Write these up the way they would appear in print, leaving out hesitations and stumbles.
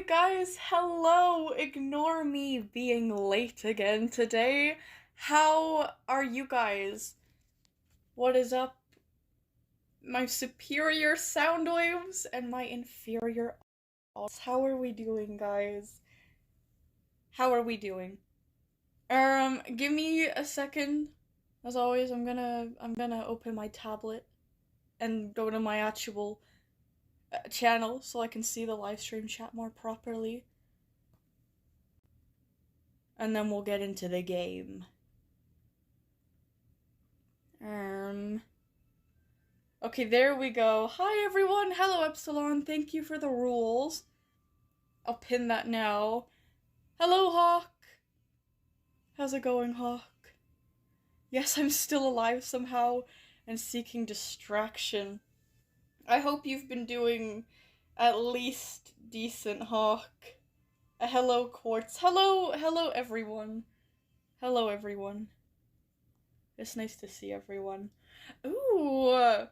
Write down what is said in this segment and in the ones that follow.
guys, hello! Ignore me being late again today. How are you guys? What is up? My superior sound waves and my inferior audio. How are we doing, guys? How are we doing? Give me a second. As always, I'm gonna open my tablet and go to my actual channel so I can see the live stream chat more properly. And then we'll get into the game. Okay, there we go. Hi everyone! Hello Epsilon, thank you for the rules. I'll pin that now. Hello Hawk! How's it going, Hawk? Yes, I'm still alive somehow and seeking distraction. I hope you've been doing at least decent, Hawk. Hello Quartz. Hello everyone. Hello everyone. It's nice to see everyone. Ooh!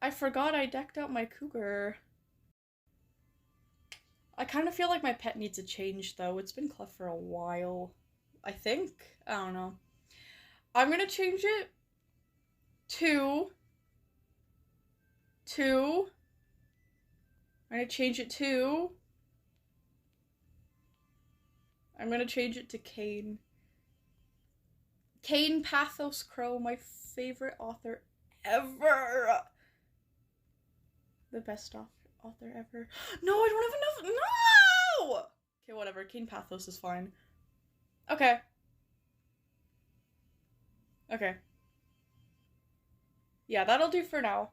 I forgot I decked out my cougar. I kind of feel like my pet needs a change, though. It's been Clef for a while. I think? I don't know. I'm gonna change it to... I'm gonna change it to... I'm gonna change it to Kane. Kane Pathos Crow, my favorite author ever! The best author ever. No, I don't have enough. No! Okay, whatever. Kane Pathos is fine. Okay. Okay. Yeah, that'll do for now.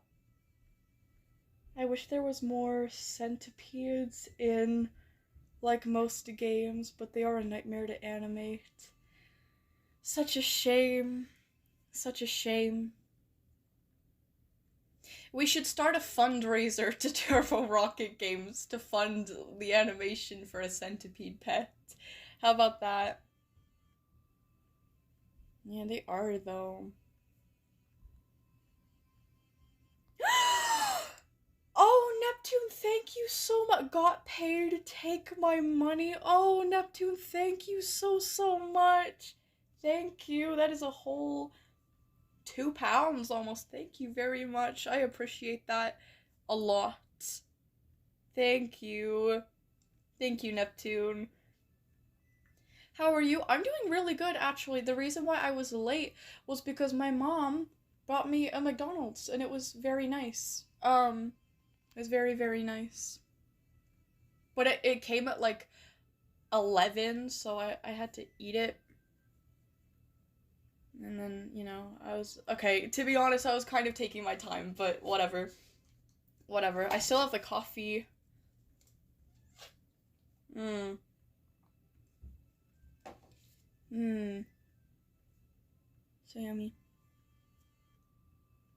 I wish there was more centipedes in, like, most games, but they are a nightmare to animate. Such a shame. Such a shame. We should start a fundraiser to Turbo Rocket Games to fund the animation for a centipede pet. How about that? Yeah, they are, though. Oh, Neptune, thank you so much. Got paid to take my money. Oh, Neptune, thank you so much. Thank you. That is a whole £2 almost. Thank you very much. I appreciate that a lot. Thank you. Thank you, Neptune. How are you? I'm doing really good, actually. The reason why I was late was because my mom bought me a McDonald's, and it was very nice. It was very nice. But it came at, like, 11, so I had to eat it. And then, you know, okay, to be honest, I was kind of taking my time, but whatever. Whatever. I still have the coffee. So yummy.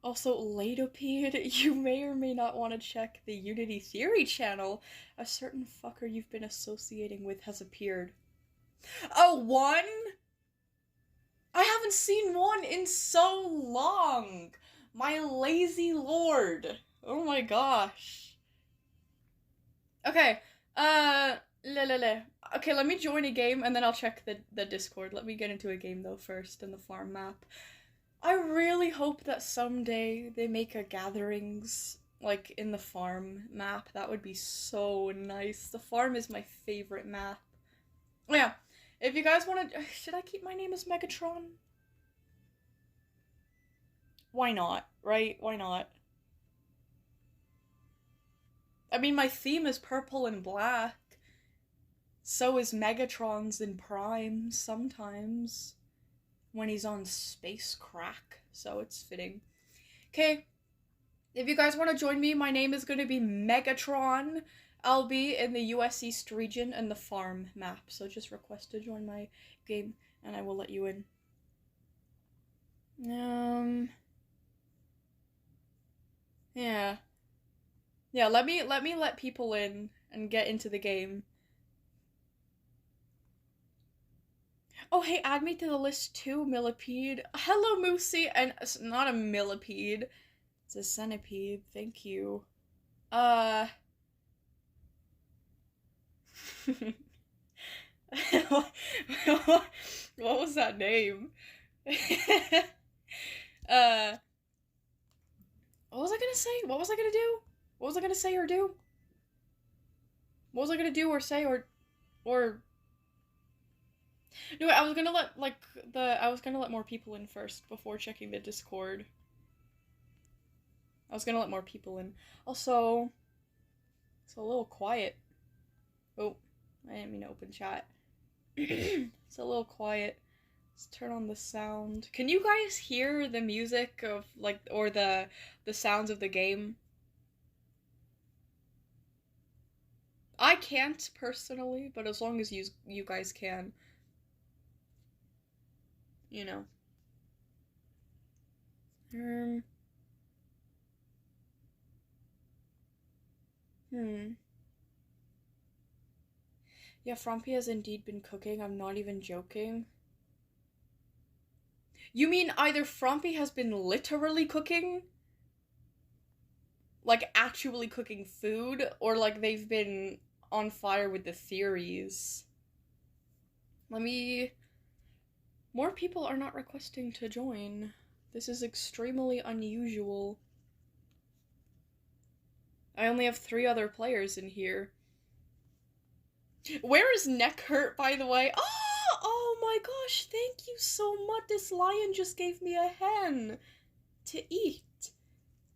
Also, Latopede, you may or may not want to check the Unity Theory channel. A certain fucker you've been associating with has appeared. Oh, one? I haven't seen one in so long! My lazy lord! Oh my gosh. Okay, Okay, let me join a game and then I'll check the Discord. Let me get into a game though first in the farm map. I really hope that someday they make a gatherings, like, in the farm map. That would be so nice. The farm is my favorite map. Yeah, if you guys want to... Should I keep my name as Megatron? Why not, right? Why not? I mean, my theme is purple and black. So is Megatron's in Prime sometimes. When he's on space crack, so it's fitting. Okay, if you guys want to join me, my name is going to be Megatron. I'll be in the US East region and the farm map, so just request to join my game, and I will let you in. Yeah. Yeah, let me let people in and get into the game. Oh, hey, add me to the list too, Millipede. Hello, Moosey, and it's not a millipede. It's a centipede. Thank you. What was that name? What was I gonna say? What was I gonna do? What was I gonna say or do? What was I gonna do or say or no, I was gonna let I was gonna let more people in first before checking the Discord. I was gonna let more people in. Also, it's a little quiet. Oh, I didn't mean to open chat. It's a little quiet. Let's turn on the sound. Can you guys hear the music of or the sounds of the game? I can't personally, but as long as you guys can, you know. Yeah, Frumpy has indeed been cooking. I'm not even joking. You mean either Frumpy has been literally cooking? Like, actually cooking food? Or, like, they've been on fire with the theories? More people are not requesting to join. This is extremely unusual. I only have 3 other players in here. Where is Neck Hurt, by the way? Oh my gosh, thank you so much. This lion just gave me a hen to eat.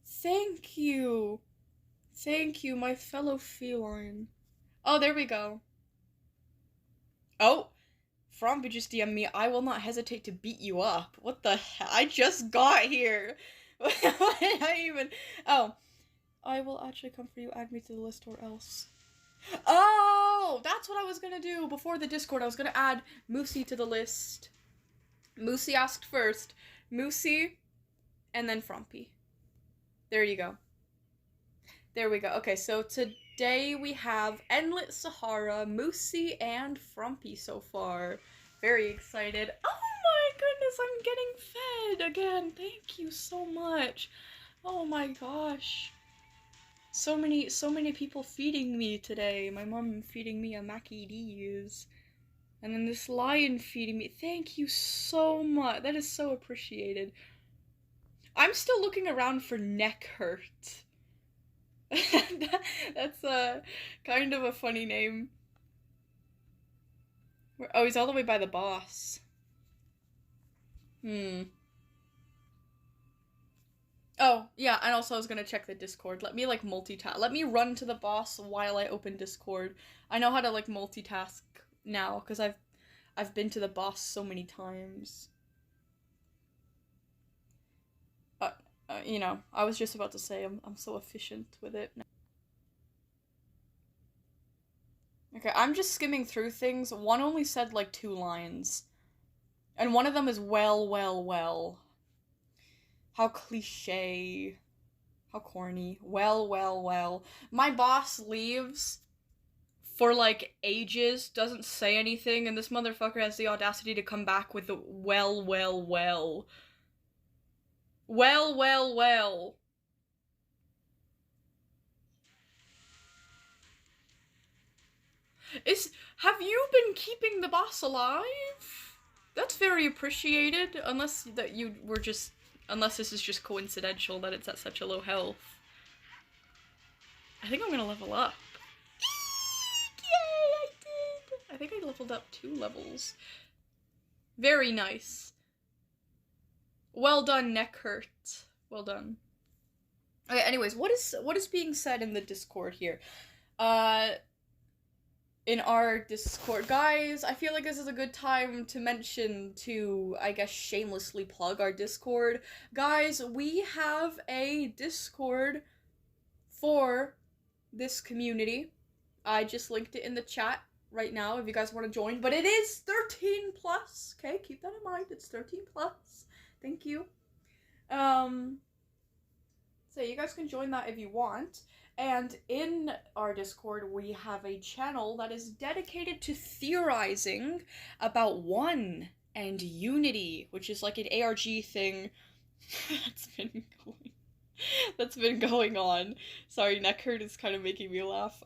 Thank you. Thank you, my fellow feline. Oh, there we go. Oh, Frumpy just DM'd me. I will not hesitate to beat you up. What the hell? I just got here. What did I even... Oh. I will actually come for you. Add me to the list or else. Oh, that's what I was gonna do before the Discord. I was gonna add Moosey to the list. Moosey asked first. Moosey, and then Frumpy. There you go. There we go. Okay, so today we have Endlit Sahara, Moosey, and Frumpy so far. Very excited. Oh my goodness, I'm getting fed again. Thank you so much. Oh my gosh. So many people feeding me today. My mom feeding me a Mackie D's. And then this lion feeding me. Thank you so much. That is so appreciated. I'm still looking around for Neck Hurt. That's kind of a funny name. Oh, he's all the way by the boss. Oh, yeah, and also I was gonna check the Discord. Let me, multitask. Let me run to the boss while I open Discord. I know how to, multitask now, because I've been to the boss so many times. You know, I was just about to say I'm so efficient with it now. Okay, I'm just skimming through things. One only said, 2 lines. And one of them is well. How cliche. How corny. Well. My boss leaves for, ages, doesn't say anything, and this motherfucker has the audacity to come back with the well. Well. Have you been keeping the boss alive? That's very appreciated, unless this is just coincidental that it's at such a low health. I think I'm gonna level up. Yay, I did! I think I leveled up 2 levels. Very nice. Well done, Neck Hurt. Well done. Okay, anyways, what is being said in the Discord here? In our Discord, guys, I feel like this is a good time to mention to, I guess, shamelessly plug our Discord. Guys, we have a Discord for this community. I just linked it in the chat right now if you guys want to join, but it is 13 plus, okay? Keep that in mind, it's 13 plus. Thank you. So you guys can join that if you want. And in our Discord, we have a channel that is dedicated to theorizing about One and Unity, which is like an ARG thing that's been going on. Sorry, Neck Hurt is kind of making me laugh.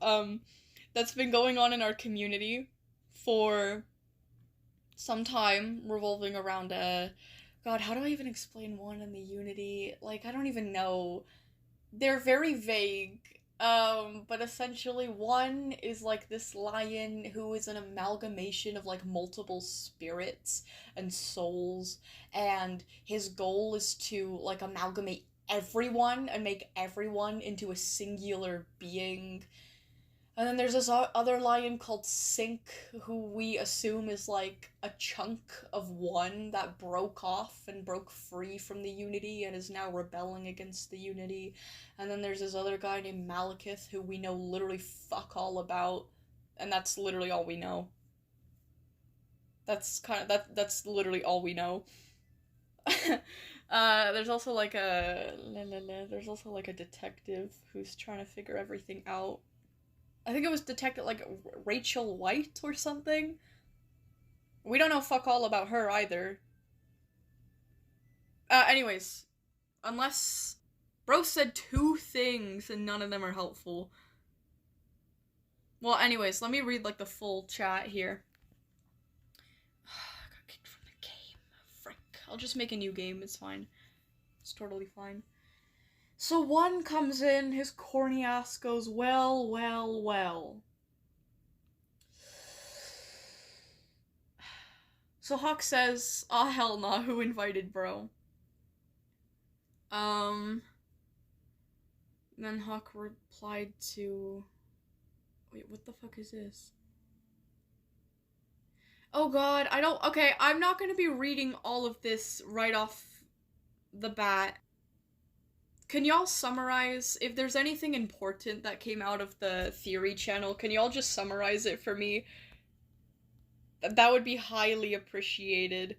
that's been going on in our community for some time, revolving around God, how do I even explain one and the Unity? Like, I don't even know. They're very vague. But essentially one is like this lion who is an amalgamation of like multiple spirits and souls, and his goal is to like amalgamate everyone and make everyone into a singular being. And then there's this other lion called Sync, who we assume is like a chunk of one that broke off and broke free from the Unity and is now rebelling against the Unity. And then there's this other guy named Malekith, who we know literally fuck all about, and that's literally all we know. That's literally all we know. There's also like there's also like a detective who's trying to figure everything out. I think it was Detective, like, Rachel White or something. We don't know fuck all about her either. Anyways. Unless... Bro said 2 things and none of them are helpful. Well, anyways, let me read, like, the full chat here. I got kicked from the game. Frick. I'll just make a new game, it's fine. It's totally fine. So one comes in, his corny ass goes, well, well, well. So Hawk says, ah, hell nah, who invited bro? Then Hawk replied to... Wait, what the fuck is this? Oh god, okay, I'm not gonna be reading all of this right off the bat. Can y'all summarize, if there's anything important that came out of the theory channel, can y'all just summarize it for me? That would be highly appreciated.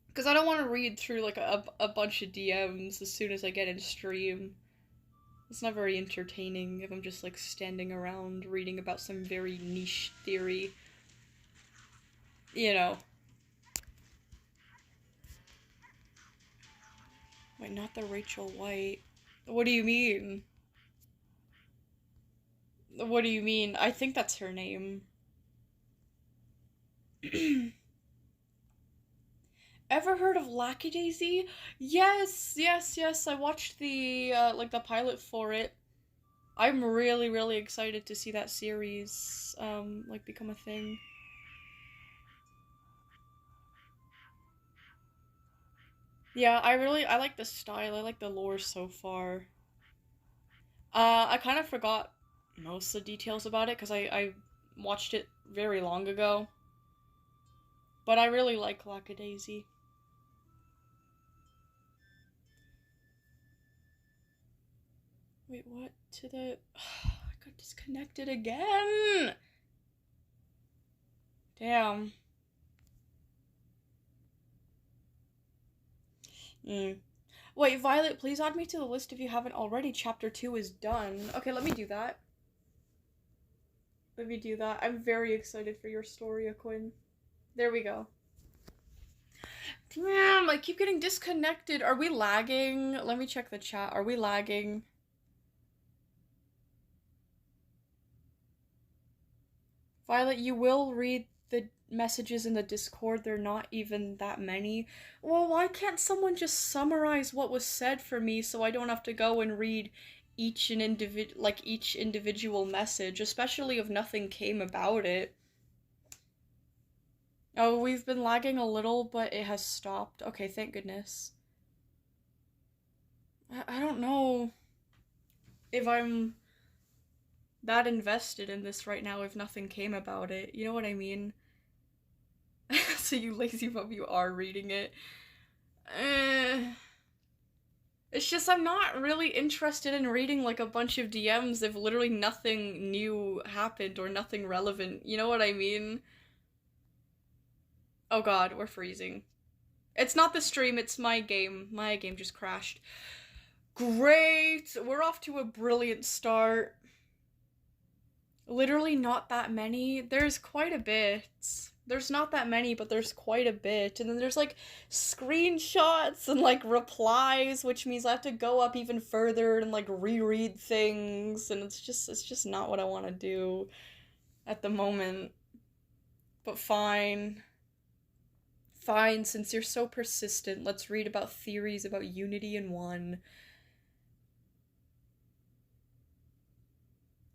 Because I don't want to read through, like, a bunch of DMs as soon as I get in stream. It's not very entertaining if I'm just, like, standing around reading about some very niche theory. You know. Wait, not the Rachel White. What do you mean? What do you mean? I think that's her name. Ever heard of Lackadaisy? Yes, I watched the, like, the pilot for it. I'm really, really excited to see that series, like, become a thing. Yeah, I like the style, I like the lore so far. I kind of forgot most of the details about it, because I watched it very long ago. But I really like Lackadaisy. Wait, what? To the... I got disconnected again! Damn. Wait, Violet, please add me to the list if you haven't already. Chapter 2 is done. Okay, let me do that. I'm very excited for your story, Aquin. There we go. Damn, I keep getting disconnected. Are we lagging? Let me check the chat. Are we lagging? Violet, you will read the messages in the Discord. They're not even that many. Well, why can't someone just summarize what was said for me so I don't have to go and read each individual message, especially if nothing came about it. Oh, we've been lagging a little, but it has stopped. Okay, thank goodness. I don't know if I'm that invested in this right now if nothing came about it. You know what I mean? So you lazy bum, you are reading it. It's just I'm not really interested in reading like a bunch of DMs if literally nothing new happened or nothing relevant. You know what I mean? Oh god, we're freezing. It's not the stream, it's my game. My game just crashed. Great! We're off to a brilliant start. Literally not that many. There's quite a bit. There's not that many, but there's quite a bit. And then there's like screenshots and like replies, which means I have to go up even further and like reread things, and it's just not what I want to do at the moment. But fine. Fine, since you're so persistent, let's read about theories about unity in one.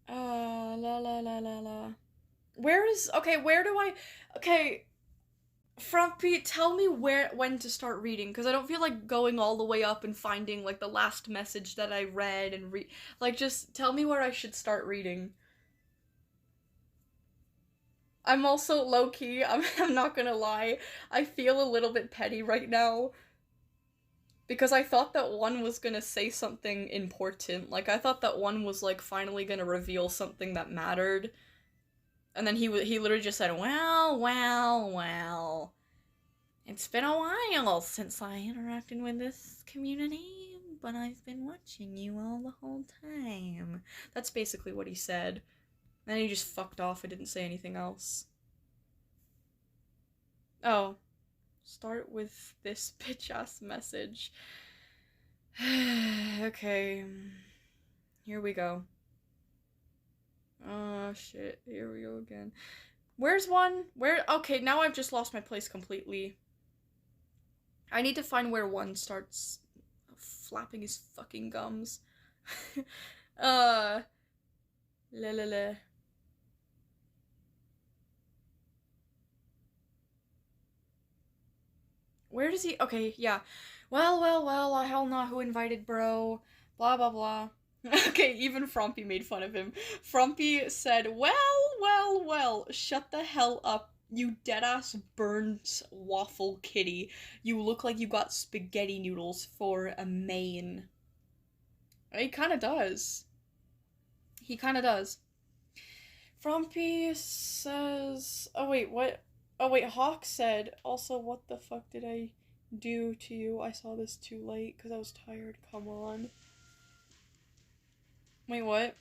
La la la la la. Where do I, okay, Frumpy, tell me when to start reading, because I don't feel like going all the way up and finding, like, the last message that I read and like, just tell me where I should start reading. I'm also low-key, I'm not gonna lie, I feel a little bit petty right now, because I thought that one was gonna say something important. Like, I thought that one was, like, finally gonna reveal something that mattered. And then he literally just said, well, well, well. It's been a while since I interacted with this community, but I've been watching you all the whole time. That's basically what he said. Then he just fucked off and didn't say anything else. Oh. Start with this bitch-ass message. Okay. Here we go. Oh, shit. Here we go again. Where's one? Where? Okay, now I've just lost my place completely. I need to find where one starts flapping his fucking gums. La la la. Where does he? Okay, yeah. Well, well, well, hell nah, who invited bro? Blah, blah, blah. Okay, even Frumpy made fun of him. Frumpy said, well, well, well, shut the hell up, you deadass burnt waffle kitty. You look like you got spaghetti noodles for a mane. He kinda does. He kinda does. Frumpy says, oh wait, what? Oh wait, Hawk said, also, what the fuck did I do to you? I saw this too late because I was tired. Come on. Wait, what?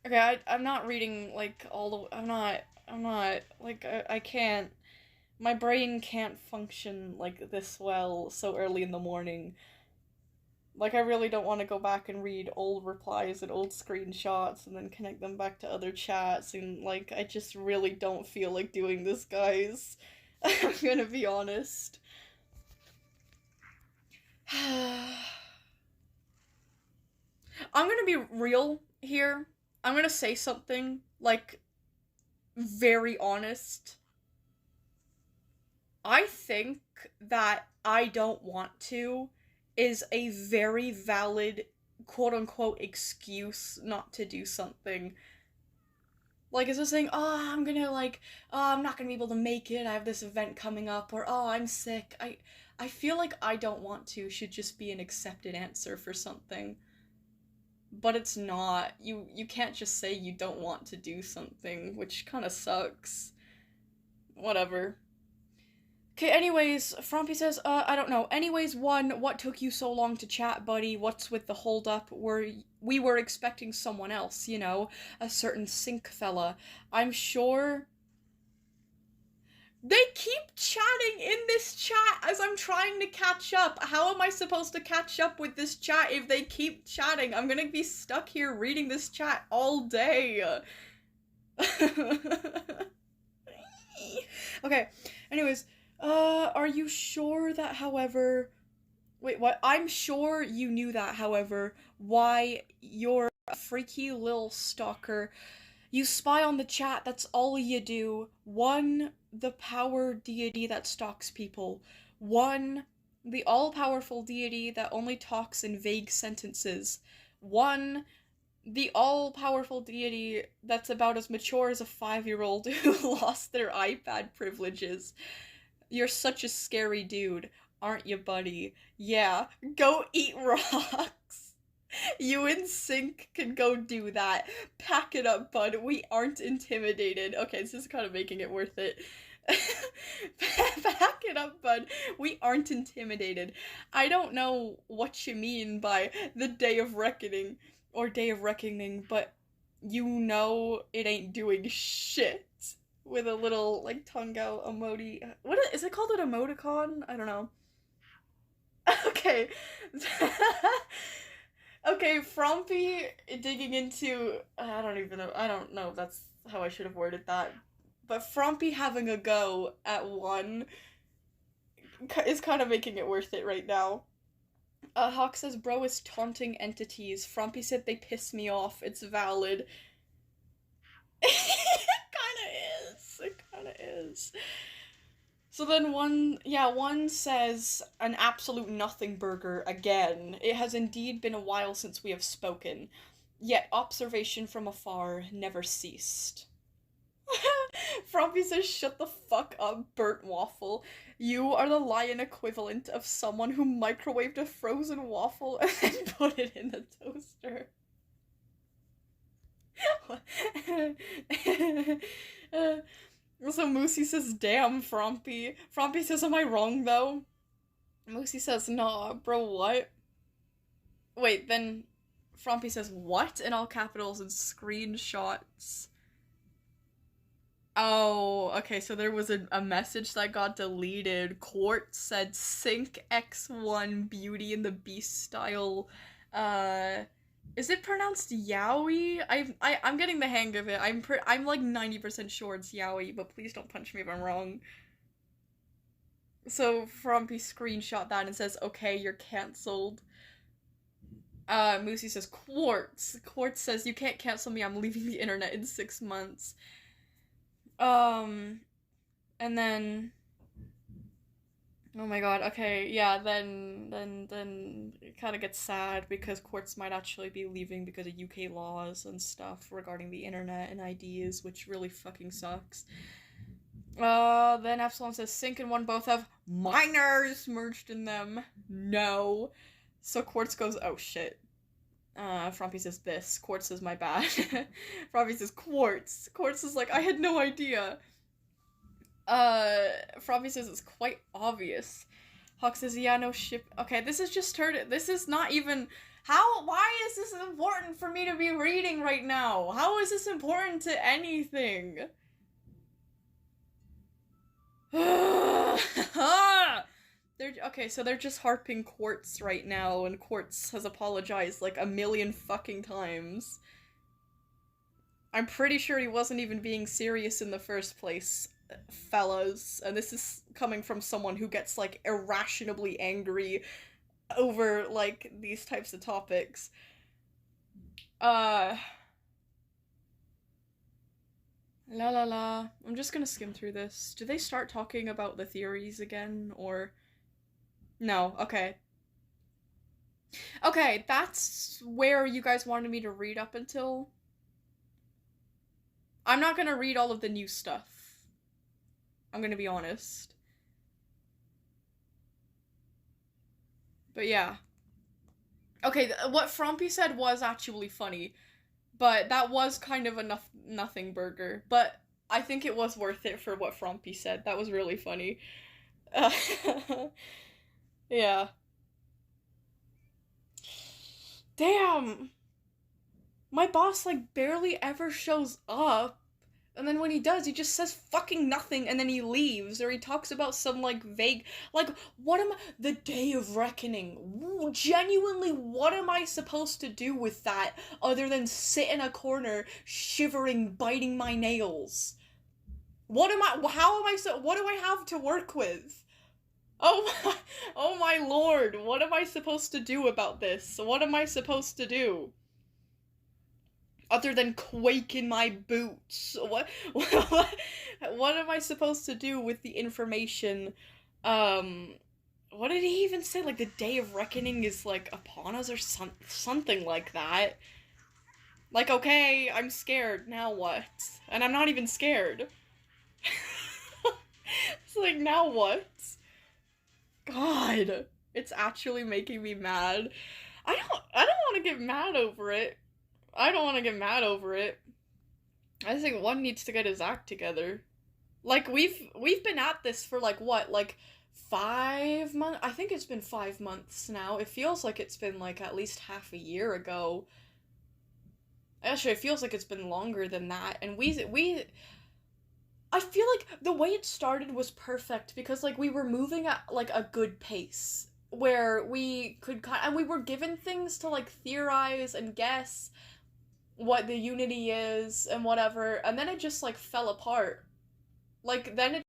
Okay, I'm not reading, like, all the, I'm not, like, I can't, my brain can't function, like, this well so early in the morning. Like, I really don't want to go back and read old replies and old screenshots and then connect them back to other chats, and, like, I just really don't feel like doing this, guys. I'm gonna be honest. I'm gonna be real here. I'm gonna say something, like, very honest. I think that I don't want to is a very valid quote unquote excuse not to do something. Like, is this saying, oh, I'm gonna, like, oh, I'm not gonna be able to make it, I have this event coming up, or oh, I'm sick. I feel like I don't want to should just be an accepted answer for something. But it's not. You can't just say you don't want to do something, which kind of sucks. Whatever. Okay, anyways, Frumpy says, I don't know. Anyways, one, what took you so long to chat, buddy? What's with the holdup? We were expecting someone else, you know, a certain sync fella. I'm sure. They keep chatting in this chat as I'm trying to catch up. How am I supposed to catch up with this chat if they keep chatting? I'm gonna be stuck here reading this chat all day. Okay, anyways, are you sure that, however... Wait, what? I'm sure you knew that, however. Why, you're a freaky little stalker. You spy on the chat, that's all you do. One, the power deity that stalks people. One, the all-powerful deity that only talks in vague sentences. One, the all-powerful deity that's about as mature as a 5-year-old who lost their iPad privileges. You're such a scary dude, aren't you, buddy? Yeah, go eat rocks. You and Sync can go do that. Pack it up, bud. We aren't intimidated. Okay, this is kind of making it worth it. Pack it up, bud. We aren't intimidated. I don't know what you mean by the day of reckoning or day of reckoning, but you know it ain't doing shit with a little like tongue out emoji. What is it called? An emoticon? I don't know. Okay. Okay, Frumpy digging into I don't even know. I don't know if that's how I should have worded that. But Frumpy having a go at one is kind of making it worth it right now. Hawk says, bro is taunting entities. Frumpy said they piss me off. It's valid. It kinda is. It kinda is. So then one says, an absolute nothing burger again. It has indeed been a while since we have spoken, yet observation from afar never ceased. Frumpy says, shut the fuck up, burnt waffle. You are the lion equivalent of someone who microwaved a frozen waffle and then put it in the toaster. So Moosey says, damn, Frumpy. Frumpy says, am I wrong, though? Moosey says, nah, bro, what? Wait, then Frumpy says, what? In all capitals and screenshots. Oh, okay, so there was a message that got deleted. Quartz said, sync X1 Beauty and the Beast style, is it pronounced Yowie? I'm getting the hang of it. I'm like 90% sure it's Yowie, but please don't punch me if I'm wrong. So Frumpy screenshot that and says, okay, you're cancelled. Moosey says, Quartz. Quartz says, you can't cancel me, I'm leaving the internet in 6 months. And then oh my god, okay, yeah, then it kind of gets sad because Quartz might actually be leaving because of UK laws and stuff regarding the internet and IDs, which really fucking sucks. Then Epsilon says, Sync and One both have minors merged in them. No. So Quartz goes, oh shit. Frumpy says this. Quartz says, my bad. Frumpy says, Quartz. Quartz is like, I had no idea. Frumpy says it's quite obvious. Hawk says, yeah, no ship. Okay, this is just this is not even, why is this important for me to be reading right now? How is this important to anything? Okay, so they're just harping Quartz right now, and Quartz has apologized like a million fucking times. I'm pretty sure he wasn't even being serious in the first place, fellas, and this is coming from someone who gets like irrationally angry over like these types of topics. La la la. I'm just gonna skim through this. Do they start talking about the theories again, or no? Okay. Okay, that's where you guys wanted me to read up until. I'm not gonna read all of the new stuff. I'm gonna be honest. But yeah. Okay, what Frumpy said was actually funny, but that was kind of a nothing burger. But I think it was worth it for what Frumpy said. That was really funny. Yeah. Damn! My boss, like, barely ever shows up. And then when he does, he just says fucking nothing and then he leaves. Or he talks about some, like, vague... Like, what am I... The Day of Reckoning. Genuinely, what am I supposed to do with that other than sit in a corner, shivering, biting my nails? What do I have to work with? Oh my lord, what am I supposed to do about this? What am I supposed to do? Other than quake in my boots. What am I supposed to do with the information? What did he even say? Like, the Day of Reckoning is, like, upon us or something like that. Like, okay, I'm scared, now what? And I'm not even scared. It's like, now what? God, it's actually making me mad. I don't want to get mad over it. I just think one needs to get his act together. Like, we've been at this for, like, what, like, 5 months? I think it's been 5 months now. It feels like it's been, like, at least half a year ago. Actually, it feels like it's been longer than that, and I feel like the way it started was perfect because like we were moving at like a good pace where we could and we were given things to like theorize and guess what the unity is and whatever, and then it just like fell apart. Like then it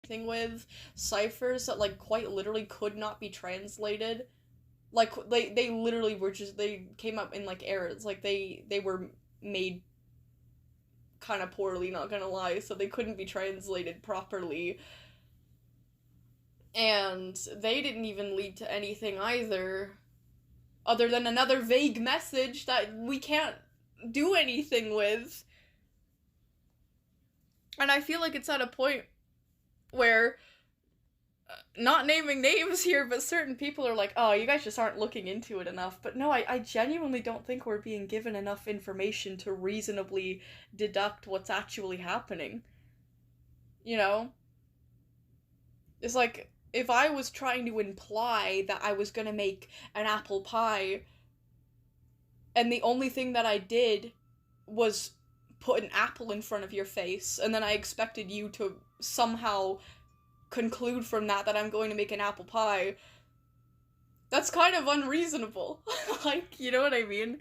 thing with ciphers that like quite literally could not be translated. Like they literally were just they came up in like errors. Like they were made kind of poorly, not gonna lie, so they couldn't be translated properly. And they didn't even lead to anything either, other than another vague message that we can't do anything with. And I feel like it's at a point where, not naming names here, but certain people are like, oh, you guys just aren't looking into it enough. But no, I genuinely don't think we're being given enough information to reasonably deduct what's actually happening. You know? It's like, if I was trying to imply that I was gonna make an apple pie, and the only thing that I did was put an apple in front of your face, and then I expected you to somehow conclude from that I'm going to make an apple pie, that's kind of unreasonable. Like, you know what I mean?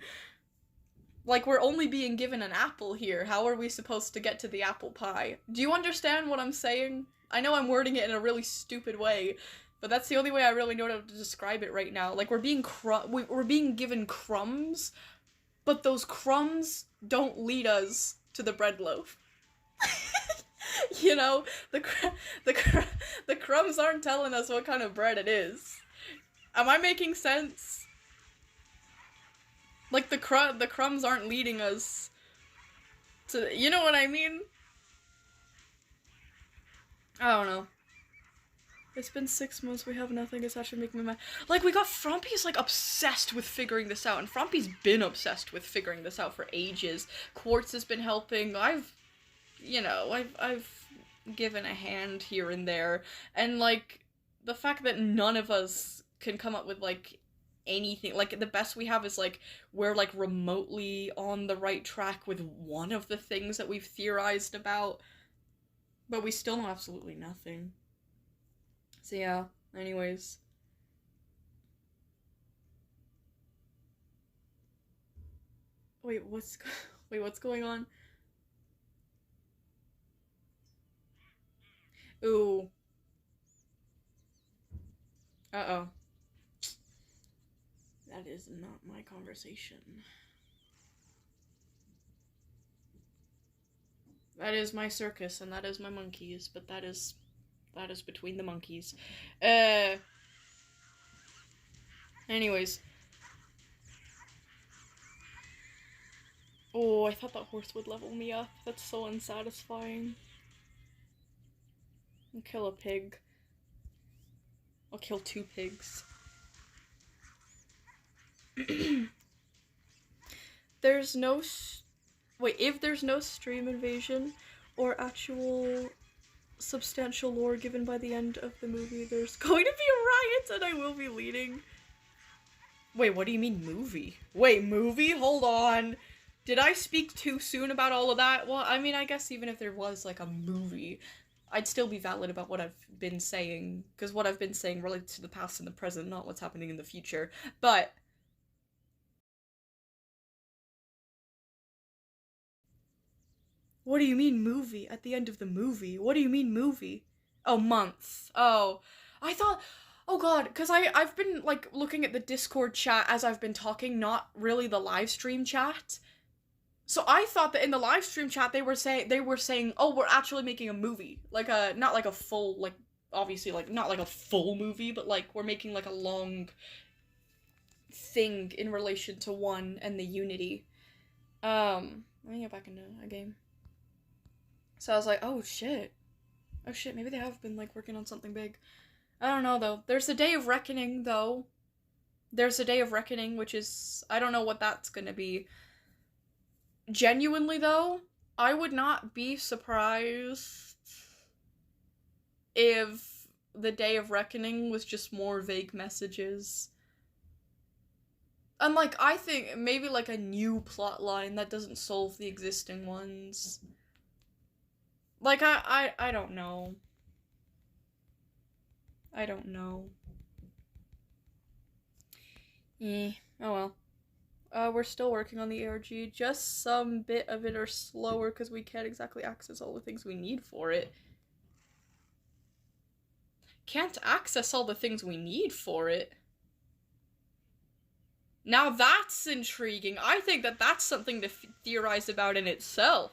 Like, we're only being given an apple here. How are we supposed to get to the apple pie? Do you understand what I'm saying? I know I'm wording it in a really stupid way, but that's the only way I really know how to describe it right now. Like, we're being given crumbs, but those crumbs don't lead us to the bread loaf. You know, the crumbs aren't telling us what kind of bread it is. Am I making sense? Like, the crumbs aren't leading us to, you know what I mean? I don't know. It's been 6 months, we have nothing, it's actually making me mad. Like, we got Frumpy's, like, obsessed with figuring this out, and Frumpy's been obsessed with figuring this out for ages. Quartz has been helping, I've given a hand here and there, and, like, the fact that none of us can come up with, like, anything, like, the best we have is, like, we're, like, remotely on the right track with one of the things that we've theorized about, but we still know absolutely nothing. So yeah, anyways. Wait, what's going on? Ooh. Uh-oh. That is not my conversation. That is my circus, and that is my monkeys, but that is between the monkeys. Anyways. Oh, I thought that horse would level me up. That's so unsatisfying. I'll kill a pig. I'll kill 2 pigs. There's no wait, if there's no stream invasion or actual substantial lore given by the end of the movie, there's going to be a riot and I will be leading. Wait, what do you mean movie? Wait, movie? Hold on. Did I speak too soon about all of that? Well, I mean, I guess even if there was, like, a movie, I'd still be valid about what I've been saying, because what I've been saying relates to the past and the present, not what's happening in the future. But what do you mean movie? At the end of the movie? What do you mean movie? Oh, month. Oh. I thought... Oh god, because I've been, like, looking at the Discord chat as I've been talking, not really the live stream chat. So I thought that in the live stream chat they were saying, oh, we're actually making a movie. Like a, not like a full, like, obviously, like, not like a full movie, but, like, we're making, like, a long thing in relation to 1 and the Unity. Let me get back into a game. So I was like, oh shit, maybe they have been, like, working on something big. I don't know, though. There's a Day of Reckoning, though. There's a Day of Reckoning, which is, I don't know what that's gonna be. Genuinely, though, I would not be surprised if the Day of Reckoning was just more vague messages. And, like, I think maybe, like, a new plot line that doesn't solve the existing ones. Like, I don't know. I don't know. Oh well. We're still working on the ARG. Just some bit of it are slower because we can't exactly access all the things we need for it. Can't access all the things we need for it? Now that's intriguing. I think that that's something to theorize about in itself.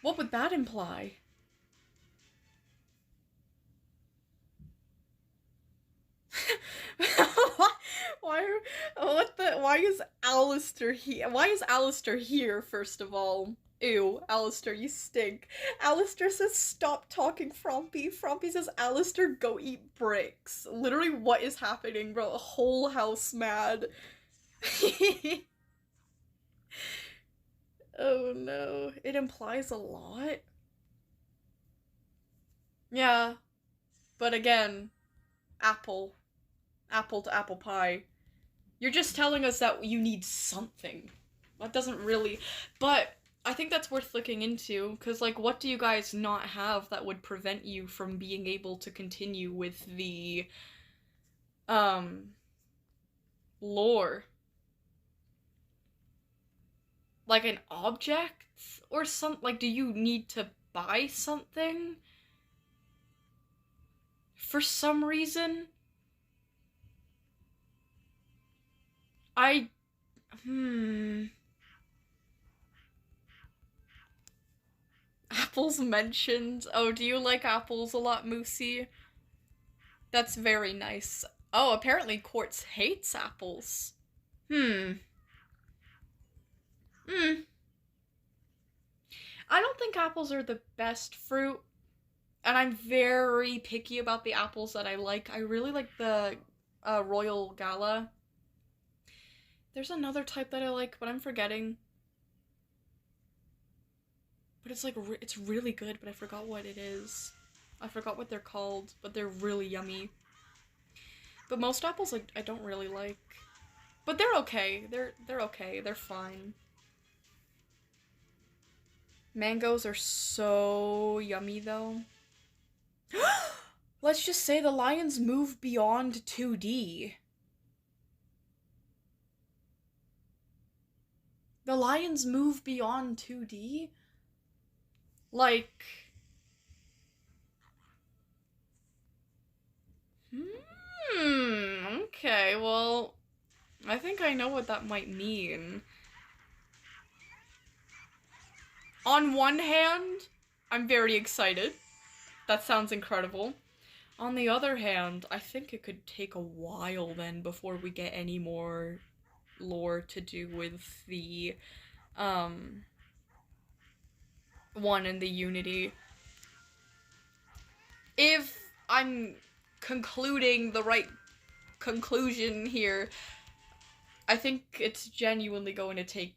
What would that imply? Why is Alistair here? Why is Alistair here, first of all? Ew, Alistair, you stink. Alistair says, stop talking, Frompy. Frompy says, Alistair, go eat bricks. Literally, what is happening, bro? A whole house mad. Oh no, it implies a lot. Yeah, but again, apple to apple pie. You're just telling us that you need something. That doesn't really... But I think that's worth looking into, because, like, what do you guys not have that would prevent you from being able to continue with the, lore? Like an object or something? Like, do you need to buy something? For some reason? Apples mentioned. Oh, do you like apples a lot, Moosey? That's very nice. Oh, apparently Quartz hates apples. I don't think apples are the best fruit, and I'm very picky about the apples that I like. I really like the Royal Gala. There's another type that I like, but I'm forgetting. But it's like, it's really good, but I forgot what it is. I forgot what they're called, but they're really yummy. But most apples, like, I don't really like. But they're okay. They're okay. They're fine. Mangoes are so yummy, though. Let's just say the lions move beyond 2D. The lions move beyond 2D? Like... Okay, well... I think I know what that might mean. On one hand, I'm very excited. That sounds incredible. On the other hand, I think it could take a while then before we get any more lore to do with the, one in the Unity. If I'm concluding the right conclusion here, I think it's genuinely going to take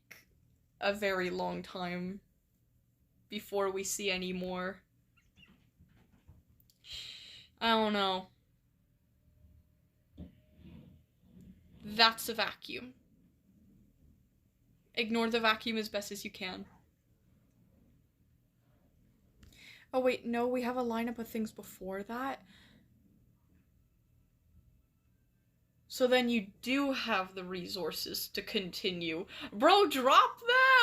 a very long time before we see any more. I don't know. That's a vacuum. Ignore the vacuum as best as you can. Oh wait, no, we have a lineup of things before that. So then you do have the resources to continue. Bro, drop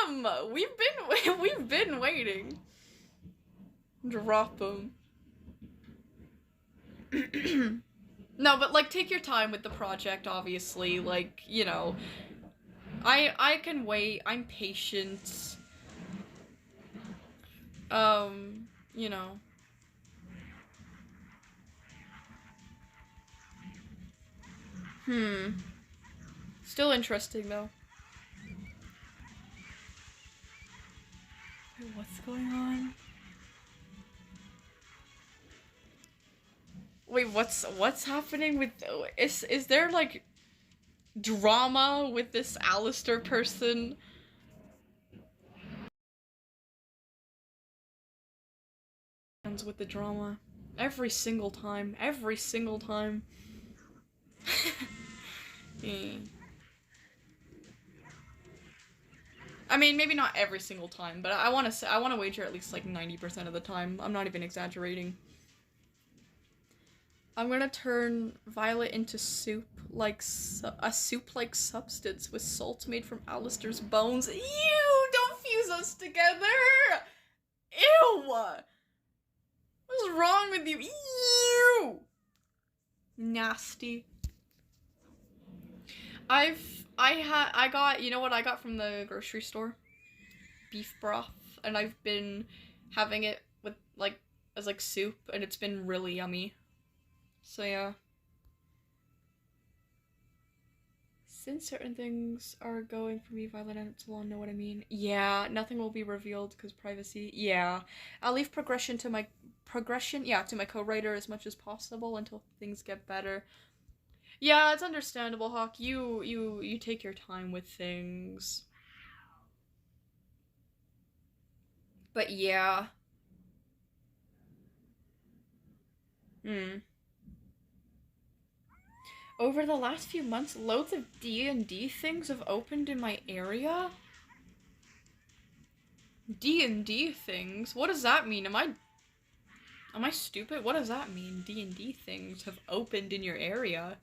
them! We've been waiting. Drop them. No, but, like, take your time with the project, obviously. Like, you know, I can wait. I'm patient. You know. Still interesting, though. Wait, what's going on? Wait, what's happening with... Is there, like, drama with this Alistair person? runs with the drama. Every single time. Every single time. I mean, maybe not every single time, but I want to wager at least like 90% of the time. I'm not even exaggerating. I'm gonna turn Violet into soup, like a soup-like substance with salt made from Alistair's bones. Ew! Don't fuse us together! Ew! What's wrong with you? Ew! Nasty. I got, you know what I got from the grocery store? Beef broth, and I've been having it with, like, as, like, soup, and it's been really yummy. So, yeah. Since certain things are going for me, Violet and Salon know what I mean. Yeah, nothing will be revealed because privacy. Yeah. I'll leave progression to my co-writer as much as possible until things get better. Yeah, it's understandable, Hawk. You take your time with things. But yeah. Over the last few months, loads of D&D things have opened in my area. D&D things? What does that mean? Am I stupid? What does that mean? D&D things have opened in your area.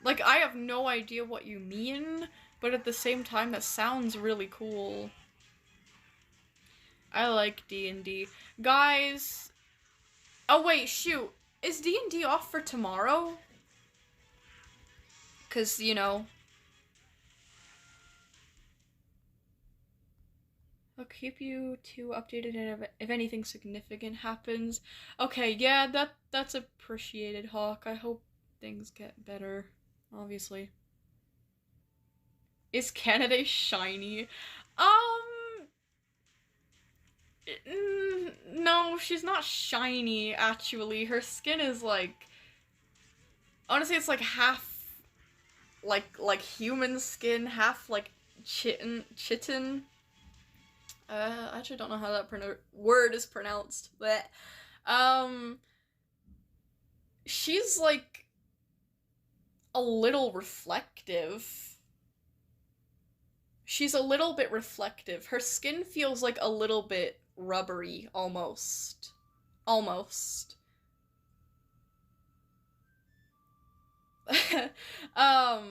Like, I have no idea what you mean, but at the same time, that sounds really cool. I like D&D. Guys... Oh, wait, shoot. Is D&D off for tomorrow? Because, you know... I'll keep you two updated if anything significant happens. Okay, yeah, that's appreciated, Hawk. I hope things get better, obviously. Is Canada shiny? No, she's not shiny, actually. Her skin is, like... Honestly, it's, like, half... Like human skin, half, like, chitin. I actually don't know how that word is pronounced, but, she's, like, a little reflective. She's a little bit reflective. Her skin feels, like, a little bit rubbery, almost. Almost.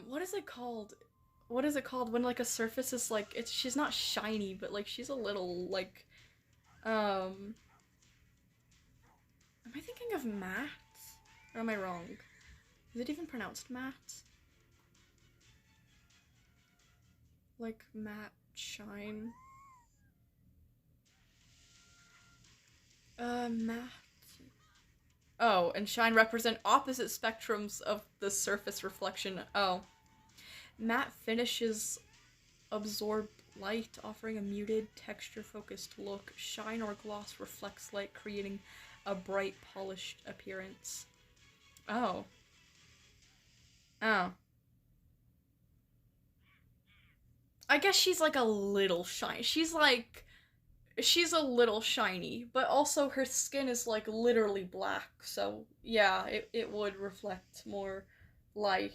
What is it called? What is it called when, like, a surface is, like, she's not shiny, but, like, she's a little, like, am I thinking of matte? Or am I wrong? Is it even pronounced matte? Like, matte shine? Matte. Oh, and shine represent opposite spectrums of the surface reflection. Oh. Matte finishes absorb light, offering a muted, texture-focused look. Shine or gloss reflects light, creating a bright, polished appearance. Oh. Oh. I guess she's, like, a little shiny. She's a little shiny, but also her skin is, like, literally black, so yeah, it would reflect more light.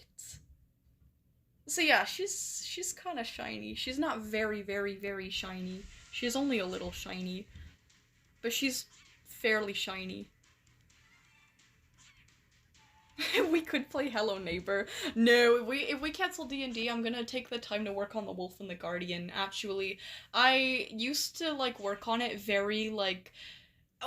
So yeah, she's kind of shiny. She's not very, very, very shiny. She's only a little shiny, but she's fairly shiny. We could play Hello Neighbor. No, if we cancel D&D, I'm gonna take the time to work on The Wolf and the Guardian, actually. I used to, like, work on it very, like...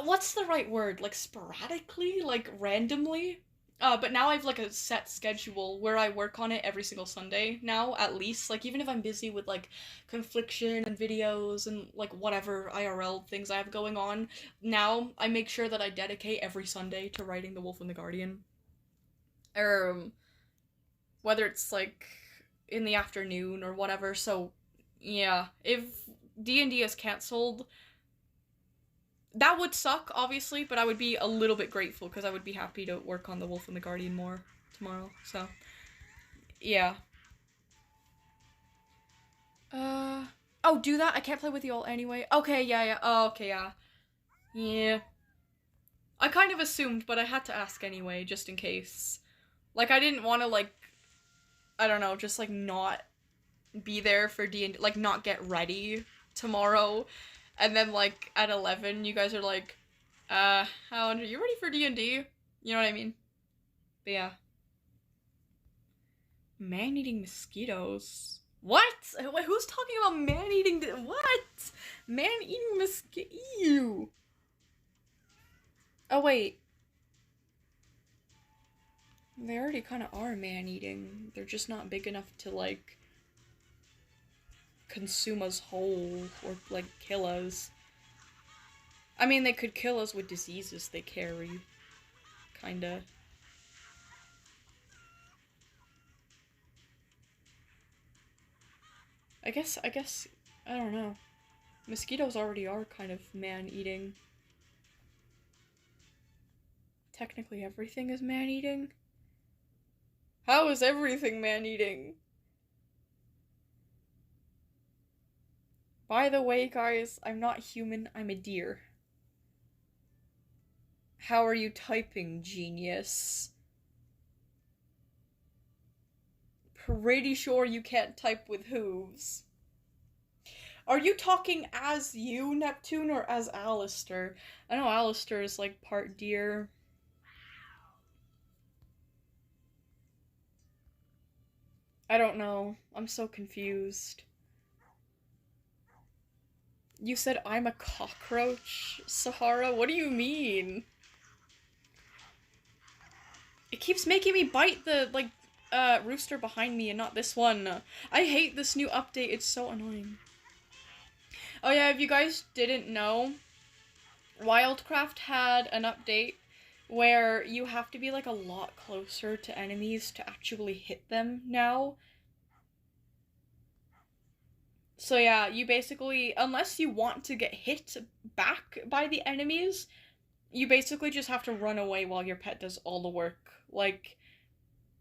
What's the right word? Like, sporadically? Like, randomly? But now I have, like, a set schedule where I work on it every single Sunday now, at least. Like, even if I'm busy with, like, confliction and videos and, like, whatever IRL things I have going on, now I make sure that I dedicate every Sunday to writing The Wolf and the Guardian. Whether it's, like, in the afternoon or whatever, so, yeah. If D&D is cancelled, that would suck, obviously, but I would be a little bit grateful, because I would be happy to work on The Wolf and the Guardian more tomorrow, so, yeah. Oh, do that? I can't play with y'all anyway. Okay, yeah, oh, okay, yeah. Yeah. I kind of assumed, but I had to ask anyway, just in case. Like, I didn't want to, like, I don't know, just, like, not be there for D&D, like, not get ready tomorrow. And then, like, at 11, you guys are like, Helen, are you ready for D&D? You know what I mean? But yeah. Man-eating mosquitoes. What? Wait, who's talking about man-eating? What? Man-eating mosquito. Oh, wait. They already kind of are man-eating. They're just not big enough to, like, consume us whole or, like, kill us. I mean, they could kill us with diseases they carry. Kinda. I guess, I don't know. Mosquitoes already are kind of man-eating. Technically everything is man-eating? How is everything man-eating? By the way, guys, I'm not human, I'm a deer. How are you typing, genius? Pretty sure you can't type with hooves. Are you talking as you, Neptune, or as Alistair? I know Alistair is, like, part deer. I don't know. I'm so confused. You said I'm a cockroach, Sahara? What do you mean? It keeps making me bite the, like, rooster behind me and not this one. I hate this new update. It's so annoying. Oh yeah, if you guys didn't know, Wildcraft had an update where you have to be, like, a lot closer to enemies to actually hit them now. So yeah, you basically, unless you want to get hit back by the enemies, you basically just have to run away while your pet does all the work. Like,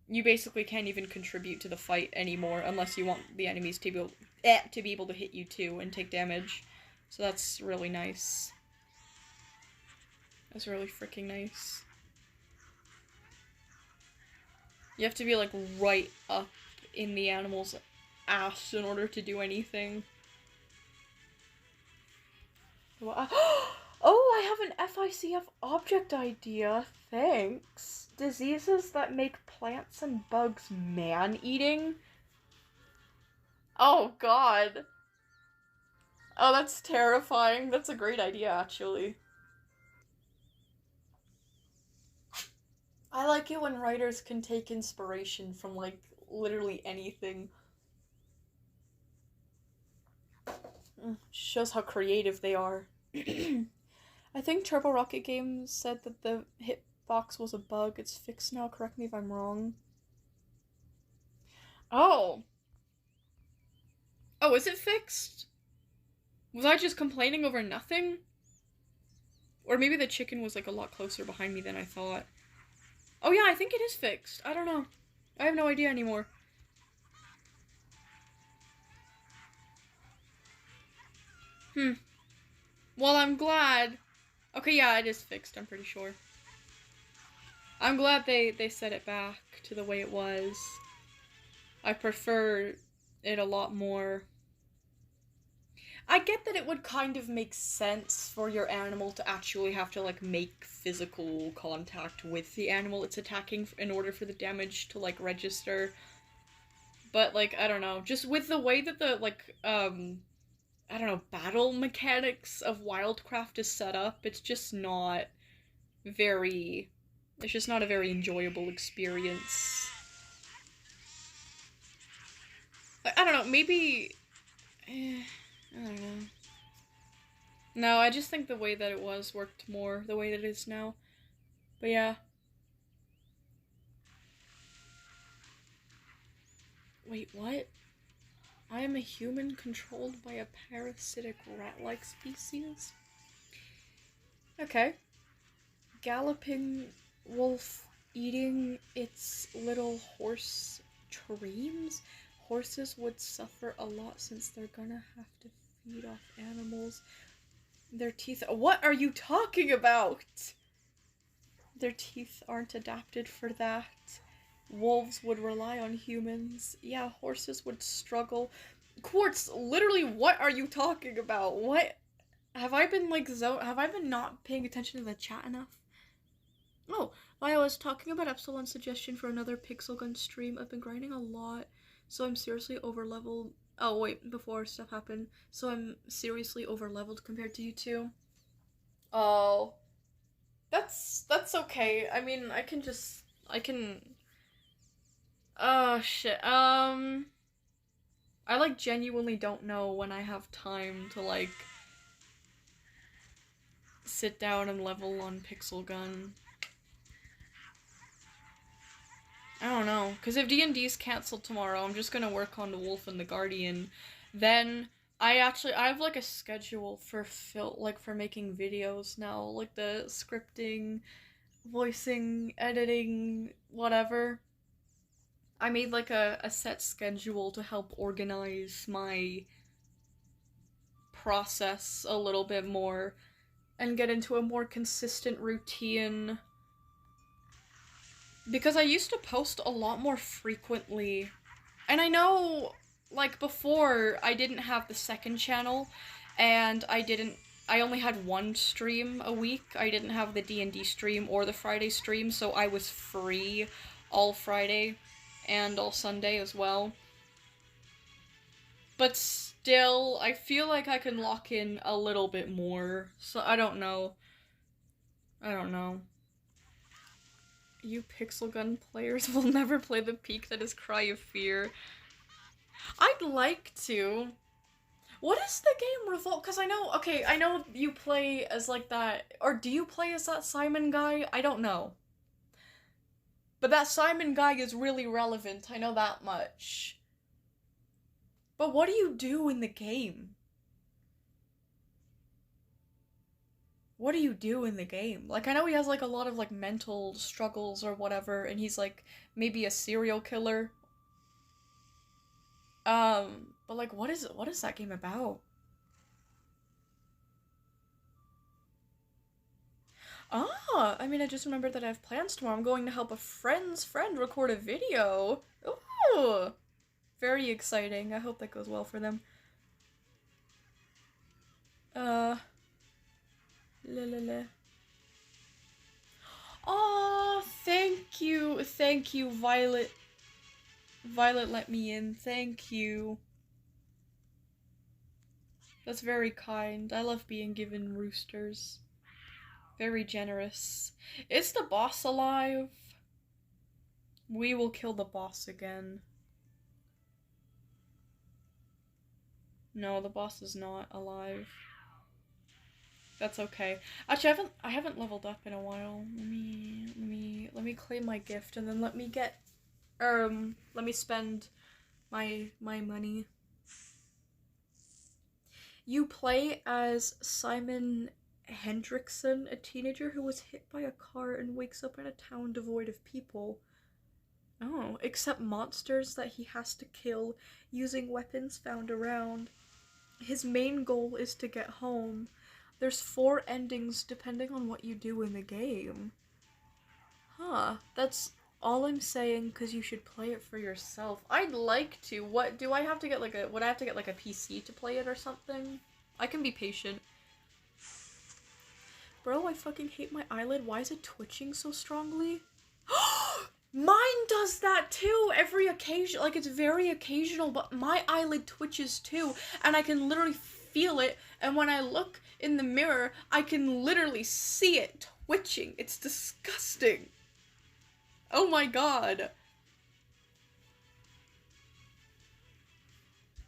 you basically can't even contribute to the fight anymore unless you want the enemies to be able to hit you too and take damage. So that's really nice. That's really freaking nice. You have to be, like, right up in the animal's ass in order to do anything. Oh, I have an FICF object idea. Thanks. Diseases that make plants and bugs man-eating? Oh, God. Oh, that's terrifying. That's a great idea, actually. I like it when writers can take inspiration from, like, literally anything. Shows how creative they are. I think Turbo Rocket Games said that the hitbox was a bug. It's fixed now. Correct me if I'm wrong. Oh. Oh, is it fixed? Was I just complaining over nothing? Or maybe the chicken was, like, a lot closer behind me than I thought. Oh yeah, I think it is fixed. I don't know. I have no idea anymore. Well, I'm glad. Okay, yeah, it is fixed, I'm pretty sure. I'm glad they set it back to the way it was. I prefer it a lot more. I get that it would kind of make sense for your animal to actually have to, like, make physical contact with the animal it's attacking in order for the damage to, like, register. But, like, I don't know. Just with the way that the, like, I don't know, battle mechanics of Wildcraft is set up, it's just not very... It's just not a very enjoyable experience. I don't know, maybe... I don't know. No, I just think the way that it was worked more the way that it is now. But yeah. Wait, what? I am a human controlled by a parasitic rat-like species? Okay. Galloping wolf eating its little horse dreams? Horses would suffer a lot since they're gonna have to feed off animals. Their teeth- What are you talking about? Their teeth aren't adapted for that. Wolves would rely on humans. Yeah, horses would struggle. Quartz, literally, what are you talking about? What? Have I been like have I been not paying attention to the chat enough? Oh, I was talking about Epsilon's suggestion for another Pixel Gun stream. I've been grinding a lot, so I'm seriously over leveled. Oh wait, before stuff happened, so I'm seriously over leveled compared to you two. Oh, that's okay. I mean, I can. Oh shit. I like genuinely don't know when I have time to like sit down and level on Pixel Gun. I don't know, because if D&D's canceled tomorrow, I'm just gonna work on The Wolf and the Guardian. Then I have like a schedule for for making videos now, like the scripting, voicing, editing, whatever. I made like a set schedule to help organize my process a little bit more and get into a more consistent routine. Because I used to post a lot more frequently. And I know, like, before, I didn't have the second channel, and I only had one stream a week. I didn't have the D&D stream or the Friday stream, so I was free all Friday and all Sunday as well. But still, I feel like I can lock in a little bit more, so I don't know. I don't know. You Pixel Gun players will never play the peak that is Cry of Fear. I'd like to. What is the game Revolt? Because I know you play as like that, or do you play as that Simon guy? I don't know. But that Simon guy is really relevant, I know that much. But what do you do in the game? What do you do in the game? Like, I know he has like a lot of like mental struggles or whatever, and he's like maybe a serial killer. But like, what is that game about? Ah, I mean, I just remembered that I have plans tomorrow. I'm going to help a friend's friend record a video. Ooh, very exciting. I hope that goes well for them. La la la. Oh, thank you, Violet. Violet let me in. Thank you. That's very kind. I love being given roosters. Very generous. Is the boss alive? We will kill the boss again. No, the boss is not alive. That's okay. Actually, I haven't leveled up in a while. Let me claim my gift and then let me spend my money. You play as Simon Hendrickson, a teenager who was hit by a car and wakes up in a town devoid of people. Oh, except monsters that he has to kill using weapons found around. His main goal is to get home. There's 4 endings depending on what you do in the game. Huh, that's all I'm saying because you should play it for yourself. I'd like to. What, do I have to get like would I have to get like a PC to play it or something? I can be patient. Bro, I fucking hate my eyelid. Why is it twitching so strongly? Mine does that too every occasion. Like, it's very occasional, but my eyelid twitches too, and I can literally feel it, and when I look in the mirror, I can literally see it twitching. It's disgusting. Oh my god.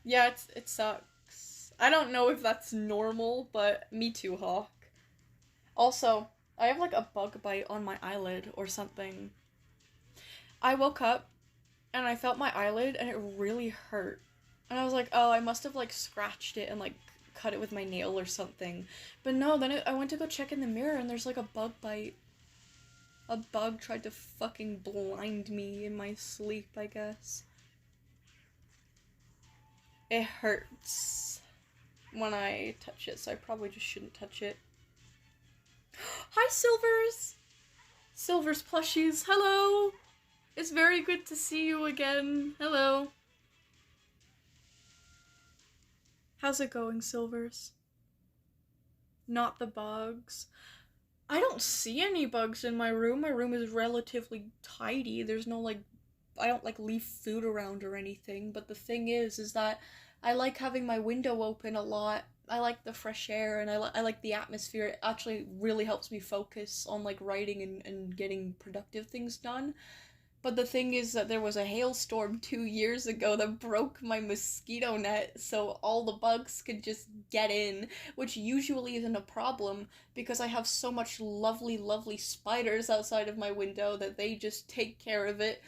Yeah, it sucks. I don't know if that's normal, but me too, Hawk. Also, I have like a bug bite on my eyelid or something. I woke up and I felt my eyelid and it really hurt. And I was like, oh, I must have like scratched it and like cut it with my nail or something. But no, then I went to go check in the mirror and there's like a bug bite. A bug tried to fucking blind me in my sleep, I guess. It hurts when I touch it, so I probably just shouldn't touch it. Hi, Silvers! Silver's plushies, hello! It's very good to see you again. Hello. How's it going, Silvers? Not the bugs. I don't see any bugs in my room. My room is relatively tidy. There's no, like, I don't, like, leave food around or anything. But the thing is that I like having my window open a lot. I like the fresh air, and I like the atmosphere. It actually really helps me focus on, like, writing and getting productive things done. But the thing is that there was a hailstorm 2 years ago that broke my mosquito net, so all the bugs could just get in, which usually isn't a problem because I have so much lovely, lovely spiders outside of my window that they just take care of it,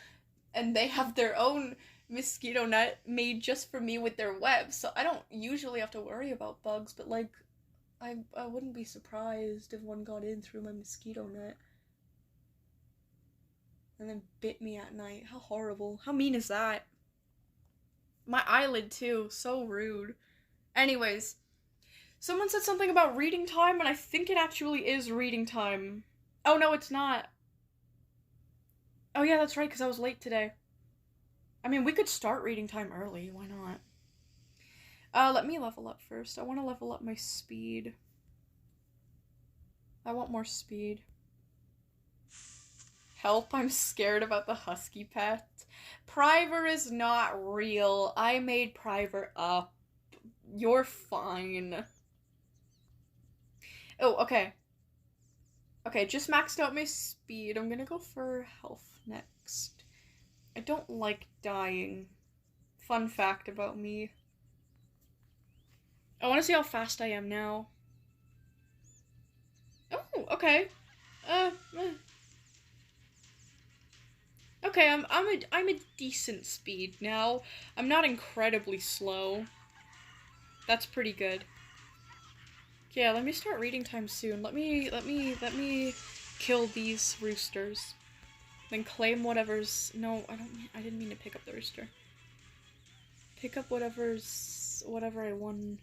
and they have their own mosquito net made just for me with their webs, so I don't usually have to worry about bugs, but like, I wouldn't be surprised if one got in through my mosquito net. And then bit me at night. How horrible. How mean is that? My eyelid, too. So rude. Anyways, someone said something about reading time, and I think it actually is reading time. Oh, no, it's not. Oh, yeah, that's right, because I was late today. I mean, we could start reading time early. Why not? Let me level up first. I want to level up my speed. I want more speed. Help, I'm scared about the husky pet. Priver is not real. I made Priver up. You're fine. Oh, okay. Okay, just maxed out my speed. I'm gonna go for health next. I don't like dying. Fun fact about me. I want to see how fast I am now. Oh, okay. Okay, I'm a decent speed now. I'm not incredibly slow. That's pretty good. Yeah, let me start reading time soon. Let me kill these roosters. Then claim whatever's no, I didn't mean to pick up the rooster. Pick up whatever I won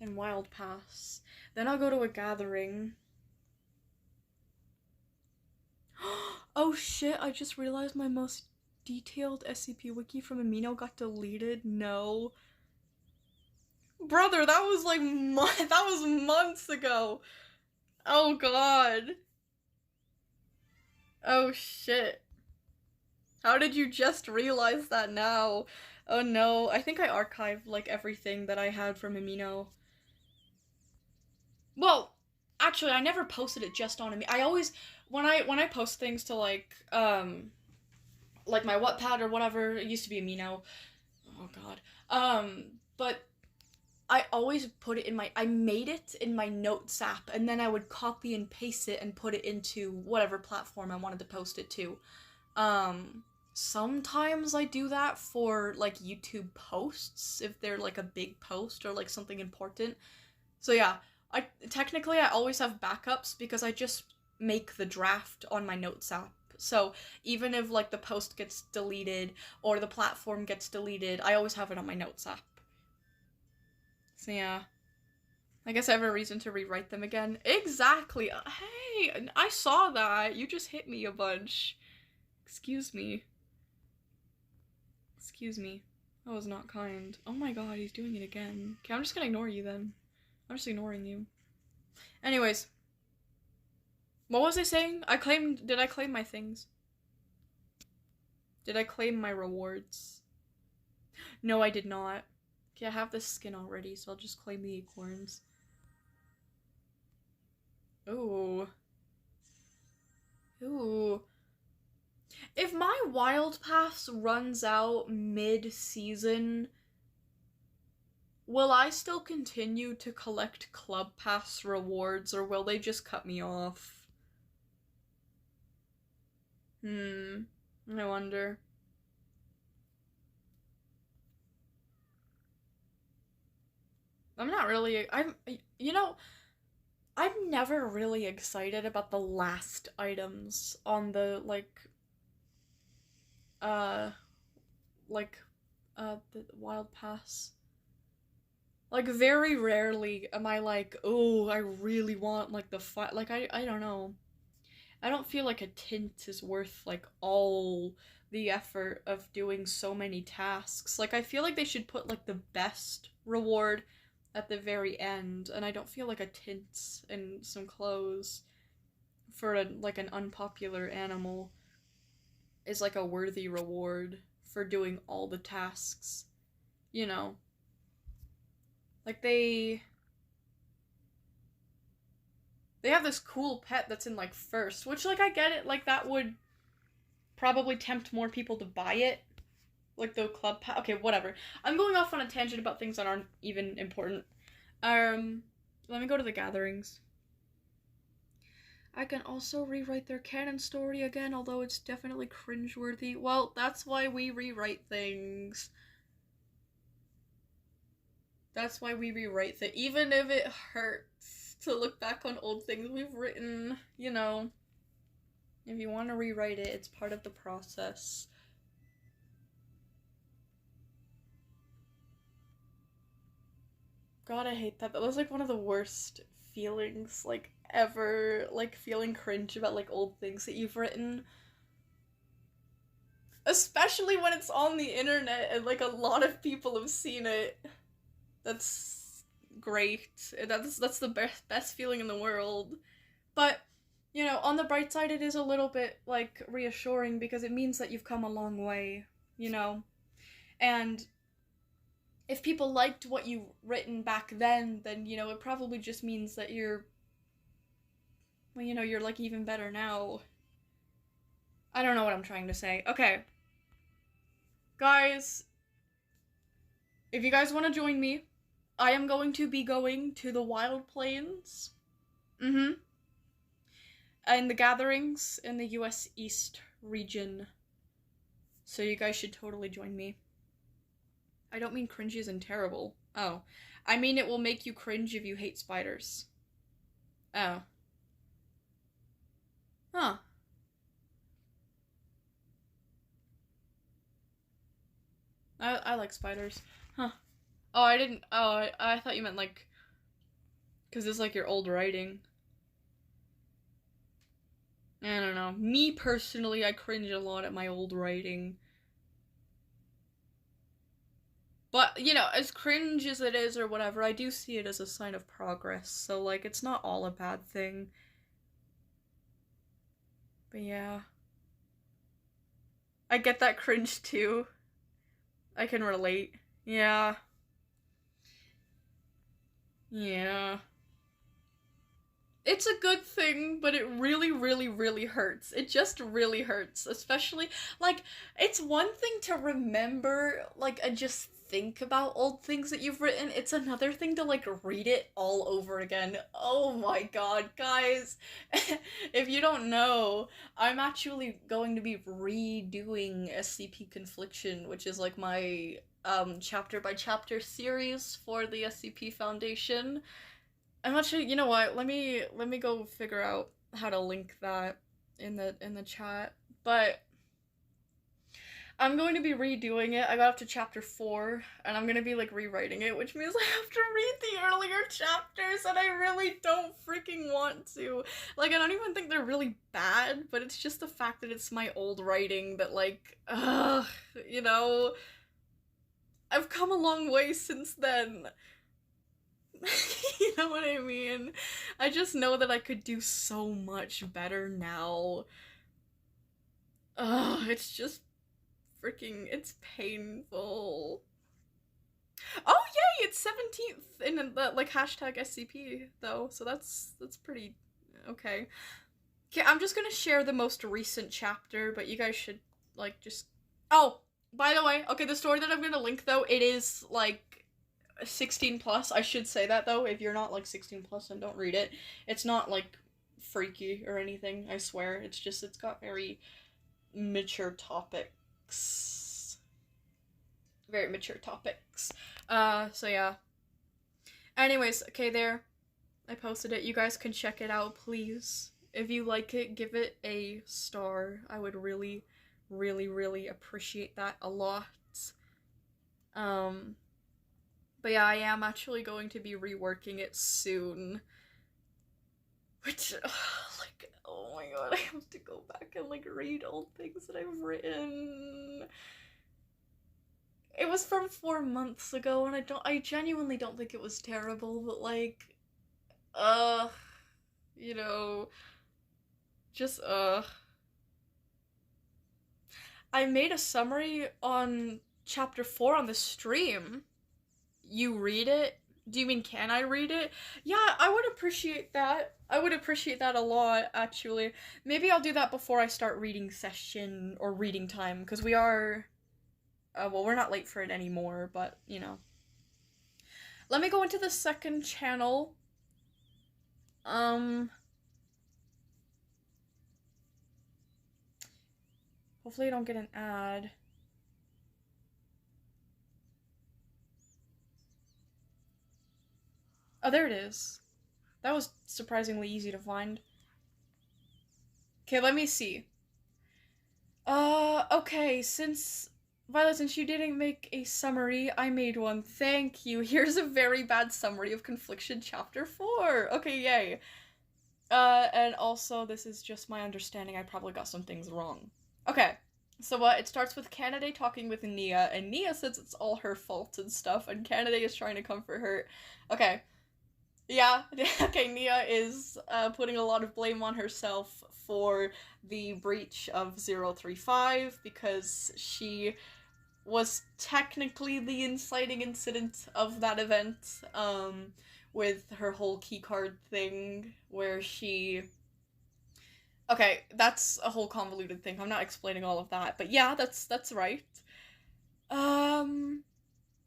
in Wild Pass. Then I'll go to a gathering. Oh shit, I just realized my most detailed SCP wiki from Amino got deleted. No. Brother, that was like that was months ago. Oh god. Oh shit. How did you just realize that now? Oh no, I think I archived like everything that I had from Amino. Well, actually I never posted it just on Amino. I always when I post things to like my Wattpad or whatever, it used to be Amino. Oh god. But I always put it in I made it in my notes app, and then I would copy and paste it and put it into whatever platform I wanted to post it to. Sometimes I do that for, like, YouTube posts, if they're, like, a big post or, like, something important. So yeah, technically I always have backups because I just make the draft on my notes app. So even if, like, the post gets deleted or the platform gets deleted, I always have it on my notes app. So yeah, I guess I have a reason to rewrite them again. Exactly. Hey, I saw that. You just hit me a bunch. Excuse me. Excuse me. That was not kind. Oh my god, he's doing it again. Okay, I'm just gonna ignore you then. I'm just ignoring you. Anyways. What was I saying? Did I claim my things? Did I claim my rewards? No, I did not. Okay, I have this skin already, so I'll just claim the acorns. Ooh. Ooh. If my Wild Pass runs out mid-season, will I still continue to collect Club Pass rewards, or will they just cut me off? I wonder. I'm not really, you know, I'm never really excited about the last items on the, the Wild Pass. Like, very rarely am I like, oh, I really want, like, the like, I don't know. I don't feel like a tint is worth like all the effort of doing so many tasks. Like I feel like they should put like the best reward at the very end, and I don't feel like a tint and some clothes for like an unpopular animal is like a worthy reward for doing all the tasks. You know, like they have this cool pet that's in like first, which like I get it, like that would probably tempt more people to buy it. Like the club pet. Okay, whatever. I'm going off on a tangent about things that aren't even important. Let me go to the gatherings. I can also rewrite their canon story again, although it's definitely cringeworthy. Well, that's why we rewrite things. That's why we rewrite things. Even if it hurts to look back on old things we've written, you know. If you want to rewrite it, it's part of the process. God, I hate that. That was like one of the worst feelings, like, ever. Like, feeling cringe about, like, old things that you've written. Especially when it's on the internet and, like, a lot of people have seen it. That's great. That's the best feeling in the world. But, you know, on the bright side, it is a little bit, like, reassuring because it means that you've come a long way, you know? And if people liked what you've written back then, you know, it probably just means that you're, well, you know, you're, like, even better now. I don't know what I'm trying to say. Okay. Guys, if you guys want to join me, I am going to be going to the Wild Plains. In the gatherings in the US East region. So you guys should totally join me. I don't mean cringy as in terrible. Oh. I mean it will make you cringe if you hate spiders. Oh. Huh. I like spiders. Huh. Oh, I didn't. Oh, I thought you meant like. Because it's like your old writing. I don't know. Me personally, I cringe a lot at my old writing. But, you know, as cringe as it is or whatever, I do see it as a sign of progress. So, like, it's not all a bad thing. But yeah. I get that cringe too. I can relate. Yeah. Yeah. It's a good thing, but it really, really, really hurts. It just really hurts. Especially, like, it's one thing to remember, like, and just think about old things that you've written. It's another thing to, like, read it all over again. Oh my god, guys. If you don't know, I'm actually going to be redoing SCP Confliction, which is, like, my, chapter by chapter series for the SCP Foundation. I'm actually, you know what? Let me go figure out how to link that in the chat. But I'm going to be redoing it. I got up to chapter 4 and I'm going to be like rewriting it, which means I have to read the earlier chapters and I really don't freaking want to. Like, I don't even think they're really bad, but it's just the fact that it's my old writing that, like, you know, I've come a long way since then. You know what I mean? I just know that I could do so much better now. Ugh, it's just freaking, it's painful. Oh yay, it's 17th in the, like, hashtag SCP though, so that's pretty okay. Okay, I'm just gonna share the most recent chapter, but you guys should, like, just, oh, by the way, okay, the story that I'm gonna link though, it is, like, 16 plus. I should say that though. If you're not like 16 plus, then don't read it. It's not like freaky or anything, I swear. It's just, it's got very mature topics. Very mature topics. So yeah. Anyways, okay, there. I posted it. You guys can check it out, please. If you like it, give it a star. I would really, really, really appreciate that a lot. But yeah, I am actually going to be reworking it soon. Which, like, Oh my god, I have to go back and like read old things that I've written. It was from 4 months ago, and I genuinely don't think it was terrible, but like, uh, you know, just, I made a summary on chapter 4 on the stream. You read it? Do you mean can I read it? Yeah, I would appreciate that. I would appreciate that a lot, actually. Maybe I'll do that before I start reading session or reading time, because we are. Well, we're not late for it anymore, but, you know. Let me go into the second channel. Hopefully I don't get an ad. Oh, there it is. That was surprisingly easy to find. Okay, let me see. Okay, since Violet, since you didn't make a summary, I made one. Thank you. Here's a very bad summary of Confliction Chapter 4. Okay, yay. And also, this is just my understanding. I probably got some things wrong. Okay, so it starts with Kanade talking with Nia, and Nia says it's all her fault and stuff, and Kanade is trying to comfort her. Okay. Yeah, okay, Nia is putting a lot of blame on herself for the breach of 035 because she was technically the inciting incident of that event, with her whole keycard thing where she... Okay, that's a whole convoluted thing. I'm not explaining all of that, but yeah, that's right.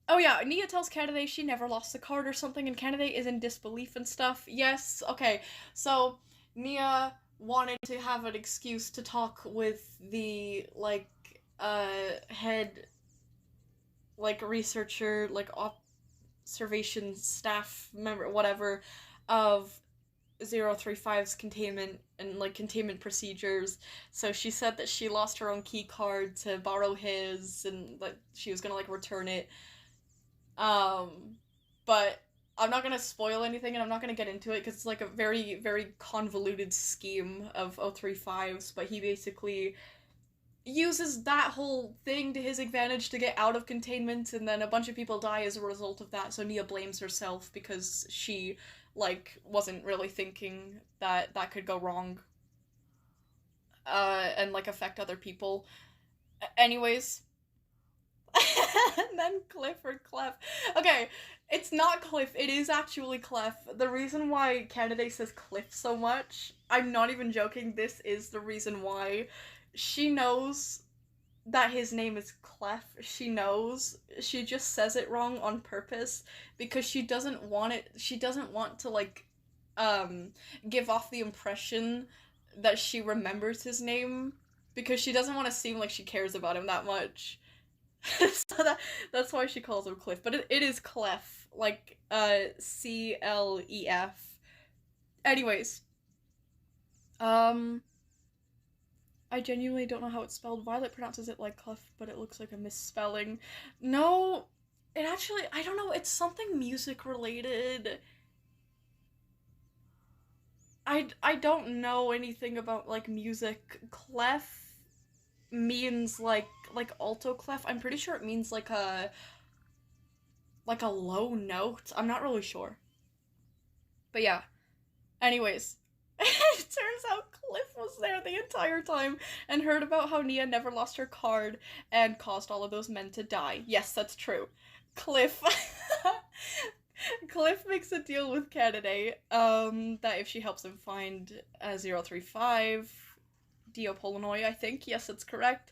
Oh yeah, Nia tells Kanade she never lost the card or something, and Kanade is in disbelief and stuff. Yes, okay. So, Nia wanted to have an excuse to talk with the, like, head, like, researcher, like, observation staff member, whatever, of 035's containment and, like, containment procedures. So she said that she lost her own key card to borrow his, and that she was gonna, like, return it. But I'm not gonna spoil anything, and I'm not gonna get into it because it's like a very, very convoluted scheme of 035's, but he basically uses that whole thing to his advantage to get out of containment, and then a bunch of people die as a result of that, so Nia blames herself because she, like, wasn't really thinking that that could go wrong, and, like, affect other people. Anyways, and then Cliff or Clef. Okay, it's not Cliff, it is actually Clef. The reason why Kanade says Cliff so much, I'm not even joking, this is the reason why. She knows that his name is Clef. She knows. She just says it wrong on purpose because she doesn't want to, like, give off the impression that she remembers his name because she doesn't want to seem like she cares about him that much. So that's why she calls him Cliff, but it is Clef, like, Clef. Anyways, I genuinely don't know how it's spelled. Violet pronounces it like Clef, but it looks like a misspelling. No, it actually, I don't know, it's something music related. I don't know anything about, like, music. Clef means like alto clef. I'm pretty sure it means like a low note. I'm not really sure. But yeah. Anyways, it turns out Cliff was there the entire time and heard about how Nia never lost her card and caused all of those men to die. Yes, that's true. Cliff Cliff makes a deal with Kanade, that if she helps him find 035 Dio Polonoi, I think. Yes, that's correct.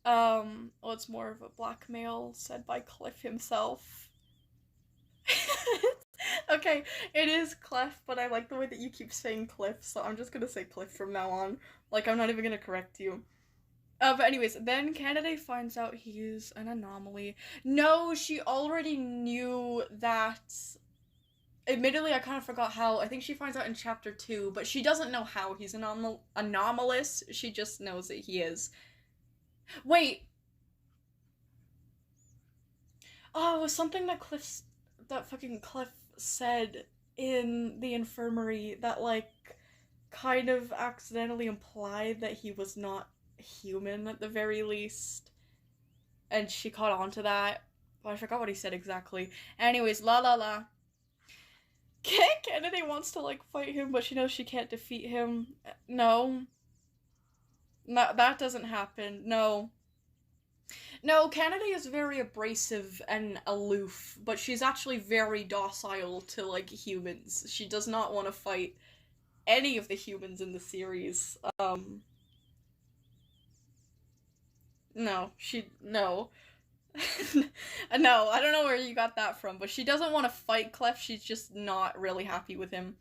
Well, it's more of a blackmail said by Cliff himself. Okay, it is Clef, but I like the way that you keep saying Cliff, so I'm just gonna say Cliff from now on. Like, I'm not even gonna correct you. But anyways, then Kanade finds out he's an anomaly. No, she already knew that. Admittedly, I kind of forgot how. I think she finds out in chapter 2, but she doesn't know how he's anomalous. She just knows that he is. Wait! Oh, it was something that fucking Cliff said in the infirmary that, like, kind of accidentally implied that he was not human at the very least. And she caught on to that. Well, I forgot what he said exactly. Anyways, la la la. Kennedy wants to, like, fight him, but she knows she can't defeat him. No. No, that doesn't happen. No. No, Kennedy is very abrasive and aloof, but she's actually very docile to, like, humans. She does not want to fight any of the humans in the series. No. No. No, I don't know where you got that from, but she doesn't want to fight Clef, she's just not really happy with him.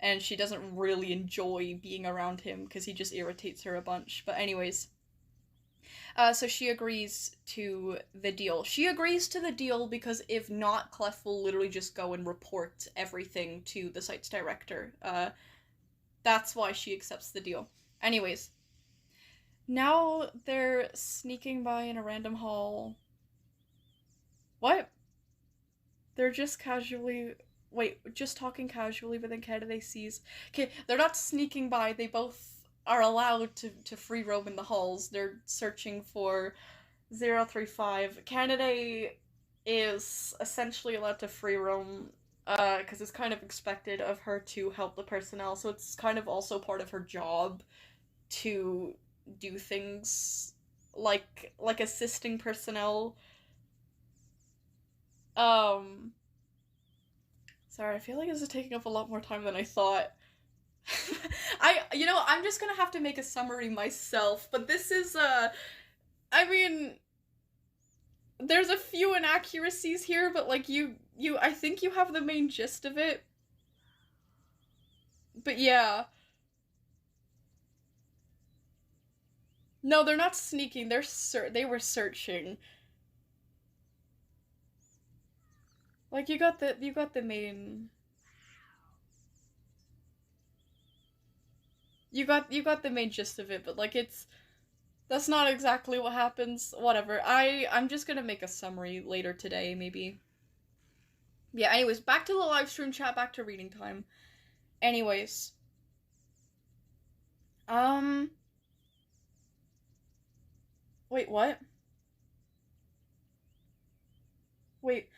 And she doesn't really enjoy being around him, because he just irritates her a bunch. But anyways. So she agrees to the deal. She agrees to the deal because if not, Clef will literally just go and report everything to the site's director. That's why she accepts the deal. Anyways. Now they're sneaking by in a random hall. What? They're just casually... Wait, just talking casually, but then Kennedy sees... Okay, they're not sneaking by, they both are allowed to free roam in the halls. They're searching for 035. Kennedy is essentially allowed to free roam, because it's kind of expected of her to help the personnel, so it's kind of also part of her job to do things like assisting personnel. Sorry, I feel like this is taking up a lot more time than I thought. I'm just gonna have to make a summary myself, but this is, I mean, there's a few inaccuracies here, but, like, I think you have the main gist of it. But yeah. No, they're not sneaking, they were searching. Like, you got the main... You got the main gist of it, but, like, that's not exactly what happens. Whatever. I'm just gonna make a summary later today, maybe. Yeah, anyways, back to the live stream chat, back to reading time. Anyways. Wait, what? Wait...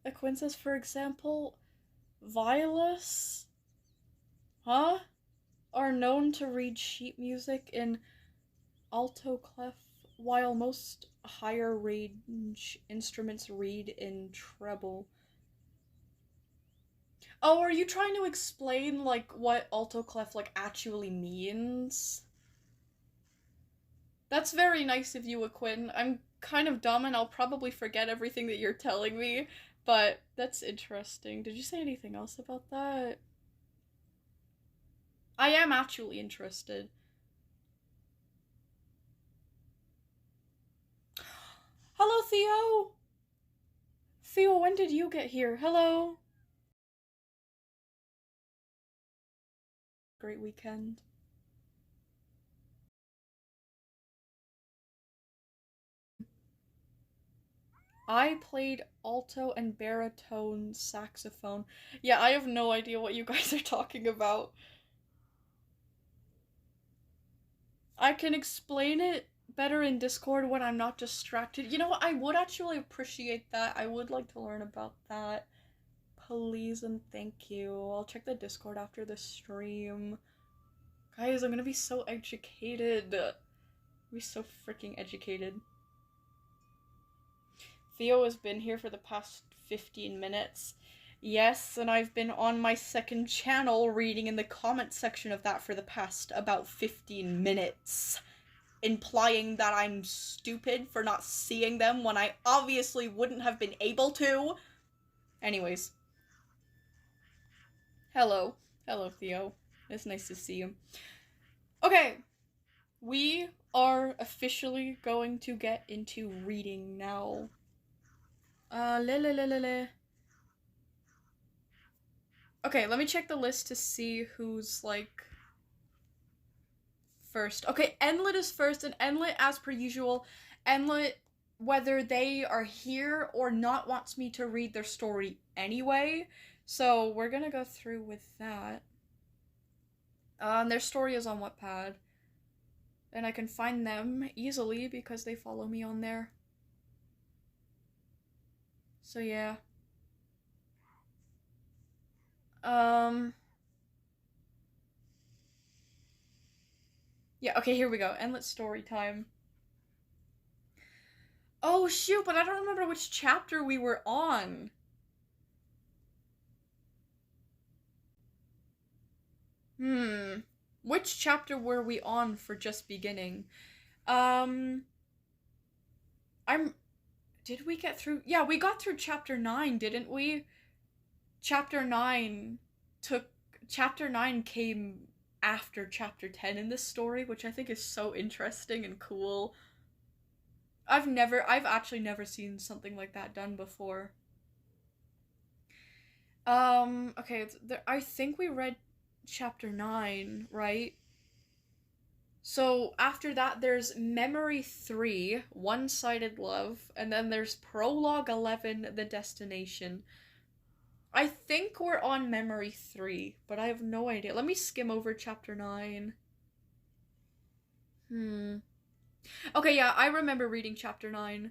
Aquin says, for example, Violus, huh? Are known to read sheet music in alto clef, while most higher range instruments read in treble. Oh, are you trying to explain, like, what alto clef, like, actually means? That's very nice of you, Aquin. I'm kind of dumb and I'll probably forget everything that you're telling me. But that's interesting. Did you say anything else about that? I am actually interested. Hello, Theo! Theo, when did you get here? Hello! Great weekend. I played alto and baritone saxophone. Yeah, I have no idea what you guys are talking about. I can explain it better in Discord when I'm not distracted. You know what? I would actually appreciate that. I would like to learn about that. Please and thank you. I'll check the Discord after the stream. Guys, I'm gonna be so educated. I'm be so freaking educated. Theo has been here for the past 15 minutes. Yes, and I've been on my second channel reading in the comment section of that for the past about 15 minutes. Implying that I'm stupid for not seeing them when I obviously wouldn't have been able to. Anyways. Hello. Hello, Theo. It's nice to see you. Okay. We are officially going to get into reading now. Okay, let me check the list to see who's, like, first. Okay, Enlit is first, and Enlit, as per usual, Enlit, whether they are here or not, wants me to read their story anyway, so we're gonna go through with that. And their story is on Wattpad. And I can find them easily because they follow me on there. So yeah. Yeah, okay, here we go. Endless story time. Oh shoot, but I don't remember which chapter we were on. Which chapter were we on for just beginning? I'm Did we get through? Yeah, we got through chapter 9, didn't we? Chapter 9 Chapter 9 came after chapter 10 in this story, which I think is so interesting and cool. I've actually never seen something like that done before. Okay, I think we read chapter 9, right? So after that, there's Memory 3, One-Sided Love, and then there's Prologue 11, The Destination. I think we're on Memory 3, but I have no idea. Let me skim over chapter 9. Okay, yeah, I remember reading chapter 9.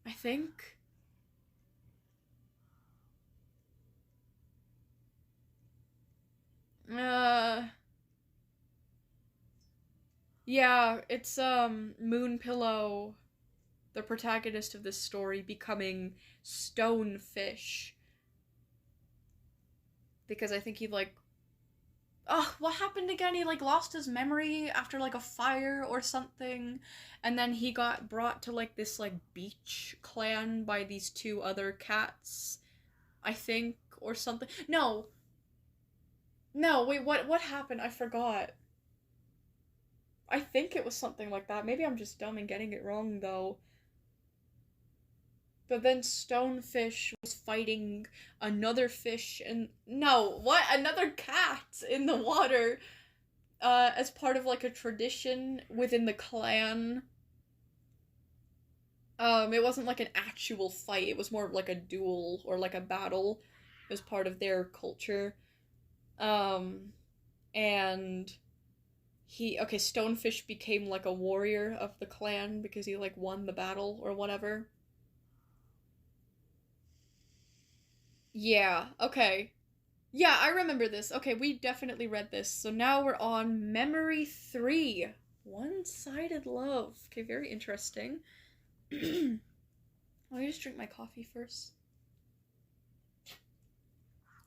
I think. Yeah, it's Moonpillow, the protagonist of this story, becoming Stonefish. Because I think he what happened again? He lost his memory after a fire or something, and then he got brought to this beach clan by these two other cats, I think, or something. No, wait, what happened? I forgot. I think it was something like that. Maybe I'm just dumb and getting it wrong though. But then Stonefish was fighting another fish and another cat in the water, as part of a tradition within the clan. It wasn't an actual fight, it was more of a duel or a battle. It was part of their culture. And Stonefish became a warrior of the clan because he won the battle or whatever. Yeah, okay. Yeah, I remember this. Okay, we definitely read this. So now we're on Memory 3. One-Sided Love. Okay, very interesting. Let me just drink my coffee first.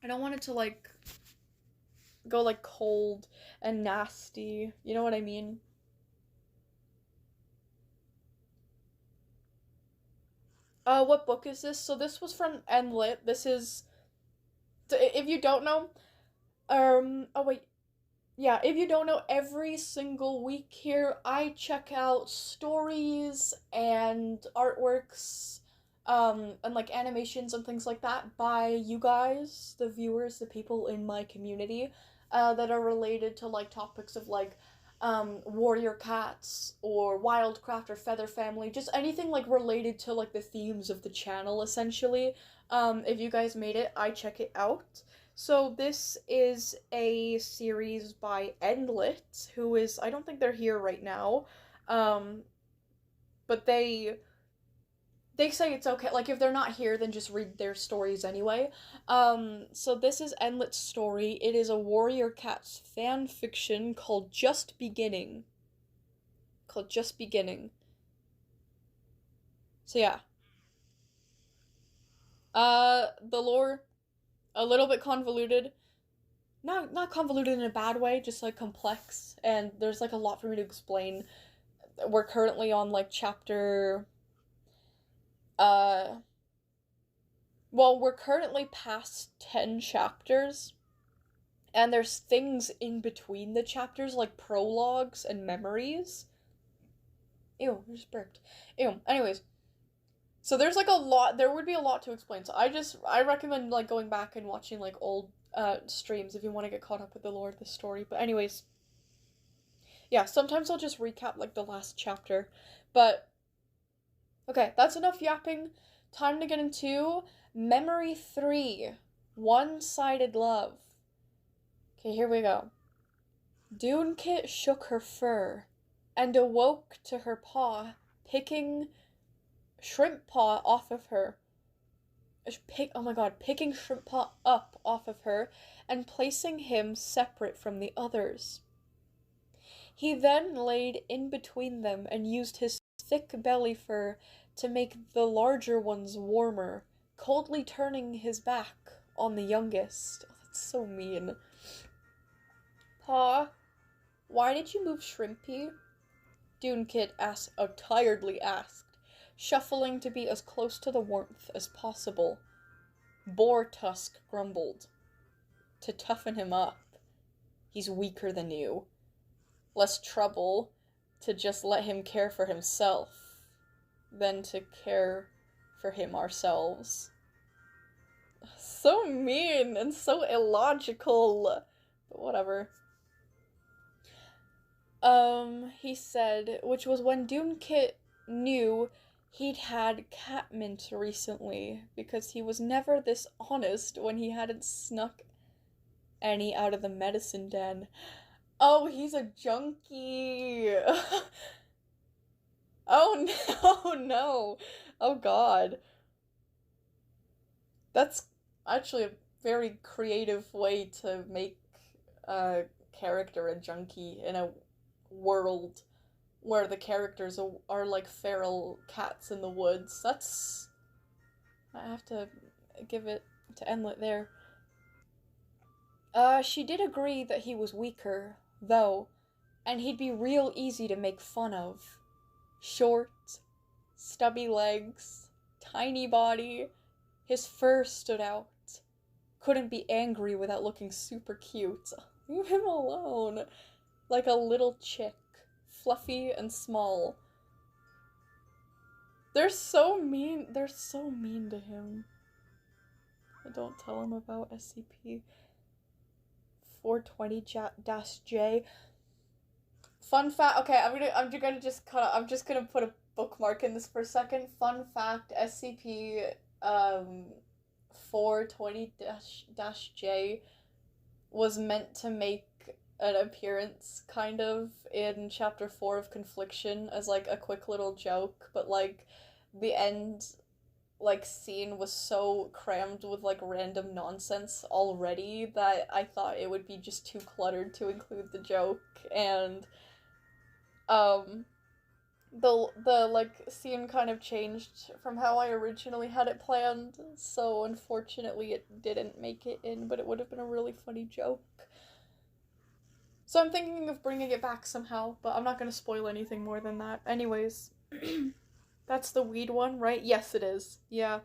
I don't want it to go cold and nasty. You know what I mean? What book is this? So this was from Enlit. This is, if you don't know, oh wait, yeah, if you don't know, every single week here, I check out stories and artworks, and animations and things like that by you guys, the viewers, the people in my community, that are related to topics of warrior cats or wildcraft or feather family, just anything related to the themes of the channel essentially. If you guys made it, I check it out. So this is a series by Endlit, who is, I don't think they're here right now, but they say it's okay, if they're not here, then just read their stories anyway. So this is Endlit's story. It is a Warrior Cats fan fiction called Just Beginning. So yeah. The lore, a little bit convoluted. Not convoluted in a bad way, just complex, and there's a lot for me to explain. We're currently on chapter we're currently past 10 chapters, and there's things in between the chapters, prologues and memories. Ew, I just burped. Ew, anyways. So there's there would be a lot to explain, so I recommend going back and watching old streams if you want to get caught up with the lore of the story. But anyways, yeah, sometimes I'll just recap the last chapter, but okay, that's enough yapping. Time to get into Memory 3, One-Sided Love. Okay, here we go. Dunekit shook her fur and awoke to her paw, picking Shrimp Paw off of her. Oh my god, picking Shrimp Paw up off of her and placing him separate from the others. He then laid in between them and used his thick belly fur to make the larger ones warmer, coldly turning his back on the youngest. Oh, that's so mean. Paw, why did you move Shrimpy? Dunekit tiredly asked, shuffling to be as close to the warmth as possible. Boar Tusk grumbled. To toughen him up. He's weaker than you. Less trouble to just let him care for himself than to care for him ourselves. So mean and so illogical. But whatever. He said, which was when Dunekit knew he'd had Catmint recently, because he was never this honest when he hadn't snuck any out of the medicine den. Oh, he's a junkie! Oh no, no! Oh god. That's actually a very creative way to make a character a junkie in a world where the characters are like feral cats in the woods. That's... I have to give it to Enlit there. She did agree that he was weaker, though, and he'd be real easy to make fun of. Short, stubby legs, tiny body, his fur stood out. Couldn't be angry without looking super cute. Leave him alone. Like a little chick, fluffy and small. They're so mean to him. But don't tell him about SCP 420-J. Fun fact, okay, I'm just gonna put a bookmark in this for a second. Fun fact, SCP 420-J was meant to make an appearance, kind of, in Chapter 4 of Confliction as, like, a quick little joke, but, like, the end, like, scene was so crammed with, like, random nonsense already that I thought it would be just too cluttered to include the joke, and, the like, scene kind of changed from how I originally had it planned, so unfortunately it didn't make it in, but it would have been a really funny joke. So I'm thinking of bringing it back somehow, but I'm not going to spoil anything more than that. Anyways, that's the weed one, right? Yes, it is. Yeah.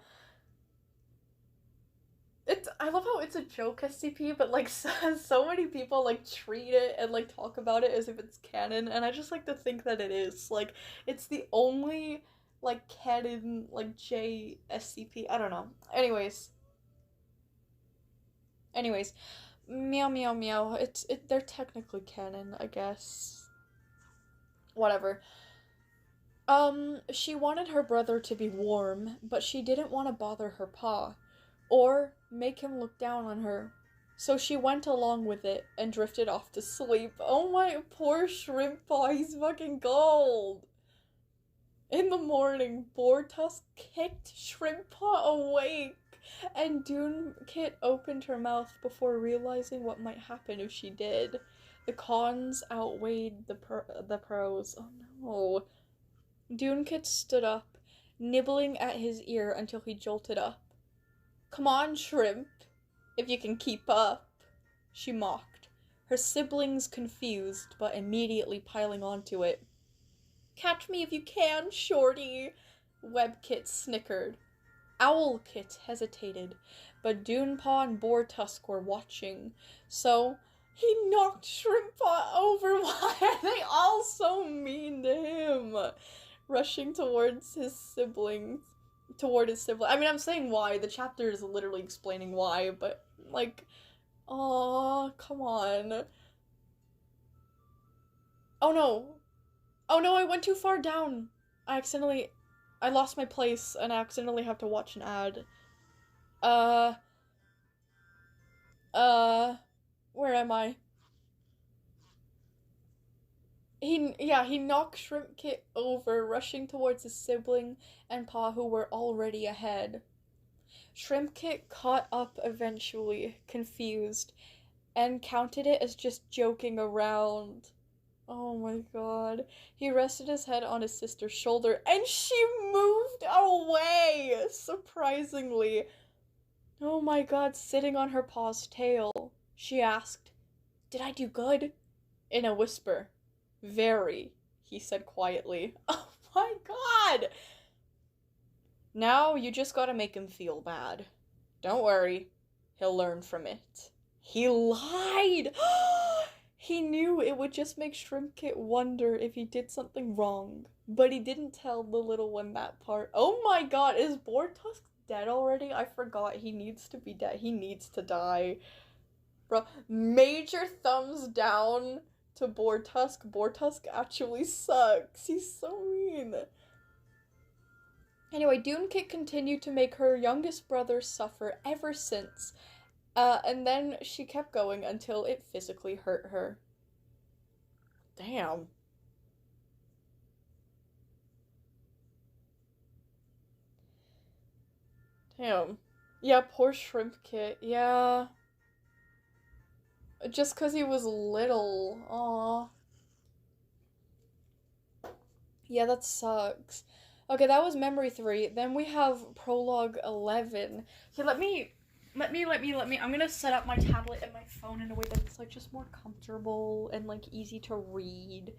I love how it's a joke SCP, but, like, so many people, like, treat it and, like, talk about it as if it's canon, and I just like to think that it is. Like, it's the only, like, canon, like, J SCP. I don't know. Anyways. Meow meow meow. They're technically canon, I guess. Whatever. She wanted her brother to be warm, but she didn't want to bother her paw, or make him look down on her. So she went along with it and drifted off to sleep. Oh my poor Shrimp Paw, he's fucking gold! In the morning, Boar Tusk kicked Shrimp Paw awake, and Dunekit opened her mouth before realizing what might happen if she did. The cons outweighed the pros. Oh no. Dunekit stood up, nibbling at his ear until he jolted up. Come on, Shrimp, if you can keep up, she mocked, her siblings confused but immediately piling onto it. Catch me if you can, Shorty, Webkit snickered. Owlkit hesitated, but Dunepaw and Boar Tusk were watching, so he knocked Shrimpaw over. Why are they all so mean to him? Rushing toward his sibling. I mean, I'm saying why. The chapter is literally explaining why, but, like, aw, come on. Oh no. Oh no, I went too far down. I lost my place, and I accidentally have to watch an ad. Where am I? He knocked Shrimp Kit over, rushing towards his sibling and Pa, who were already ahead. Shrimp Kit caught up eventually, confused, and counted it as just joking around. Oh my god. He rested his head on his sister's shoulder, and she moved away, surprisingly. Oh my god, sitting on her pa's tail. She asked, "Did I do good?" In a whisper. "Very," he said quietly. Oh my god! Now you just gotta make him feel bad. Don't worry, he'll learn from it. He lied! He knew it would just make Shrimp Kit wonder if he did something wrong, but he didn't tell the little one that part. Oh my god, is Boartusk dead already? I forgot he needs to be dead. He needs to die. Bro, major thumbs down to Boartusk. Boartusk actually sucks. He's so mean. Anyway, Doonkit continued to make her youngest brother suffer ever since. And then she kept going until it physically hurt her. Damn. Damn. Yeah, poor Shrimp Kit. Yeah. Just 'cause he was little. Aw. Yeah, that sucks. Okay, that was Memory 3. Then we have Prologue 11. So let me. I'm gonna set up my tablet and my phone in a way that it's like just more comfortable and like easy to read.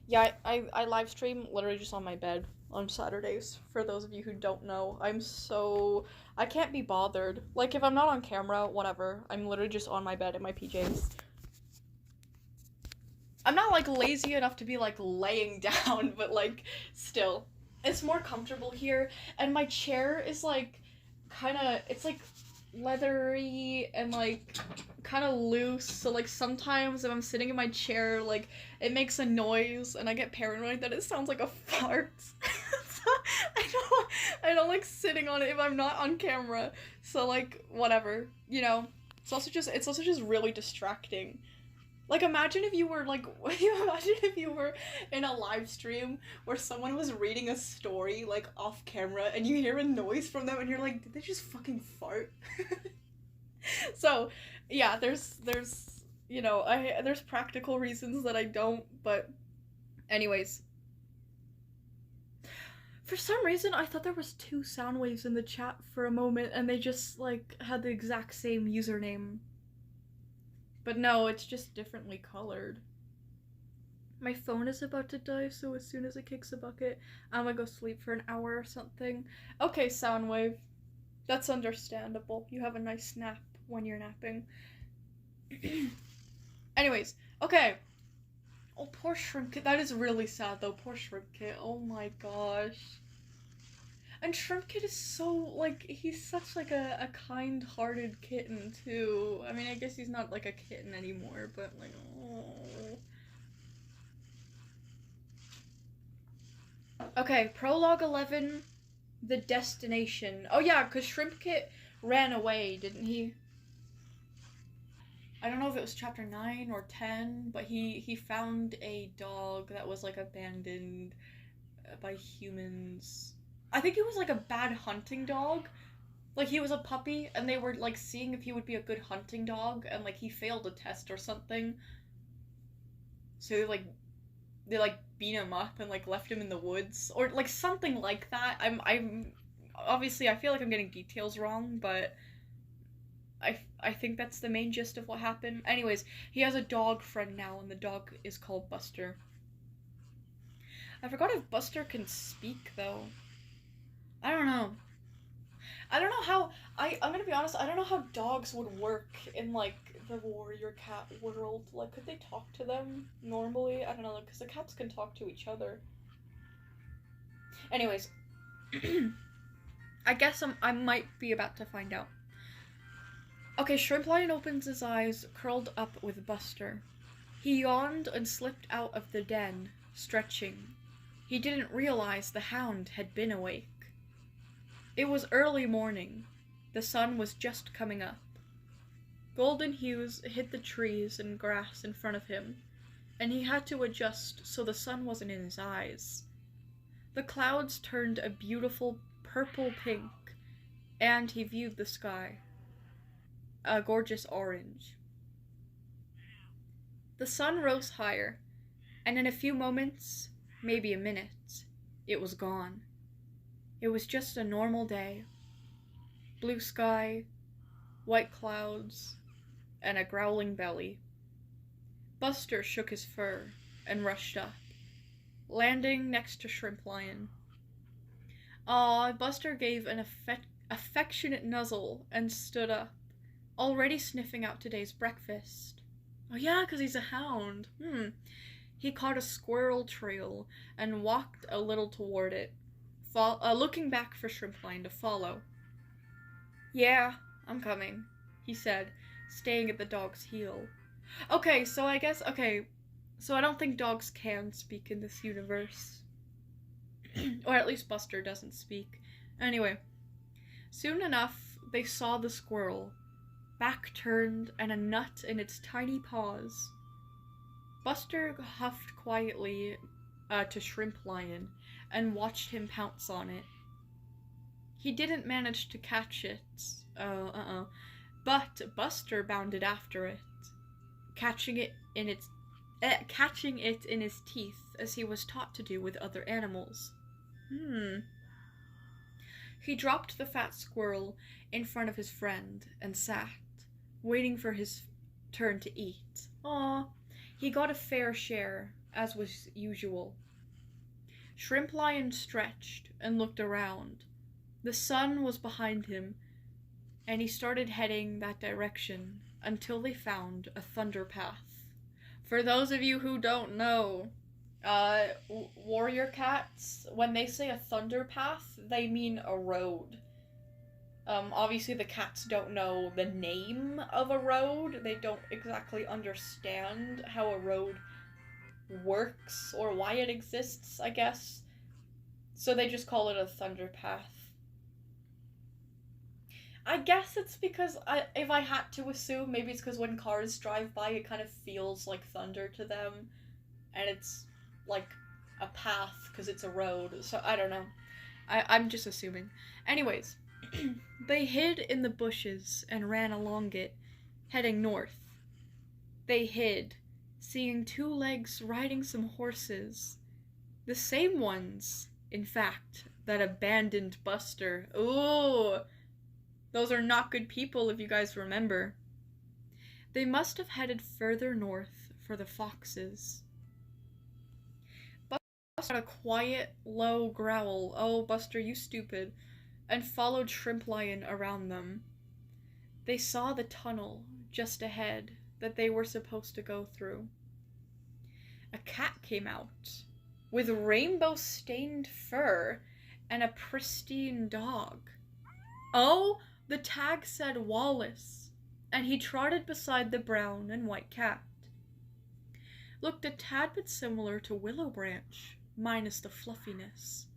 Yeah, I live stream literally just on my bed on Saturdays. For those of you who don't know, I can't be bothered. Like if I'm not on camera, whatever. I'm literally just on my bed in my PJs. I'm not like lazy enough to be like laying down, but like still. It's more comfortable here, and my chair is like it's like leathery and like kind of loose, so like sometimes if I'm sitting in my chair, like it makes a noise and I get paranoid that it sounds like a fart. So I don't like sitting on it if I'm not on camera. So like whatever, you know. It's also just really distracting. Like imagine if you were in a live stream where someone was reading a story like off camera and you hear a noise from them and you're like, did they just fucking fart? So, yeah, there's there's practical reasons that I don't, but anyways. For some reason I thought there was two Soundwaves in the chat for a moment and they just like had the exact same username. But no, it's just differently colored. My phone is about to die, so as soon as it kicks a bucket, I'm gonna go sleep for an hour or something. Okay, Soundwave. That's understandable. You have a nice nap when you're napping. Anyways, okay. Oh, poor Shrimp Kit. That is really sad, though. Poor Shrimp Kit. Oh my gosh. And Shrimp Kit is so, like, he's such, like, a kind-hearted kitten, too. I mean, I guess he's not, like, a kitten anymore, but, like, oh. Okay, Prologue 11, The Destination. Oh, yeah, because Shrimp Kit ran away, didn't he? I don't know if it was chapter 9 or 10, but he found a dog that was, like, abandoned by humans. I think it was like a bad hunting dog. Like he was a puppy and they were like seeing if he would be a good hunting dog and like he failed a test or something. So they beat him up and like left him in the woods or like something like that. I'm obviously I feel like I'm getting details wrong, but I think that's the main gist of what happened. Anyways, he has a dog friend now and the dog is called Buster. I forgot if Buster can speak though. I don't know. I don't know how I'm gonna be honest, I don't know how dogs would work in like the warrior cat world. Like could they talk to them normally? I don't know, because the cats can talk to each other. Anyways. I guess I might be about to find out. Okay, Shrimp Lion opens his eyes, curled up with Buster. He yawned and slipped out of the den, stretching. He didn't realize the hound had been awake. It was early morning. The sun was just coming up. Golden hues hit the trees and grass in front of him, and he had to adjust so the sun wasn't in his eyes. The clouds turned a beautiful purple pink, and he viewed the sky, a gorgeous orange. The sun rose higher, and in a few moments, maybe a minute, it was gone. It was just a normal day. Blue sky, white clouds, and a growling belly. Buster shook his fur and rushed up, landing next to Shrimp Lion. Buster gave an affectionate nuzzle and stood up, already sniffing out today's breakfast. Oh yeah, 'cause he's a hound. He caught a squirrel trail and walked a little toward it, looking back for Shrimp Lion to follow. "Yeah, I'm coming," he said, staying at the dog's heel. Okay, so I don't think dogs can speak in this universe. Or at least Buster doesn't speak. Anyway, soon enough, they saw the squirrel, back turned and a nut in its tiny paws. Buster huffed quietly to Shrimp Lion and watched him pounce on it. He didn't manage to catch it, but Buster bounded after it, catching it in his teeth as he was taught to do with other animals. He dropped the fat squirrel in front of his friend and sat, waiting for his turn to eat. He got a fair share, as was usual. Shrimp Lion stretched and looked around. The sun was behind him, and he started heading that direction until they found a thunder path. For those of you who don't know, warrior cats, when they say a thunder path, they mean a road. Obviously the cats don't know the name of a road. They don't exactly understand how a road works or why it exists, I guess. So they just call it a thunder path. I guess it's because, if I had to assume, maybe it's because when cars drive by, it kind of feels like thunder to them, and it's like a path because it's a road, so I don't know. I'm just assuming. Anyways, they hid in the bushes and ran along it, heading north. They hid, seeing two legs riding some horses. The same ones, in fact, that abandoned Buster. Ooh! Those are not good people, if you guys remember. They must have headed further north for the foxes. Buster had a quiet, low growl, "Oh, Buster, you stupid," and followed Shrimp Lion around them. They saw the tunnel just ahead that they were supposed to go through. A cat came out, with rainbow-stained fur and a pristine dog. The tag said Wallace, and he trotted beside the brown and white cat. Looked a tad bit similar to Willow Branch, minus the fluffiness.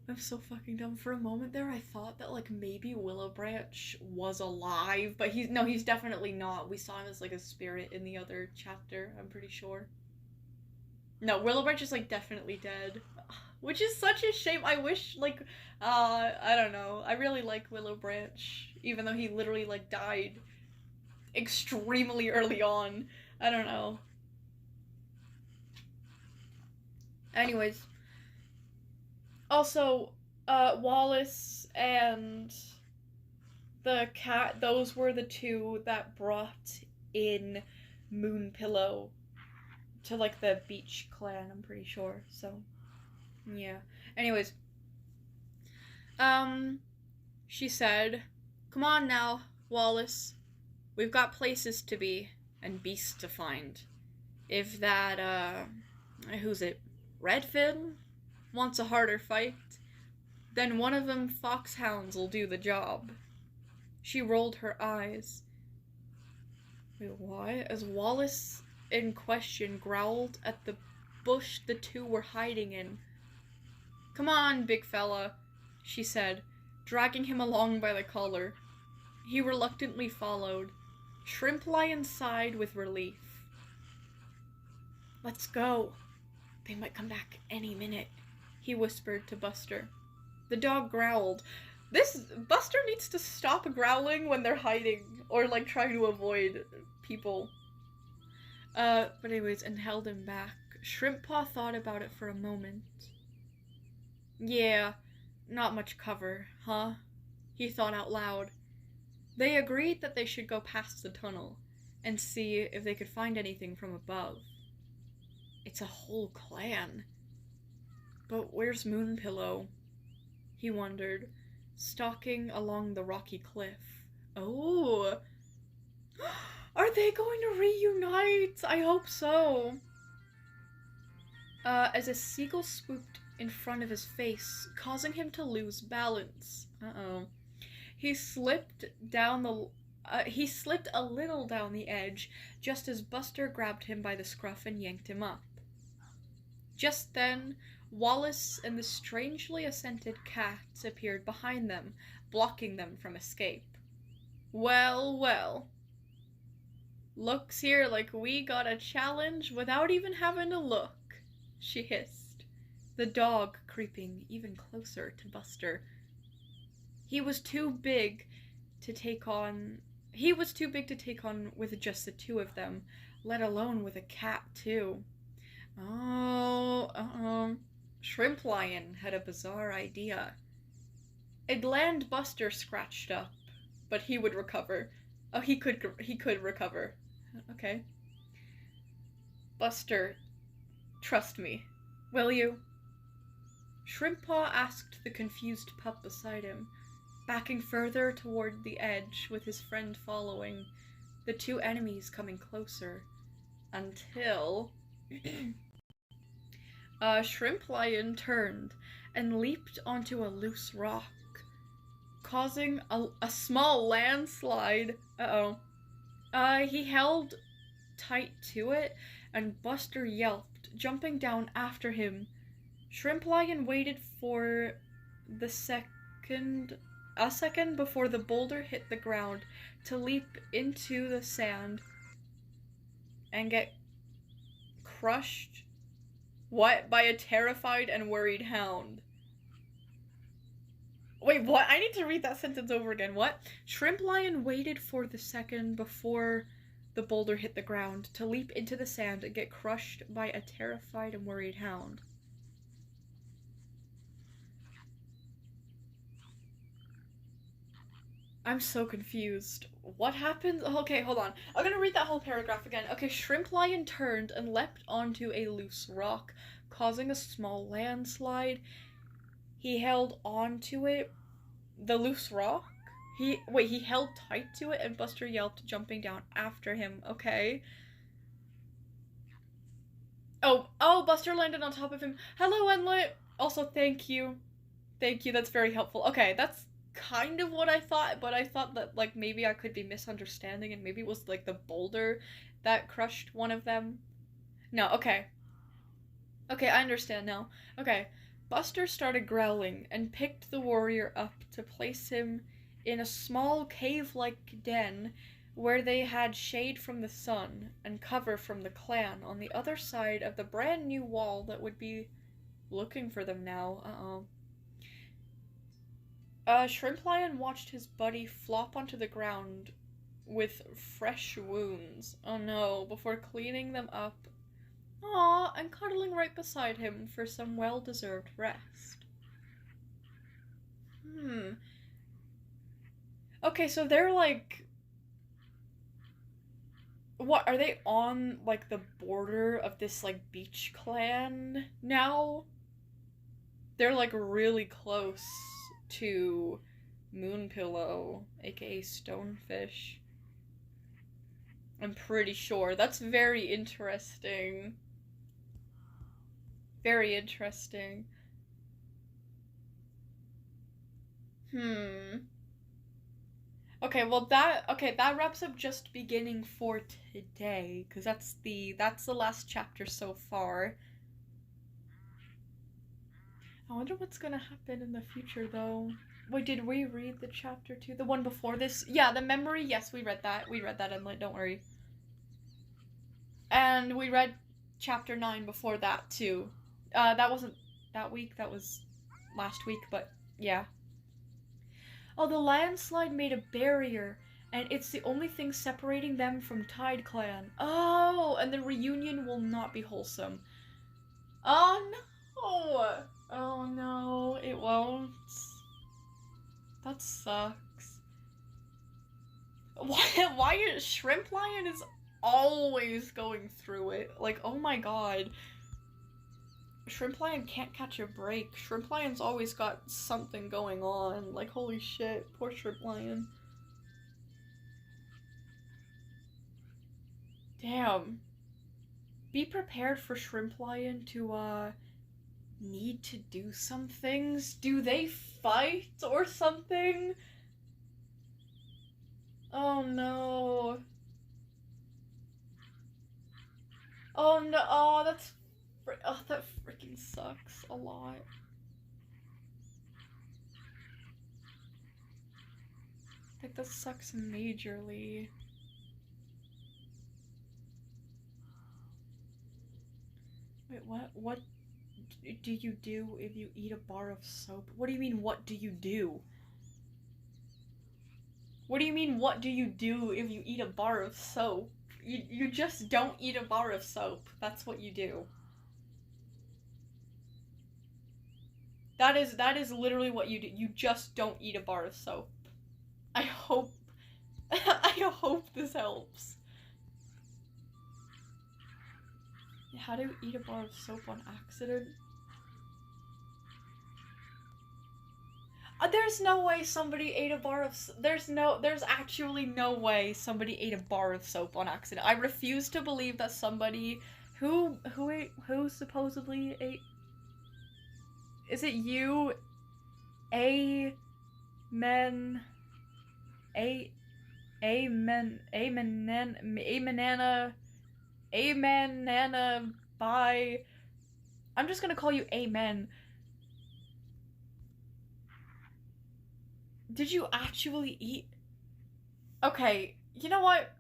I'm so fucking dumb. For a moment there, I thought that, like, maybe Willow Branch was alive, but he's definitely not. We saw him as, like, a spirit in the other chapter, I'm pretty sure. No, Willow Branch is, like, definitely dead. Which is such a shame. I wish, like, I don't know. I really like Willow Branch, even though he literally, like, died extremely early on. I don't know. Anyways. Also, Wallace and the cat, those were the two that brought in Moonpillow to, like, the beach clan, I'm pretty sure, so, yeah. Anyways, she said, "Come on now, Wallace. We've got places to be and beasts to find. If that, who's it, Redfin wants a harder fight, then one of them foxhounds will do the job." She rolled her eyes. Wait, what? As Wallace in question growled at the bush the two were hiding in. "Come on, big fella," she said, dragging him along by the collar. He reluctantly followed. Shrimp Lion sighed with relief. "Let's go. They might come back any minute," he whispered to Buster. The dog growled. Buster needs to stop growling when they're hiding or like trying to avoid people. But anyways, and held him back. Shrimp Paw thought about it for a moment. "Yeah, not much cover, huh?" he thought out loud. They agreed that they should go past the tunnel and see if they could find anything from above. It's a whole clan. But where's Moonpillow? He wondered, stalking along the rocky cliff. Oh! Are they going to reunite? I hope so. As a seagull swooped in front of his face, causing him to lose balance. He slipped a little down the edge, just as Buster grabbed him by the scruff and yanked him up. Just then, Wallace and the strangely scented cats appeared behind them, blocking them from escape. "Well, well. Looks here like we got a challenge without even having to look," she hissed, the dog creeping even closer to Buster. He was too big to take on with just the two of them, let alone with a cat too. Shrimp Lion had a bizarre idea. It'd land Buster scratched up, but he would recover. Oh, he could recover. Okay. "Buster, trust me, will you?" Shrimp Paw asked the confused pup beside him, backing further toward the edge with his friend following, the two enemies coming closer, until... Shrimp Lion turned and leaped onto a loose rock, causing a small landslide. He held tight to it, and Buster yelped, jumping down after him. Shrimp Lion waited for a second before the boulder hit the ground to leap into the sand and get crushed. What? By a terrified and worried hound. Wait, what? I need to read that sentence over again. What? Shrimp Lion waited for the second before the boulder hit the ground to leap into the sand and get crushed by a terrified and worried hound. I'm so confused. What happened? Okay, hold on. I'm gonna read that whole paragraph again. Okay, Shrimp Lion turned and leapt onto a loose rock, causing a small landslide. He held on to it. The loose rock? He held tight to it, and Buster yelped, jumping down after him. Okay. Oh, Buster landed on top of him. "Hello, Enlet." Also, thank you. Thank you, that's very helpful. Okay, that's kind of what I thought, but I thought that, like, maybe I could be misunderstanding and maybe it was, like, the boulder that crushed one of them. No, okay. Okay, I understand now. Okay, Buster started growling and picked the warrior up to place him in a small cave-like den where they had shade from the sun and cover from the clan on the other side of the brand new wall that would be looking for them now. Shrimp Lion watched his buddy flop onto the ground with fresh wounds. Oh no, before cleaning them up. Aw, and cuddling right beside him for some well-deserved rest. Okay, so they're like... What, are they on, like, the border of this, like, beach clan now? They're, like, really close to Moonpillow, aka Stonefish. I'm pretty sure. That's very interesting. Very interesting. Okay, well that wraps up just beginning for today, because that's the last chapter so far. I wonder what's gonna happen in the future, though. Wait, did we read the chapter 2? The one before this? Yeah, the memory, yes, we read that. We read that, Emily, don't worry. And we read chapter 9 before that, too. That wasn't that week, that was last week, but yeah. Oh, the landslide made a barrier, and it's the only thing separating them from Tide Clan. Oh, and the reunion will not be wholesome. Oh no! Oh no, it won't. That sucks. Why is Shrimp Lion is always going through it? Like, oh my god. Shrimp Lion can't catch a break. Shrimp Lion's always got something going on. Like, holy shit, poor Shrimp Lion. Damn. Be prepared for Shrimp Lion to, need to do some things. Do they fight or something? Oh no. Oh no, oh, that freaking sucks a lot. Like, that sucks majorly. Wait, what? What do you do if you eat a bar of soap? What do you mean, what do you do? What do you mean, what do you do if you eat a bar of soap? You just don't eat a bar of soap. That's what you do. That is literally what you do. You just don't eat a bar of soap. I hope I hope this helps. How do you eat a bar of soap on accident? There's no way somebody ate a bar of there's actually no way somebody ate a bar of soap on accident. I refuse to believe that somebody who supposedly ate. Is it you? Amenana by. I'm just gonna call you Amen. Did you actually eat? Okay, you know what?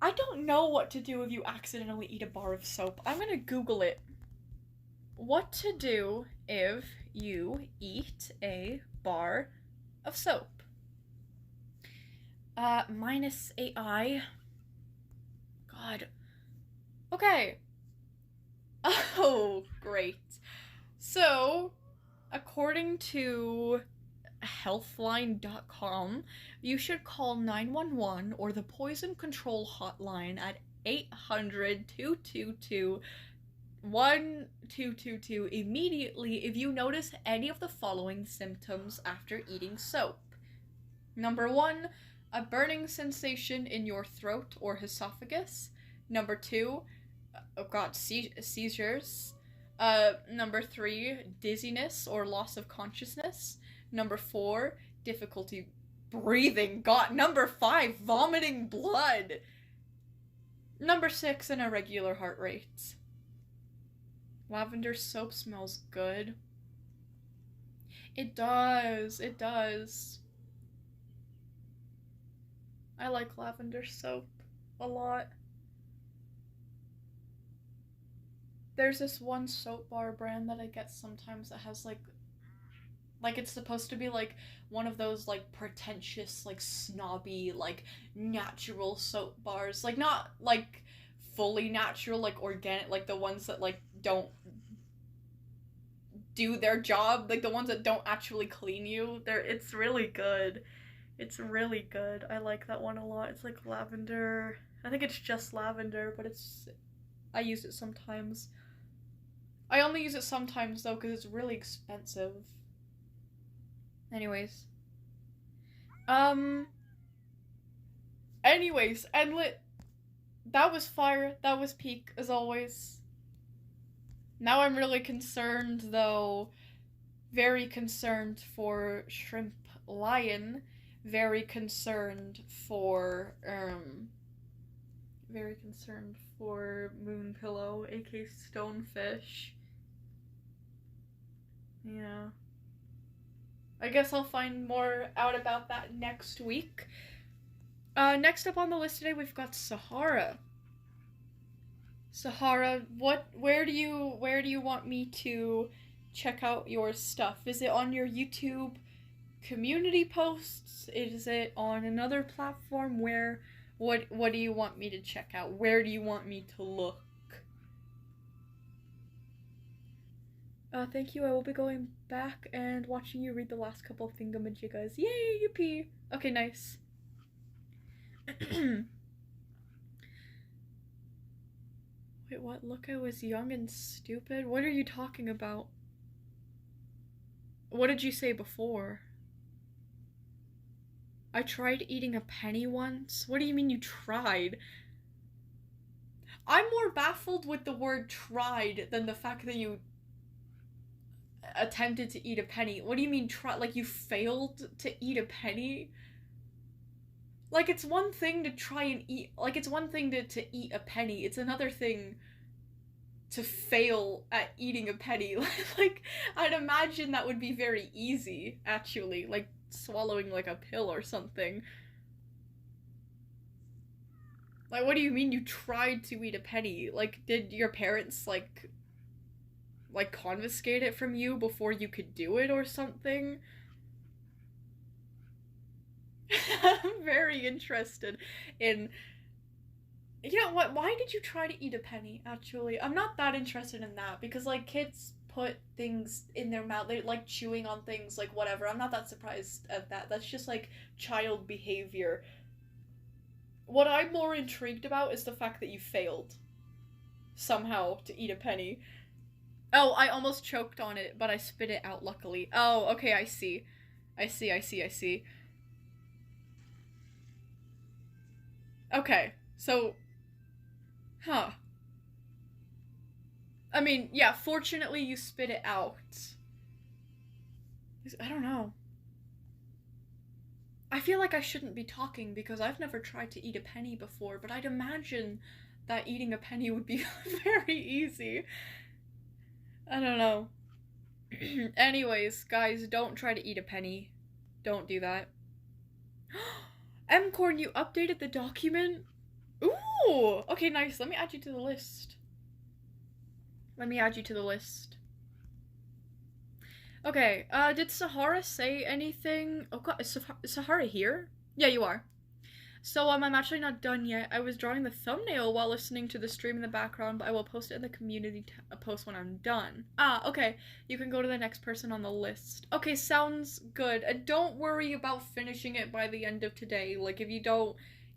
I don't know what to do if you accidentally eat a bar of soap. I'm gonna Google it. What to do if you eat a bar of soap. Minus AI. God. Okay. Oh, great. So, according to healthline.com, you should call 911 or the poison control hotline at 800-222-1222 immediately if you notice any of the following symptoms after eating soap. Number 1, a burning sensation in your throat or esophagus. Number 2, seizures. Number 3, dizziness or loss of consciousness. Number 4, difficulty breathing. God. Number 5, vomiting blood. Number 6, an irregular heart rate. Lavender soap smells good. It does. It does. I like lavender soap a lot. There's this one soap bar brand that I get sometimes that has like it's supposed to be like one of those like pretentious, like snobby, like natural soap bars. Like not like fully natural, like organic, like the ones that like don't do their job, like the ones that don't actually clean you. It's really good. It's really good. I like that one a lot. It's like lavender. I think it's just lavender, but I use it sometimes. I only use it sometimes though because it's really expensive. Anyways. Anyways, Endlit. That was fire. That was peak, as always. Now I'm really concerned, though. Very concerned for Shrimp Lion. Very concerned for, Very concerned for Moon Pillow, aka Stonefish. Yeah. I guess I'll find more out about that next week. Next up on the list today, we've got Sahara. Sahara, where do you want me to check out your stuff? Is it on your YouTube community posts? Is it on another platform? What do you want me to check out? Where do you want me to look? Thank you. I will be going back and watching you read the last couple of thingamajiggas. Yay, yippee! Okay, nice. Wait, what? Look, I was young and stupid? What are you talking about? What did you say before? I tried eating a penny once? What do you mean you tried? I'm more baffled with the word tried than the fact that you attempted to eat a penny. What do you mean try? Like you failed to eat a penny? Like it's one thing to try and eat, like it's one thing to eat a penny. It's another thing to fail at eating a penny. Like I'd imagine that would be very easy, actually, like swallowing like a pill or something. Like what do you mean you tried to eat a penny? Like did your parents like confiscate it from you before you could do it or something? I'm very interested in, you know what, why did you try to eat a penny, actually? I'm not that interested in that, because like kids put things in their mouth, they like chewing on things, like whatever. I'm not that surprised at that. That's just like child behavior. What I'm more intrigued about is the fact that you failed somehow to eat a penny. Oh, I almost choked on it, but I spit it out, luckily. Oh, okay, I see. I see. Okay, so... Huh. I mean, yeah, fortunately you spit it out. I don't know. I feel like I shouldn't be talking because I've never tried to eat a penny before, but I'd imagine that eating a penny would be very easy. I don't know. Anyways, guys, don't try to eat a penny. Don't do that. M-Corn, you updated the document? Ooh! Okay, nice. Let me add you to the list. Okay, did Sahara say anything? Oh god, is Sahara here? Yeah, you are. So, I'm actually not done yet. I was drawing the thumbnail while listening to the stream in the background, but I will post it in the community post when I'm done. Ah, okay. You can go to the next person on the list. Okay, sounds good. Don't worry about finishing it by the end of today. Like, if you don't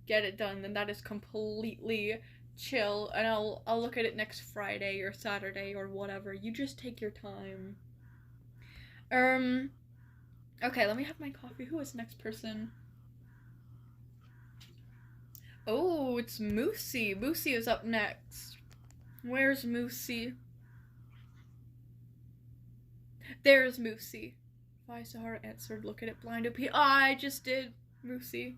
get it done, then that is completely chill, and I'll look at it next Friday or Saturday or whatever. You just take your time. Okay, let me have my coffee. Who is next person? Oh, it's Moosey. Moosey is up next. Where's Moosey? There's Moosey. Why Sahara answered, look at it, blind OP. I just did, Moosey.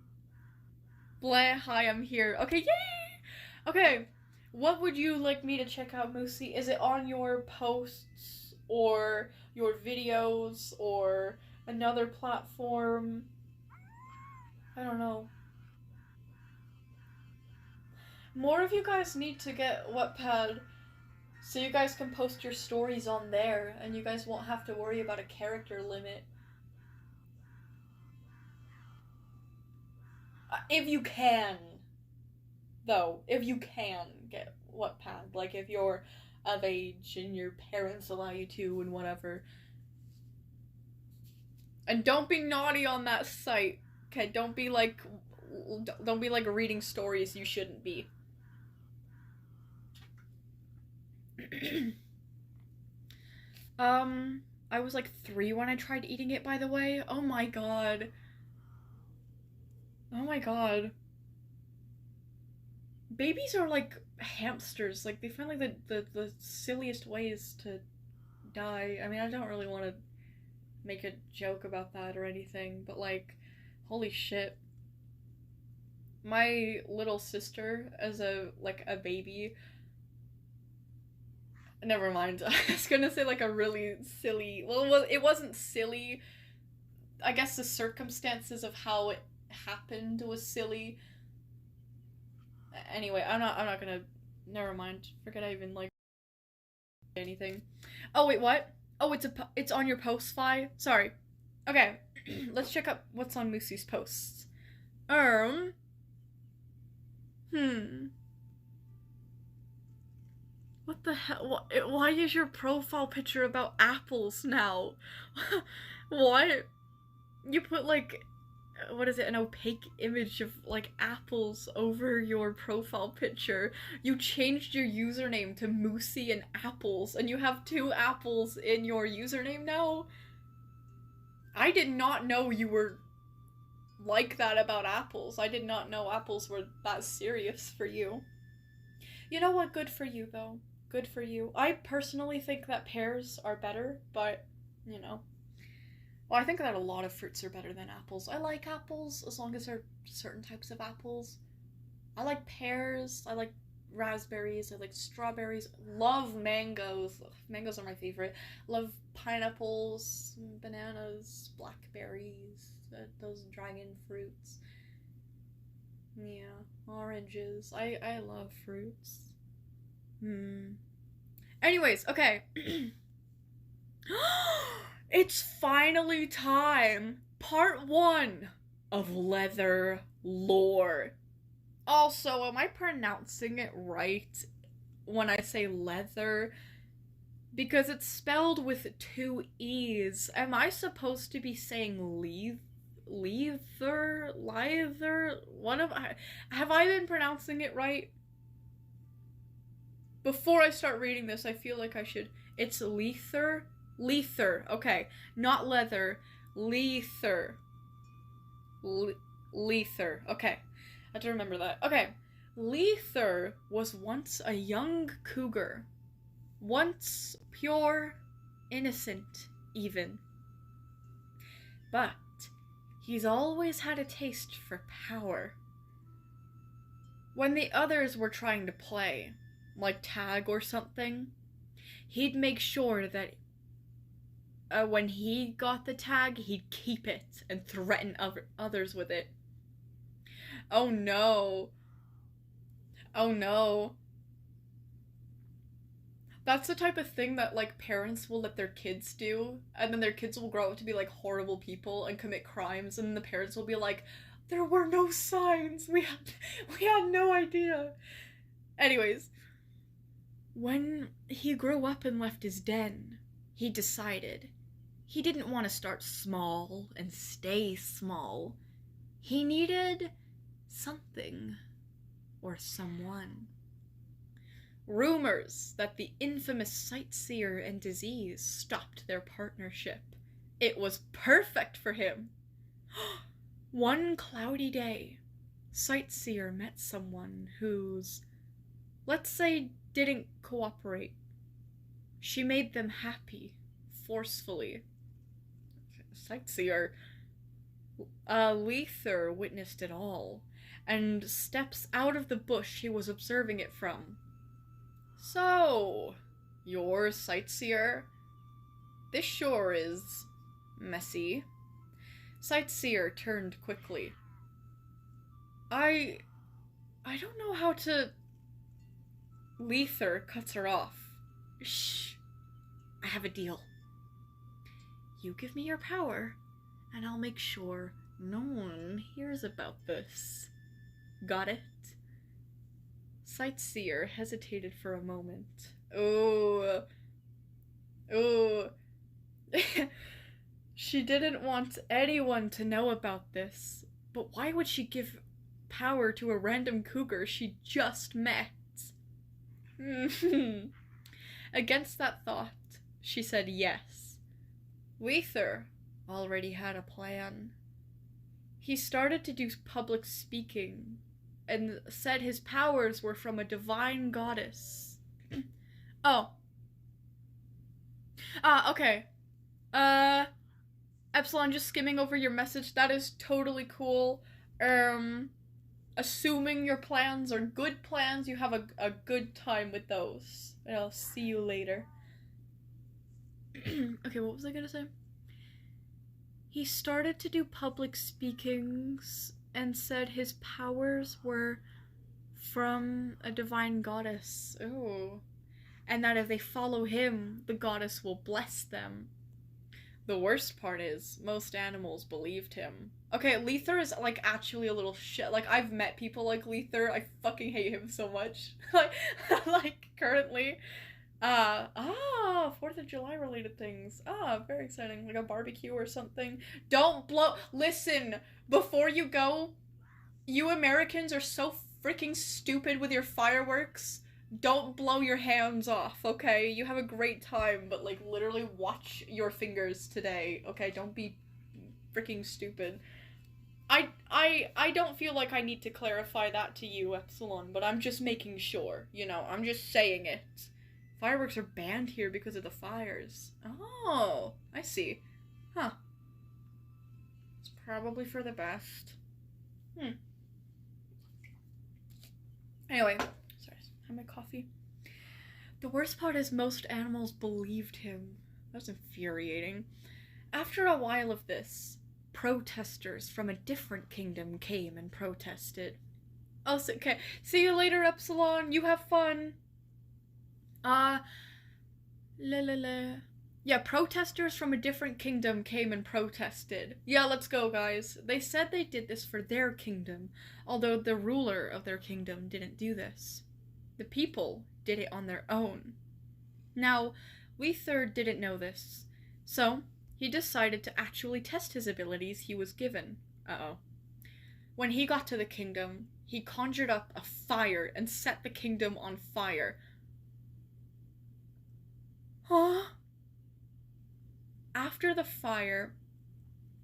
Blah, hi, I'm here. Okay, yay! Okay, what would you like me to check out, Moosey? Is it on your posts, or your videos, or another platform? I don't know. More of you guys need to get Wattpad so you guys can post your stories on there and you guys won't have to worry about a character limit. If you can, though. If you can get Wattpad. Like, if you're of age and your parents allow you to and whatever. And don't be naughty on that site. Okay, don't be like reading stories you shouldn't be. I was like 3 when I tried eating it, by the way. Oh my god. Oh my god. Babies are like hamsters. Like, they find like the silliest ways to die. I mean, I don't really want to make a joke about that or anything, but like, holy shit. My little sister, as a baby, Never mind. I was gonna say like a really silly. Well, it wasn't silly. I guess the circumstances of how it happened was silly. Anyway, I'm not gonna. Never mind. Forget I even like anything. Oh wait, what? Oh, it's on your post fly. Sorry. Okay, let's check up what's on Moosey's posts. What the hell? Why is your profile picture about apples now? What? You put like, what is it, an opaque image of like apples over your profile picture. You changed your username to Moosey and Apples, and you have 2 apples in your username now? I did not know you were like that about apples. I did not know apples were that serious for you. You know what? Good for you, though. Good for you. I personally think that pears are better, but, you know. Well, I think that a lot of fruits are better than apples. I like apples, as long as they're certain types of apples. I like pears, I like raspberries, I like strawberries, love mangoes. Ugh, mangoes are my favorite. Love pineapples, bananas, blackberries, those dragon fruits. Yeah, oranges. I love fruits. Anyways, okay. It's finally time! Part 1 of Leather Lore. Also, am I pronouncing it right when I say leather? Because it's spelled with 2 E's. Am I supposed to be saying leather? Have I been pronouncing it right? Before I start reading this, I feel like I should. It's lether? Lether. Okay. Not leather. Lether. Lether. Okay. I have to remember that. Okay. Lether was once a young cougar. Once pure, innocent, even. But he's always had a taste for power. When the others were trying to play, like tag or something, he'd make sure that when he got the tag, he'd keep it and threaten others with it. Oh no. Oh no. That's the type of thing that, like, parents will let their kids do, and then their kids will grow up to be, like, horrible people and commit crimes, and the parents will be like, there were no signs, we had no idea. Anyways, when he grew up and left his den, he decided he didn't want to start small and stay small. He needed something or someone. Rumors that the infamous Sightseer and Disease stopped their partnership. It was perfect for him. One cloudy day, Sightseer met someone who's, let's say, didn't cooperate. She made them happy, forcefully. Sightseer, Lether witnessed it all, and steps out of the bush he was observing it from. So, you're Sightseer? This sure is messy. Sightseer turned quickly. I don't know how to... Lether cuts her off. Shh. I have a deal. You give me your power, and I'll make sure no one hears about this. Got it? Sightseer hesitated for a moment. Oh. She didn't want anyone to know about this, but why would she give power to a random cougar she just met? Against that thought, she said yes. Lether already had a plan. He started to do public speaking, and said his powers were from a divine goddess. Oh. Okay. Epsilon, just skimming over your message, that is totally cool. assuming your plans are good plans, you have a good time with those. And I'll see you later. Okay, what was I gonna say? He started to do public speakings and said his powers were from a divine goddess. Ooh. And that if they follow him, the goddess will bless them. The worst part is, most animals believed him. Okay, Lether is, like, actually a little shit. Like, I've met people like Lether. I fucking hate him so much. like, currently. 4th of July related things. Very exciting. Like a barbecue or something. Don't blow. Listen, before you go, you Americans are so freaking stupid with your fireworks. Don't blow your hands off, okay? You have a great time, but, like, literally watch your fingers today, okay? Don't be freaking stupid. I don't feel like I need to clarify that to you, Epsilon, but I'm just making sure, you know? I'm just saying it. Fireworks are banned here because of the fires. Oh, I see. Huh. It's probably for the best. Anyway, sorry, I have my coffee. The worst part is most animals believed him. That's infuriating. After a while of this, protesters from a different kingdom came and protested. Oh, okay. See you later, Epsilon. You have fun. Yeah, protesters from a different kingdom came and protested. Yeah, let's go, guys. They said they did this for their kingdom, although the ruler of their kingdom didn't do this. The people did it on their own. Now, Lether didn't know this, so he decided to actually test his abilities he was given. When he got to the kingdom, he conjured up a fire and set the kingdom on fire. Huh? After the fire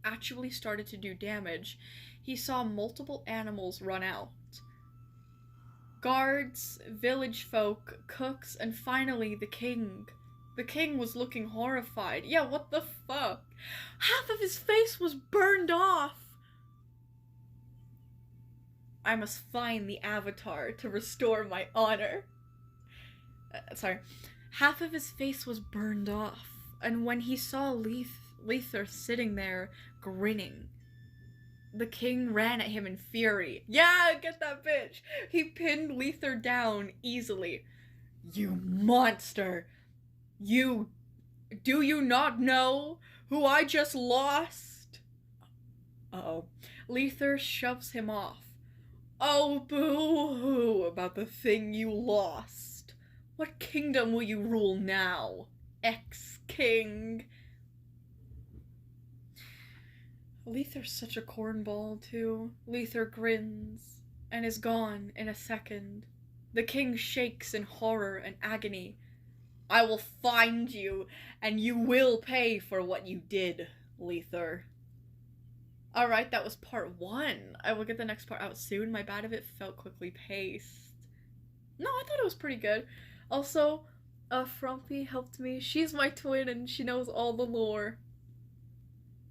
actually started to do damage, he saw multiple animals run out. Guards, village folk, cooks, and finally the king. The king was looking horrified. Yeah, what the fuck? Half of his face was burned off! I must find the avatar to restore my honor. Sorry. Half of his face was burned off, and when he saw Lether sitting there, grinning, the king ran at him in fury. Yeah, get that bitch! He pinned Lether down easily. You monster! Do you not know who I just lost? Uh-oh. Lether shoves him off. Oh, boo-hoo about the thing you lost. What kingdom will you rule now, ex-king? Lether's such a cornball, too. Lether grins, and is gone in a second. The king shakes in horror and agony. I will find you, and you will pay for what you did, Lether. Alright, that was part 1. I will get the next part out soon. My bad if it felt quickly paced. No, I thought it was pretty good. Also, Frumpy helped me. She's my twin and she knows all the lore.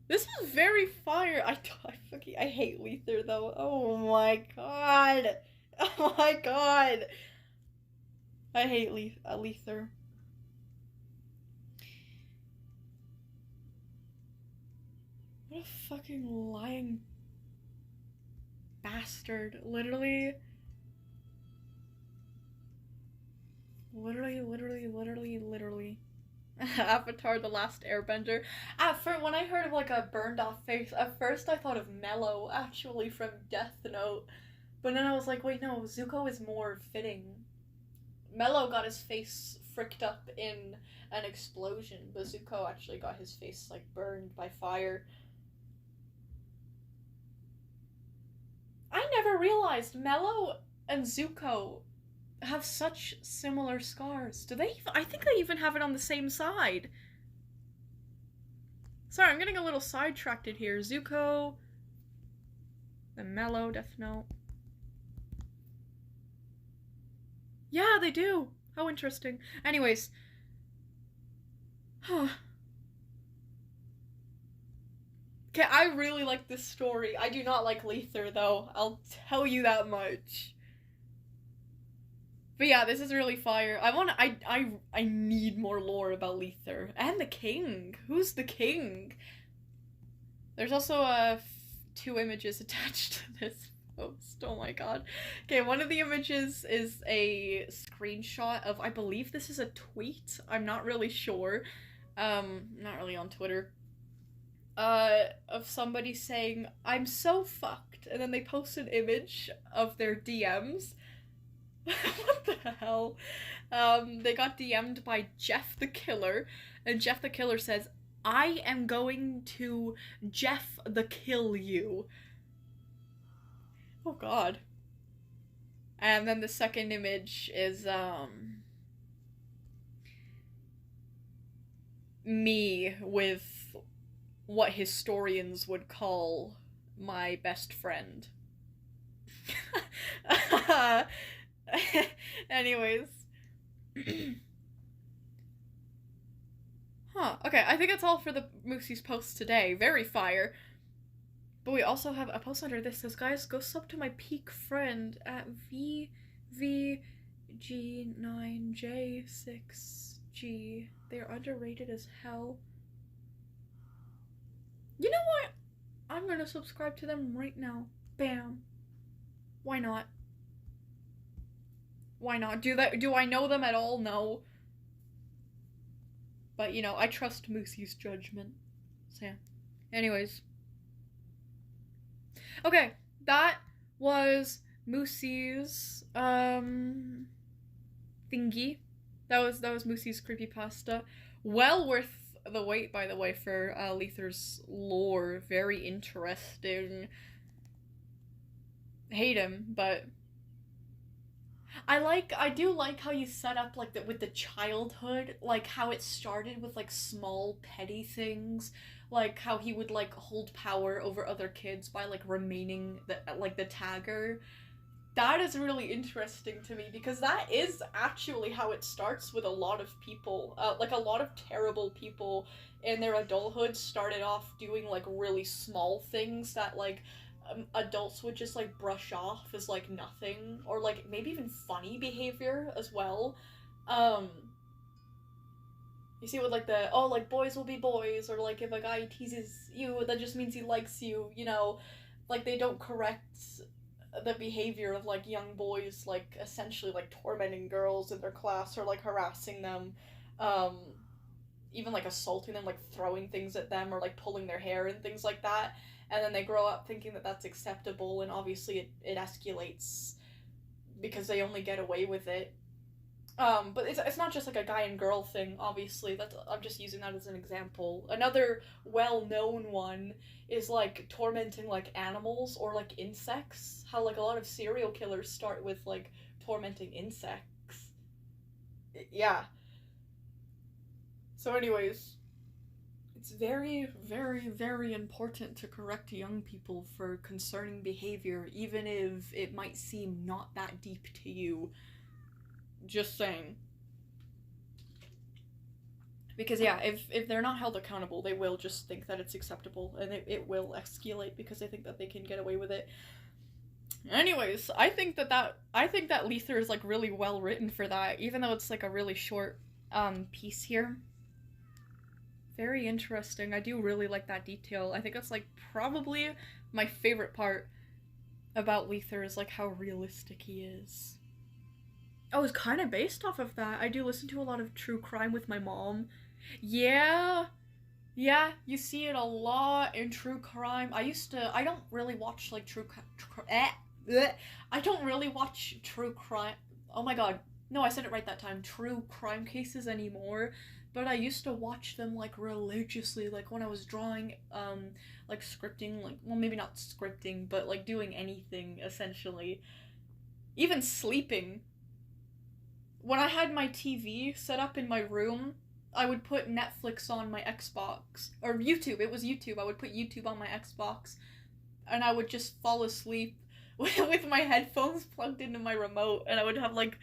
This was very fire. I hate Lether though. Oh my god. Oh my god. I hate Lether. What a fucking lying bastard. Literally. Avatar: The Last Airbender. When I heard of like a burned off face, at first I thought of Mello, actually, from Death Note. But then I was like, wait, no, Zuko is more fitting. Mello got his face fricked up in an explosion, but Zuko actually got his face like burned by fire. I never realized Mello and Zuko have such similar scars. Do they? I think they even have it on the same side. Sorry, I'm getting a little sidetracked here. Zuko, then Mello, Death Note. Yeah, they do. How interesting. Anyways. Okay, I really like this story. I do not like Lether, though. I'll tell you that much. But yeah, this is really fire. I need more lore about Lether. And the king. Who's the king? There's also, 2 images attached to this post. Oh my god. Okay, one of the images is a screenshot of, I believe this is a tweet. I'm not really sure. Not really on Twitter. Of somebody saying, "I'm so fucked," and then they post an image of their DMs. What the hell? They got DM'd by Jeff the Killer, and Jeff the Killer says, "I am going to Jeff the Kill you." Oh god. And then the second image is, me with what historians would call my best friend. Anyways. Okay, I think that's all for the Moosey's post today. Very fire. But we also have a post under this that says, guys, go sub to my peak friend at VVG9J6G. They're underrated as hell. You know what? I'm gonna subscribe to them right now. Bam. Why not? Why not? Do I know them at all? No. But, you know, I trust Moosey's judgment. So, yeah. Anyways. Okay, that was Moosey's, thingy. That was Moosey's creepypasta. Well worth the wait, by the way, for Lether's lore. Very interesting. Hate him, but I do like how you set up, like, with the childhood, like, how it started with, like, small petty things, like, how he would, like, hold power over other kids by, like, remaining, the tagger. That is really interesting to me, because that is actually how it starts with a lot of people. Like, a lot of terrible people in their adulthood started off doing, like, really small things that, like, adults would just, like, brush off as, like, nothing, or, like, maybe even funny behavior as well. You see with, like, like, boys will be boys, or, like, if a guy teases you, that just means he likes you, you know? Like, they don't correct the behavior of, like, young boys, like, essentially, like, tormenting girls in their class, or, like, harassing them, even, like, assaulting them, like, throwing things at them, or, like, pulling their hair and things like that. And then they grow up thinking that that's acceptable, and obviously it escalates because they only get away with it. But it's not just like a guy and girl thing, obviously. I'm just using that as an example. Another well-known one is, like, tormenting, like, animals or, like, insects. How, like, a lot of serial killers start with, like, tormenting insects. Yeah. So anyways, it's very, very, very important to correct young people for concerning behavior, even if it might seem not that deep to you. Just saying. Because, yeah, if they're not held accountable, they will just think that it's acceptable, and it will escalate because they think that they can get away with it. Anyways, I think that Lether is, like, really well written for that, even though it's, like, a really short, piece here. Very interesting. I do really like that detail. I think that's, like, probably my favorite part about Lether is, like, how realistic he is. Oh, it's kind of based off of that. I do listen to a lot of true crime with my mom. Yeah, you see it a lot in true crime. I don't really watch, like, I don't really watch true crime. Oh my god. No, I said it right that time. True crime cases anymore. But I used to watch them, like, religiously, like, when I was drawing, like, scripting, like, well, maybe not scripting, but, like, doing anything, essentially. Even sleeping. When I had my TV set up in my room, I would put Netflix on my Xbox, or YouTube, it was YouTube, I would put YouTube on my Xbox, and I would just fall asleep with my headphones plugged into my remote, and I would have, like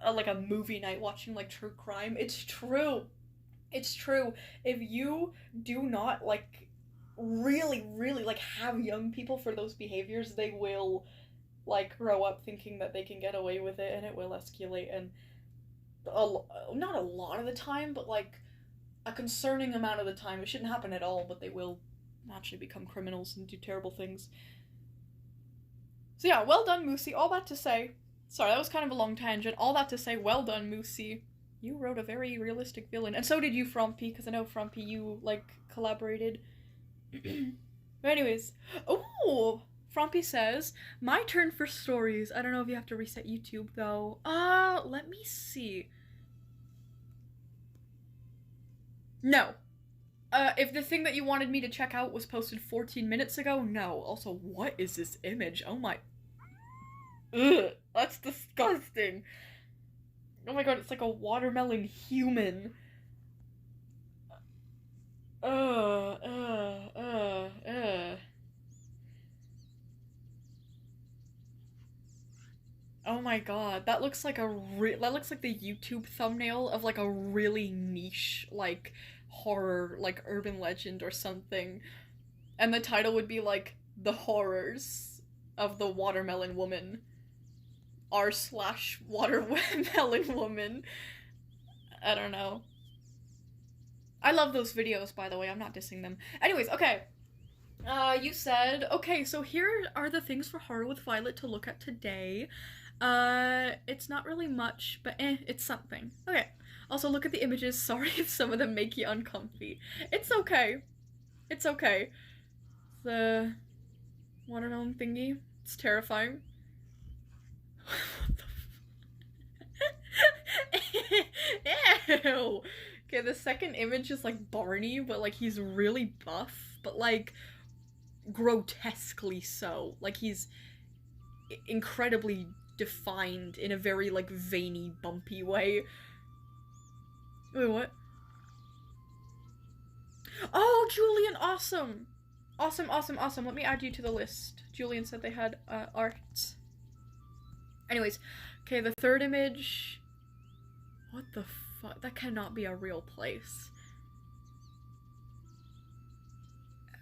a movie night watching, like, true crime. It's true. It's true. If you do not, like, really, really, like, have young people for those behaviors, they will, like, grow up thinking that they can get away with it, and it will escalate, and not a lot of the time, but, like, a concerning amount of the time. It shouldn't happen at all, but they will actually become criminals and do terrible things. So yeah, well done, Moosey. All that to say, sorry, that was kind of a long tangent. All that to say, well done, Moosey. You wrote a very realistic villain, and so did you, Frumpy, because I know, Frumpy, you, like, collaborated. But anyways, oh, Frumpy says, my turn for stories. I don't know if you have to reset YouTube, though. Let me see. No. If the thing that you wanted me to check out was posted 14 minutes ago, no. Also, what is this image? Oh my... Ugh, that's disgusting. Oh my god, it's like a watermelon human. Oh my god, that looks like that looks like the YouTube thumbnail of like a really niche, like, horror, like, urban legend or something. And the title would be like, The Horrors of the Watermelon Woman. r/watermelon woman. I don't know. I love those videos, by the way, I'm not dissing them. Anyways, okay. You said, okay, so here are the things for Horror with Violet to look at today. It's not really much, but it's something. Okay. Also, look at the images. Sorry if some of them make you uncomfy. It's okay. It's okay. The watermelon thingy. It's terrifying. What the Ew! Okay, the second image is like Barney, but like he's really buff, but like grotesquely so. Like he's incredibly defined in a very like veiny, bumpy way. Wait, what? Oh, Julian, awesome! Awesome, awesome, awesome. Let me add you to the list. Julian said they had art. Anyways, okay, the third image. What the fuck? That cannot be a real place.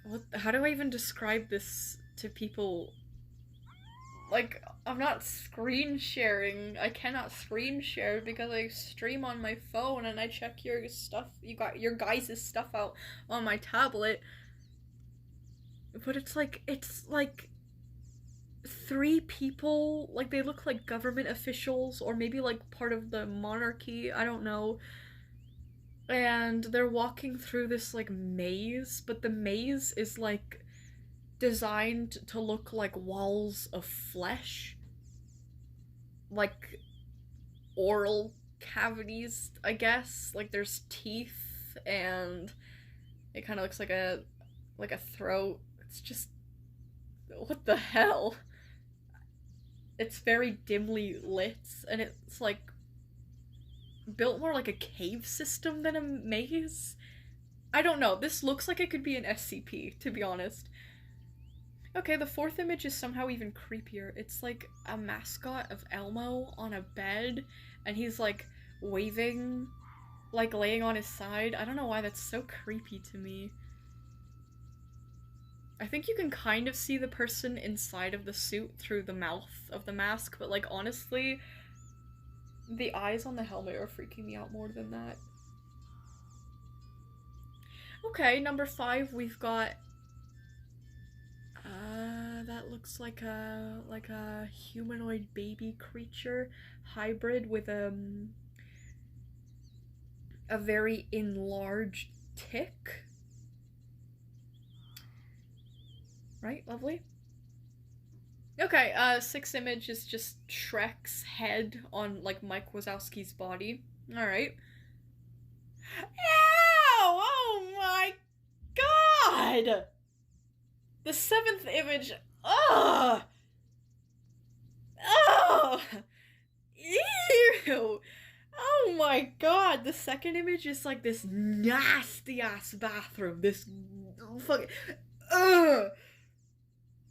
What? How do I even describe this to people? Like, I'm not screen sharing. I cannot screen share because I stream on my phone and I check your stuff. You got your guys' stuff out on my tablet. But it's like 3 people, like they look like government officials or maybe like part of the monarchy, I don't know. And they're walking through this like maze, but the maze is like designed to look like walls of flesh. Like oral cavities, I guess. Like there's teeth and it kind of looks like a throat. It's just, what the hell? It's very dimly lit, and it's like built more like a cave system than a maze. I don't know. This looks like it could be an SCP, to be honest. Okay, the fourth image is somehow even creepier. It's like a mascot of Elmo on a bed, and he's like waving, like laying on his side. I don't know why that's so creepy to me. I think you can kind of see the person inside of the suit through the mouth of the mask, but like honestly, the eyes on the helmet are freaking me out more than that. Okay, number 5, we've got that looks like a humanoid baby creature hybrid with a very enlarged tick. Right, lovely. Okay, 6th image is just Shrek's head on, like, Mike Wazowski's body. Alright. Ow! Oh my god! The 7th image, ugh! Ugh! Ew! Oh my god! The 2nd image is like this nasty ass bathroom. This fucking, ugh!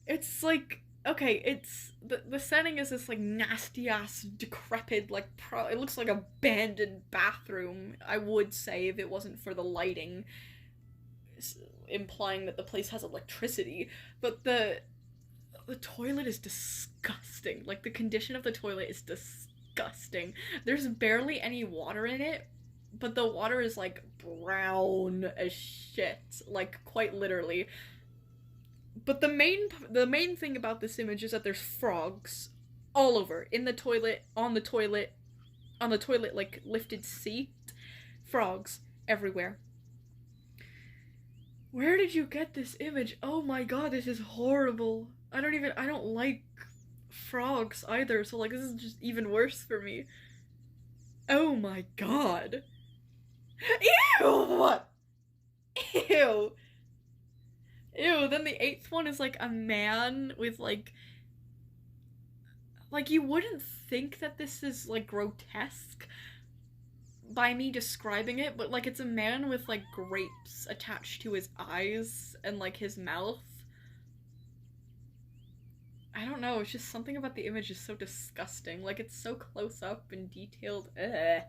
It's like, okay, it's, the setting is this like nasty ass decrepit, like it looks like abandoned bathroom, I would say, if it wasn't for the lighting. implying that the place has electricity, but the toilet is disgusting. Like, the condition of the toilet is disgusting. There's barely any water in it, but the water is, like, brown as shit. Like, quite literally. But the main thing about this image is that there's frogs all over. In the toilet, on the toilet, like, lifted seat. Frogs everywhere. Where did you get this image? Oh my god, this is horrible. I don't like frogs either, so, like, this is just even worse for me. Oh my god. Ew! Ew! Ew, then the 8th one is, like, a man with, like, you wouldn't think that this is, like, grotesque by me describing it, but, like, it's a man with, like, grapes attached to his eyes and, like, his mouth. I don't know, it's just something about the image is so disgusting. Like, it's so close up and detailed. Ugh.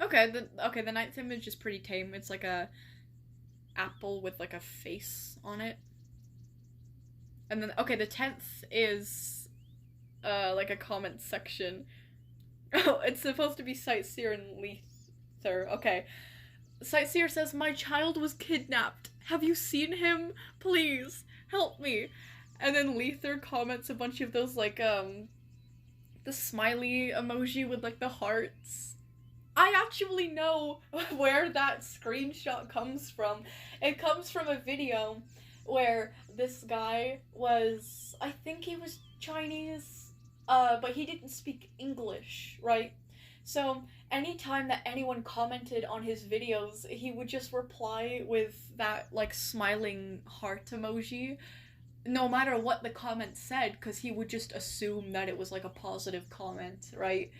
Okay, the 9th image is pretty tame. It's like a apple with, like, a face on it. And then, okay, the 10th is, like, a comment section. Oh, it's supposed to be Sightseer and Lether. Okay. Sightseer says, "My child was kidnapped. Have you seen him? Please, help me." And then Lether comments a bunch of those, like, the smiley emoji with, like, the hearts. I actually know where that screenshot comes from. It comes from a video where this guy was, I think he was Chinese, but he didn't speak English, right? So anytime that anyone commented on his videos, he would just reply with that, like, smiling heart emoji, no matter what the comment said, because he would just assume that it was, like, a positive comment, right?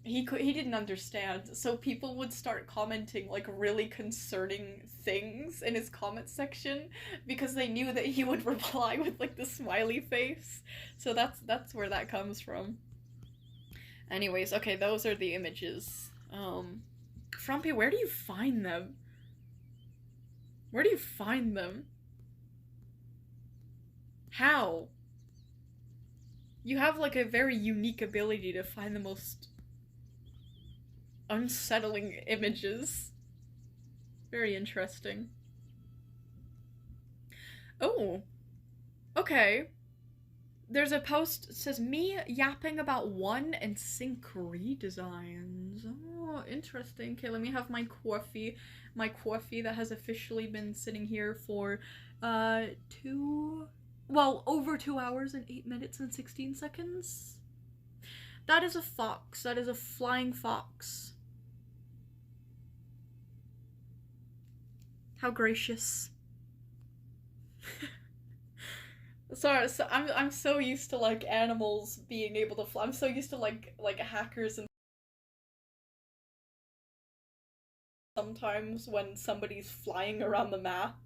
He didn't understand, so people would start commenting, like, really concerning things in his comment section because they knew that he would reply with, like, the smiley face. So that's where that comes from. Anyways, okay, those are the images. Frumpy, where do you find them? Where do you find them? How? You have, like, a very unique ability to find the most unsettling images. Very interesting. Oh. Okay. There's a post that says, "Me yapping about 1 and sync redesigns." Oh, interesting. Okay, let me have my coffee. My coffee that has officially been sitting here for, over 2 hours and 8 minutes and 16 seconds. That is a fox. That is a flying fox. How gracious. Sorry, so I'm so used to, like, animals being able to fly. I'm so used to, like hackers and sometimes when somebody's flying around the map.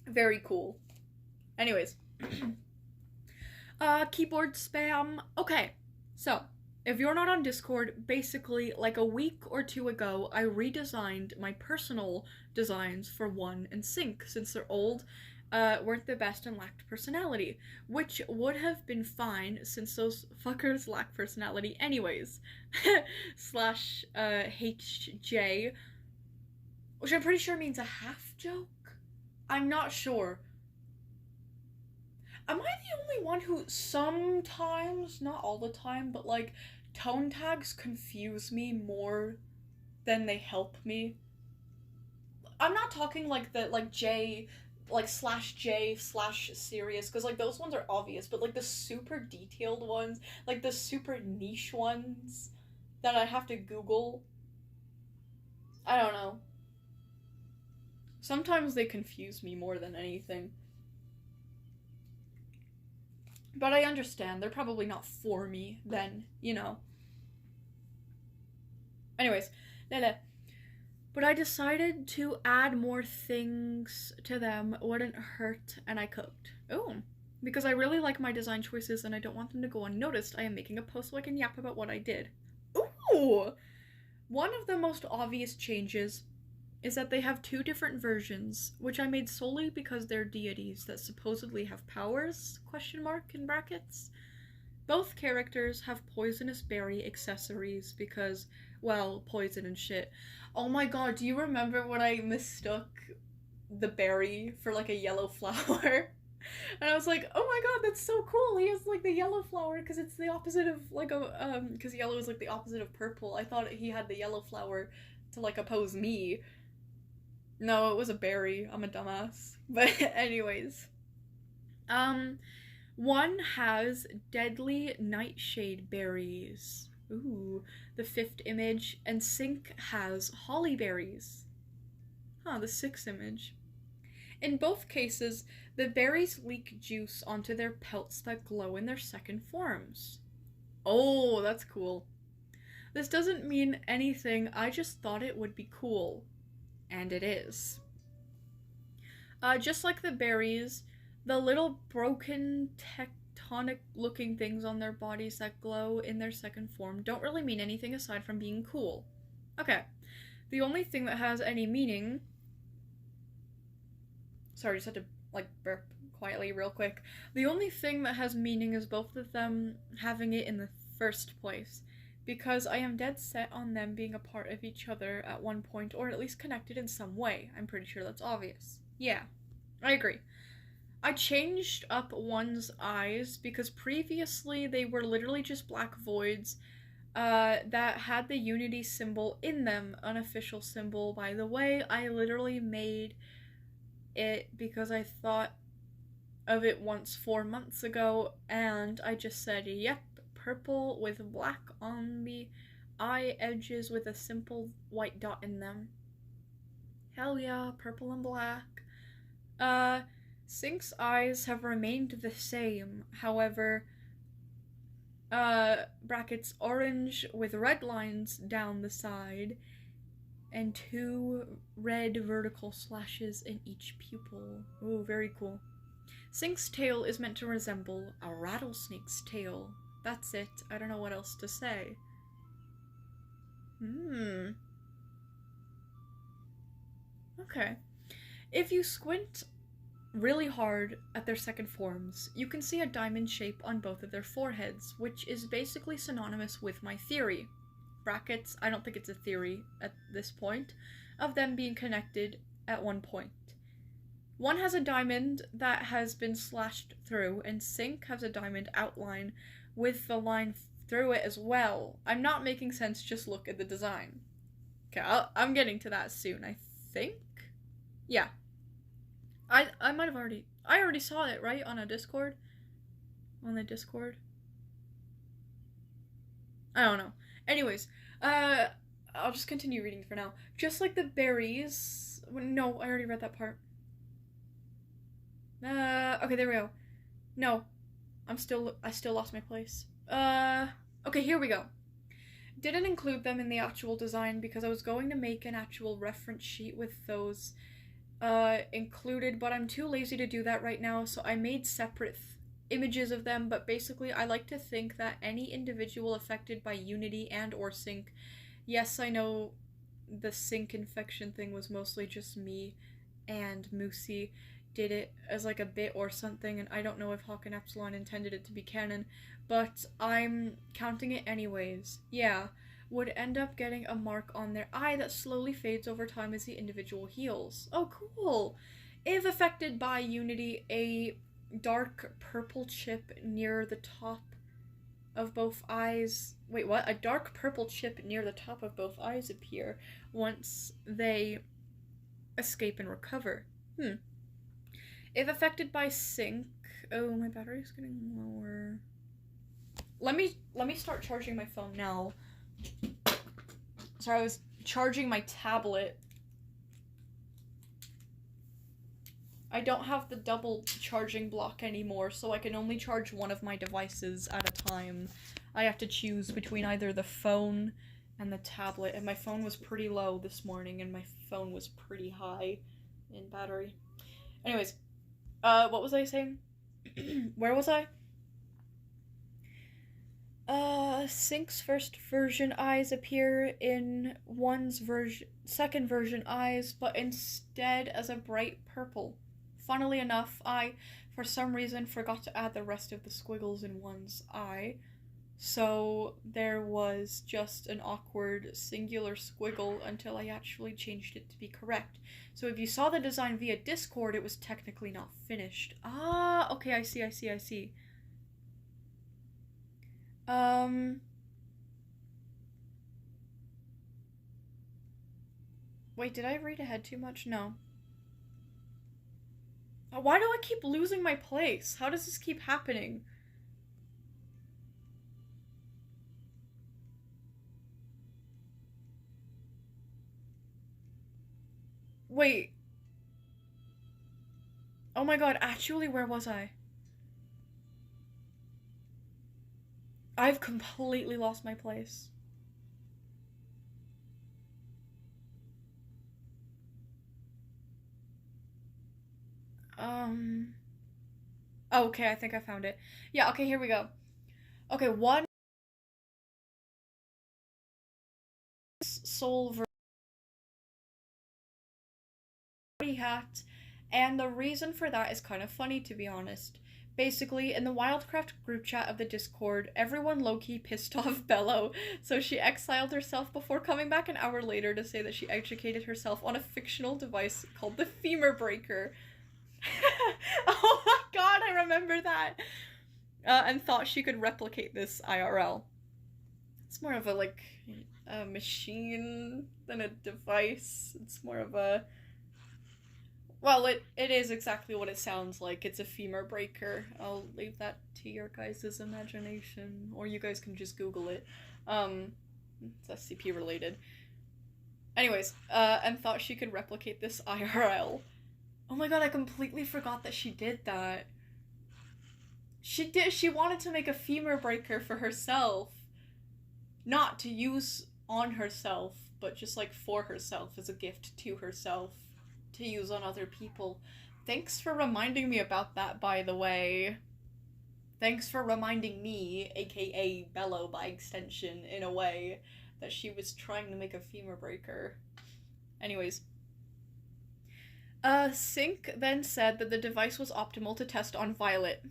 Very cool. Anyways. Keyboard spam. Okay, so if you're not on Discord, basically, like, a week or 2 ago, I redesigned my personal designs for 1 and sync, since they're old, weren't the best and lacked personality, which would have been fine since those fuckers lack personality anyways. Slash, HJ, which I'm pretty sure means a half joke? I'm not sure. Am I the only one who sometimes, not all the time, but, like, tone tags confuse me more than they help me? I'm not talking, like, the, like, J, like, /J/serious, because, like, those ones are obvious, but, like, the super detailed ones, like, the super niche ones that I have to Google, I don't know. Sometimes they confuse me more than anything. But I understand, they're probably not for me then, you know. Anyways, Lele. But I decided to add more things to them, wouldn't hurt, and I cooked. Oh, because I really like my design choices and I don't want them to go unnoticed, I am making a post so I can yap about what I did. Ooh! One of the most obvious changes is that they have two different versions, which I made solely because they're deities that supposedly have powers, question mark in brackets. Both characters have poisonous berry accessories because, well, poison and shit. Oh my god, do you remember when I mistook the berry for like a yellow flower? And I was like, oh my god, that's so cool. He has like the yellow flower because it's the opposite of like a because yellow is like the opposite of purple. I thought he had the yellow flower to like oppose me. No, it was a berry. I'm a dumbass. But anyways, one has deadly nightshade berries. Ooh, the fifth image, and Sync has holly berries. Huh, the sixth image. In both cases, the berries leak juice onto their pelts that glow in their second forms. Oh, that's cool. This doesn't mean anything, I just thought it would be cool. And it is. Just like the berries, the little broken tectonic looking things on their bodies that glow in their second form don't really mean anything aside from being cool. Okay, the only thing that has any meaning... Sorry, just had to, like, burp quietly real quick. The only thing that has meaning is both of them having it in the first place, because I am dead set on them being a part of each other at one point, or at least connected in some way. I'm pretty sure that's obvious. Yeah, I agree. I changed up one's eyes because previously they were literally just black voids that had the unity symbol in them, unofficial symbol, by the way. I literally made it because I thought of it once 4 months ago, and I just said, yep, purple with black on the eye edges with a simple white dot in them. Hell yeah, purple and black. Sync's eyes have remained the same, however, brackets orange with red lines down the side, and 2 red vertical slashes in each pupil. Ooh, very cool. Sync's tail is meant to resemble a rattlesnake's tail. That's it. I don't know what else to say. Okay. If you squint really hard at their second forms, you can see a diamond shape on both of their foreheads, which is basically synonymous with my theory. Brackets, I don't think it's a theory at this point, of them being connected at one point. One has a diamond that has been slashed through, and Sync has a diamond outline with the line through it as well. I'm not making sense, just look at the design. Okay, I'm getting to that soon, I think? Yeah. I might have already... I already saw it, right? On a Discord? On the Discord? I don't know. Anyways, I'll just continue reading for now. Just like the berries... No, I already read that part. Okay, there we go. No. I still lost my place. Okay, here we go. Didn't include them in the actual design because I was going to make an actual reference sheet with those included, but I'm too lazy to do that right now, so I made separate images of them. But basically, I like to think that any individual affected by Unity and or Sync, yes, I know the Sync infection thing was mostly just me and Moosey did it as like a bit or something, and I don't know if Hawk and Epsilon intended it to be canon, but I'm counting it anyways. Yeah, would end up getting a mark on their eye that slowly fades over time as the individual heals. Oh, cool! If affected by Unity, a dark purple chip near the top of both eyes... Wait, what? A dark purple chip near the top of both eyes appear once they escape and recover. If affected by Sync... Oh, my battery's getting lower. Let me start charging my phone now. Sorry, I was charging my tablet. I don't have the double charging block anymore, so I can only charge one of my devices at a time. I have to choose between either the phone and the tablet, and my phone was pretty low this morning, and my phone was pretty high in battery. Anyways, what was I saying? Where was I? Sync's first version eyes appear in second version eyes, but instead as a bright purple. Funnily enough, I, for some reason, forgot to add the rest of the squiggles in one's eye, so there was just an awkward singular squiggle until I actually changed it to be correct. So if you saw the design via Discord, it was technically not finished. Ah, okay, I see. Um, Wait, did I read ahead too much? No. Why do I keep losing my place? How does this keep happening? Wait. Oh my god, actually, where was I? I've completely lost my place. Oh, okay, I think I found it. Yeah, okay, here we go. Okay, one soul hat, and the reason for that is kind of funny, to be honest. Basically, in the Wildcraft group chat of the Discord, everyone low-key pissed off Bello, so she exiled herself before coming back an hour later to say that she educated herself on a fictional device called the Femur Breaker. Oh my god, I remember that! And thought she could replicate this IRL. It's more of a machine than a device. It's more of a, well, it is exactly what it sounds like. It's a femur breaker. I'll leave that to your guys' imagination, or you guys can just Google it. It's SCP related. Anyways, and thought she could replicate this IRL. Oh my god, I completely forgot that she did that. She wanted to make a femur breaker for herself. Not to use on herself, but just like for herself as a gift to herself to use on other people. Thanks for reminding me about that, by the way. Thanks for reminding me, aka Bello by extension, in a way, that she was trying to make a femur breaker. Anyways. Sync then said that the device was optimal to test on Violet.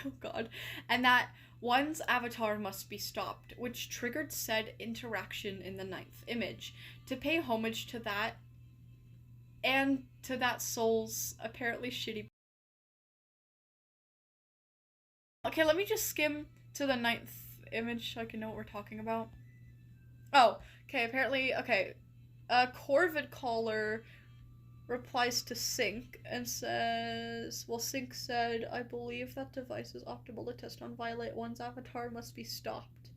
Oh god. And that one's avatar must be stopped, which triggered said interaction in the 9th image. To pay homage to that, and to that soul's apparently shitty. Okay, let me just skim to the 9th image so I can know what we're talking about. Oh, okay, apparently, okay. Corvid Caller replies to Sync and says, well, Sync said, I believe that device is optimal to test on Violet. One's avatar must be stopped.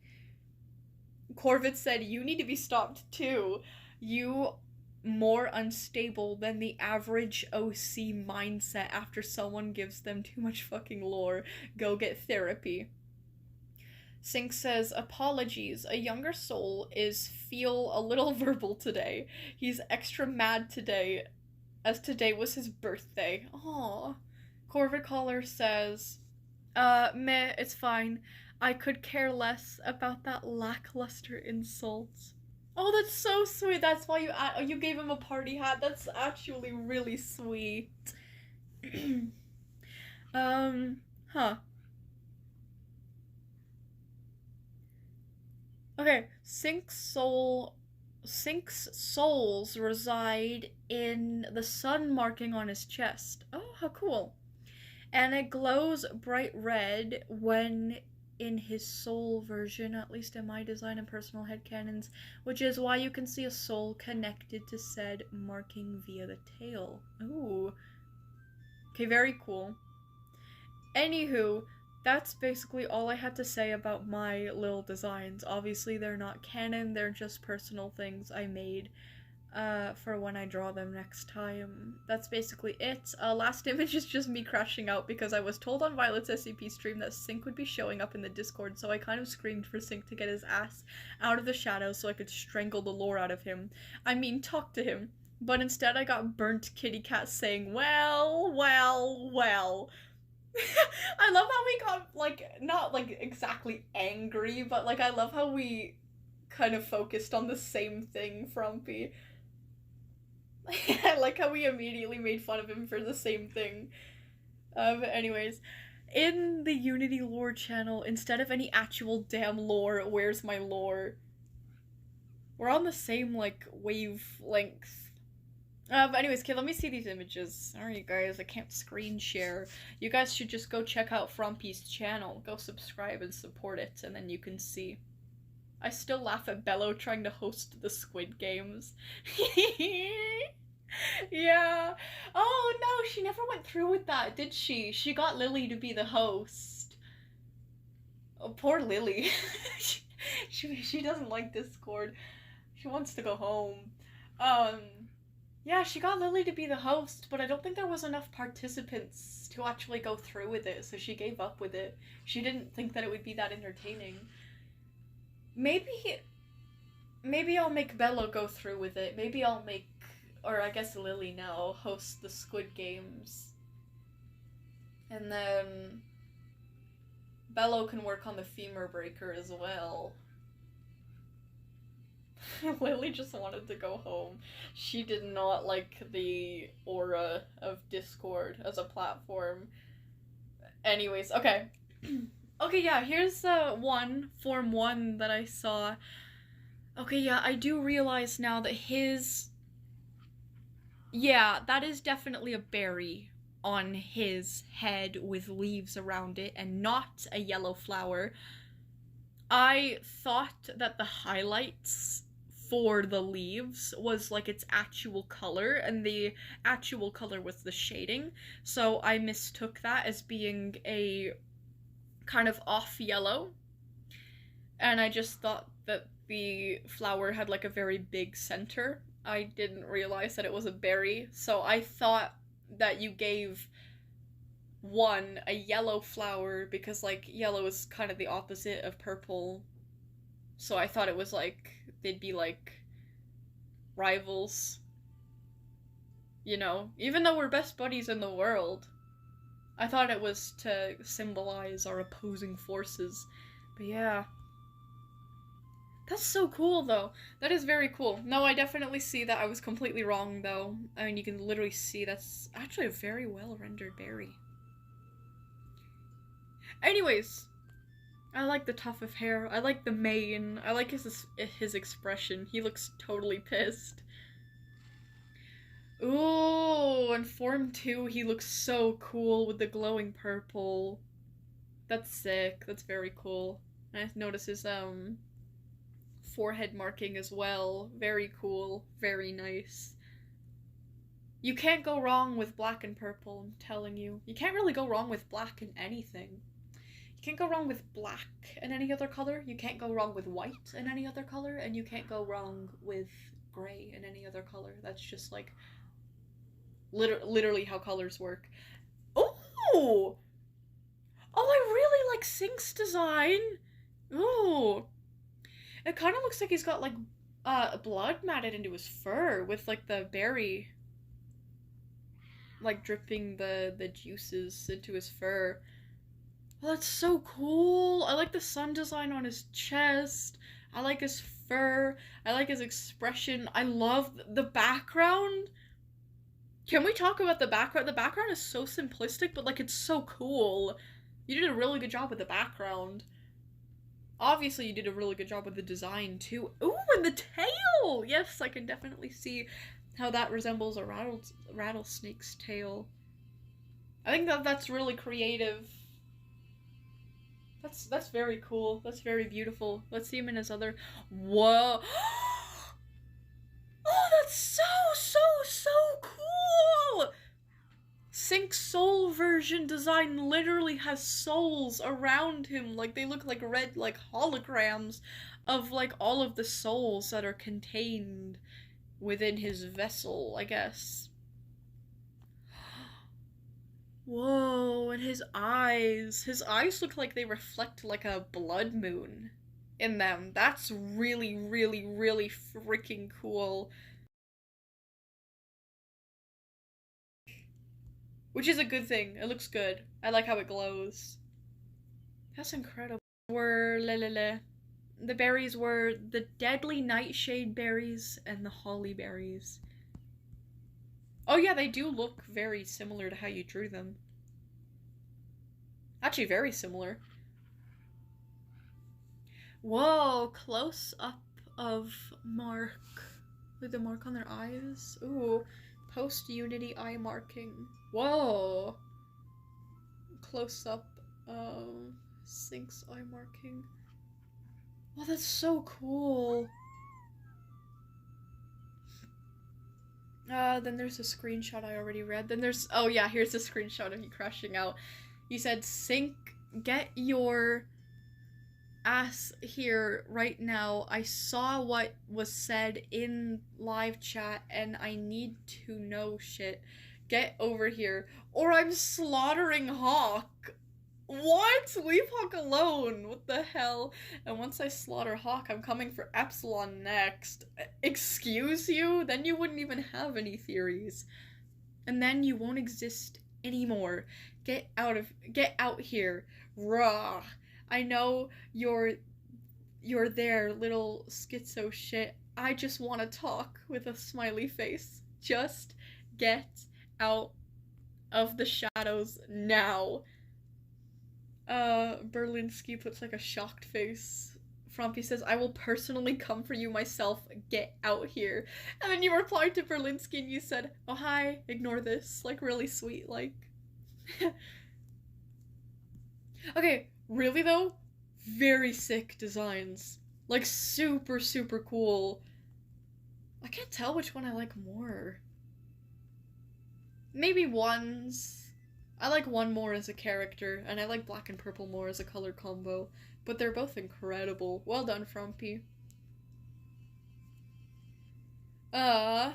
Corvid said, you need to be stopped too. You more unstable than the average OC mindset after someone gives them too much fucking lore. Go get therapy. Sync says, apologies, a younger soul is feel a little verbal today. He's extra mad today, as today was his birthday. Aww. Corvid Caller says, meh, it's fine. I could care less about that lackluster insult. Oh, that's so sweet. That's why you gave him a party hat. That's actually really sweet. Huh. Okay, Sync's souls reside in the sun marking on his chest. Oh, how cool. And it glows bright red when in his soul version, at least in my design and personal headcanons, which is why you can see a soul connected to said marking via the tail. Ooh. Okay, very cool. Anywho, that's basically all I had to say about my little designs. Obviously, they're not canon, they're just personal things I made for when I draw them next time. That's basically it. Last image is just me crashing out because I was told on Violet's SCP stream that Sync would be showing up in the Discord, so I kind of screamed for Sync to get his ass out of the shadows so I could strangle the lore out of him. I mean, talk to him. But instead I got burnt kitty cat saying, well. I love how we got, like, not, like, exactly angry, but, like, I love how we kind of focused on the same thing, Frumpy. I like how we immediately made fun of him for the same thing. But anyways, in the Unity lore channel, instead of any actual damn lore, where's my lore? We're on the same, like, wavelength. But anyways, okay, let me see these images. Alright, guys, I can't screen share. You guys should just go check out Frumpy's channel. Go subscribe and support it, and then you can see. I still laugh at Bello trying to host the Squid Games. Yeah. Oh no, she never went through with that, did she? She got Lily to be the host. Oh, poor Lily. she doesn't like Discord. She wants to go home. Yeah, she got Lily to be the host, but I don't think there was enough participants to actually go through with it, so she gave up with it. She didn't think that it would be that entertaining. Maybe I'll make Bello go through with it. Maybe I'll make, or I guess Lily now, host the Squid Games. And then Bello can work on the femur breaker as well. Lily just wanted to go home. She did not like the aura of Discord as a platform. Anyways, okay. Okay, yeah, here's Form 1 that I saw. Okay, yeah, I do realize now that his... Yeah, that is definitely a berry on his head with leaves around it and not a yellow flower. I thought that the highlights for the leaves was like its actual color, and the actual color was the shading, so I mistook that as being a kind of off yellow, and I just thought that the flower had like a very big center. I didn't realize that it was a berry, so I thought that you gave one a yellow flower because like yellow is kind of the opposite of purple, so I thought it was like they'd be like rivals, you know, even though we're best buddies in the world. I thought it was to symbolize our opposing forces, but yeah. That's so cool, though. That is very cool. No, I definitely see that I was completely wrong, though. I mean, you can literally see that's actually a very well-rendered berry. Anyways, I like the tuft of hair. I like the mane. I like his expression. He looks totally pissed. Ooh, in Form 2, he looks so cool with the glowing purple. That's sick. That's very cool. I notice his, forehead marking as well. Very cool. Very nice. You can't go wrong with black and purple, I'm telling you. You can't really go wrong with black in anything. You can't go wrong with black in any other color, you can't go wrong with white in any other color, and you can't go wrong with gray in any other color. That's just like literally how colors work. Oh! Oh, I really like Sync's design. Ooh. It kind of looks like he's got like blood matted into his fur with like the berry like dripping the juices into his fur. Oh, that's so cool. I like the sun design on his chest. I like his fur. I like his expression. I love the background. Can we talk about the background? The background is so simplistic, but like it's so cool. You did a really good job with the background. Obviously, you did a really good job with the design too. Ooh, and the tail! Yes, I can definitely see how that resembles a rattlesnake's tail. I think that's really creative. That's very cool. That's very beautiful. Let's see him in his other. Whoa! Oh, that's so cool! Sync's soul version design literally has souls around him. Like, they look like red, like, holograms of, like, all of the souls that are contained within his vessel, I guess. Whoa, and his eyes. His eyes look like they reflect like a blood moon in them. That's really, really, really freaking cool. which is a good thing. It looks good. I like how it glows. That's incredible. The berries were the deadly nightshade berries and the holly berries. Oh yeah, they do look very similar to how you drew them. Actually, very similar. Whoa, close up of Mark. With the mark on their eyes. Ooh, post-Unity eye marking. Whoa. Close up Sync's eye marking. Oh, that's so cool. Then there's a screenshot I already read. Then there's, oh yeah, here's a screenshot of you crashing out. You said, Sync, get your ass here right now. I saw what was said in live chat and I need to know shit. Get over here or I'm slaughtering Hawk. What? Leave Hawk alone. What the hell? And once I slaughter Hawk, I'm coming for Epsilon next. Excuse you? Then you wouldn't even have any theories. And then you won't exist anymore. Get out here. Rah. I know you're there, little schizo shit. I just want to talk with a smiley face. Just get out of the shadows now. Berlinski puts like a shocked face. Frumpy says, I will personally come for you myself. Get out here. And then you replied to Berlinski and you said, oh hi, ignore this. Like really sweet, like. Okay, really though? Very sick designs. Like super, super cool. I can't tell which one I like more. Maybe one's... I like one more as a character, and I like black and purple more as a color combo, but they're both incredible. Well done, Frumpy. What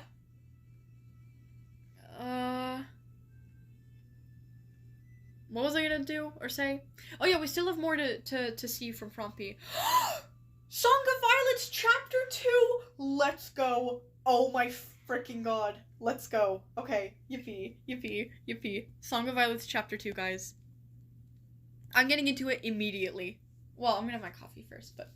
was I gonna do or say? Oh yeah, we still have more to see from Frumpy. Song of Violets Chapter 2! Let's go! Oh my freaking god. Let's go. Okay, yippee, yippee, yippee. Song of Violets Chapter 2, guys. I'm getting into it immediately. Well, I'm gonna have my coffee first, but...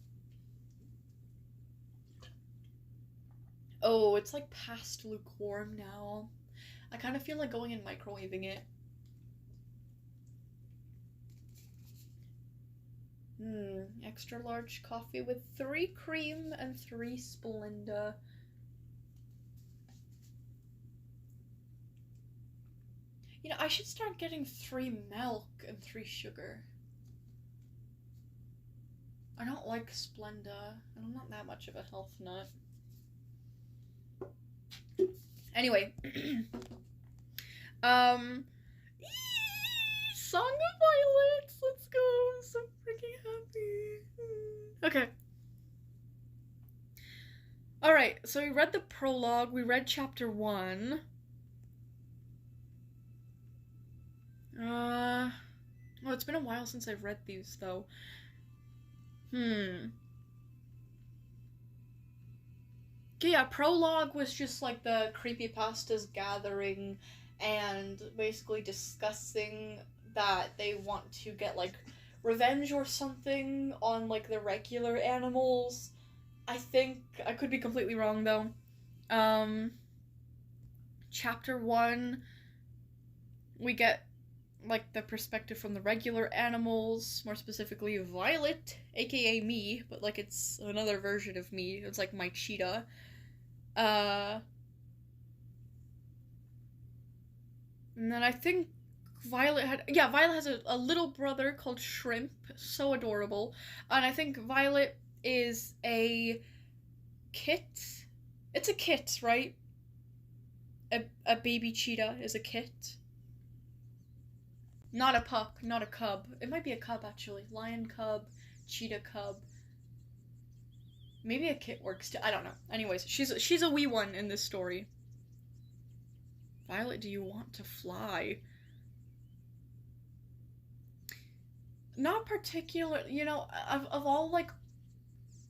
Oh, it's like past lukewarm now. I kind of feel like going and microwaving it. Extra large coffee with 3 cream and 3 Splenda. You know, I should start getting 3 milk and 3 sugar. I don't like Splenda, and I'm not that much of a health nut. Anyway. Song of Violets! Let's go! I'm so freaking happy. Okay. Alright, so we read the prologue, we read chapter 1. Well, it's been a while since I've read these, though. Okay, yeah, prologue was just like the creepypastas gathering and basically discussing that they want to get, like, revenge or something on, like, the regular animals. I think, I could be completely wrong, though. Chapter 1, we get, like, the perspective from the regular animals, more specifically Violet, aka me, but, like, it's another version of me. It's, like, my cheetah. And then I think Violet has a little brother called Shrimp, so adorable. And I think Violet is a kit. It's a kit, right? A baby cheetah is a kit. Not a pup, not a cub. It might be a cub, actually. Lion cub, cheetah cub. Maybe a kit works too. I don't know. Anyways, she's a wee one in this story. Violet, do you want to fly? Not particular, you know, of all, like,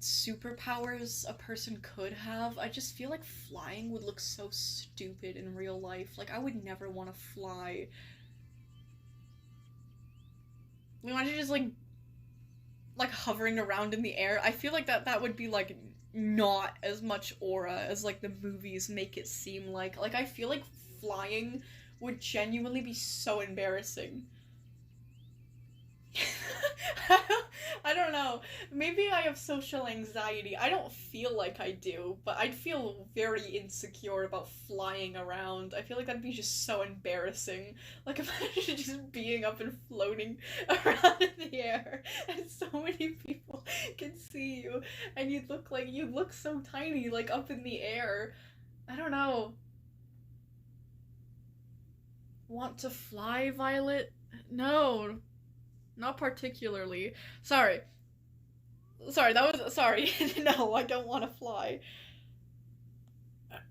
superpowers a person could have, I just feel like flying would look so stupid in real life. Like, I would never want to fly. Imagine just like hovering around in the air. I feel like that would be like not as much aura as like the movies make it seem like. Like I feel like flying would genuinely be so embarrassing. I don't know. Maybe I have social anxiety. I don't feel like I do, but I'd feel very insecure about flying around. I feel like that'd be just so embarrassing. Like imagine just being up and floating around in the air and so many people can see you and you'd look so tiny like up in the air. I don't know. Want to fly, Violet? No. Not particularly. Sorry, that was. Sorry. No, I don't want to fly.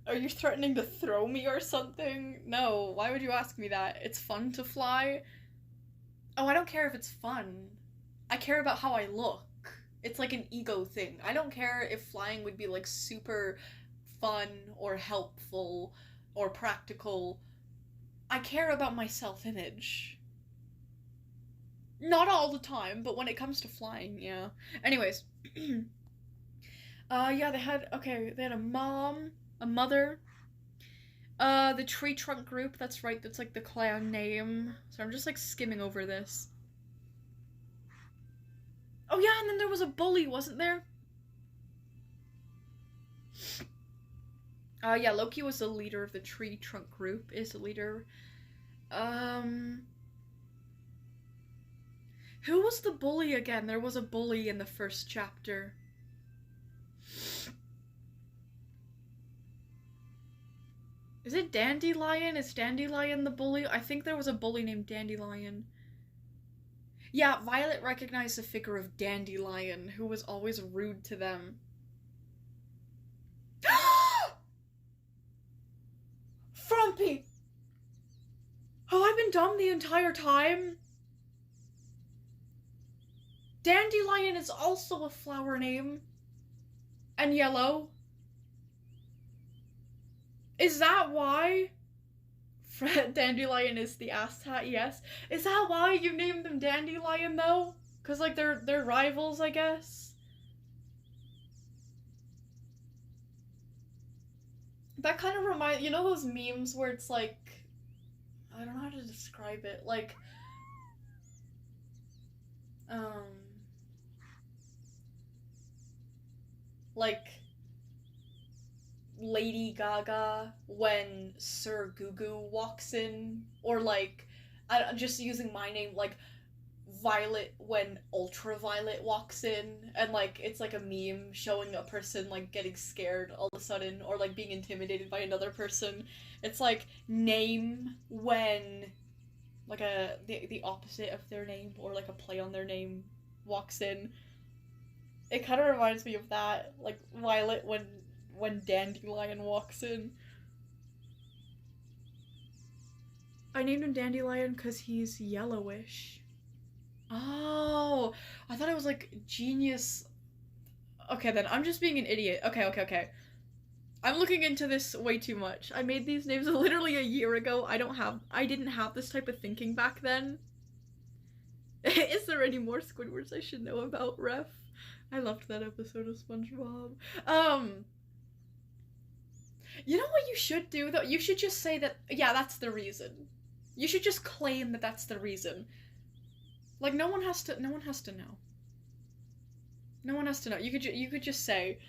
Are you threatening to throw me or something? No, why would you ask me that? It's fun to fly? Oh, I don't care if it's fun. I care about how I look. It's like an ego thing. I don't care if flying would be like super fun or helpful or practical. I care about my self-image. Not all the time, but when it comes to flying, yeah. Anyways. Yeah, they had a mom, a mother, the tree trunk group, that's right, that's like the clan name. So I'm just like skimming over this. Oh yeah, and then there was a bully, wasn't there? Yeah, Loki was the leader of the tree trunk group, is the leader. Who was the bully again? There was a bully in the first chapter. Is it Dandelion? Is Dandelion the bully? I think there was a bully named Dandelion. Yeah, Violet recognized the figure of Dandelion, who was always rude to them. Frumpy! Have I been dumb the entire time? Dandelion is also a flower name. And yellow. Is that why? Dandelion is the asshat, yes. Is that why you named them Dandelion, though? Because, like, they're rivals, I guess? That kind of reminds... You know those memes where it's like... I don't know how to describe it. Like... Like Lady Gaga when Sir Gugu walks in, or like I'm just using my name, like Violet when Ultraviolet walks in, and like it's like a meme showing a person like getting scared all of a sudden or like being intimidated by another person. It's like name when like the opposite of their name or like a play on their name walks in. It kind of reminds me of that, like Violet when Dandelion walks in. I named him Dandelion because he's yellowish. Oh, I thought it was like genius. Okay, then I'm just being an idiot. Okay. I'm looking into this way too much. I made these names literally a year ago. I didn't have this type of thinking back then. Is there any more Squidwards I should know about, ref? I loved that episode of SpongeBob. You know what you should do, though? You should just say that, yeah, that's the reason. You should just claim that that's the reason. Like, no one has to know. No one has to know. You could just say,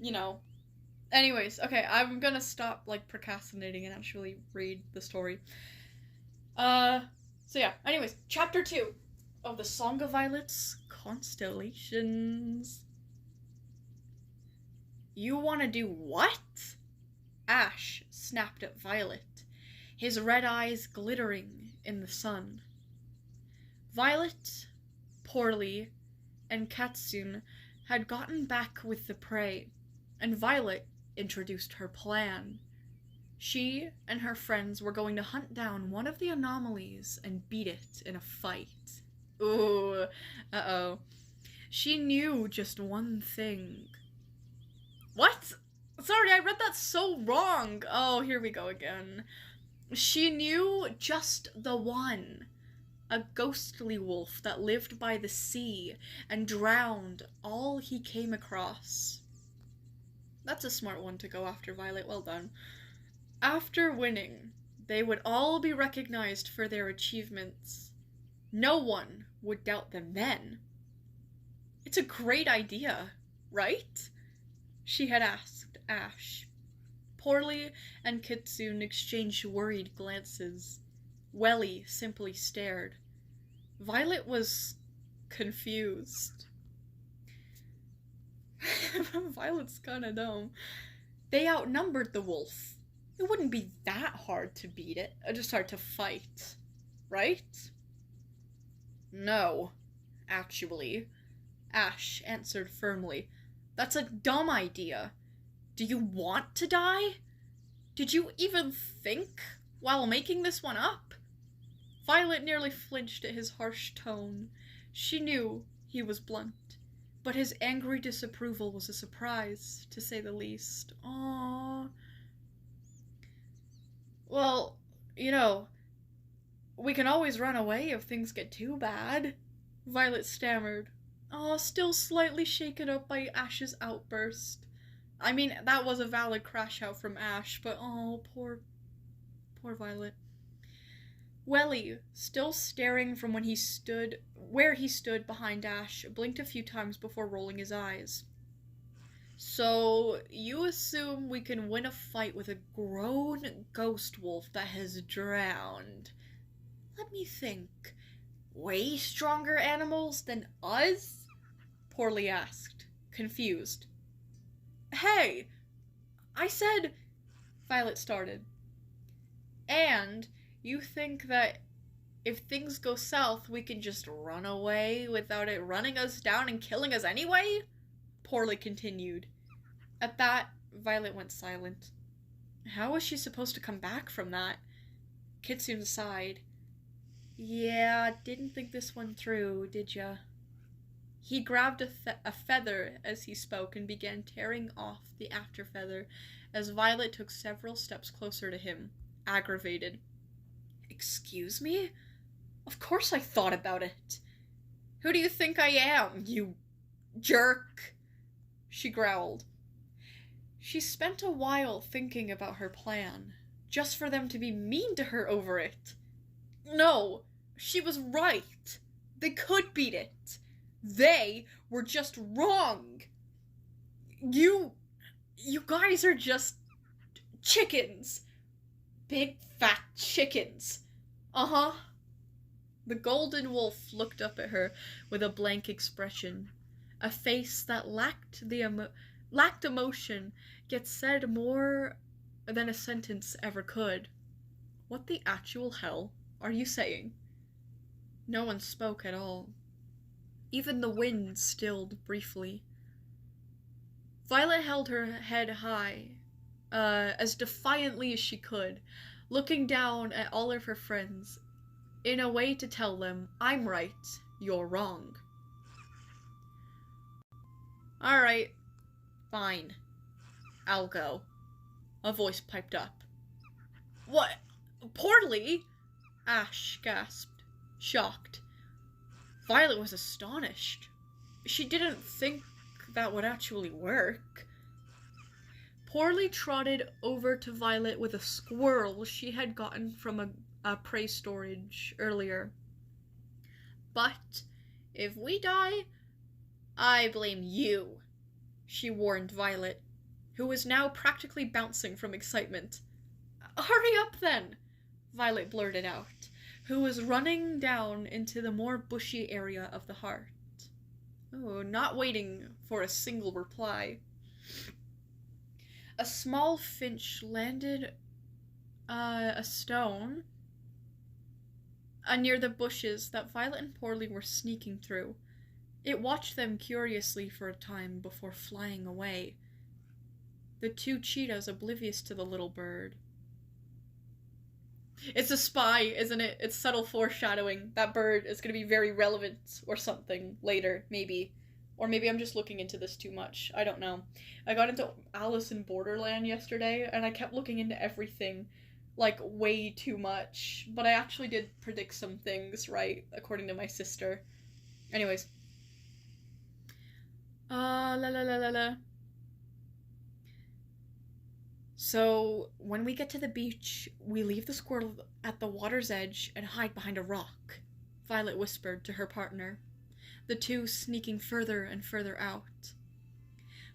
you know. Anyways, okay, I'm gonna stop, like, procrastinating and actually read the story. So yeah, anyways, chapter 2 of the Song of Violets, Constellations. You wanna do what? Ash snapped at Violet, his red eyes glittering in the sun. Violet, Porly, and Katsune had gotten back with the prey, and Violet introduced her plan. She and her friends were going to hunt down one of the anomalies and beat it in a fight. Ooh, uh-oh. She knew just one thing. What? Sorry, I read that so wrong. Oh, here we go again. She knew just the one. A ghostly wolf that lived by the sea and drowned all he came across. That's a smart one to go after, Violet. Well done. After winning, they would all be recognized for their achievements. No one would doubt them then. It's a great idea, right? She had asked Ash. Porly and Kitsune exchanged worried glances. Welly simply stared. Violet was confused. Violet's kinda dumb. They outnumbered the wolf. It wouldn't be that hard to beat it, just hard to fight, right? No, actually, Ash answered firmly. That's a dumb idea. Do you want to die? Did you even think while making this one up? Violet nearly flinched at his harsh tone. She knew he was blunt, but his angry disapproval was a surprise, to say the least. Aww. Well, we can always run away if things get too bad, Violet stammered. Still slightly shaken up by Ash's outburst. I mean, that was a valid crash out from Ash, but poor Violet. Welly, still staring from where he stood behind Ash, blinked a few times before rolling his eyes. So, you assume we can win a fight with a grown ghost wolf that has drowned? Let me think. Way stronger animals than us? Porly asked, confused. Hey! I said... Violet started. And you think that if things go south, we can just run away without it running us down and killing us anyway? Porly continued. At that, Violet went silent. How was she supposed to come back from that? Kitsune sighed. Yeah, didn't think this one through, did ya? He grabbed a feather as he spoke and began tearing off the after feather as Violet took several steps closer to him, aggravated. Excuse me? Of course I thought about it. Who do you think I am, you jerk? She growled. She spent a while thinking about her plan, just for them to be mean to her over it. No, she was right. They could beat it. They were just wrong. You guys are just chickens. Big fat chickens. Uh-huh. The golden wolf looked up at her with a blank expression. A face that lacked emotion, yet said more than a sentence ever could. What the actual hell are you saying? No one spoke at all. Even the wind stilled briefly. Violet held her head high, as defiantly as she could, looking down at all of her friends, in a way to tell them, I'm right, you're wrong. Alright, fine. I'll go. A voice piped up. What? Porly? Ash gasped, shocked. Violet was astonished. She didn't think that would actually work. Porly trotted over to Violet with a squirrel she had gotten from a prey storage earlier. But if we die, I blame you, she warned Violet, who was now practically bouncing from excitement. Hurry up then, Violet blurted out, who was running down into the more bushy area of the heart. Oh, not waiting for a single reply. A small finch landed a stone near the bushes that Violet and Porly were sneaking through. It watched them curiously for a time before flying away, the two cheetahs oblivious to the little bird. It's a spy, isn't it? It's subtle foreshadowing. That bird is going to be very relevant or something later, maybe. Or maybe I'm just looking into this too much. I don't know. I got into Alice in Borderland yesterday, and I kept looking into everything like, way too much. But I actually did predict some things right, according to my sister. Anyways. La la la la la. So, when we get to the beach, we leave the squirrel at the water's edge and hide behind a rock, Violet whispered to her partner, the two sneaking further and further out.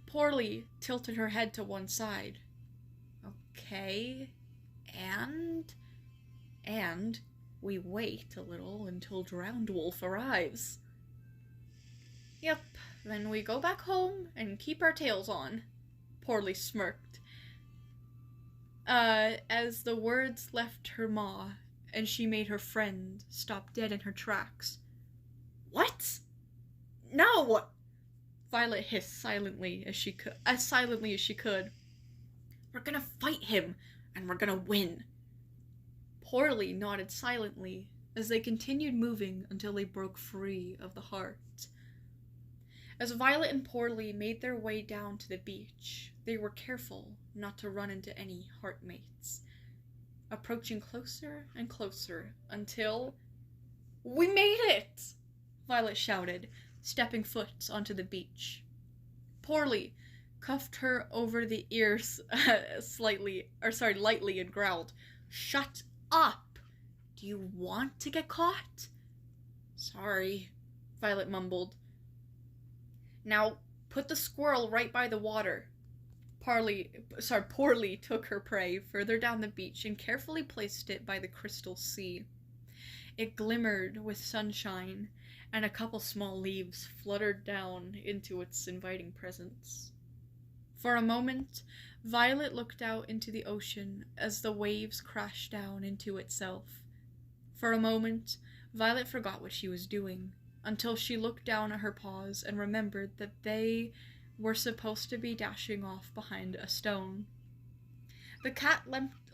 Poorly tilted her head to one side. Okay, and we wait a little until Drowned Wolf arrives. Yep, then we go back home and keep our tails on, Poorly smirked, as the words left her maw and she made her friend stop dead in her tracks. What? No! Violet hissed silently as silently as she could. We're gonna fight him, and we're gonna win. Poorly nodded silently as they continued moving until they broke free of the heart. As Violet and Poorly made their way down to the beach, they were careful not to run into any heartmates, approaching closer and closer until... We made it! Violet shouted, stepping foot onto the beach. Poorly cuffed her over the ears lightly and growled, Shut up! Do you want to get caught? Sorry, Violet mumbled. Now, put the squirrel right by the water. Poorly took her prey further down the beach and carefully placed it by the crystal sea. It glimmered with sunshine, and a couple small leaves fluttered down into its inviting presence. For a moment, Violet looked out into the ocean as the waves crashed down into itself. For a moment, Violet forgot what she was doing, until she looked down at her paws and remembered that they were supposed to be dashing off behind a stone. The cat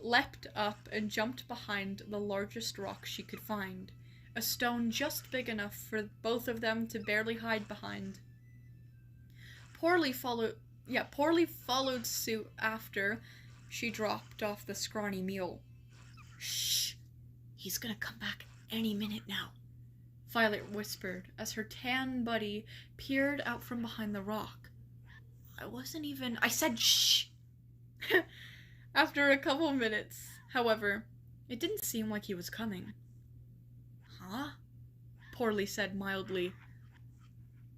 leapt up and jumped behind the largest rock she could find, a stone just big enough for both of them to barely hide behind. Poorly followed suit after she dropped off the scrawny mule. Shh! He's gonna come back any minute now, Violet whispered as her tan buddy peered out from behind the rock. I said shh! After a couple minutes, however, it didn't seem like he was coming. Huh? Poorly said mildly.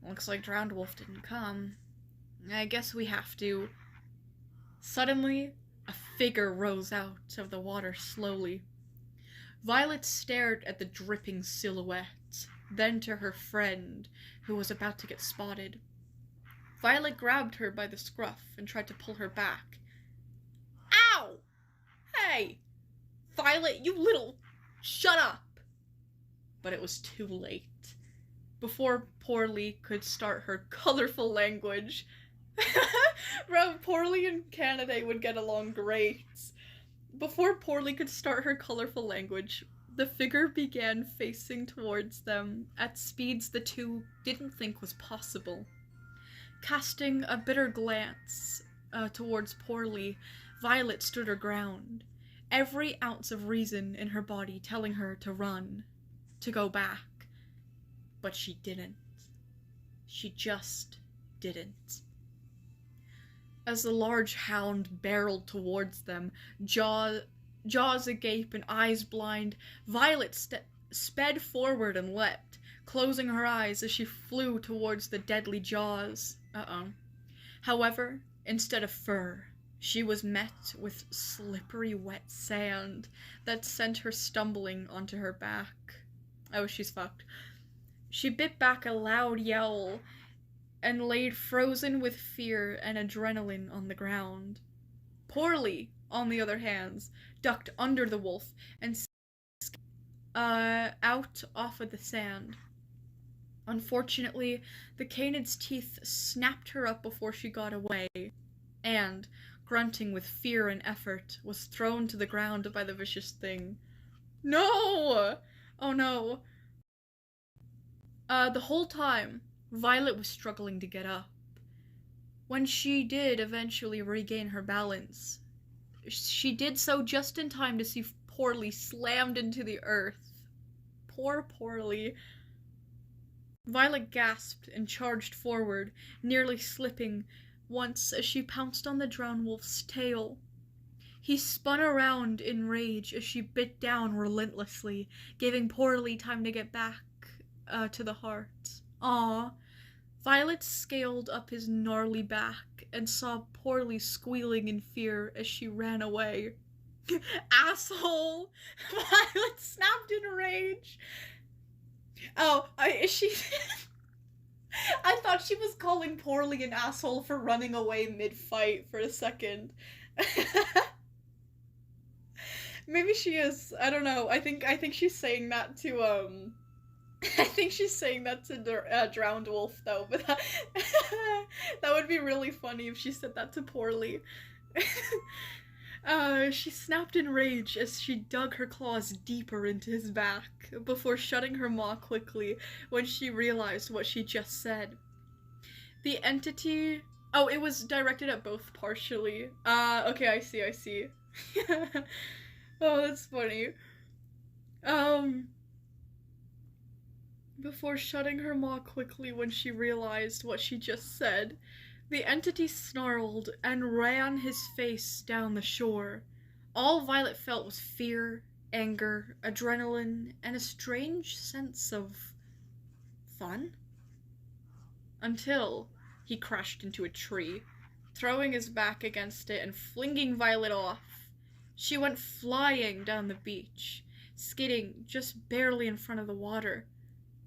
Looks like Drowned Wolf didn't come. I guess we have to. Suddenly, a figure rose out of the water slowly. Violet stared at the dripping silhouette, then to her friend, who was about to get spotted. Violet grabbed her by the scruff and tried to pull her back. Ow! Hey! Violet, you little... Shut up! But it was too late. Before Poorly could start her colorful language... Bro, Poorly and Canada would get along great. Before Poorly could start her colorful language, the figure began facing towards them at speeds the two didn't think was possible. Casting a bitter glance towards Poorly, Violet stood her ground, every ounce of reason in her body telling her to run, to go back. But she didn't. She just didn't. As the large hound barreled towards them, jaws agape and eyes blind, Violet sped forward and leapt, closing her eyes as she flew towards the deadly jaws. However, instead of fur, she was met with slippery wet sand that sent her stumbling onto her back. Oh, she's fucked. She bit back a loud yell and laid frozen with fear and adrenaline on the ground. Poorly, on the other hand, ducked under the wolf and out off of the sand. Unfortunately, the canid's teeth snapped her up before she got away, and, grunting with fear and effort, was thrown to the ground by the vicious thing. No! Oh no. The whole time, Violet was struggling to get up. When she did eventually regain her balance, she did so just in time to see Poorly slammed into the earth. Poor Poorly. Violet gasped and charged forward, nearly slipping once as she pounced on the drowned wolf's tail. He spun around in rage as she bit down relentlessly, giving Poorly time to get back to the heart. Aww. Violet scaled up his gnarly back and saw Poorly squealing in fear as she ran away. Asshole! Violet snapped in rage. Oh, is she... I thought she was calling Poorly an asshole for running away mid-fight for a second. Maybe she is. I don't know. I think she's saying that to, I think she's saying that to Drowned Wolf, though, but that would be really funny if she said that to Poorly. She snapped in rage as she dug her claws deeper into his back, before shutting her maw quickly when she realized what she just said. The entity... Oh, it was directed at both partially. Okay, I see. Oh, that's funny. Before shutting her maw quickly when she realized what she just said, the entity snarled and ran his face down the shore. All Violet felt was fear, anger, adrenaline, and a strange sense of fun. Until he crashed into a tree, throwing his back against it and flinging Violet off. She went flying down the beach, skidding just barely in front of the water.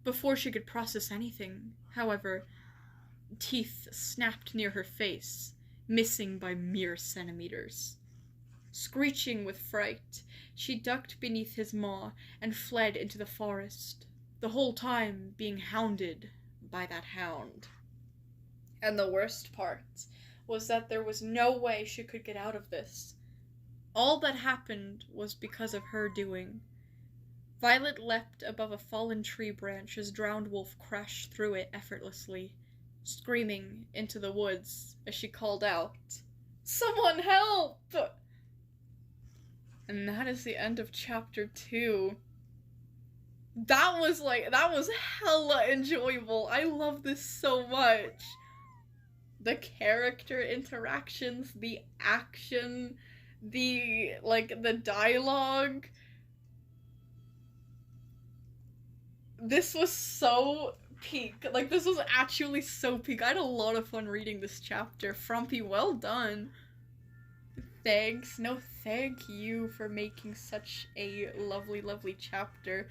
Before she could process anything, however, teeth snapped near her face, missing by mere centimeters. Screeching with fright, she ducked beneath his maw and fled into the forest, the whole time being hounded by that hound. And the worst part was that there was no way she could get out of this. All that happened was because of her doing. Violet leapt above a fallen tree branch as Drowned Wolf crashed through it effortlessly, screaming into the woods as she called out, "Someone help!" And that is the end of chapter 2. That was hella enjoyable. I love this so much. The character interactions, the action, the dialogue. This was so peak. This was actually so peak. I had a lot of fun reading this chapter. Frumpy, well done. Thanks. No, thank you for making such a lovely, lovely chapter.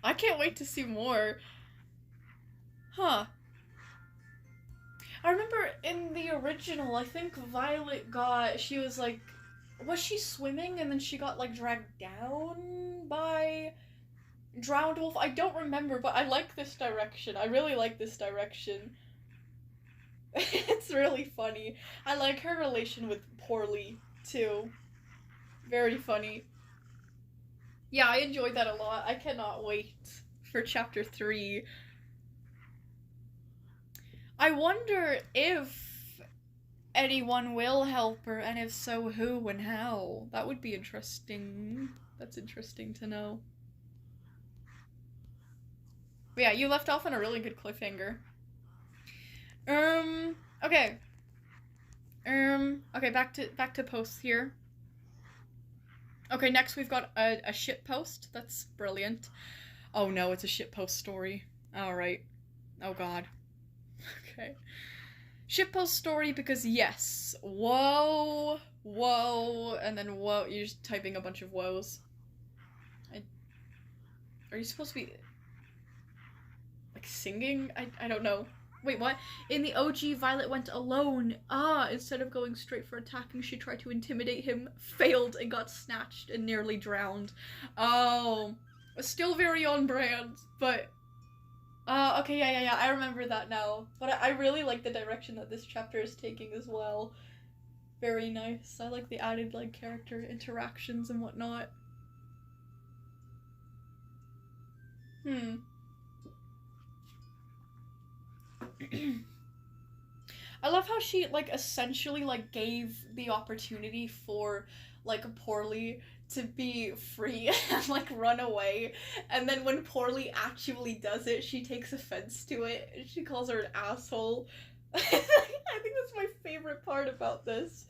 I can't wait to see more. Huh. I remember in the original, I think Violet was she swimming and then she got, dragged down by Drowned Wolf? I don't remember, but I like this direction. I really like this direction. It's really funny. I like her relation with Poorly, too. Very funny. Yeah, I enjoyed that a lot. I cannot wait for chapter 3. I wonder if anyone will help her, and if so, who and how. That would be interesting. That's interesting to know. But yeah, you left off on a really good cliffhanger. Okay. Okay, back to posts here. Okay, next we've got a shit post. That's brilliant. Oh no, it's a shit post story. Alright. Oh god. Okay. Shitpost story because yes. Whoa. Whoa. And then whoa. You're just typing a bunch of woes. Are you supposed to be singing? I don't know. Wait, what? In the OG, Violet went alone. Instead of going straight for attacking, she tried to intimidate him, failed, and got snatched and nearly drowned. Oh. Still very on brand, but... okay, yeah, I remember that now. But I really like the direction that this chapter is taking as well. Very nice. I like the added, character interactions and whatnot. I love how she, like, essentially, like, gave the opportunity for, like, Poorly to be free and, like, run away. And then when Poorly actually does it, she takes offense to it. And she calls her an asshole. I think that's my favorite part about this.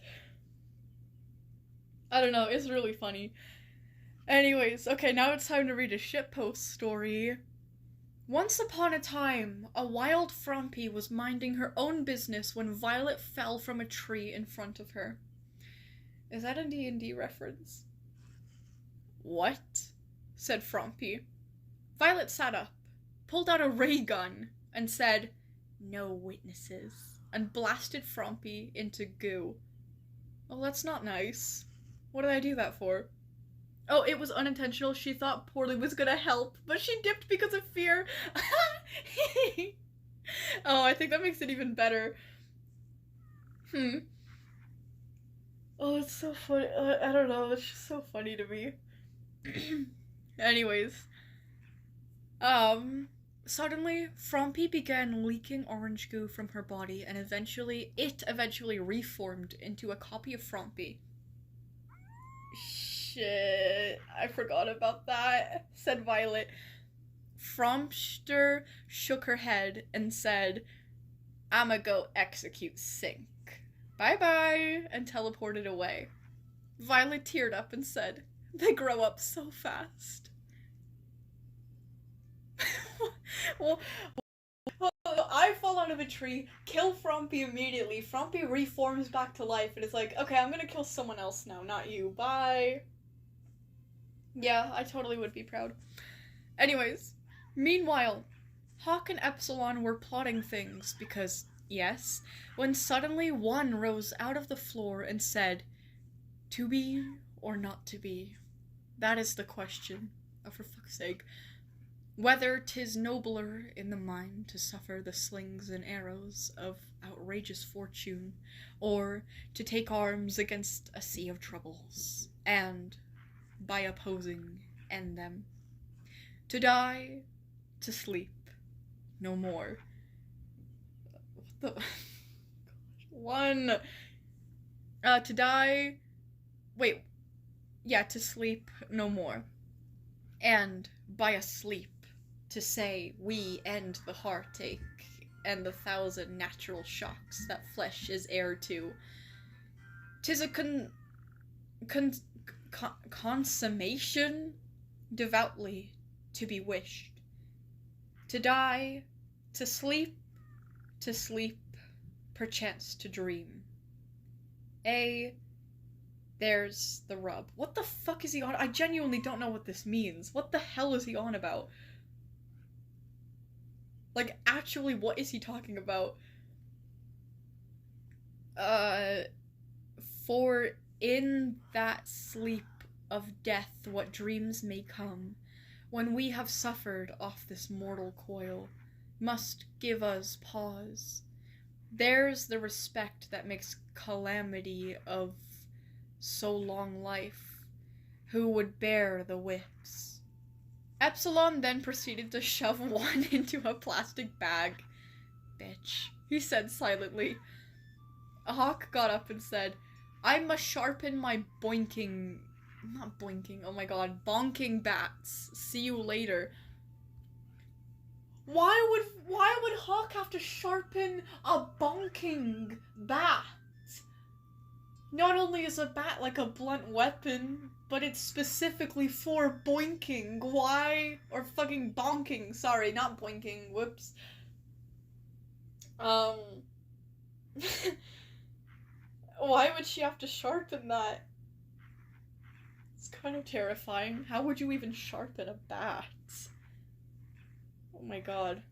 I don't know, it's really funny. Anyways, okay, now it's time to read a shitpost story. Once upon a time, a wild Frumpy was minding her own business when Violet fell from a tree in front of her. Is that a D&D reference? What? Said Frumpy. Violet sat up, pulled out a ray gun, and said, "No witnesses," and blasted Frumpy into goo. Oh, that's not nice. What did I do that for? Oh, it was unintentional. She thought Poorly was gonna help, but she dipped because of fear. Oh, I think that makes it even better. Oh, it's so funny. I don't know. It's just so funny to me. Anyways. Suddenly, Frumpy began leaking orange goo from her body, and eventually reformed into a copy of Frumpy. Shit, I forgot about that, said Violet. Frumpster shook her head and said, "I'ma go execute Sink. Bye-bye," and teleported away. Violet teared up and said, "They grow up so fast." Well, I fall out of a tree, kill Frumpy immediately. Frumpy reforms back to life and is like, okay, I'm gonna kill someone else now, not you. Bye. Yeah, I totally would be proud. Anyways, meanwhile, Hawk and Epsilon were plotting things because, yes, when suddenly one rose out of the floor and said, "To be or not to be? That is the question. Oh, for fuck's sake. Whether 'tis nobler in the mind to suffer the slings and arrows of outrageous fortune, or to take arms against a sea of troubles, and, by opposing, end them. To die, to sleep, no more." What the... One... to die... Wait. Yeah, to sleep, no more. And, by a sleep, to say we end the heartache and the 1,000 natural shocks that flesh is heir to. 'Tis a consummation devoutly to be wished. To die, to sleep, perchance to dream. There's the rub. What the fuck is he on? I genuinely don't know what this means. What the hell is he on about? Like, actually, what is he talking about? For in that sleep of death what dreams may come, when we have suffered off this mortal coil, must give us pause. There's the respect that makes calamity of so long life, who would bear the whips. Epsilon then proceeded to shove one into a plastic bag. "Bitch," he said silently. A Hawk got up and said, "I must sharpen my bonking bats. See you later." Why would Hawk have to sharpen a bonking bat? Not only is a bat like a blunt weapon, but it's specifically for boinking. Why? Or fucking bonking. Sorry, not boinking. Whoops. Why would she have to sharpen that? It's kind of terrifying. How would you even sharpen a bat? Oh my god.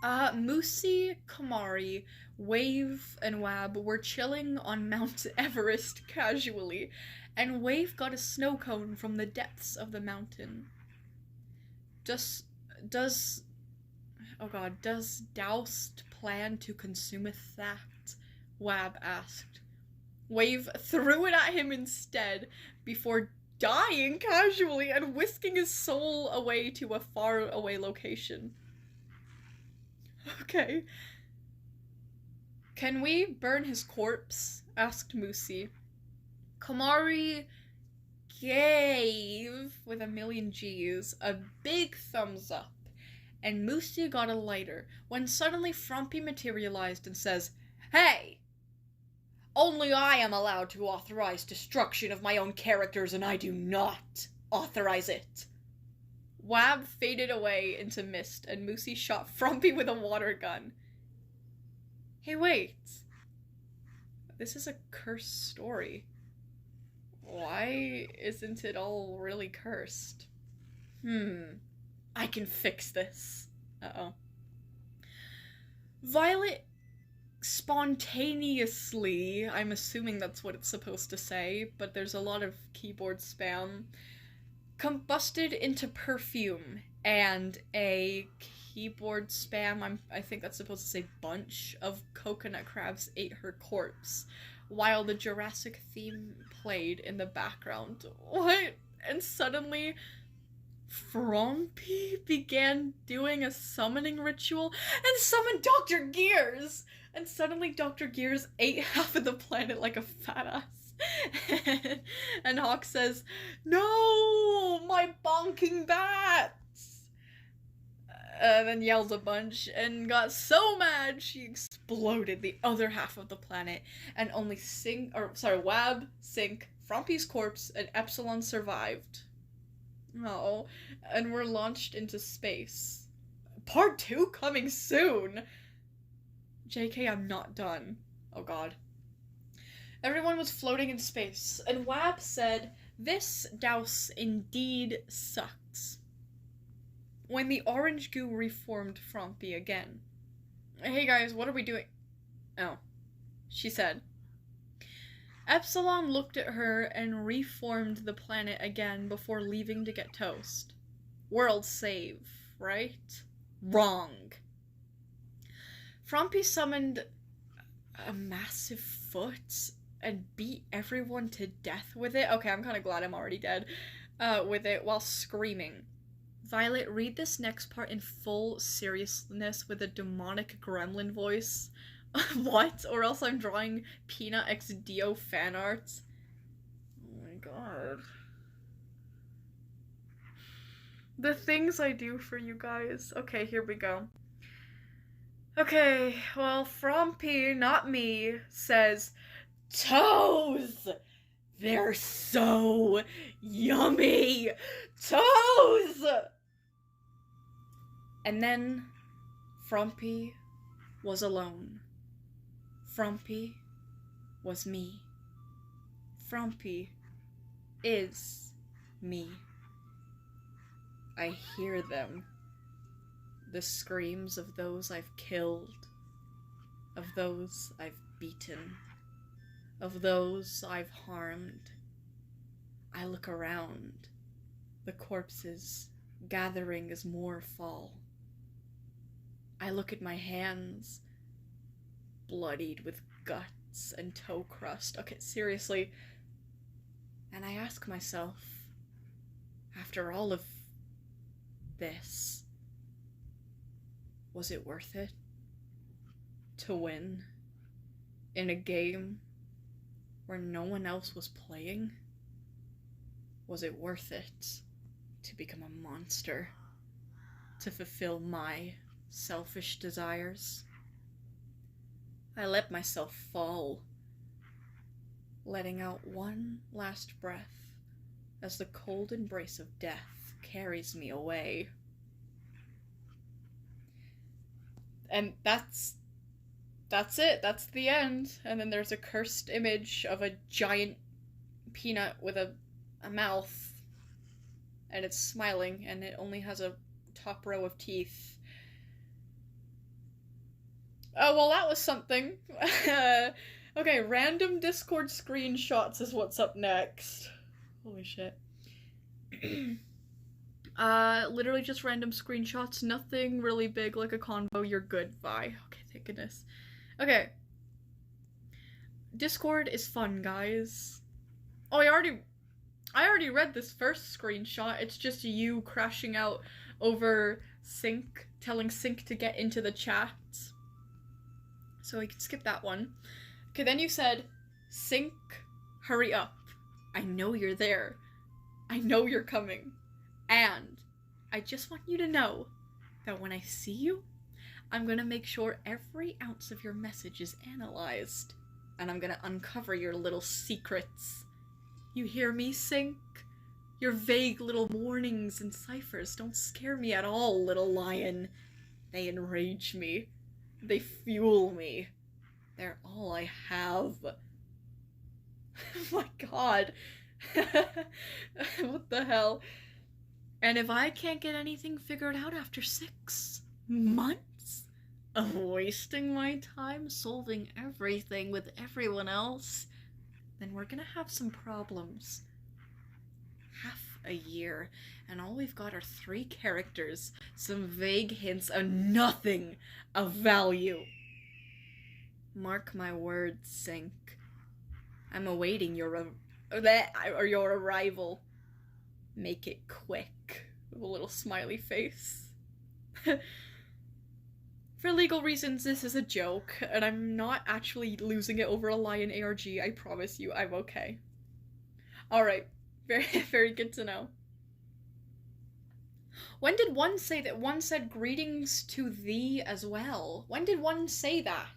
Moosey, Kamari, Wave, and Wab were chilling on Mount Everest casually, and Wave got a snow cone from the depths of the mountain. Does Doused plan to consumeth that? Wab asked. Wave threw it at him instead, before dying casually and whisking his soul away to a far away location. Okay. Can we burn his corpse? Asked Musi. Komari gave, with a million G's, a big thumbs up, and Musi got a lighter, when suddenly Frumpy materialized and says, "Hey! Only I am allowed to authorize destruction of my own characters, and I do not authorize it." Wab faded away into mist, and Musi shot Frumpy with a water gun. Hey, wait. This is a cursed story. Why isn't it all really cursed? I can fix this. Uh-oh. Violet spontaneously, I'm assuming that's what it's supposed to say, but there's a lot of keyboard spam, combusted into perfume, and a keyboard spam, I think that's supposed to say bunch of coconut crabs ate her corpse, while the Jurassic theme played in the background. What? And suddenly, Frumpy began doing a summoning ritual and summoned Dr. Gears! And suddenly Dr. Gears ate half of the planet like a fat ass. And Hawk says, "No! My bonking bats!" Then yells a bunch and got so mad she exploded the other half of the planet, and only Wab, Sink, Frumpy's corpse, and Epsilon survived. Oh, and were launched into space. Part 2 coming soon! JK, I'm not done. Oh god. Everyone was floating in space, and Wab said, "This douse indeed sucks." When the orange goo reformed Frumpy again. "Hey guys, what are we doing?" Oh. She said. Epsilon looked at her and reformed the planet again before leaving to get toast. World save, right? Wrong. Frumpy summoned a massive foot and beat everyone to death with it. Okay, I'm kind of glad I'm already dead. With it while screaming. Violet, read this next part in full seriousness with a demonic gremlin voice. What? Or else I'm drawing Peanut X Dio fan art. Oh my god. The things I do for you guys. Okay, here we go. Okay, well, Frumpy, not me, says, "Toes! They're so yummy! Toes!" And then Frumpy was alone. Frumpy was me. Frumpy is me. I hear them. The screams of those I've killed, of those I've beaten, of those I've harmed. I look around, the corpses gathering as more fall. I look at my hands, bloodied with guts and toe crust. Okay, seriously. And I ask myself, after all of this, was it worth it to win in a game where no one else was playing? Was it worth it to become a monster, to fulfill my selfish desires? I let myself fall, letting out one last breath as the cold embrace of death carries me away. And that's it. That's the end. And then there's a cursed image of a giant peanut with a mouth, and it's smiling, and it only has a top row of teeth. Oh, well, that was something. Okay, random Discord screenshots is what's up next. Holy shit. Literally just random screenshots, nothing really big like a convo, you're good, bye. Okay, thank goodness. Okay. Discord is fun, guys. Oh, I already read this first screenshot, it's just you crashing out over Sync, telling Sync to get into the chat. So we can skip that one. Okay, then you said, Sync, hurry up. I know you're there. I know you're coming. And I just want you to know that when I see you, I'm gonna make sure every ounce of your message is analyzed. And I'm gonna uncover your little secrets. You hear me, Sync? Your vague little warnings and ciphers don't scare me at all, little lion. They enrage me. They fuel me. They're all I have. Oh my god. What the hell? And if I can't get anything figured out after 6 months of wasting my time solving everything with everyone else, then we're gonna have some problems. Half a year, and all we've got are 3 characters, some vague hints, and nothing of value. Mark my words, Sync. I'm awaiting your arrival. Make it quick. With a little smiley face. For legal reasons, this is a joke, and I'm not actually losing it over a lion ARG. I promise you, I'm okay. Alright. Very, very good to know. When did one say that one said greetings to thee as well? When did one say that?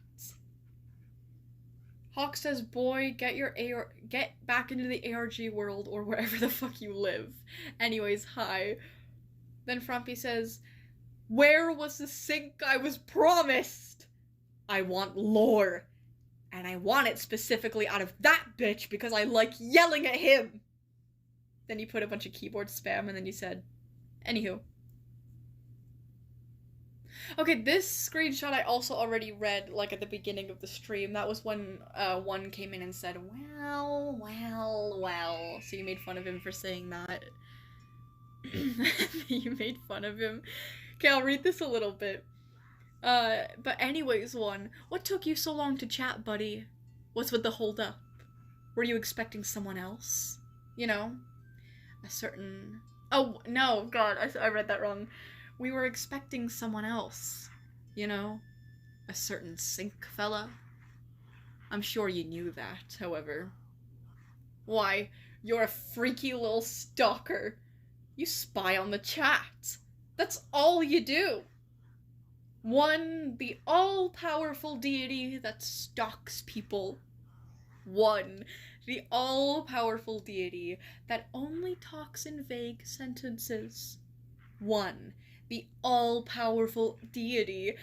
Hawk says, boy, get back into the ARG world or wherever the fuck you live. Anyways, hi. Then Frumpy says, where was the Sync I was promised? I want lore. And I want it specifically out of that bitch because I like yelling at him. Then he put a bunch of keyboard spam, and then he said, anywho. Okay, this screenshot I also already read, like, at the beginning of the stream. That was when, one came in and said, well. So you made fun of him for saying that. You made fun of him. Okay, I'll read this a little bit. But anyways, one. What took you so long to chat, buddy? What's with the hold up? Were you expecting someone else? You know? A certain... Oh, no, God, I read that wrong. We were expecting someone else. You know? A certain Sync fella. I'm sure you knew that, however. Why, you're a freaky little stalker. You spy on the chat. That's all you do. One, the all-powerful deity that stalks people. One, the all-powerful deity that only talks in vague sentences. One, the all-powerful deity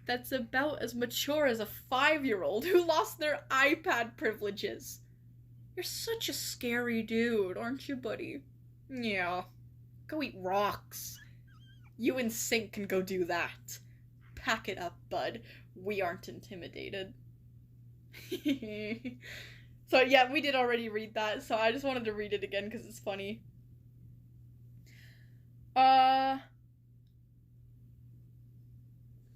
that's about as mature as a 5-year-old who lost their iPad privileges. You're such a scary dude, aren't you, buddy? Yeah. Go eat rocks. You and Sync can go do that. Pack it up, bud. We aren't intimidated. So yeah, we did already read that, so I just wanted to read it again because it's funny.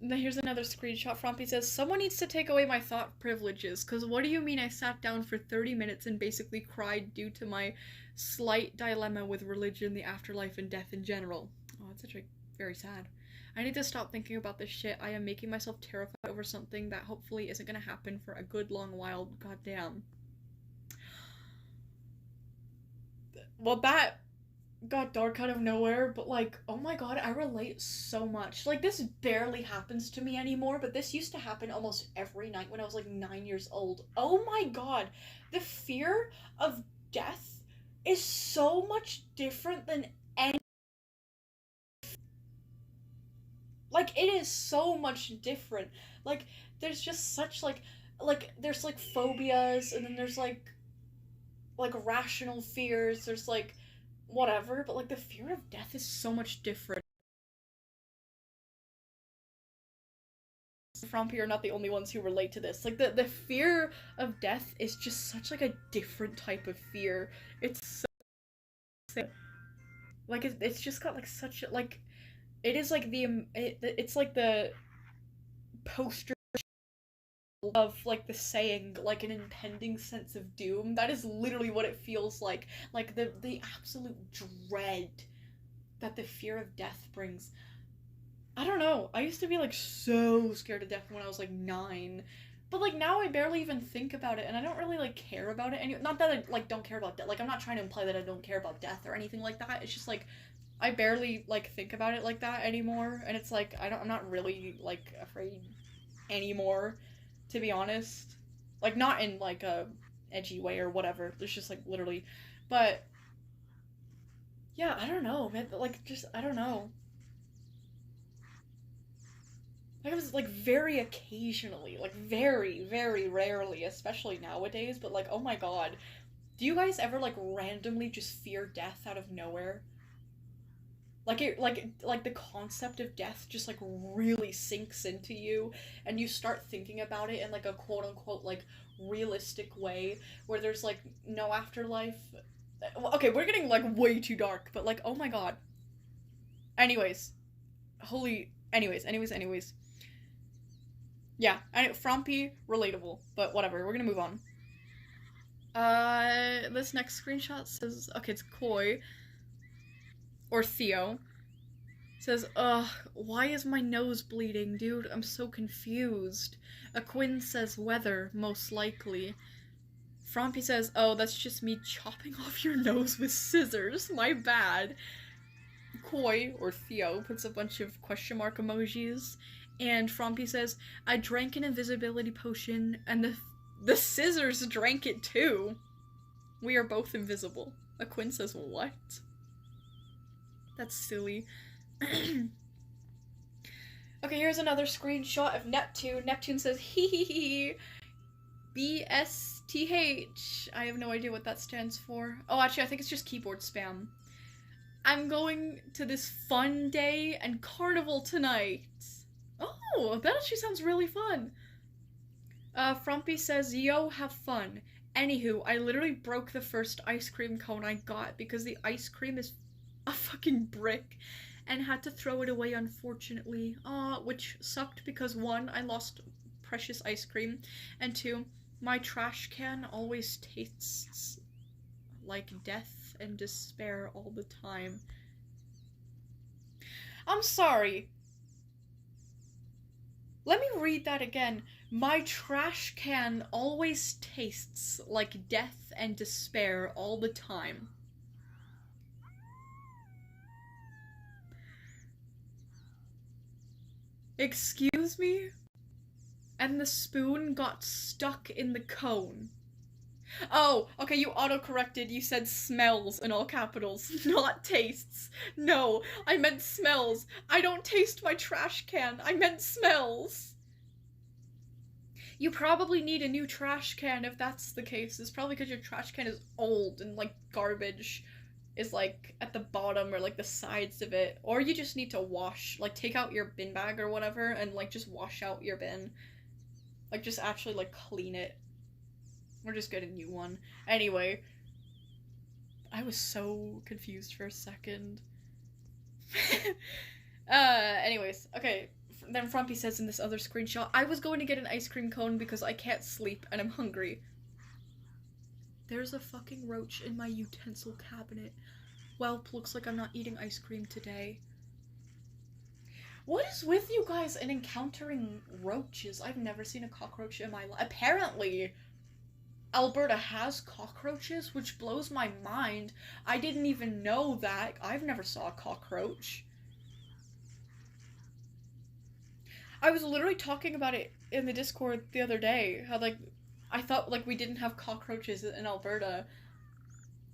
Here's another screenshot. Frumpy says, someone needs to take away my thought privileges, because what do you mean I sat down for 30 minutes and basically cried due to my slight dilemma with religion, the afterlife, and death in general? Oh, that's such a very sad. I need to stop thinking about this shit. I am making myself terrified over something that hopefully isn't gonna happen for a good long while. Goddamn. Well, that got dark out of nowhere, but like, oh my god, I relate so much. Like, this barely happens to me anymore, but this used to happen almost every night when I was like 9 years old. Oh my god, the fear of death is so much different than any... Like, it is so much different. Like, there's just such, like, there's, like, phobias, and then there's, like, rational fears, there's, like, whatever, but, like, the fear of death is so much different. Frumpy are not the only ones who relate to this. Like, the fear of death is just such, like, a different type of fear. It's so... Like, it's just got, like, such, like... It is, like, it's, like, the poster of, like, the saying, like, an impending sense of doom. That is literally what it feels like. Like, the absolute dread that the fear of death brings. I don't know. I used to be, like, so scared of death when I was, like, 9. But, like, now I barely even think about it, and I don't really, like, care about it not that I, like, don't care about death. Like, I'm not trying to imply that I don't care about death or anything like that. It's just, like, I barely, like, think about it like that anymore, and it's, like, I'm not really, like, afraid anymore, to be honest. Like, not in, like, a edgy way or whatever. It's just, like, literally. But, yeah, I don't know, man. Like, just, I don't know. Like, it was, like, very occasionally, like, very, very rarely, especially nowadays, but, like, oh my god. Do you guys ever, like, randomly just fear death out of nowhere? Like, like, the concept of death just, like, really sinks into you, and you start thinking about it in, like, a quote-unquote, like, realistic way, where there's, like, no afterlife. Okay, we're getting, like, way too dark, but, like, oh my god. Anyways. Anyways. Yeah, Frumpy, relatable, but whatever, we're gonna move on. This next screenshot says, okay, it's Koi, or Theo, says, ugh, why is my nose bleeding, dude? I'm so confused. Aquin says weather, most likely. Frumpy says, oh, that's just me chopping off your nose with scissors, my bad. Koi, or Theo, puts a bunch of question mark emojis, and Frumpy says, I drank an invisibility potion, and the scissors drank it too. We are both invisible. Aquin says, what? That's silly. Okay, here's another screenshot of Neptune. Neptune says, hee hee hee. BSTH. I have no idea what that stands for. Oh, actually, I think it's just keyboard spam. I'm going to this fun day and carnival tonight. Oh, that actually sounds really fun. Frumpy says, yo, have fun. Anywho, I literally broke the first ice cream cone I got because the ice cream is a fucking brick and had to throw it away, unfortunately. Which sucked because 1, I lost precious ice cream, and 2, my trash can always tastes like death and despair all the time. I'm sorry. Let me read that again. My trash can always tastes like death and despair all the time. Excuse me? And the spoon got stuck in the cone. Oh, okay, you auto-corrected. You said smells in all capitals, not tastes. No, I meant smells. I don't taste my trash can. I meant smells. You probably need a new trash can if that's the case. It's probably because your trash can is old and, like, garbage is, like, at the bottom or, like, the sides of it. Or you just need to wash, like, take out your bin bag or whatever and, like, just wash out your bin. Like, just actually, like, clean it. Or just get a new one. Anyway. I was so confused for a second. Anyways. Okay. Then Frumpy says in this other screenshot, I was going to get an ice cream cone because I can't sleep and I'm hungry. There's a fucking roach in my utensil cabinet. Welp, looks like I'm not eating ice cream today. What is with you guys and encountering roaches? I've never seen a cockroach in my life. Apparently, Alberta has cockroaches, which blows my mind. I didn't even know that. I've never saw a cockroach. I was literally talking about it in the Discord the other day, how, like, I thought, like, we didn't have cockroaches in Alberta.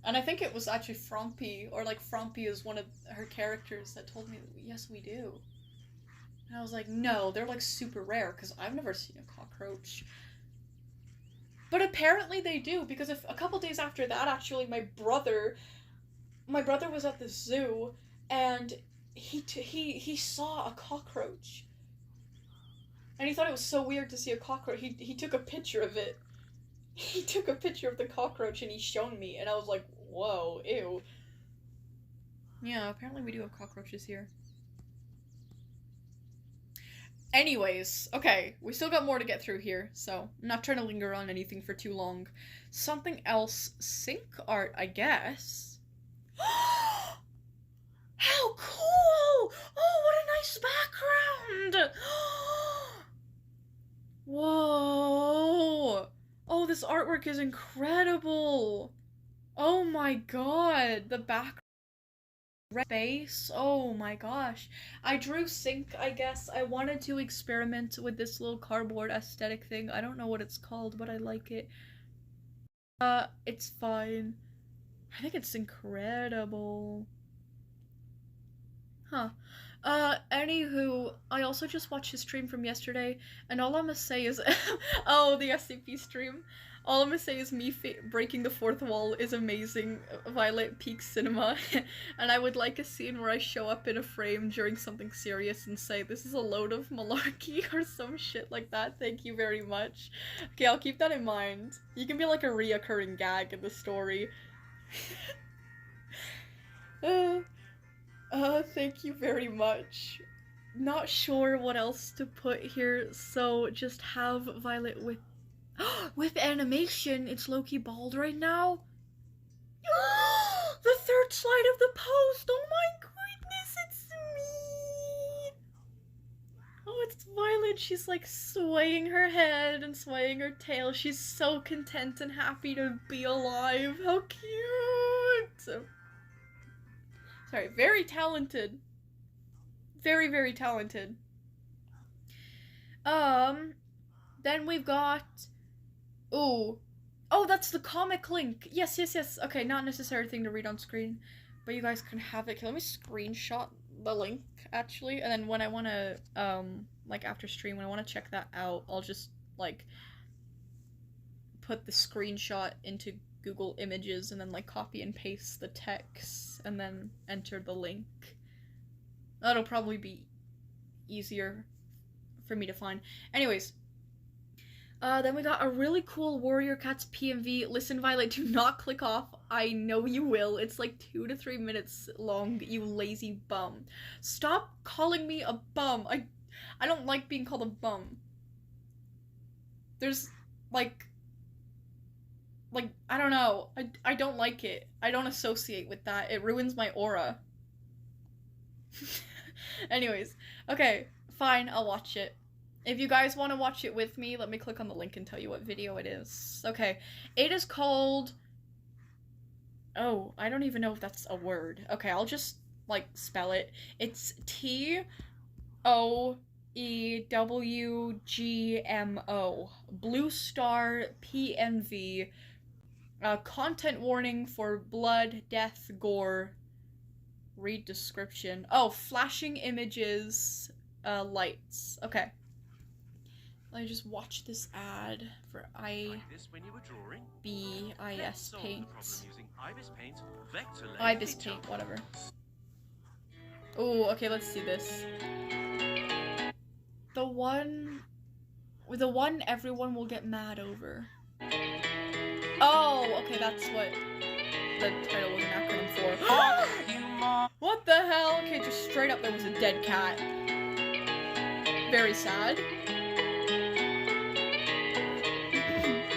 And I think it was actually Frumpy, or, like, Frumpy is one of her characters that told me, yes, we do. And I was like, no, they're, like, super rare, because I've never seen a cockroach. But apparently they do, because a couple days after that, actually, my brother was at the zoo, and he saw a cockroach. And he thought it was so weird to see a cockroach. He took a picture of it. He took a picture of the cockroach and he showed me, and I was like, whoa, ew. Yeah, apparently we do have cockroaches here. Anyways, okay, we still got more to get through here, so I'm not trying to linger on anything for too long. Something else, sync art, I guess. How cool! Oh, what a nice background! Whoa! this artwork is incredible. Oh my god, the back base. Oh my gosh. I drew Sync, I guess. I wanted to experiment with this little cardboard aesthetic thing. I don't know what it's called, but I like it. It's fine. I think it's incredible. Huh. Anywho, I also just watched his stream from yesterday, and all I'm gonna say is, oh, the SCP stream. All I'm gonna say is me breaking the fourth wall is amazing. Violet peak cinema, and I would like a scene where I show up in a frame during something serious and say, this is a load of malarkey or some shit like that. Thank you very much. Okay, I'll keep that in mind. You can be like a reoccurring gag in the story. Thank you very much. Not sure what else to put here, so just have Violet with with animation. It's low-key bald right now. The third slide of the post. Oh my goodness, it's me. Oh, it's Violet. She's like swaying her head and swaying her tail. She's so content and happy to be alive. How cute. Sorry, very talented. Very, very talented. Then we've got... Ooh. Oh, that's the comic link. Yes, yes, yes. Okay, not necessary thing to read on screen, but you guys can have it. Okay, let me screenshot the link, actually, and then when I want to, like, after stream, when I want to check that out, I'll just, like, put the screenshot into Google Images and then, like, copy and paste the text and then enter the link. That'll probably be easier for me to find. Anyways, then we got a really cool Warrior Cats PMV. Listen, Violet, do not click off. I know you will. It's like 2 to 3 minutes long, you lazy bum. Stop calling me a bum. I don't like being called a bum. There's, like, I don't know. I don't like it. I don't associate with that. It ruins my aura. Anyways, okay, fine, I'll watch it. If you guys want to watch it with me, let me click on the link and tell you what video it is. Okay, it is called... Oh, I don't even know if that's a word. Okay, I'll just, like, spell it. It's TOEWGMO. Blue Star PMV. Content warning for blood, death, gore. Read description. Oh, flashing images, lights. Okay. Let me just watch this ad for IBIS Paint. IBIS Paint, whatever. Oh, okay, let's see this. The one everyone will get mad over. Oh, okay, that's what the title was an acronym for. What the hell? Okay, just straight up there was a dead cat. Very sad.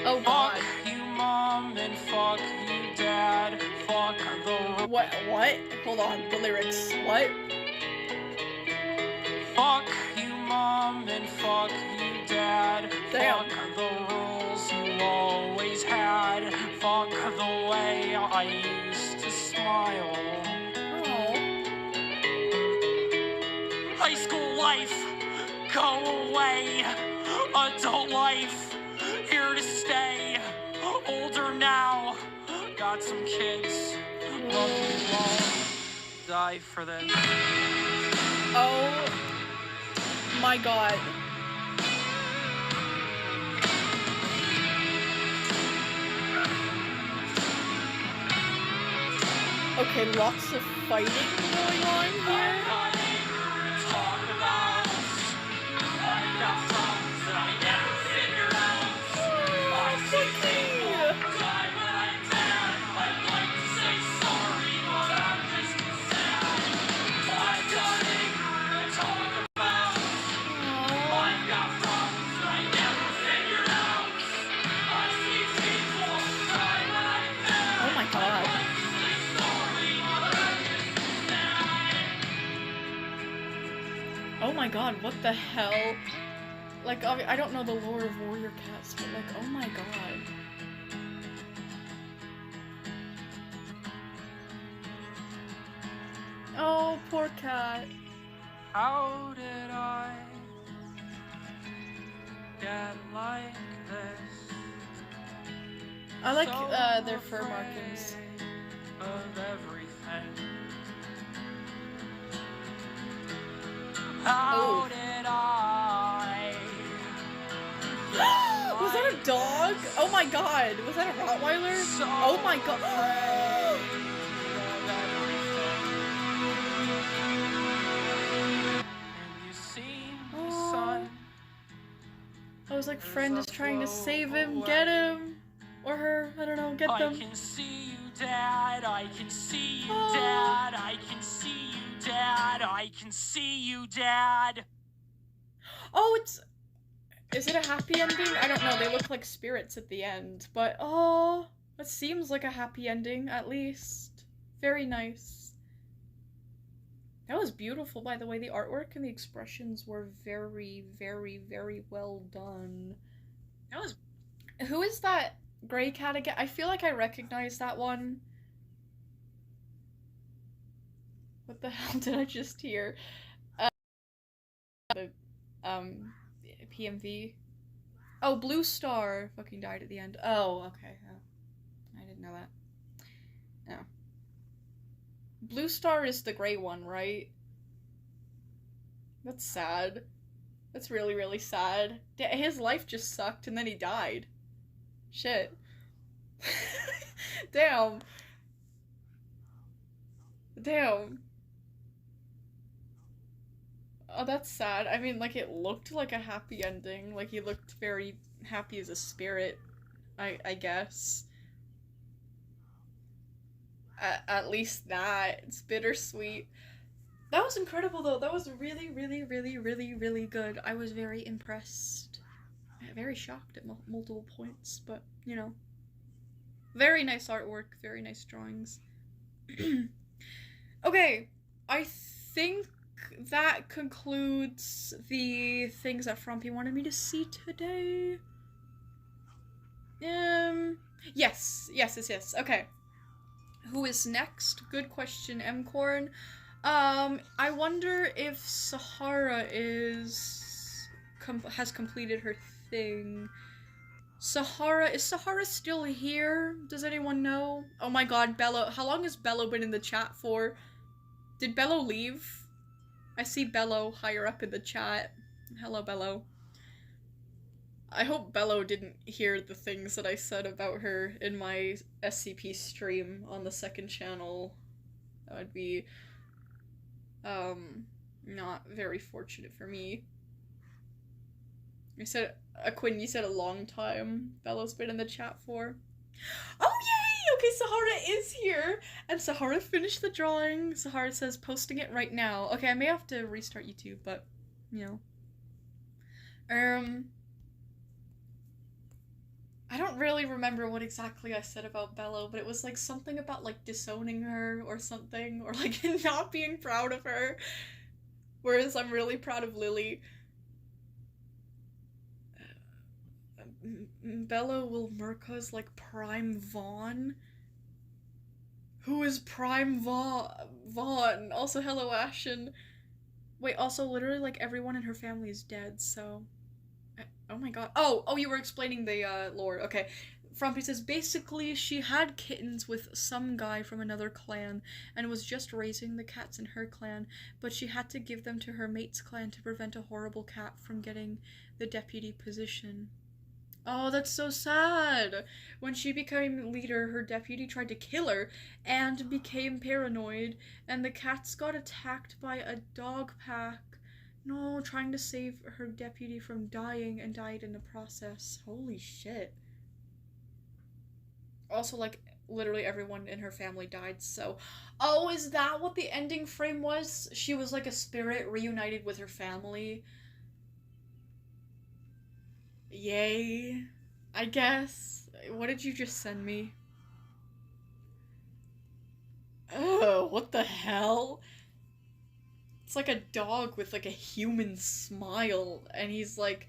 Oh god. Fuck you, mom, and fuck you, dad. Fuck the... What? Hold on, the lyrics. What? Fuck you, mom, and fuck you, dad. Damn. Fuck the rules you always had. Fuck the way I used to smile. Oh. High school life, go away. Adult life, here to stay. Older now, got some kids. Love you all. Die for this. Oh my god. Okay, lots of fighting going on here. Oh my god, what the hell? Like, I don't know the lore of Warrior Cats, but like, oh my god. Oh, poor cat. How did I get like this? I like So their fur markings. afraid of everything. How did I get Was that a dog? Oh my god, was that a Rottweiler? so Oh my god. afraid of everything? And you see me, son. I was like, friend is trying to save him, get him! Or her, I don't know, get them. I can see you, Dad. I can see you, Oh. Dad. I can see you, Dad. I can see you, Dad. Oh, is it a happy ending? I don't know, they look like spirits at the end, but oh, it seems like a happy ending, at least. Very nice. That was beautiful, by the way. The artwork and the expressions were very, very, very well done. That was. Who is that gray cat again? I feel like I recognize that one. What the hell did I just hear? The PMV. Oh, Blue Star fucking died at the end. Oh, okay. Oh, I didn't know that. No. Blue Star is the gray one, right? That's sad. That's really, really sad. His life just sucked and then he died. Shit. Damn. Damn. Oh, that's sad. I mean, like, it looked like a happy ending. Like, he looked very happy as a spirit, I guess. At least that. It's bittersweet. That was incredible, though. That was really, really, really, really, really good. I was very impressed. Very shocked at multiple points, but, you know. Very nice artwork, very nice drawings. Okay, I think that concludes the things that Frumpy wanted me to see today. Yes. Okay. Who is next? Good question, M-Corn. I wonder if Sahara has completed her thing. Is Sahara still here? Does anyone know? Oh my god, Bello. How long has Bello been in the chat for? Did Bello leave? I see Bello higher up in the chat. Hello, Bello. I hope Bello didn't hear the things that I said about her in my SCP stream on the second channel. That would be, not very fortunate for me. You said, Quinn, you said a long time Bello's been in the chat for. Oh, yay! Okay, Sahara is here! And Sahara finished the drawing. Sahara says, posting it right now. Okay, I may have to restart YouTube, but, you know. I don't really remember what exactly I said about Bello, but it was like something about like disowning her or something, or like not being proud of her. Whereas I'm really proud of Lily. Bello will Merca's like Prime Vaughn. Who is Prime Vaughn? Also, hello, Ashen. Wait, also, literally, like, everyone in her family is dead, so... Oh my god. Oh, you were explaining the, lore. Okay. Frumpy says, basically, she had kittens with some guy from another clan, and was just raising the cats in her clan, but she had to give them to her mate's clan to prevent a horrible cat from getting the deputy position. Oh, that's so sad. When she became leader, her deputy tried to kill her and became paranoid, and the cats got attacked by a dog pack. No, trying to save her deputy from dying and died in the process. Holy shit. Also, like, literally everyone in her family died, so... Oh, is that what the ending frame was? She was like a spirit reunited with her family? Yay, I guess. What did you just send me? Oh, what the hell? It's like a dog with like a human smile, and he's like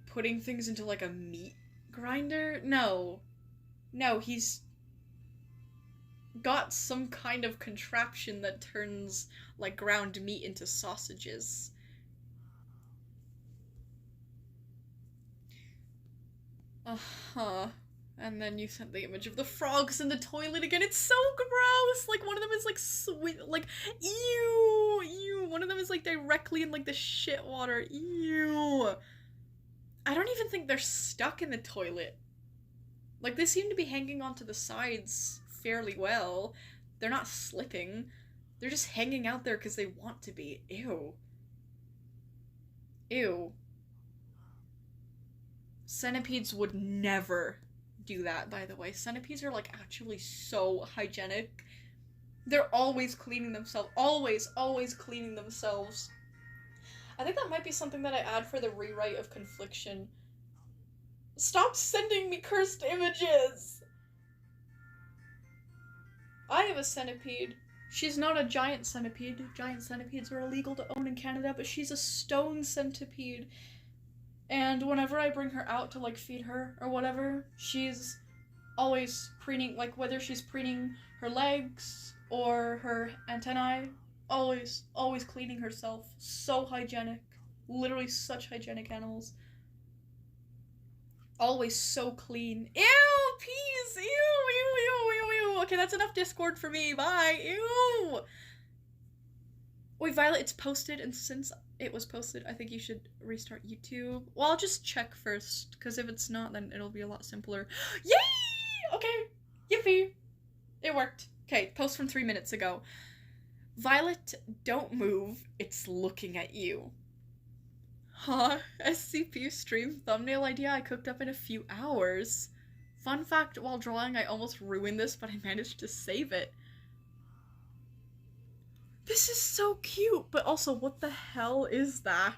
putting things into like a meat grinder? No, he's... got some kind of contraption that turns, like, ground meat into sausages. Uh-huh. And then you sent the image of the frogs in the toilet again. It's so gross! Like, one of them is, like, sweet, like, ew! Ew! One of them is, like, directly in, like, the shit water. Ew! I don't even think they're stuck in the toilet. Like, they seem to be hanging onto the sides fairly well. They're not slipping. They're just hanging out there because they want to be. Ew. Ew. Centipedes would never do that, by the way. Centipedes are, like, actually so hygienic. They're always cleaning themselves. Always, always cleaning themselves. I think that might be something that I add for the rewrite of Confliction. Stop sending me cursed images! I have a centipede. She's not a giant centipede. Giant centipedes are illegal to own in Canada, but she's a stone centipede. And whenever I bring her out to, like, feed her or whatever, she's always preening, like, whether she's preening her legs or her antennae, always cleaning herself. So hygienic. Literally such hygienic animals. Always so clean. Ew! Peas! Ew! Ew! Ew! Ew! Ew! Okay, that's enough Discord for me. Bye! Ew! Wait, Violet, it's posted, and since it was posted, I think you should restart YouTube. Well, I'll just check first, because if it's not, then it'll be a lot simpler. Yay! Okay. Yippee! It worked. Okay, post from 3 minutes ago. Violet, don't move. It's looking at you. Huh? SCP stream thumbnail idea I cooked up in a few hours. Fun fact, while drawing, I almost ruined this, but I managed to save it. This is so cute, but also, what the hell is that?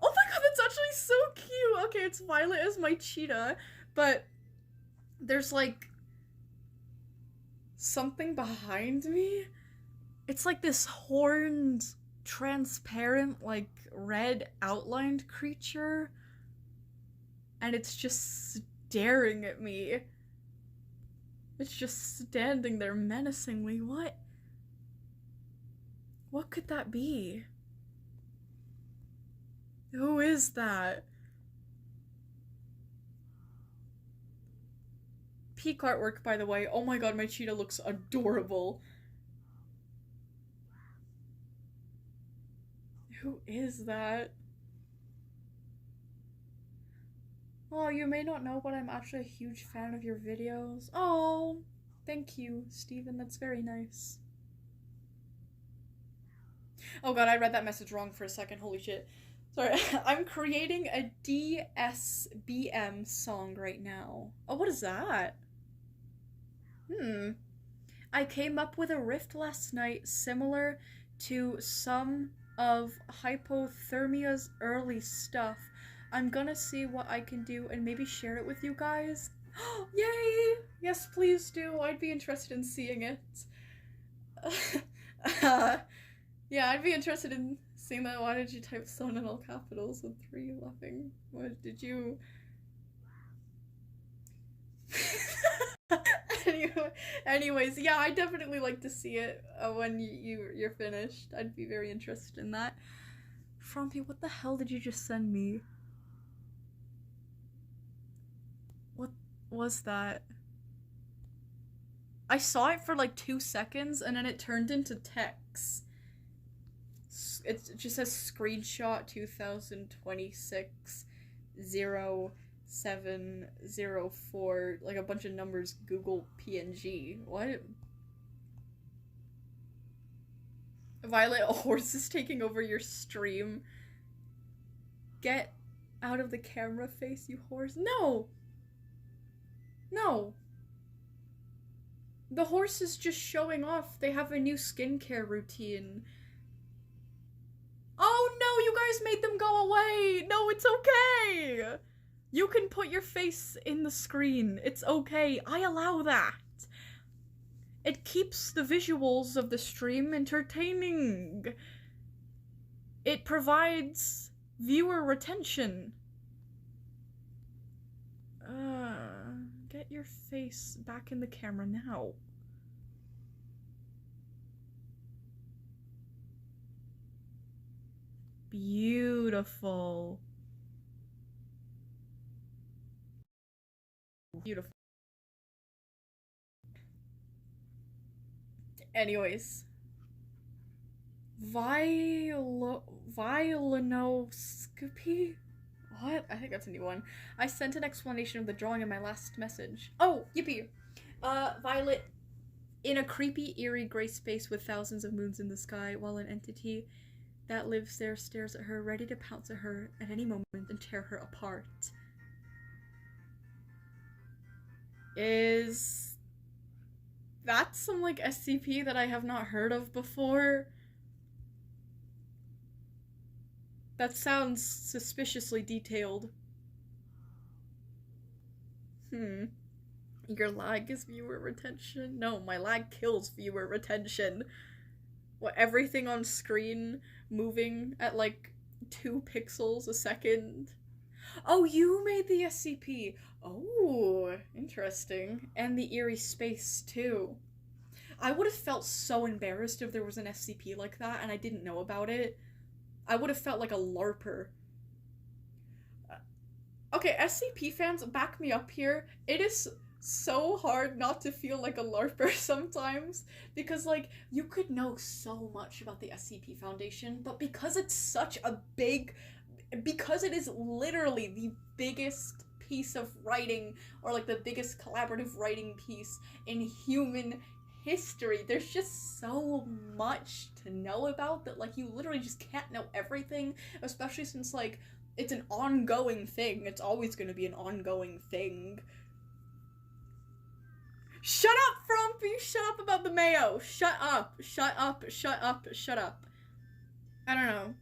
Oh my god, that's actually so cute! Okay, it's Violet as my cheetah, but there's, like, something behind me? It's like this horned, transparent, like, red outlined creature, and it's just staring at me. It's just standing there menacingly. What could that be? Who is that? Peak artwork, by the way. Oh my god, my cheetah looks adorable. Who is that? Oh, you may not know, but I'm actually a huge fan of your videos. Oh, thank you, Steven. That's very nice. Oh god, I read that message wrong for a second. Holy shit. Sorry. I'm creating a DSBM song right now. Oh, what is that? I came up with a riff last night similar to some of Hypothermia's early stuff. I'm gonna see what I can do and maybe share it with you guys. Yay! Yes, please do. I'd be interested in seeing it. Yeah, I'd be interested in seeing that. Why did you type son in all capitals with 3 laughing? What did you... Anyways, yeah, I'd definitely like to see it when you're finished. I'd be very interested in that. Frumpy, what the hell did you just send me? What was that? I saw it for like 2 seconds and then it turned into text. It just says screenshot 2026 0704, like a bunch of numbers, Google PNG. What? Violet, a horse is taking over your stream. Get out of the camera face, you horse. No! No! The horse is just showing off. They have a new skincare routine. Oh no, you guys made them go away! No, it's okay! You can put your face in the screen. It's okay. I allow that. It keeps the visuals of the stream entertaining. It provides viewer retention. Get get your face back in the camera now. Beautiful. Beautiful. Anyways. Violinoscopy? What? I think that's a new one. I sent an explanation of the drawing in my last message. Oh, yippee! Violet, in a creepy, eerie gray space with thousands of moons in the sky, while an entity that lives there stares at her, ready to pounce at her at any moment and tear her apart. Is that some, like, SCP that I have not heard of before? That sounds suspiciously detailed. Your lag is viewer retention? No, my lag kills viewer retention. What, everything on screen moving at like 2 pixels a second? Oh, you made the SCP. Oh, interesting. And the eerie space too. I would have felt so embarrassed if there was an SCP like that and I didn't know about it. I would have felt like a LARPer. Okay, SCP fans, back me up here. It is so hard not to feel like a LARPer sometimes, because, like, you could know so much about the SCP Foundation, but because it's such a big... because it is literally the biggest piece of writing, or, like, the biggest collaborative writing piece in human history, there's just so much to know about that, like, you literally just can't know everything, especially since, like, it's an ongoing thing. It's always gonna be an ongoing thing. Shut up, Frumpy! Shut up about the mayo! Shut up! Shut up! Shut up! Shut up! I don't know.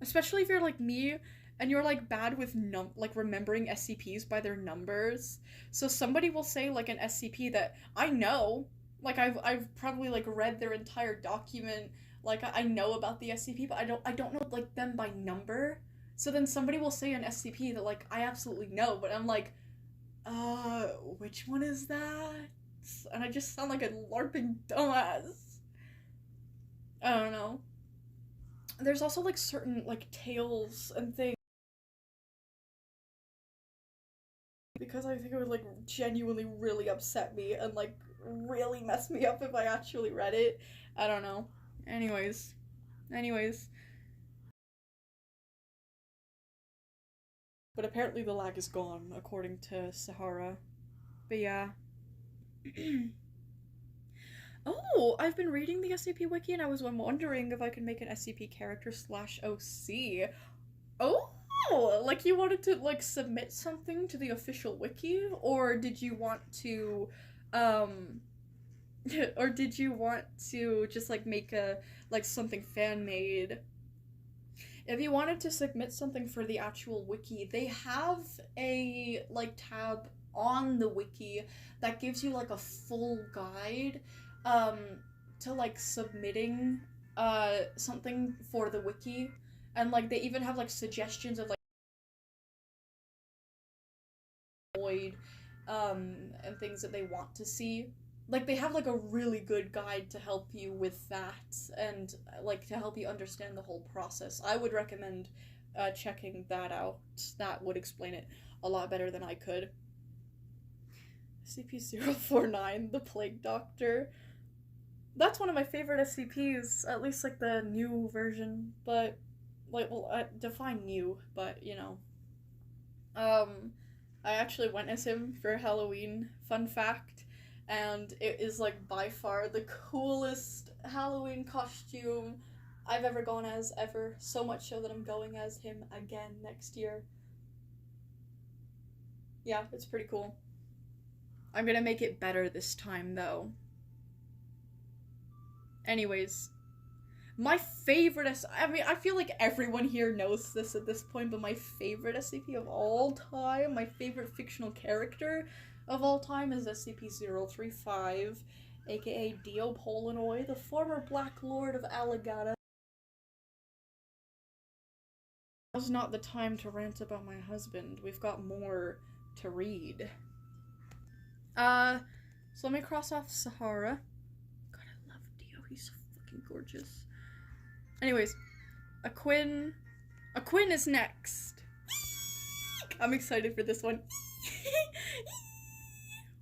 Especially if you're like me, and you're like bad with remembering SCPs by their numbers. So somebody will say like an SCP that I know, like I've probably like read their entire document, like I know about the SCP, but I don't know like them by number. So then somebody will say an SCP that like I absolutely know, but I'm like, which one is that? And I just sound like a LARPing dumbass. I don't know. There's also like certain like tales and things, because I think it would like genuinely really upset me and like really mess me up if I actually read it. I don't know. Anyways. But apparently the lag is gone, according to Sahara. But yeah. Oh, I've been reading the SCP Wiki and I was wondering if I could make an SCP character /OC. Oh, like you wanted to like submit something to the official wiki, or did you want to or did you want to just like make a like something fan made? If you wanted to submit something for the actual wiki, they have a like tab on the wiki that gives you like a full guide to like submitting something for the wiki, and like they even have like suggestions of like void and things that they want to see. Like they have like a really good guide to help you with that and like to help you understand the whole process. I would recommend checking that out. That would explain it a lot better than I could. SCP-049, the Plague Doctor. That's one of my favorite SCPs, at least like the new version, but like, well, define new, but you know. I actually went as him for Halloween, fun fact, and it is like by far the coolest Halloween costume I've ever gone as, ever. So much so that I'm going as him again next year. Yeah, it's pretty cool. I'm gonna make it better this time, though. Anyways, my favorite I mean, I feel like everyone here knows this at this point, but my favorite SCP of all time, my favorite fictional character of all time is SCP-035, aka Dio Polinoy, the former Black Lord of Alagata. Now's not the time to rant about my husband. We've got more to read. So let me cross off Sahara. God, I love Dio. He's so fucking gorgeous. Anyways, Aquin is next. I'm excited for this one.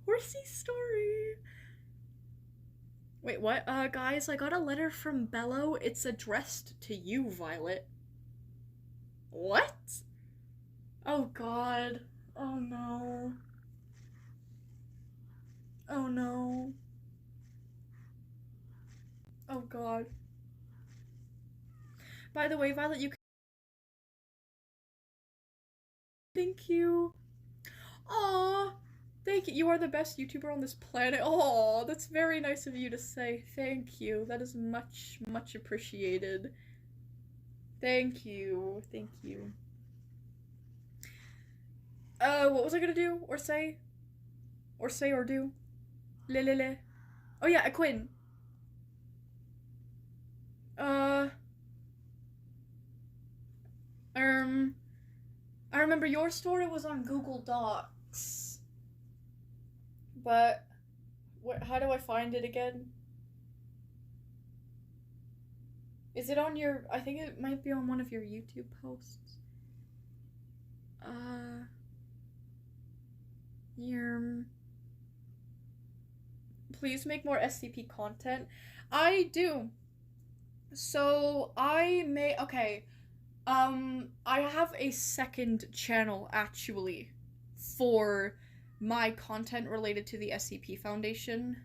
Horsey story. Wait, what? Guys, I got a letter from Bello. It's addressed to you, Violet. What? Oh god. Oh no. Oh no. Oh god. By the way, Violet, you can... Thank you. Aww. Thank you. You are the best YouTuber on this planet. Aw, that's very nice of you to say. Thank you. That is much, much appreciated. Thank you. Thank you. What was I gonna do? Or say? Or say or do? Le. Oh yeah, Aquin. I remember your story was on Google Docs. But, how do I find it again? Is it on your, I think it might be on one of your YouTube posts. Please make more SCP content. I do. So, okay. I have a second channel, actually, for my content related to the SCP Foundation.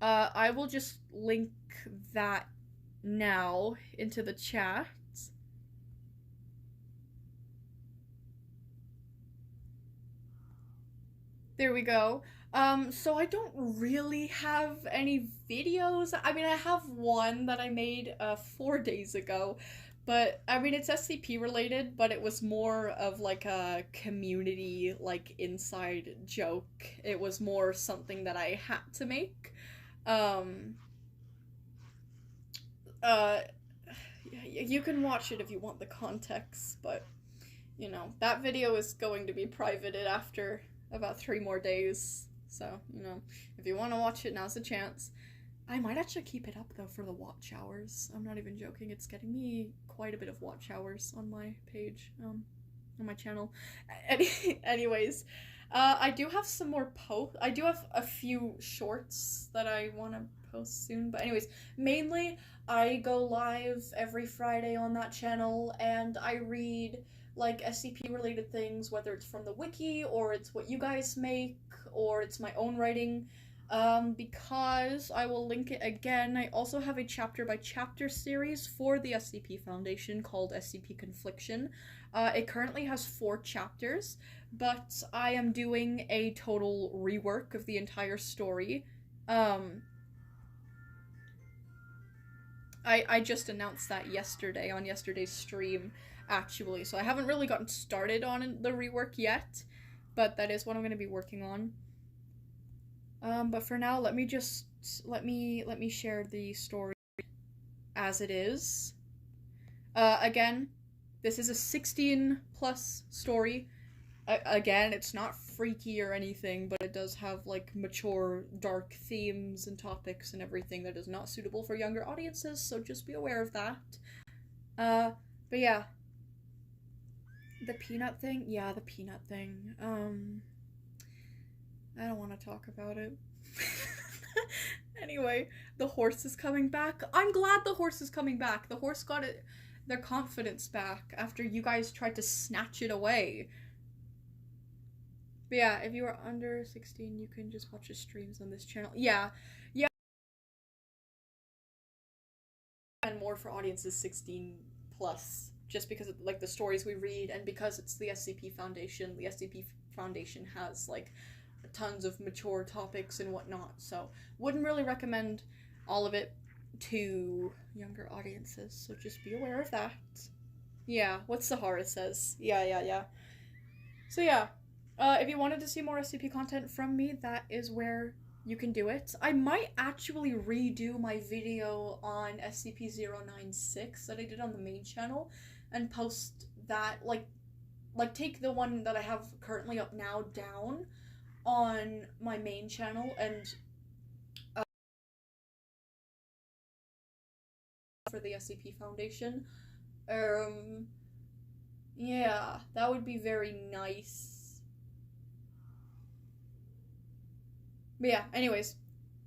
I will just link that now into the chat. There we go. So I don't really have any videos. I mean, I have one that I made 4 days ago, but I mean, it's SCP related, but it was more of like a community, like, inside joke. It was more something that I had to make. You can watch it if you want the context, but, you know, that video is going to be privated after about 3 more days. So, you know, if you want to watch it, now's the chance. I might actually keep it up, though, for the watch hours. I'm not even joking. It's getting me quite a bit of watch hours on my page, on my channel. Anyways, I do have some more I do have a few shorts that I want to post soon. But anyways, mainly, I go live every Friday on that channel, and I read, like, SCP-related things, whether it's from the wiki, or it's what you guys make, or it's my own writing. Because I will link it again, I also have a chapter-by-chapter series for the SCP Foundation called SCP Confliction. It currently has 4 chapters, but I am doing a total rework of the entire story. I just announced that yesterday, on yesterday's stream, actually, so I haven't really gotten started on the rework yet, but that is what I'm going to be working on. But for now, let me share the story as it is. Again, this is a 16+ story. Again, it's not freaky or anything, but it does have, like, mature, dark themes and topics and everything that is not suitable for younger audiences, so just be aware of that. But yeah. The peanut thing? Yeah, the peanut thing. I don't want to talk about it. Anyway, the horse is coming back. I'm glad the horse is coming back. The horse got their confidence back after you guys tried to snatch it away. But yeah, if you are under 16, you can just watch the streams on this channel. Yeah. And more for audiences 16+, just because of, like, the stories we read, and because it's the SCP Foundation. The SCP Foundation has, like, tons of mature topics and whatnot, so wouldn't really recommend all of it to younger audiences, so just be aware of that. Yeah, what Sahara says. Yeah. So yeah, if you wanted to see more SCP content from me, that is where you can do it. I might actually redo my video on SCP-096 that I did on the main channel and post that, like take the one that I have currently up now down on my main channel and for the SCP Foundation. Yeah, that would be very nice. But yeah, anyways.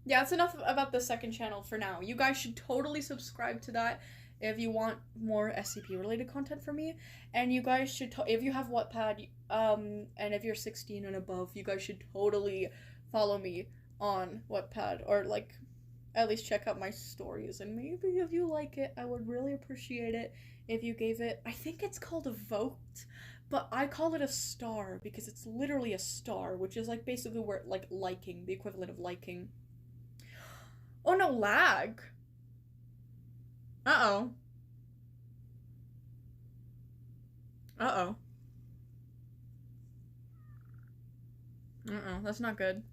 Yeah, that's enough about the second channel for now. You guys should totally subscribe to that if you want more SCP related content from me. And you guys should, if you have Wattpad, and if you're 16 and above, you guys should totally follow me on Wattpad, or like, at least check out my stories. And maybe if you like it, I would really appreciate it if you gave it, I think it's called a vote, but I call it a star because it's literally a star, which is like basically where, like, liking, the equivalent of liking. Oh no, lag. Uh-oh. Uh-oh. Uh-oh, that's not good.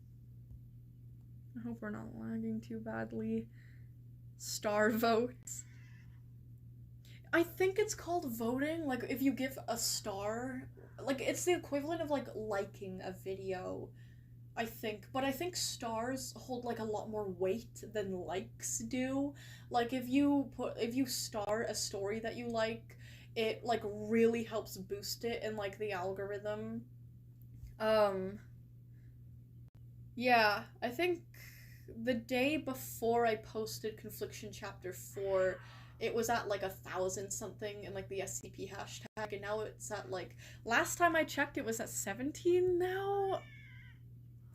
I hope we're not lagging too badly. Star votes. I think it's called voting, like, if you give a star, like, it's the equivalent of, like, liking a video, I think, but I think stars hold, like, a lot more weight than likes do. Like, if you star a story that you like, it, like, really helps boost it in, like, the algorithm. Yeah, I think the day before I posted Confliction Chapter 4, it was at, like, 1,000 something in, like, the SCP hashtag, and now it's at, like, last time I checked, it was at 17 now?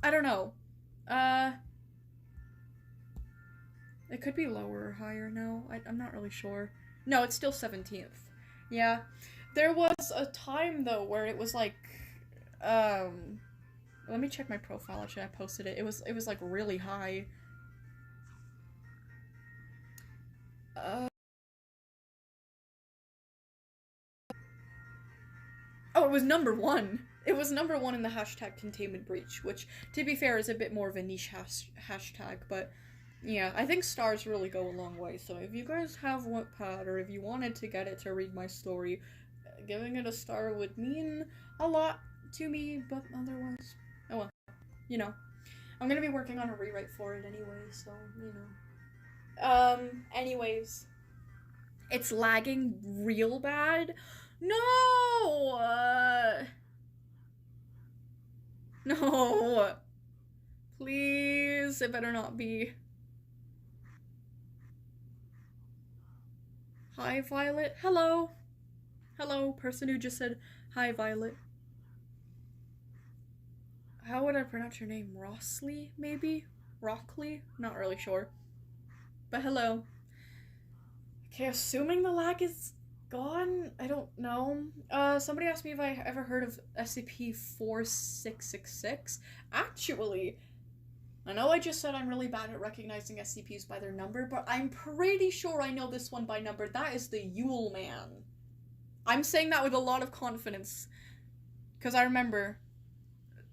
I don't know. It could be lower or higher now. I'm not really sure. No, it's still 17th. Yeah. There was a time, though, where it was, like, let me check my profile, actually, I posted it. It was, like, really high. Oh, it was number 1! It was number 1 in the hashtag Containment Breach, which, to be fair, is a bit more of a niche hashtag, but yeah, I think stars really go a long way, so if you guys have Wattpad, or if you wanted to get it to read my story, giving it a star would mean a lot to me, but otherwise, oh well, you know. I'm gonna be working on a rewrite for it anyway, so, you know. Anyways. It's lagging real bad. No! No! Please, it better not be. Hi, Violet. Hello. Hello, person who just said, hi, Violet. How would I pronounce your name? Rossley, maybe? Rockley? Not really sure. But hello. Okay, assuming the lag is gone? I don't know. Somebody asked me if I ever heard of SCP-4666. Actually, I know I just said I'm really bad at recognizing SCPs by their number, but I'm pretty sure I know this one by number. That is the Yule Man. I'm saying that with a lot of confidence, because I remember,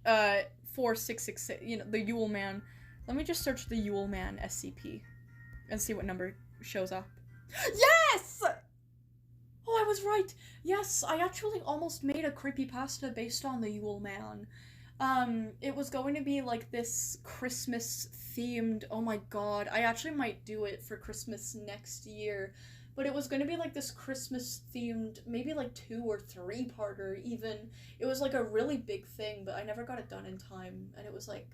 4666, you know, the Yule Man. Let me just search the Yule Man SCP and see what number shows up. Yes! Oh, I was right. Yes, I actually almost made a creepypasta based on the Yule Man. It was going to be like this Christmas themed, oh my god, I actually might do it for Christmas next year, but it was going to be like this Christmas themed, maybe like 2 or 3-parter even. It was like a really big thing, but I never got it done in time, and it was like,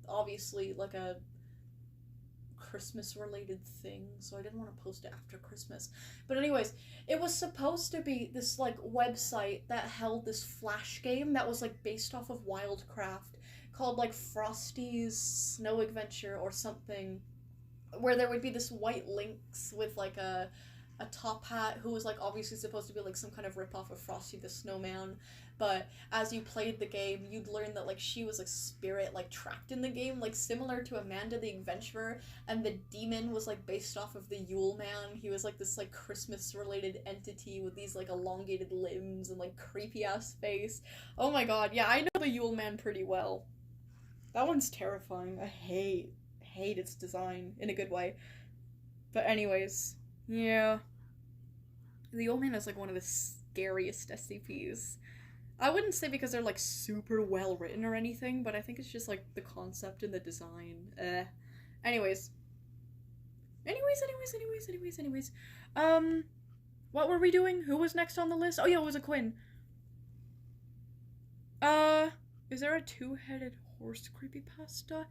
obviously, like a Christmas related thing, so I didn't want to post it after Christmas. But anyways, it was supposed to be this like website that held this flash game that was like based off of Wildcraft, called like Frosty's Snow Adventure or something, where there would be this white lynx with like a top hat who was like obviously supposed to be like some kind of ripoff of Frosty the Snowman, but as you played the game, you'd learn that like she was a spirit like trapped in the game, like similar to Amanda the Adventurer, and the demon was like based off of the Yule Man. He was like this like Christmas related entity with these like elongated limbs and like creepy ass face. Oh my god, yeah, I know the Yule Man pretty well. That one's terrifying. I hate its design in a good way. But anyways, yeah. The Yule Man is like one of the scariest SCPs. I wouldn't say because they're like super well written or anything, but I think it's just like the concept and the design. Anyways. What were we doing? Who was next on the list? Oh yeah, it was a Quinn. Is there a two-headed horse creepypasta?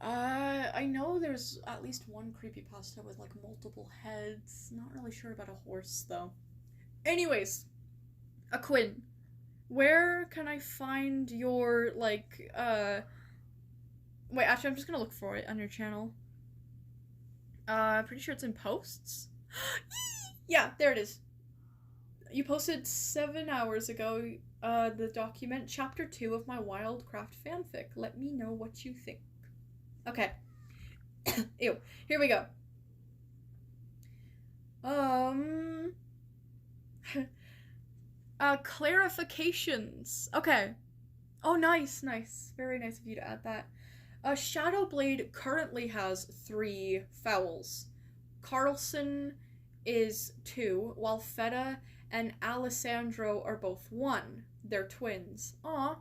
I know there's at least one creepypasta with like multiple heads. Not really sure about a horse though. Anyways, a Quinn. Where can I find your like wait, actually I'm just gonna look for it on your channel. Pretty sure it's in posts. Yeah, there it is. You posted 7 hours ago, the document chapter 2 of my Wildcraft fanfic. Let me know what you think. Okay. Ew. Here we go. Clarifications. Okay. Oh, nice. Very nice of you to add that. Shadowblade currently has 3 vowels. Carlson is 2, while Feta and Alessandro are both 1. They're twins. Aw.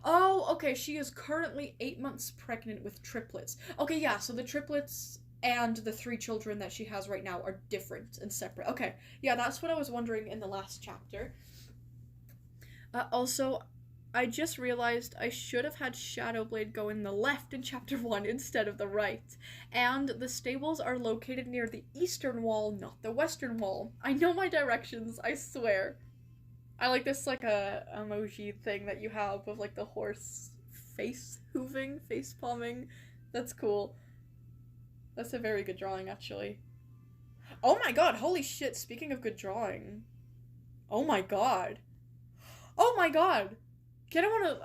Oh, okay, she is currently 8 months pregnant with triplets. Okay, yeah, so the triplets and the 3 children that she has right now are different and separate. Okay, yeah, that's what I was wondering in the last chapter. Also, I just realized I should have had Shadowblade go in the left in chapter 1 instead of the right. And the stables are located near the eastern wall, not the western wall. I know my directions, I swear. I like this like a emoji thing that you have of like the horse face hooving, face palming. That's cool. That's a very good drawing actually. Oh my god, holy shit, speaking of good drawing. Oh my god. Oh my god. I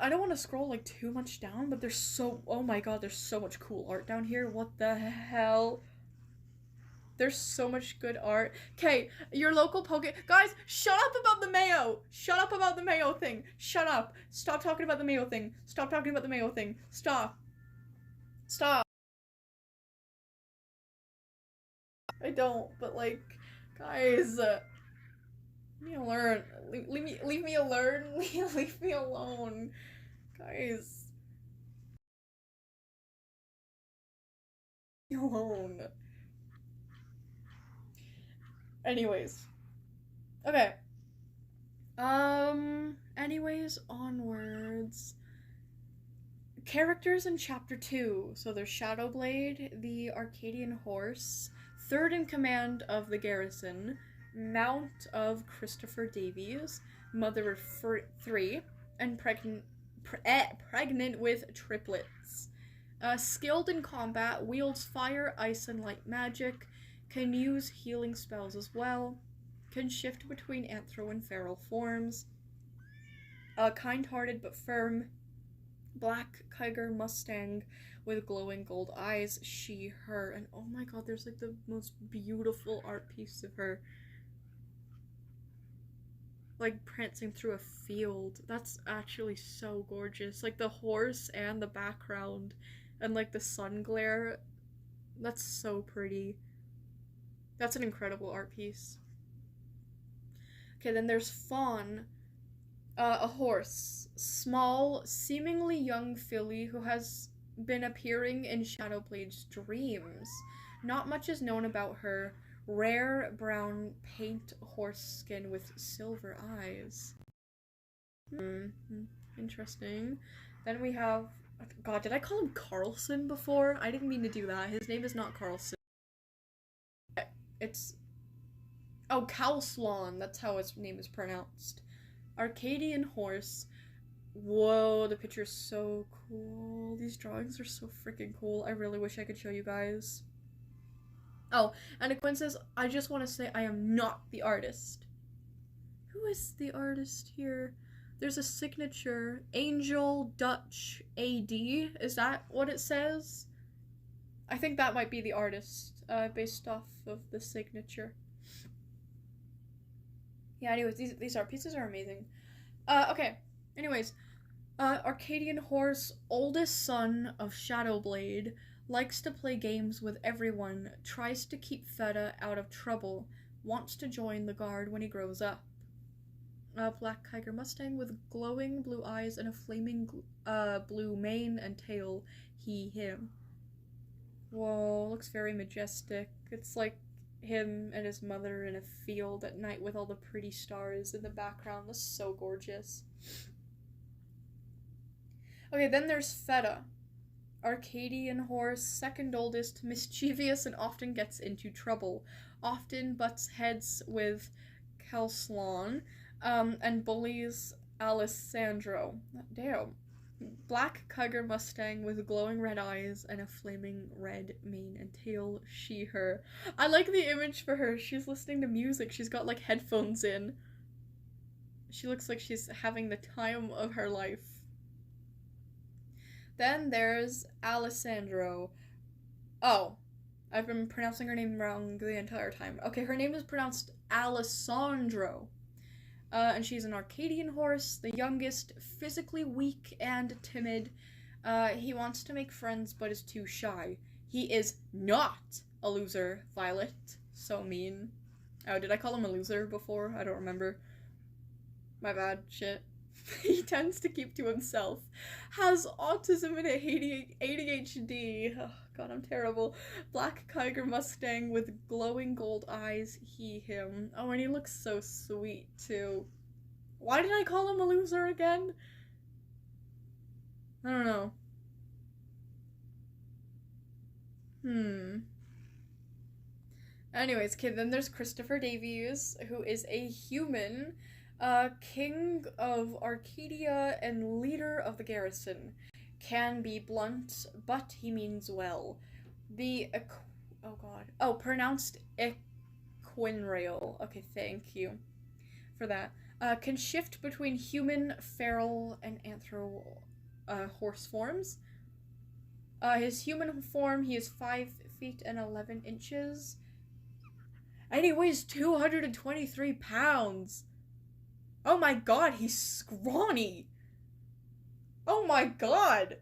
don't want to scroll like too much down, but there's so, oh my god, there's so much cool art down here. What the hell? There's so much good art. Okay, your local guys, shut up about the mayo. Shut up about the mayo thing. Shut up. Stop talking about the mayo thing. Stop talking about the mayo thing. Stop. I don't, but like, guys, leave me alone. Leave me alone. Leave me alone. Guys. Leave me alone. Anyways. Okay. Anyways, onwards. Characters in chapter 2. So there's Shadowblade, the Arcadian horse, third in command of the garrison, Mount of Christopher Davies, mother of 3, and pregnant with triplets. Skilled in combat, wields fire, ice, and light magic, can use healing spells as well, can shift between anthro and feral forms, kind-hearted but firm, black Kiger Mustang with glowing gold eyes, she, her, and oh my god, there's like the most beautiful art piece of her like prancing through a field. That's actually so gorgeous. Like the horse and the background and like the sun glare, that's so pretty. That's an incredible art piece. Okay, then there's Fawn, a horse, small, seemingly young filly who has been appearing in Shadowblade's dreams. Not much is known about her. Rare brown paint horse skin with silver eyes. Interesting. Then we have, god, did I call him Carlson before? I didn't mean to do that. His name is not Carlson. It's, oh, Cowslon, that's how his name is pronounced. Arcadian horse. Whoa, the picture's so cool. These drawings are so freaking cool. I really wish I could show you guys. Oh, and Quinn says, I just want to say I am not the artist. Who is the artist here? There's a signature. Angel Dutch AD. Is that what it says? I think that might be the artist, based off of the signature. Yeah, anyways, these art pieces are amazing. Okay. Anyways, Arcadian horse, oldest son of Shadowblade, likes to play games with everyone, tries to keep Feta out of trouble, wants to join the guard when he grows up. A black Kiger Mustang with glowing blue eyes and a flaming blue mane and tail. He, him. Whoa, looks very majestic. It's like him and his mother in a field at night with all the pretty stars in the background. That's so gorgeous. Okay, then there's Feta. Arcadian horse, second oldest, mischievous and often gets into trouble. Often butts heads with Calslon, and bullies Alessandro. Damn. Black Kiger Mustang with glowing red eyes and a flaming red mane and tail. She, her. I like the image for her. She's listening to music. She's got like headphones in. She looks like she's having the time of her life. Then there's Alessandro. Oh, I've been pronouncing her name wrong the entire time. Okay, her name is pronounced Alessandro. And she's an Arcadian horse, the youngest, physically weak and timid. He wants to make friends but is too shy. He is not a loser, Violet. So mean. Oh, did I call him a loser before? I don't remember. My bad, shit. He tends to keep to himself. Has autism and ADHD. Oh, God, I'm terrible. Black Kiger Mustang with glowing gold eyes. He, him. Oh, and he looks so sweet, too. Why did I call him a loser again? I don't know. Anyways, kid, then there's Christopher Davies, who is a human, king of Arcadia and leader of the garrison. Can be blunt, but he means well. Pronounced Equinrail. Okay, thank you for that. Can shift between human, feral, and anthro horse forms. His human form, he is 5 feet and 11 inches. And he weighs 223 pounds. Oh my god, he's scrawny. Oh my god.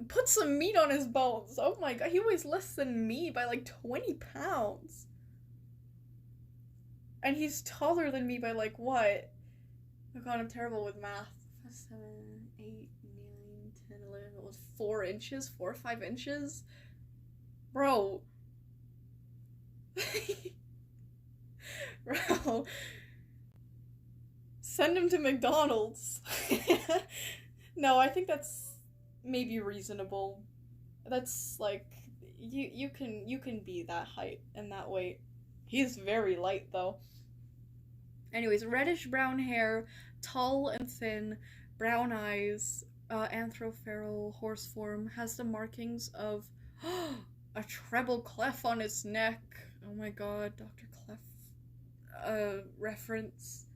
Put some meat on his bones. Oh my god, he weighs less than me by like 20 pounds. And he's taller than me by like what? Oh god, I'm terrible with math. 7, 8, 9, 10, 11, it was 4 inches? 4 or 5 inches? Bro. Bro. Send him to McDonald's. No, I think that's maybe reasonable. That's like you can be that height and that weight. He's very light though. Anyways, reddish brown hair, tall and thin, brown eyes, anthropheral horse form, has the markings of a treble clef on his neck. Oh my god, Dr. Clef. Reference.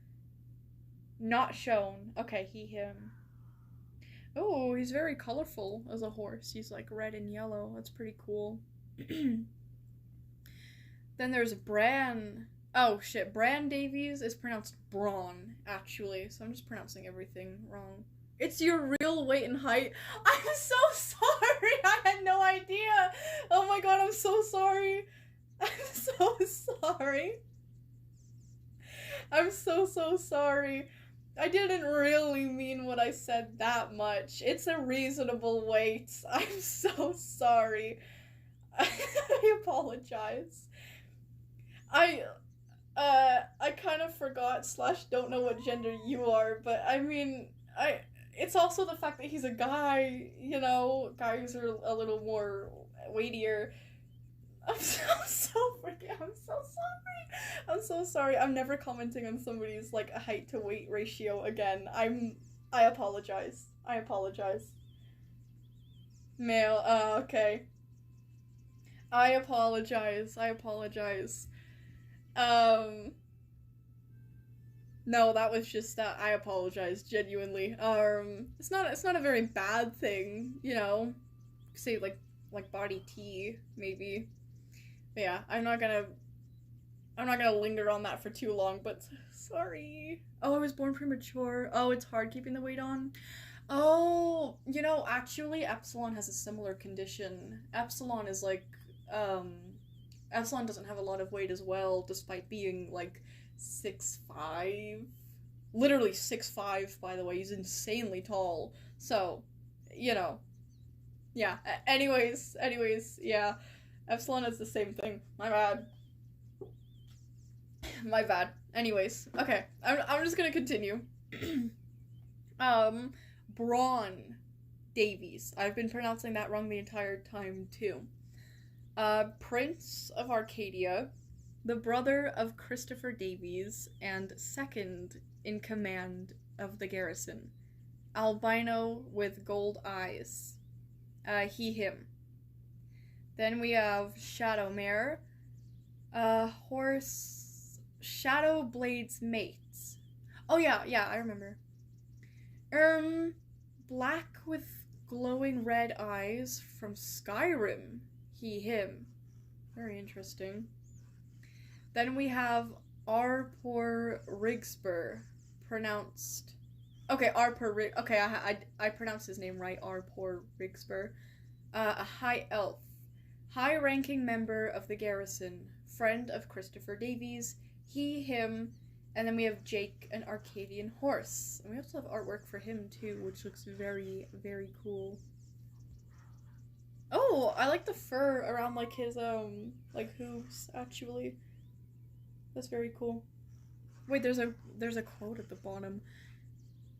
Not shown. Okay, he, him. Oh, he's very colorful as a horse. He's like red and yellow. That's pretty cool. Then there's Bran. Oh shit, Bran Davies is pronounced Braun, actually. So I'm just pronouncing everything wrong. It's your real weight and height. I'm so sorry. I had no idea. Oh my god, I'm so sorry. I'm so sorry. I'm so sorry. I didn't really mean what I said that much. It's a reasonable weight. I'm so sorry. I apologize. I kind of forgot / don't know what gender you are, but I mean, it's also the fact that he's a guy, you know, guys are a little more weightier. I'm so sorry. I'm so sorry. I'm never commenting on somebody's like height to weight ratio again. I apologize. Male, okay. I apologize. No, that was just that. I apologize, genuinely. It's not a very bad thing, you know. Say like body T, maybe. But yeah, I'm not gonna linger on that for too long, but sorry. Oh, I was born premature. Oh, it's hard keeping the weight on. Oh, you know, actually, Epsilon has a similar condition. Epsilon is like, Epsilon doesn't have a lot of weight as well, despite being like 6'5", literally 6'5", by the way. He's insanely tall. So, you know, yeah. Anyways, yeah. Epsilon is the same thing. My bad. My bad. Anyways, okay. I'm just gonna continue. Braun Davies. I've been pronouncing that wrong the entire time, too. Prince of Arcadia, the brother of Christopher Davies, and second in command of the garrison. Albino with gold eyes. He, him. Then we have Shadowmare, horse, Shadowblade's mates. Oh yeah, I remember. Black with glowing red eyes from Skyrim. He, him. Very interesting. Then we have Arpor Rigspur, pronounced... Okay, Okay, I pronounced his name right, Arpor Rigspur. A high elf. High-ranking member of the garrison. Friend of Christopher Davies. He, him... And then we have Jake, an Arcadian horse. And we also have artwork for him, too, which looks very, very cool. Oh, I like the fur around, like, his, like, hooves, actually. That's very cool. Wait, there's a quote at the bottom.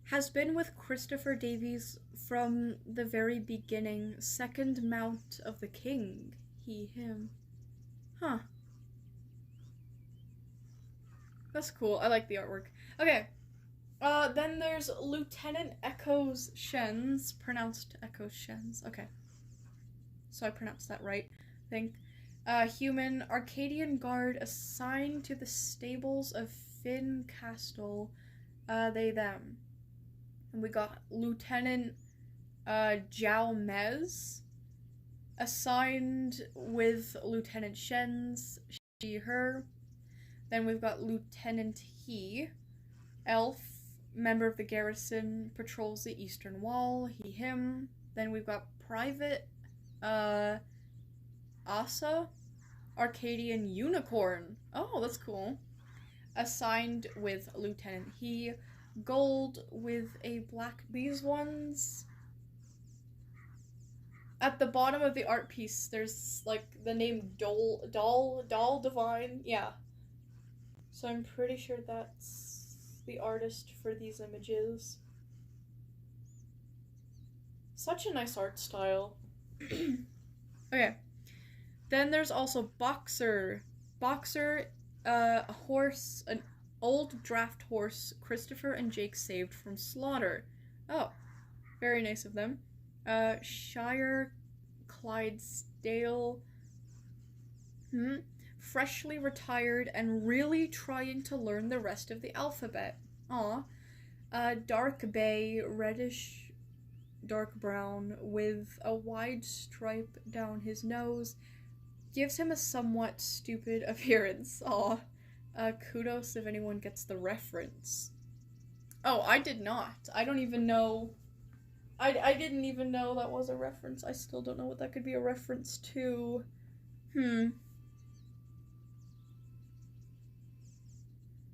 Has been with Christopher Davies from the very beginning, second mount of the king. He, him. Huh. That's cool. I like the artwork. Okay. Then there's Lieutenant Echoes Shens, pronounced Echoes Shens. Okay. So I pronounced that right, I think. Human Arcadian guard assigned to the stables of Finn Castle. They, them. And we got Lieutenant Jiao Mez, assigned with Lieutenant Shens, she, her. Then we've got Lieutenant He, elf, member of the garrison, patrols the eastern wall, he, him. Then we've got Private Asa, Arcadian unicorn. Oh, that's cool. Assigned with Lieutenant He, gold with a black, these ones. At the bottom of the art piece, there's like the name Doll Divine. Yeah. So I'm pretty sure that's the artist for these images. Such a nice art style. Okay. Then there's also Boxer. Boxer, a horse, an old draft horse Christopher and Jake saved from slaughter. Oh, very nice of them. Shire Clydesdale. Freshly retired and really trying to learn the rest of the alphabet. Aw. Dark bay, reddish dark brown, with a wide stripe down his nose. Gives him a somewhat stupid appearance. Aw. Kudos if anyone gets the reference. Oh, I did not. I don't even know. I didn't even know that was a reference. I still don't know what that could be a reference to.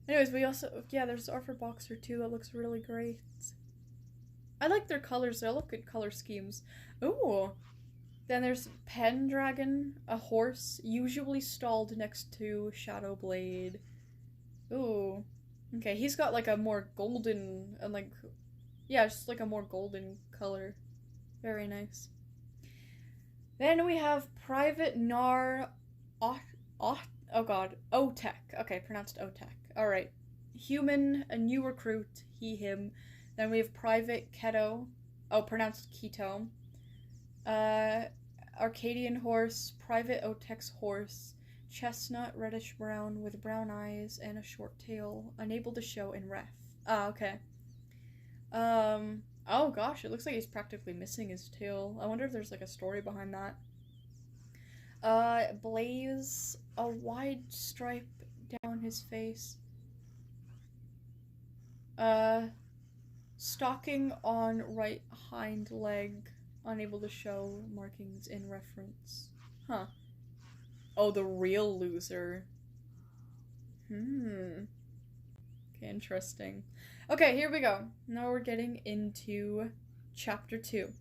Anyways, we also, yeah, there's art for Boxer too. That looks really great. I like their colors. They all look good color schemes. Ooh. Then there's Pendragon, a horse, usually stalled next to Shadowblade. Ooh. Okay, he's got like a more golden, and like, yeah, just like a more golden color. Very nice. Then we have Private Nar Otek. Okay, pronounced Otek. Alright. Human, a new recruit, he, him. Then we have Private Keto. Oh, pronounced Keto. Arcadian horse, Private Otek's horse. Chestnut, reddish brown, with brown eyes and a short tail. Unable to show in ref. Ah, okay. Oh gosh, it looks like he's practically missing his tail. I wonder if there's like a story behind that. Blaze, a wide stripe down his face. Stalking on right hind leg, unable to show markings in reference. Huh. Oh, the real loser. Okay, interesting. Okay, here we go. Now we're getting into chapter 2.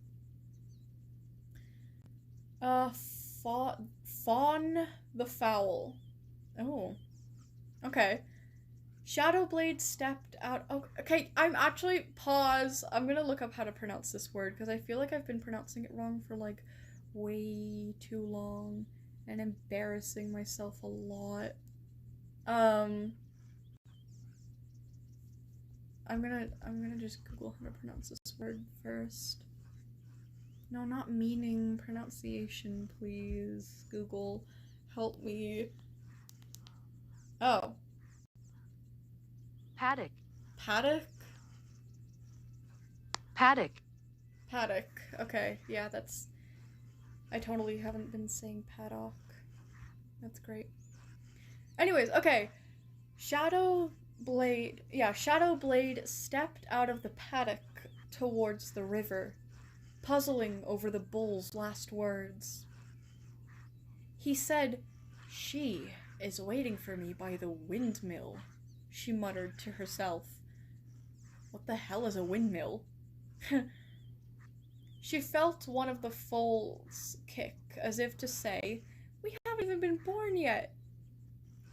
Fawn the Fowl. Oh. Okay. Shadowblade stepped out. Oh, okay, I'm actually pause. I'm gonna look up how to pronounce this word because I feel like I've been pronouncing it wrong for like way too long and embarrassing myself a lot. I'm gonna just Google how to pronounce this word first. No, not meaning, pronunciation, please. Google, help me. Oh. Paddock. Paddock? Paddock. Paddock. Okay, yeah, that's... I totally haven't been saying paddock. That's great. Anyways, okay. Shadowblade stepped out of the paddock towards the river, puzzling over the bull's last words. He said, "She is waiting for me by the windmill," she muttered to herself. What the hell is a windmill? She felt one of the foals kick, as if to say, "We haven't even been born yet.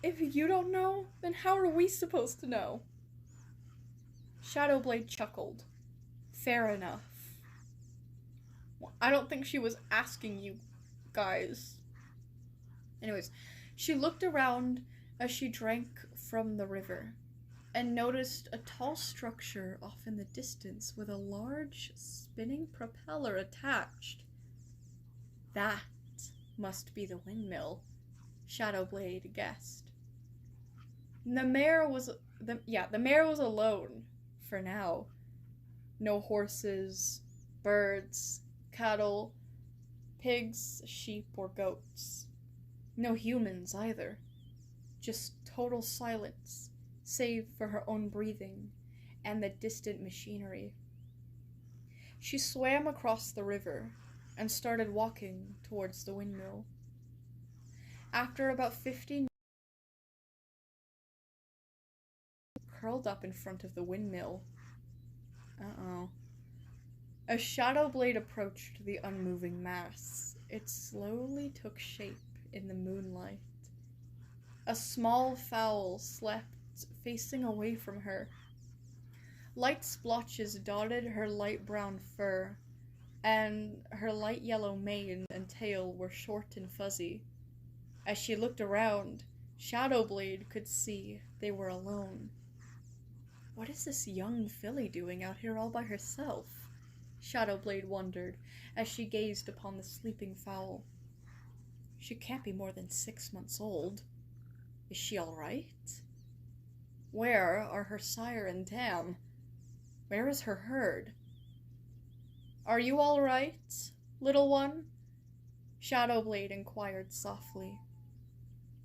If you don't know, then how are we supposed to know?" Shadowblade chuckled. Fair enough. I don't think she was asking you guys. Anyways, she looked around as she drank from the river and noticed a tall structure off in the distance with a large spinning propeller attached. That must be the windmill, Shadowblade guessed. The mare was alone for now. No horses, birds, cattle, pigs, sheep, or goats. No humans either. Just total silence, save for her own breathing and the distant machinery. She swam across the river and started walking towards the windmill. After about 15 minutes, curled up in front of the windmill. Uh-oh. As Shadowblade approached the unmoving mass, it slowly took shape in the moonlight. A small fowl slept facing away from her. Light splotches dotted her light brown fur, and her light yellow mane and tail were short and fuzzy. As she looked around, Shadowblade could see they were alone. What is this young filly doing out here all by herself? Shadowblade wondered as she gazed upon the sleeping fowl. She can't be more than 6 months old. Is she all right? Where are her sire and dam? Where is her herd? Are you all right, little one? Shadowblade inquired softly.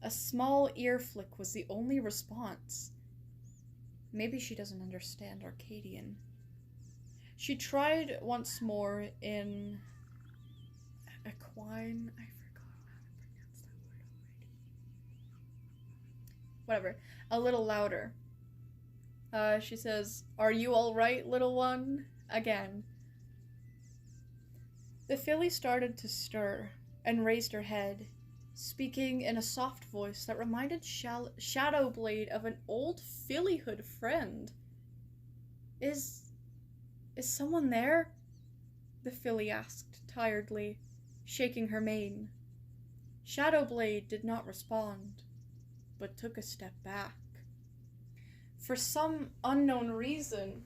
A small ear flick was the only response. Maybe she doesn't understand Arcadian. She tried once more in equine. I forgot how to pronounce that word already. Whatever. A little louder. She says, "Are you all right, little one?" Again. The filly started to stir and raised her head, speaking in a soft voice that reminded Shadowblade of an old fillyhood friend. Is someone there?" the filly asked tiredly, shaking her mane. Shadowblade did not respond, but took a step back. For some unknown reason,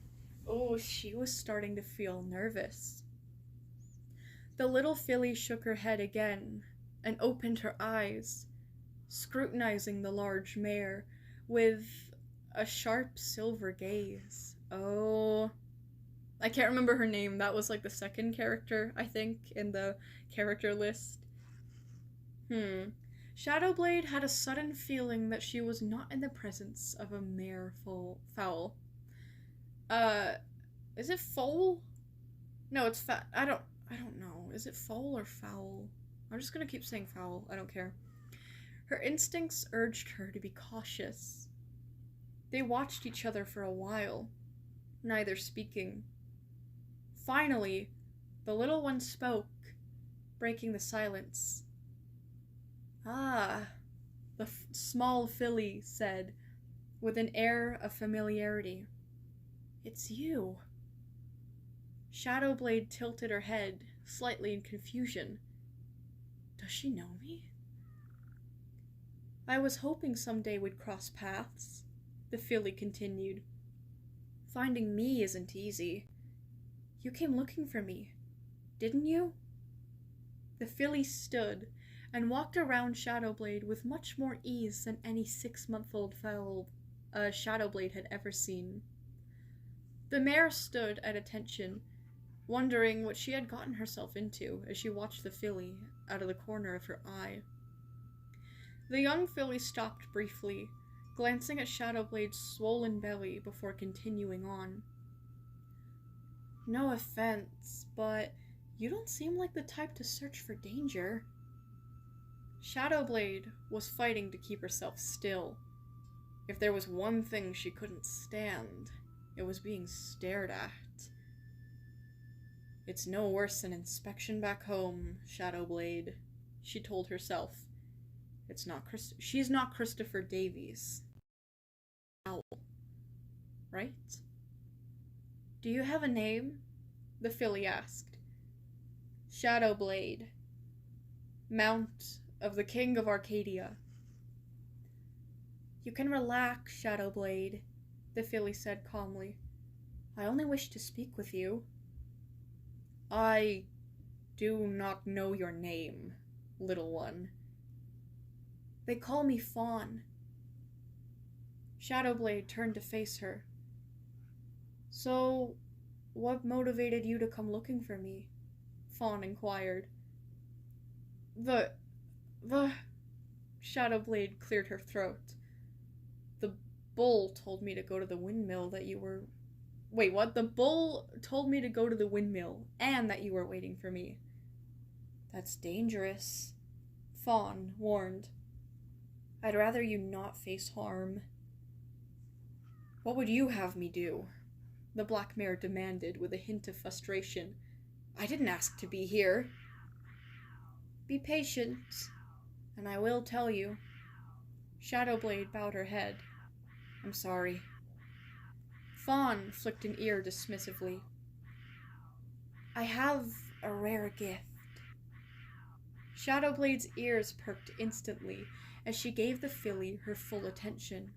she was starting to feel nervous. The little filly shook her head again and opened her eyes, scrutinizing the large mare with a sharp silver gaze. I can't remember her name. That was like the second character, I think, in the character list. Shadowblade had a sudden feeling that she was not in the presence of a mare fowl. Is it foal? No, it's I don't know. Is it foal or fowl? I'm just gonna keep saying fowl. I don't care. Her instincts urged her to be cautious. They watched each other for a while, neither speaking. Finally, the little one spoke, breaking the silence. "Ah," the small filly said, with an air of familiarity. "It's you." Shadowblade tilted her head, slightly in confusion. "Does she know me?" "I was hoping someday we'd cross paths," the filly continued. "Finding me isn't easy. You came looking for me, didn't you?" The filly stood and walked around Shadowblade with much more ease than any 6-month-old foal Shadowblade had ever seen. The mare stood at attention, wondering what she had gotten herself into as she watched the filly out of the corner of her eye. The young filly stopped briefly, glancing at Shadowblade's swollen belly before continuing on. "No offense, but you don't seem like the type to search for danger." Shadowblade was fighting to keep herself still. If there was one thing she couldn't stand, it was being stared at. "It's no worse than inspection back home, Shadowblade," she told herself. She's not Christopher Davies. Owl, right? "Do you have a name?" the filly asked. "Shadowblade, Mount of the King of Arcadia." "You can relax, Shadowblade," the filly said calmly. "I only wish to speak with you." "I do not know your name, little one." "They call me Fawn." Shadowblade turned to face her. "So, what motivated you to come looking for me?" Fawn inquired. The Shadowblade cleared her throat. "The bull told me to go to the windmill that you were... Wait, what? The bull told me to go to the windmill, and that you were waiting for me." "That's dangerous," Fawn warned. "I'd rather you not face harm." "What would you have me do?" the black mare demanded with a hint of frustration. "I didn't ask to be here." "Be patient, and I will tell you." Shadowblade bowed her head. "I'm sorry." Fawn flicked an ear dismissively. "I have a rare gift." Shadowblade's ears perked instantly as she gave the filly her full attention.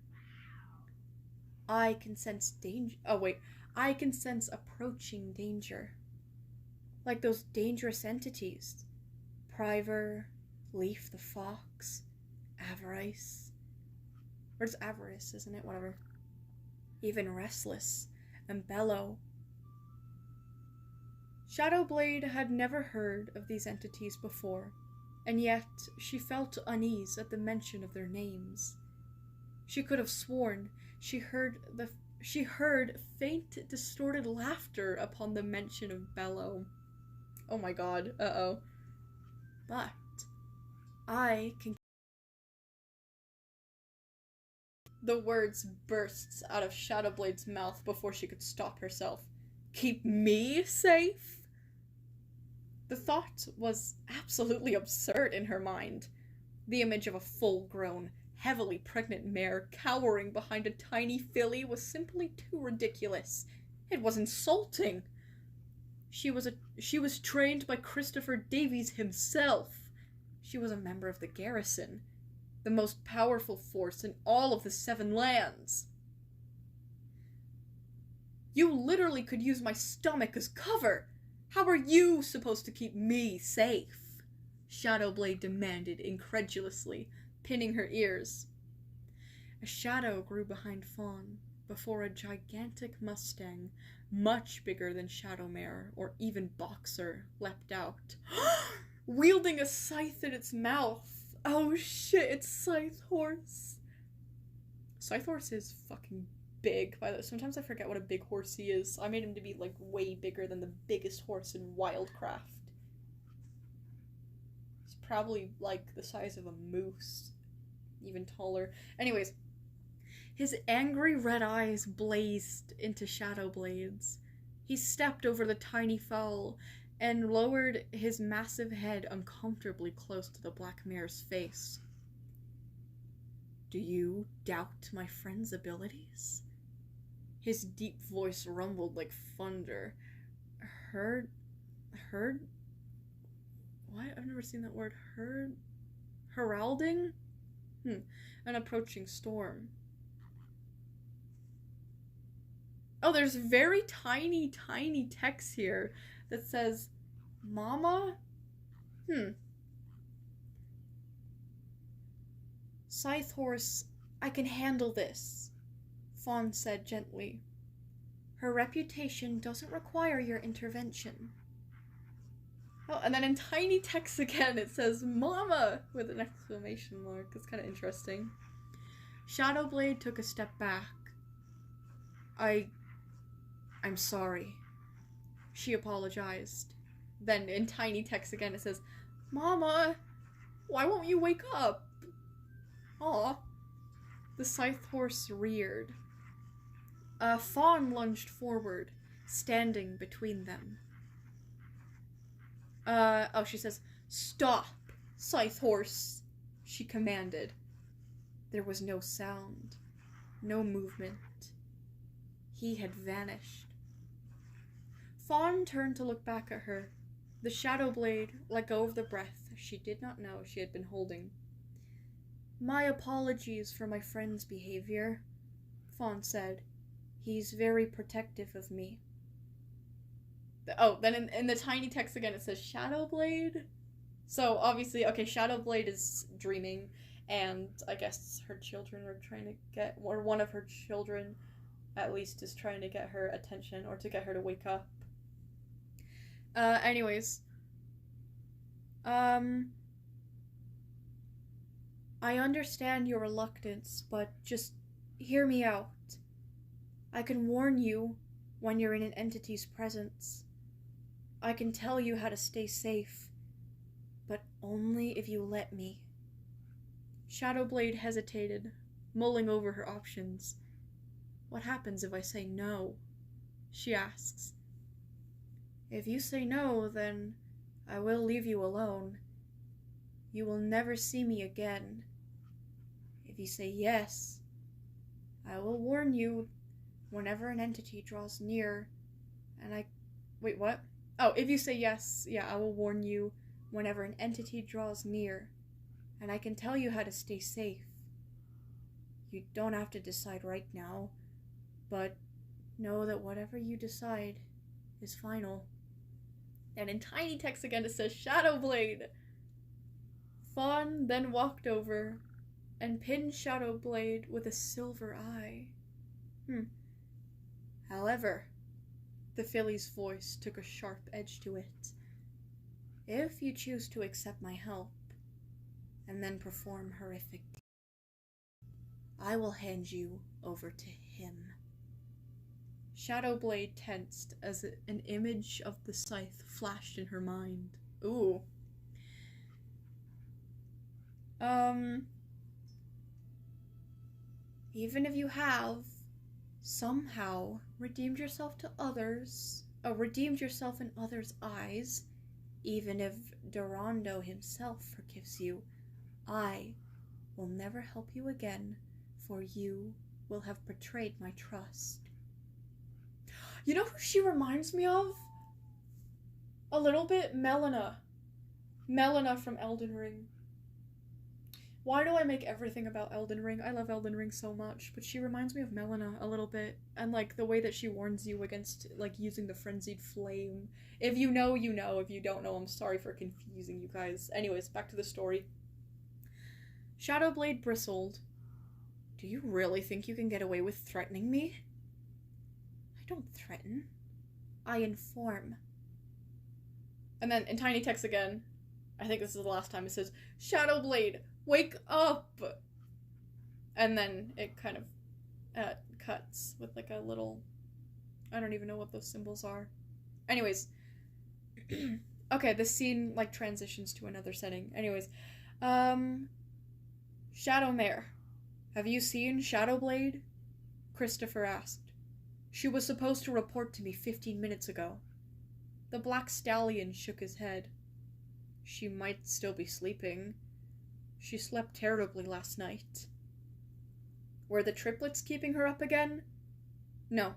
I can sense approaching danger. Like those dangerous entities. Priver, Leaf the Fox, Avarice. Or it's Avarice, isn't it? Whatever. Even Restless and Bellow. Shadowblade had never heard of these entities before, and yet she felt unease at the mention of their names. She could have sworn she heard faint, distorted laughter upon the mention of Bellow. Oh my god, uh-oh. But I can... The words burst out of Shadowblade's mouth before she could stop herself. "Keep me safe?" The thought was absolutely absurd in her mind. The image of a full-grown, heavily pregnant mare cowering behind a tiny filly was simply too ridiculous. It was insulting. She was trained by Christopher Davies himself. She was a member of the garrison, the most powerful force in all of the 7 lands. "You literally could use my stomach as cover. How are you supposed to keep me safe?" Shadowblade demanded incredulously, pinning her ears. A shadow grew behind Fawn, before a gigantic mustang, much bigger than Shadowmare or even Boxer, leapt out, wielding a scythe in its mouth. Oh shit, it's Scythehorse. Scythehorse is fucking big, by the way. Sometimes I forget what a big horse he is. I made him to be, like, way bigger than the biggest horse in Wildcraft. He's probably, like, the size of a moose. Even taller. Anyways, His angry red eyes blazed into shadow blades. He stepped over the tiny fowl and lowered his massive head uncomfortably close to the black mare's face. Do you doubt my friend's abilities? His deep voice rumbled like thunder. Heard? What? I've never seen that word. Heralding? An approaching storm. Oh, there's very tiny text here that says, Mama? Scythehorse, I can handle this, Fawn said gently. Her reputation doesn't require your intervention. Oh, and then in tiny text again it says, Mama! With an exclamation mark. It's kind of interesting. Shadowblade took a step back. I'm sorry. She apologized. Then in tiny text again it says, Mama! Why won't you wake up? Aw. The Scythehorse reared. Fawn lunged forward, standing between them. She says, Stop, Scythehorse, she commanded. There was no sound, no movement. He had vanished. Fawn turned to look back at her. The Shadowblade let go of the breath she did not know she had been holding. My apologies for my friend's behavior, Fawn said. He's very protective of me. Oh, then in the tiny text again it says Shadowblade. So obviously, okay, Shadowblade is dreaming, and I guess her children are trying to get, or one of her children at least is trying to get her attention, or to get her to wake up. Anyways. I understand your reluctance, but just hear me out. I can warn you when you're in an entity's presence. I can tell you how to stay safe, but only if you let me. Shadowblade hesitated, mulling over her options. What happens if I say no? She asks. If you say no, then I will leave you alone. You will never see me again. If you say yes, I will warn you whenever an entity draws near, and I... Wait, what? Oh, if you say yes, yeah, I will warn you whenever an entity draws near, and I can tell you how to stay safe. You don't have to decide right now, but know that whatever you decide is final. And in tiny text again it says Shadowblade! Fawn then walked over and pinned Shadowblade with a silver eye. However, the filly's voice took a sharp edge to it. If you choose to accept my help, and then perform horrific deeds, I will hand you over to him. Shadowblade tensed as an image of the scythe flashed in her mind. Ooh. Even if you have somehow redeemed yourself in others' eyes, even if Durando himself forgives you, I will never help you again, for you will have betrayed my trust. You know who she reminds me of? A little bit? Melina. Melina from Elden Ring. Why do I make everything about Elden Ring? I love Elden Ring so much, but she reminds me of Melina a little bit, and like the way that she warns you against like using the frenzied flame. If you know, you know. If you don't know, I'm sorry for confusing you guys. Anyways, back to the story. Shadowblade bristled. Do you really think you can get away with threatening me? I don't threaten. I inform. And then in tiny text again, I think this is the last time, it says, Shadowblade, wake up! And then it kind of cuts with like a little... I don't even know what those symbols are. Anyways. Okay, the scene like transitions to another setting. Anyways. Shadowmare. Have you seen Shadowblade? Christopher asked. She was supposed to report to me 15 minutes ago. The black stallion shook his head. She might still be sleeping. She slept terribly last night. Were the triplets keeping her up again? No.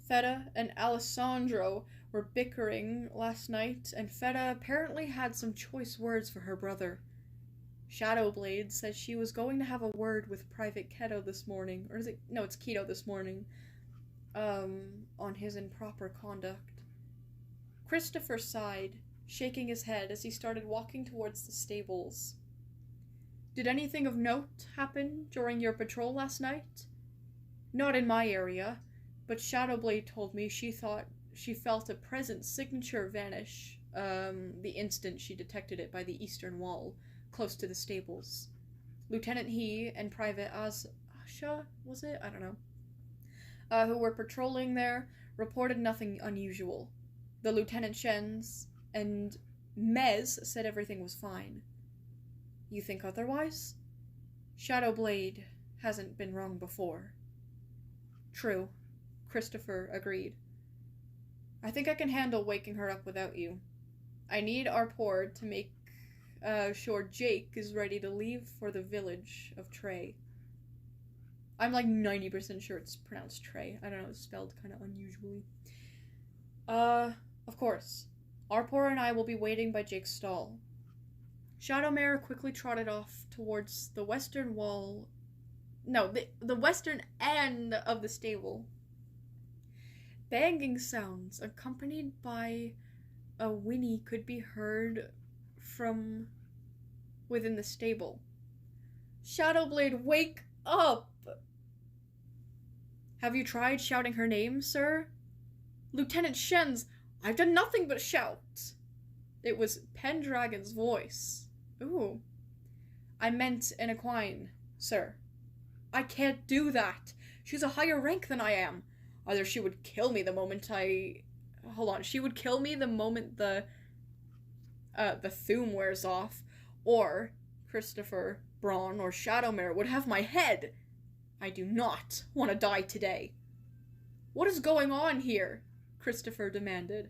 Feta and Alessandro were bickering last night, and Feta apparently had some choice words for her brother. Shadowblade said she was going to have a word with Private Keto this morning, or is it? No, it's Keto this morning, on his improper conduct. Christopher sighed, shaking his head as he started walking towards the stables. Did anything of note happen during your patrol last night? Not in my area, but Shadowblade told me she thought she felt a present signature vanish, the instant she detected it by the eastern wall, close to the stables. Lieutenant He and Private Asha, was it? I don't know. Who were patrolling there, reported nothing unusual. The Lieutenant Shens and Mez said everything was fine. You think otherwise? Shadowblade hasn't been wrong before. True, Christopher agreed. I think I can handle waking her up without you. I need our port to make sure Jake is ready to leave for the village of Trey. I'm like 90% sure it's pronounced Trey. I don't know, it's spelled kind of unusually. Of course. Arpor and I will be waiting by Jake's stall. Shadowmare quickly trotted off towards the western wall. No, the western end of the stable. Banging sounds, accompanied by a whinny, could be heard from within the stable. Shadowblade, wake up! Have you tried shouting her name, sir? Lieutenant Shens, I've done nothing but shout. It was Pendragon's voice. Ooh. I meant in equine, sir. I can't do that. She's a higher rank than I am. Either she would kill me the moment she would kill me the moment the Thume wears off, or Christopher, Braun, or Shadowmare would have my head. I do not want to die today. What is going on here? Christopher demanded.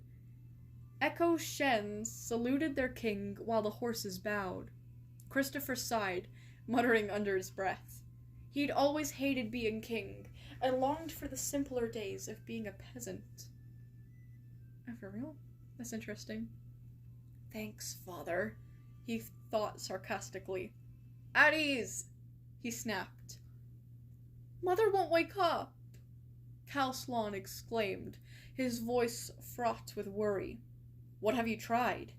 Echo Shens saluted their king while the horses bowed. Christopher sighed, muttering under his breath. He'd always hated being king, and longed for the simpler days of being a peasant. Oh, for real? That's interesting. Thanks, father, he thought sarcastically. At ease, he snapped. Mother won't wake up, Kalslon exclaimed, his voice fraught with worry. What have you tried?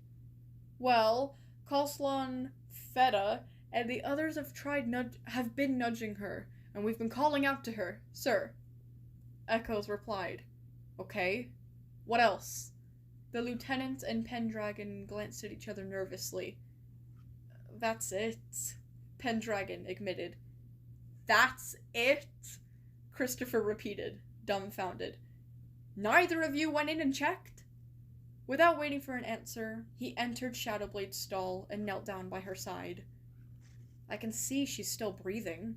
Well, Kalslon, Feta, and the others have been nudging her, and we've been calling out to her, sir. Echoes replied. Okay. What else? The lieutenant and Pendragon glanced at each other nervously. That's it, Pendragon admitted. That's it? Christopher repeated, dumbfounded. Neither of you went in and checked? Without waiting for an answer, he entered Shadowblade's stall and knelt down by her side. I can see she's still breathing,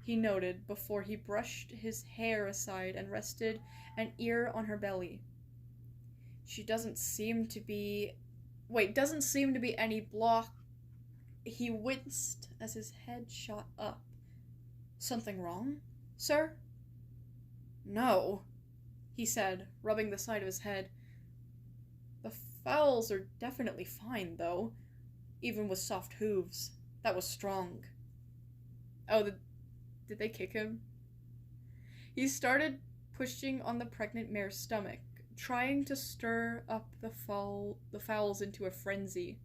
he noted before he brushed his hair aside and rested an ear on her belly. She doesn't seem to be any block. He winced as his head shot up. Something wrong, sir? No, he said, rubbing the side of his head. The fowls are definitely fine, though, even with soft hooves. That was strong. Oh, did they kick him? He started pushing on the pregnant mare's stomach, trying to stir up the fowls into a frenzy.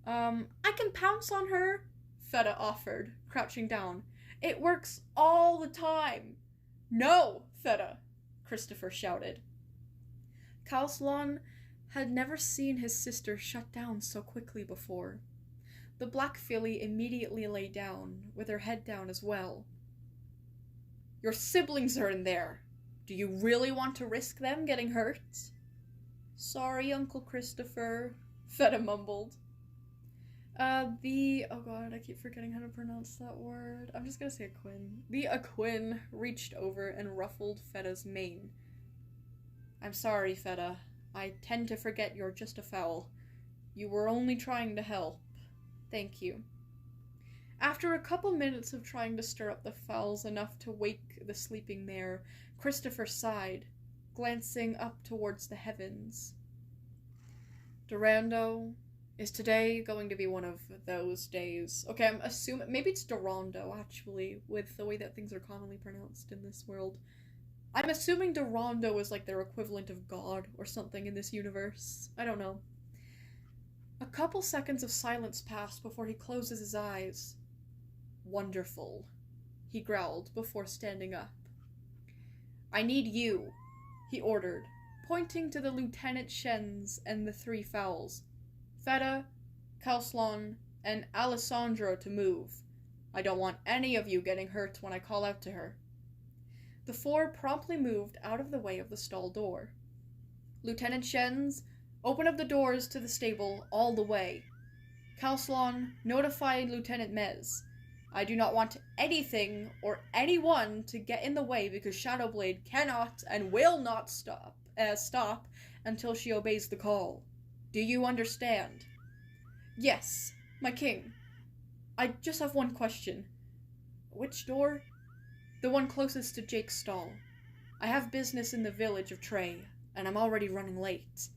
I can pounce on her, Feta offered, crouching down. It works all the time. No, Feta, Christopher shouted. Kalslon had never seen his sister shut down so quickly before. The black filly immediately lay down, with her head down as well. Your siblings are in there. Do you really want to risk them getting hurt? Sorry, Uncle Christopher, Feta mumbled. Oh god, I keep forgetting how to pronounce that word. I'm just gonna say Aquin. The Aquin reached over and ruffled Fetta's mane. I'm sorry, Fetta. I tend to forget you're just a fowl. You were only trying to help. Thank you. After a couple minutes of trying to stir up the fowls enough to wake the sleeping mare, Christopher sighed, glancing up towards the heavens. Durando, is today going to be one of those days? Okay, I'm assuming, maybe it's Durando, actually, with the way that things are commonly pronounced in this world. I'm assuming Durando is like their equivalent of God or something in this universe. I don't know. A couple seconds of silence passed before he closes his eyes. Wonderful, he growled before standing up. I need you, he ordered, pointing to the Lieutenant Shens and the three fowls. Fetta, Calslon, and Alessandro to move. I don't want any of you getting hurt when I call out to her. The four promptly moved out of the way of the stall door. Lieutenant Shens, open up the doors to the stable all the way. Calslon, notify Lieutenant Mez. I do not want anything or anyone to get in the way because Shadowblade cannot and will not stop until she obeys the call. Do you understand? Yes, my king. I just have one question. Which door? The one closest to Jake's stall. I have business in the village of Trey, and I'm already running late.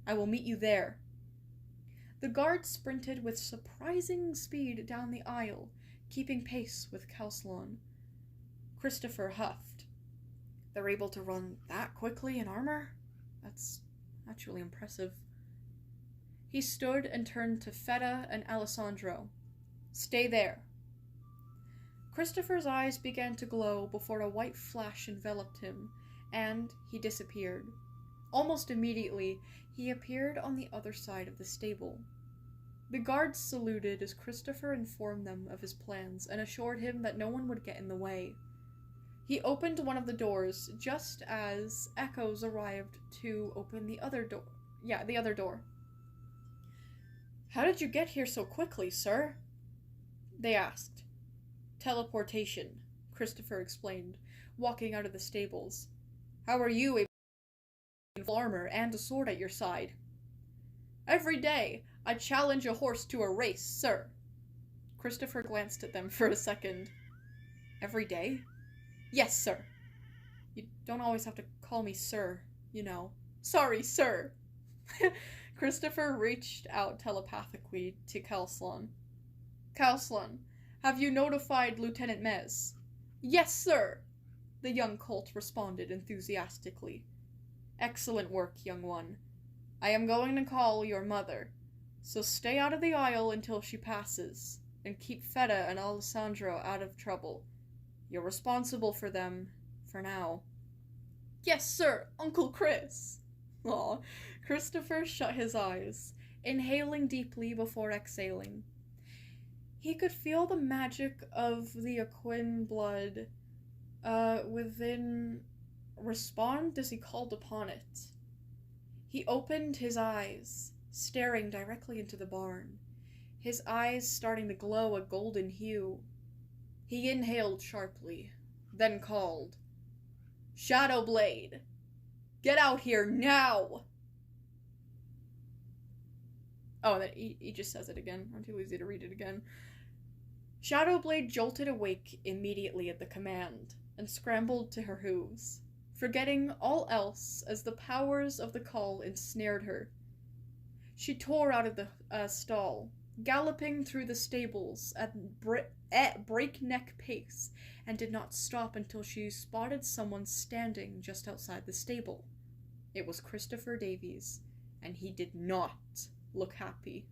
I will meet you there. The guard sprinted with surprising speed down the aisle, keeping pace with Calslon. Christopher huffed. They're able to run that quickly in armor? That's actually impressive. He stood and turned to Fetta and Alessandro. Stay there. Christopher's eyes began to glow before a white flash enveloped him, and he disappeared. Almost immediately, he appeared on the other side of the stable. The guards saluted as Christopher informed them of his plans and assured him that no one would get in the way. He opened one of the doors just as Echoes arrived to open the other door. The other door. How did you get here so quickly, sir? They asked. Teleportation, Christopher explained, walking out of the stables. How are you able to full armor and a sword at your side? Every day, I challenge a horse to a race, sir. Christopher glanced at them for a second. Every day? Yes, sir. You don't always have to call me sir, you know. Sorry, sir. Christopher reached out telepathically to Calslon. Calslon, have you notified Lieutenant Mez? Yes, sir, the young colt responded enthusiastically. Excellent work, young one. I am going to call your mother, so stay out of the aisle until she passes, and keep Fetta and Alessandro out of trouble. You're responsible for them, for now. Yes, sir, Uncle Chris. Aw, Christopher shut his eyes, inhaling deeply before exhaling. He could feel the magic of the Aquin blood within respond as he called upon it. He opened his eyes, staring directly into the barn, his eyes starting to glow a golden hue. He inhaled sharply, then called, Shadowblade! Get out here now! Oh, and then he just says it again. I'm too lazy to read it again. Shadowblade jolted awake immediately at the command, and scrambled to her hooves, forgetting all else as the powers of the call ensnared her. She tore out of the stall, galloping through the stables at breakneck pace, and did not stop until she spotted someone standing just outside the stable. It was Christopher Davies, and he did not look happy.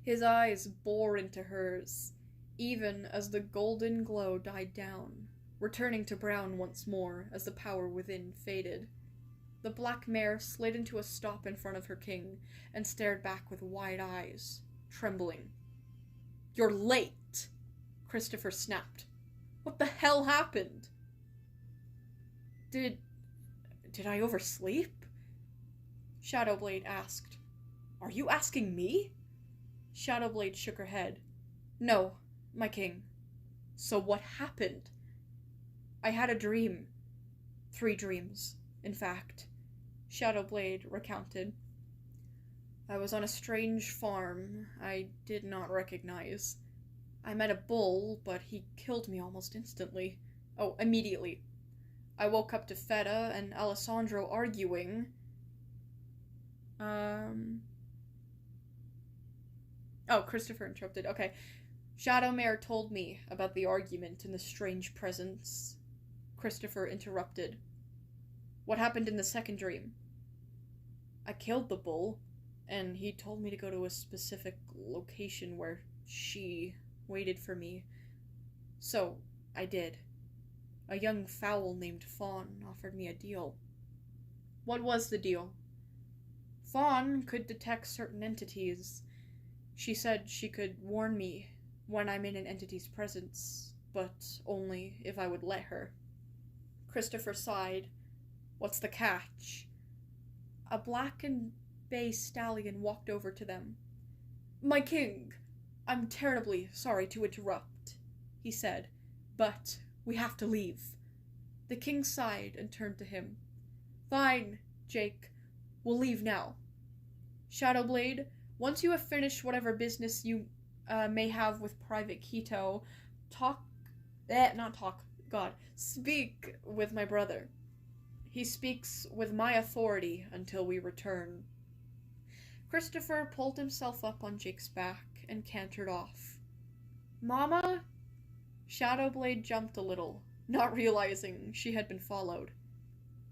His eyes bore into hers, even as the golden glow died down, returning to brown once more as the power within faded. The black mare slid into a stop in front of her king, and stared back with wide eyes, trembling. You're late, Christopher snapped. What the hell happened? Did I oversleep? Shadowblade asked. Are you asking me? Shadowblade shook her head. No, my king. So what happened? I had a dream. 3 dreams, in fact, Shadowblade recounted. I was on a strange farm I did not recognize. I met a bull, but he killed me almost instantly. Oh, immediately. I woke up to Feta and Alessandro arguing. Oh, Christopher interrupted. Okay. Shadowmare told me about the argument and the strange presence. Christopher interrupted. What happened in the second dream? I killed the bull, and he told me to go to a specific location where she waited for me. So, I did. A young fowl named Fawn offered me a deal. What was the deal? Fawn could detect certain entities. She said she could warn me when I'm in an entity's presence, but only if I would let her. Christopher sighed. What's the catch? A black and bay stallion walked over to them. My king, I'm terribly sorry to interrupt, he said, but we have to leave. The king sighed and turned to him. Fine, Jake. We'll leave now. Shadowblade, once you have finished whatever business you may have with Private Keto, speak with my brother. He speaks with my authority until we return. Christopher pulled himself up on Jake's back and cantered off. Mama? Shadowblade jumped a little, not realizing she had been followed.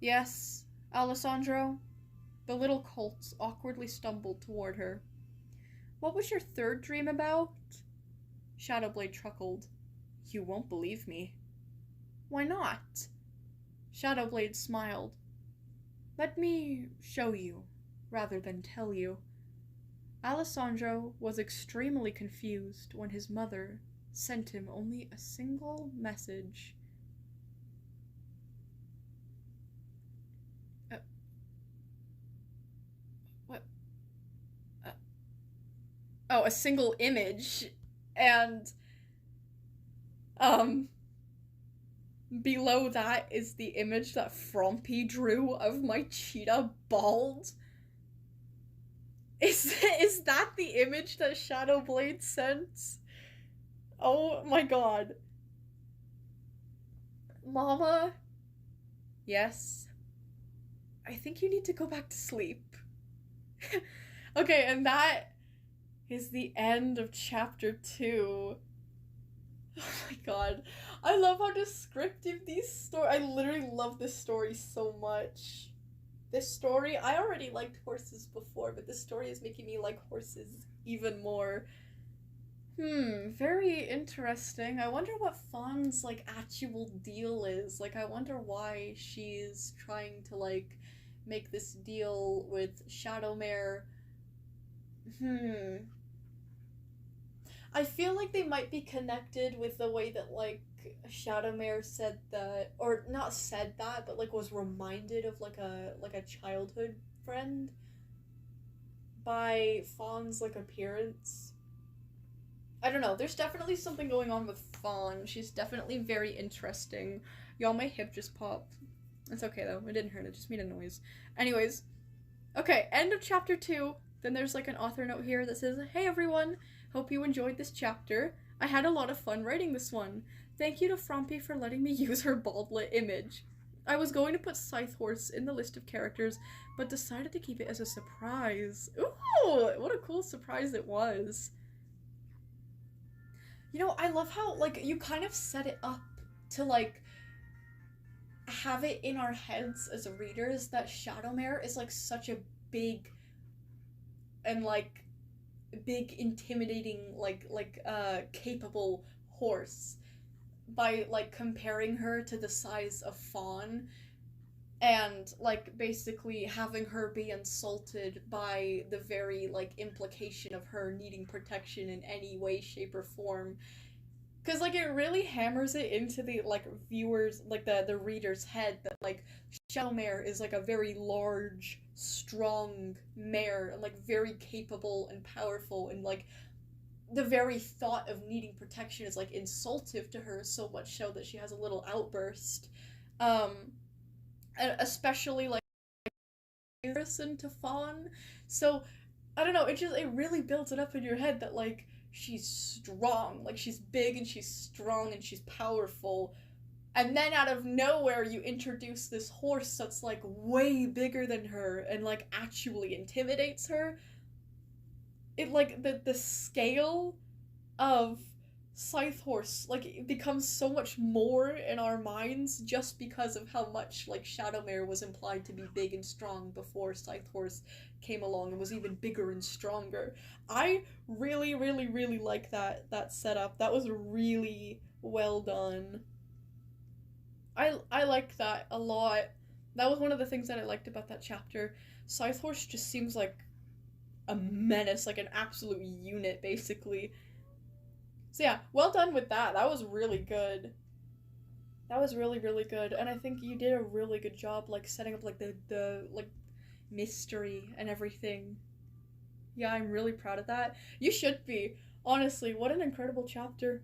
Yes, Alessandro? The little colt awkwardly stumbled toward her. What was your third dream about? Shadowblade chuckled. You won't believe me. Why not? Shadowblade smiled. Let me show you, rather than tell you. Alessandro was extremely confused when his mother sent him only a single message. A single image, and below that is the image that Frompy drew of my cheetah bald. Is that the image that Shadowblade sent? Oh my god. Mama? Yes? I think you need to go back to sleep. Okay, and that is the end of chapter 2. Oh my god. I love how descriptive these stories. I literally love this story so much. This story, I already liked horses before, but this story is making me like horses even more. Very interesting. I wonder what Fawn's, like, actual deal is. Like, I wonder why she's trying to, like, make this deal with Shadowmare. I feel like they might be connected with the way that, like, Shadowmare said that, or not said that, but, like, was reminded of, like a childhood friend by Fawn's, like, appearance. I don't know, there's definitely something going on with Fawn. She's definitely very interesting. Y'all, my hip just popped. It's okay, though. It didn't hurt, it just made a noise. Anyways, okay, end of chapter 2. Then there's, like, an author note here that says, Hey everyone, hope you enjoyed this chapter. I had a lot of fun writing this one. Thank you to Frompy for letting me use her baldlet image. I was going to put Scythehorse in the list of characters, but decided to keep it as a surprise. Ooh, what a cool surprise it was. You know, I love how, like, you kind of set it up to, like, have it in our heads as readers that Shadowmare is, like, such a big and, like, big, intimidating, capable horse by, like, comparing her to the size of Fawn and, like, basically having her be insulted by the very, like, implication of her needing protection in any way, shape, or form. Because, like, it really hammers it into the, like, viewers, like, the reader's head that, like, Shadowmare is, like, a very large, strong mare, and, like, very capable and powerful, and, like, the very thought of needing protection is like insultive to her, so much so that she has a little outburst. And especially like comparison to Fawn. So I don't know, it really builds it up in your head that like she's strong, like she's big and she's strong and she's powerful. And then out of nowhere you introduce this horse that's like way bigger than her and like actually intimidates her. It like the scale of Scythe Horse like it becomes so much more in our minds just because of how much like Shadowmere was implied to be big and strong before Scythe Horse came along and was even bigger and stronger. I really like that setup. That was really well done. I liked that a lot. That was one of the things that I liked about that chapter. Scythe Horse just seems like a menace, like an absolute unit, basically. So yeah, well done with that. That was really good. That was really good, and I think you did a really good job, like, setting up, like, the like, mystery and everything. Yeah, I'm really proud of that. You should be. Honestly, what an incredible chapter.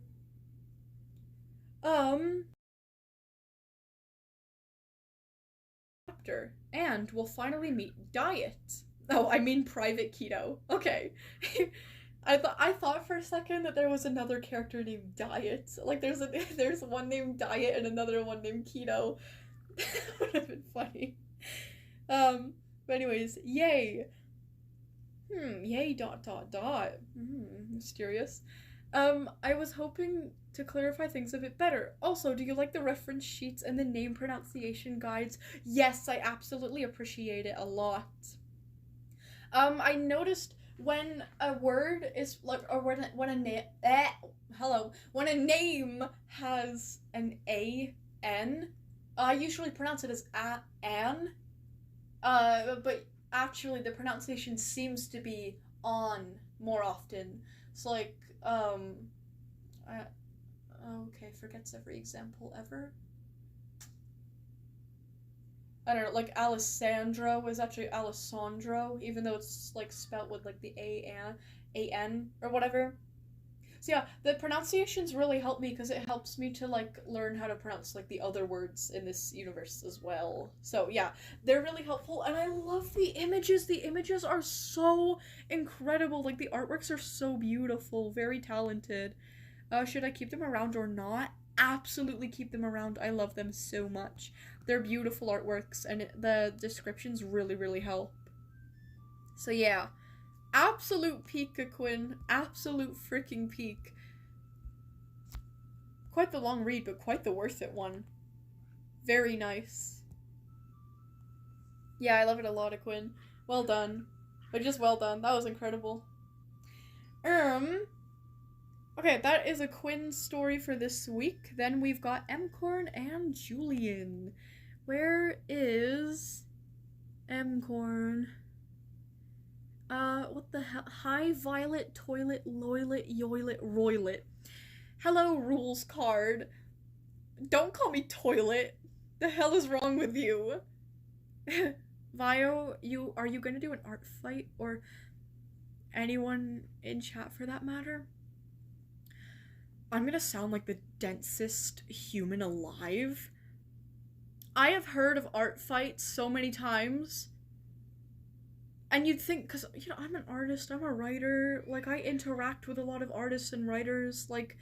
And we'll finally meet Diet. Oh, I mean Private Keto. Okay. I thought for a second that there was another character named Diet. Like there's one named Diet and another one named Keto. That would have been funny. But anyways, yay. Yay dot. Mysterious. I was hoping to clarify things a bit better. Also, do you like the reference sheets and the name pronunciation guides? Yes, I absolutely appreciate it a lot. I noticed when a word is like, or when a name, when a name has an A-N, I usually pronounce it as a-an, but actually the pronunciation seems to be on more often. So like, okay, forgets every example ever. I don't know, like Alessandro was actually Alessandro, even though it's like spelt with like the A-N or whatever. So yeah, the pronunciations really help me because it helps me to like learn how to pronounce like the other words in this universe as well. So yeah, they're really helpful, and I love the images. The images are so incredible. Like the artworks are so beautiful, very talented. Should I keep them around or not? Absolutely keep them around. I love them so much. They're beautiful artworks, and the descriptions really help. So yeah, absolute peak, Quinn. Absolute freaking peak. Quite the long read, but quite the worth it one. Very nice. Yeah, I love it a lot, Quinn. Well done. But just well done. That was incredible. Okay, that is a Quinn story for this week. Then we've got Emcorn and Julian. Where is Emcorn? What the hell? Hi, Violet, Toilet, Loilet, Yoilet, Roilet. Hello, rules card. Don't call me Toilet. The hell is wrong with you? Vio, are you gonna do an art fight? Or anyone in chat for that matter? I'm gonna sound like the densest human alive. I have heard of art fights so many times. And you'd think, because, you know, I'm an artist, I'm a writer, like, I interact with a lot of artists and writers, like,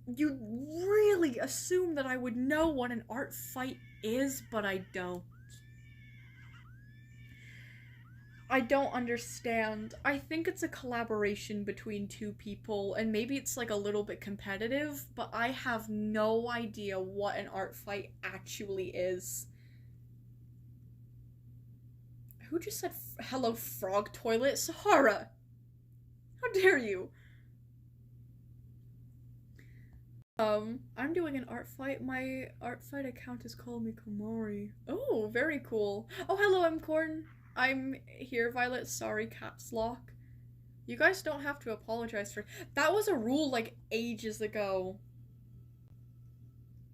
you'd really assume that I would know what an art fight is, but I don't. I don't understand. I think it's a collaboration between two people, and maybe it's like a little bit competitive, but I have no idea what an art fight actually is. Who just said hello, frog toilet? Sahara! How dare you? I'm doing an art fight. My art fight account is called Mikomori. Oh, very cool. Oh, hello, Emcorn. I'm here, Violet. Sorry, caps lock. You guys don't have to apologize for... That was a rule, like, ages ago.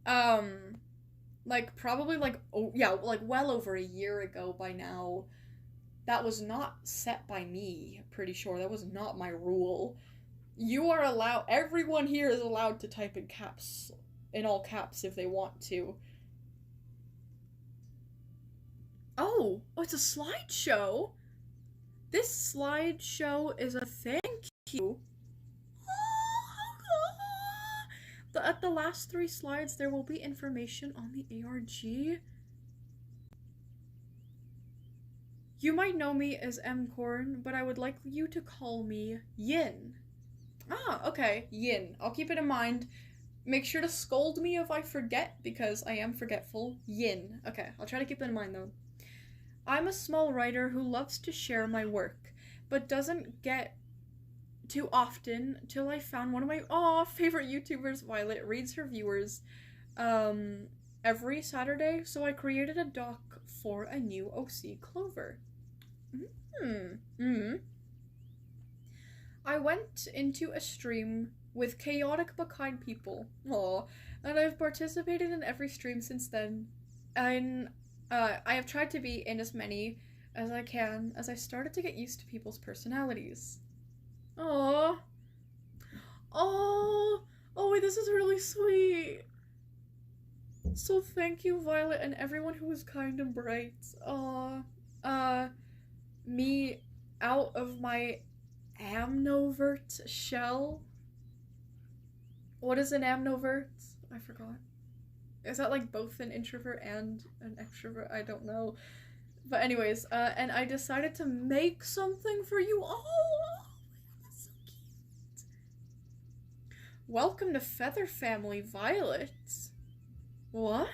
Like, probably, like, oh, yeah, like, well over a year ago by now. That was not set by me, pretty sure. That was not my rule. You are allowed, everyone here is allowed to type in caps, in all caps if they want to. Oh, it's a slideshow? This slideshow is a thank you. At the last 3 slides, there will be information on the ARG. You might know me as Mcorn, but I would like you to call me Yin. Ah, okay, Yin. I'll keep it in mind. Make sure to scold me if I forget, because I am forgetful. Yin. Okay, I'll try to keep that in mind, though. I'm a small writer who loves to share my work, but doesn't get too often till I found one of my favorite YouTubers, Violet, reads her viewers every Saturday, so I created a doc for a new OC Clover. I went into a stream with chaotic but kind people. And I've participated in every stream since then. And I have tried to be in as many as I can as I started to get used to people's personalities. Oh, wait, this is really sweet. So thank you, Violet, and everyone who was kind and bright. Me out of my amnovert shell. What is an amnovert? I forgot. Is that like both an introvert and an extrovert? I don't know. But anyways, and I decided to make something for you all. That's so cute. Welcome to Feather Family, Violet. What?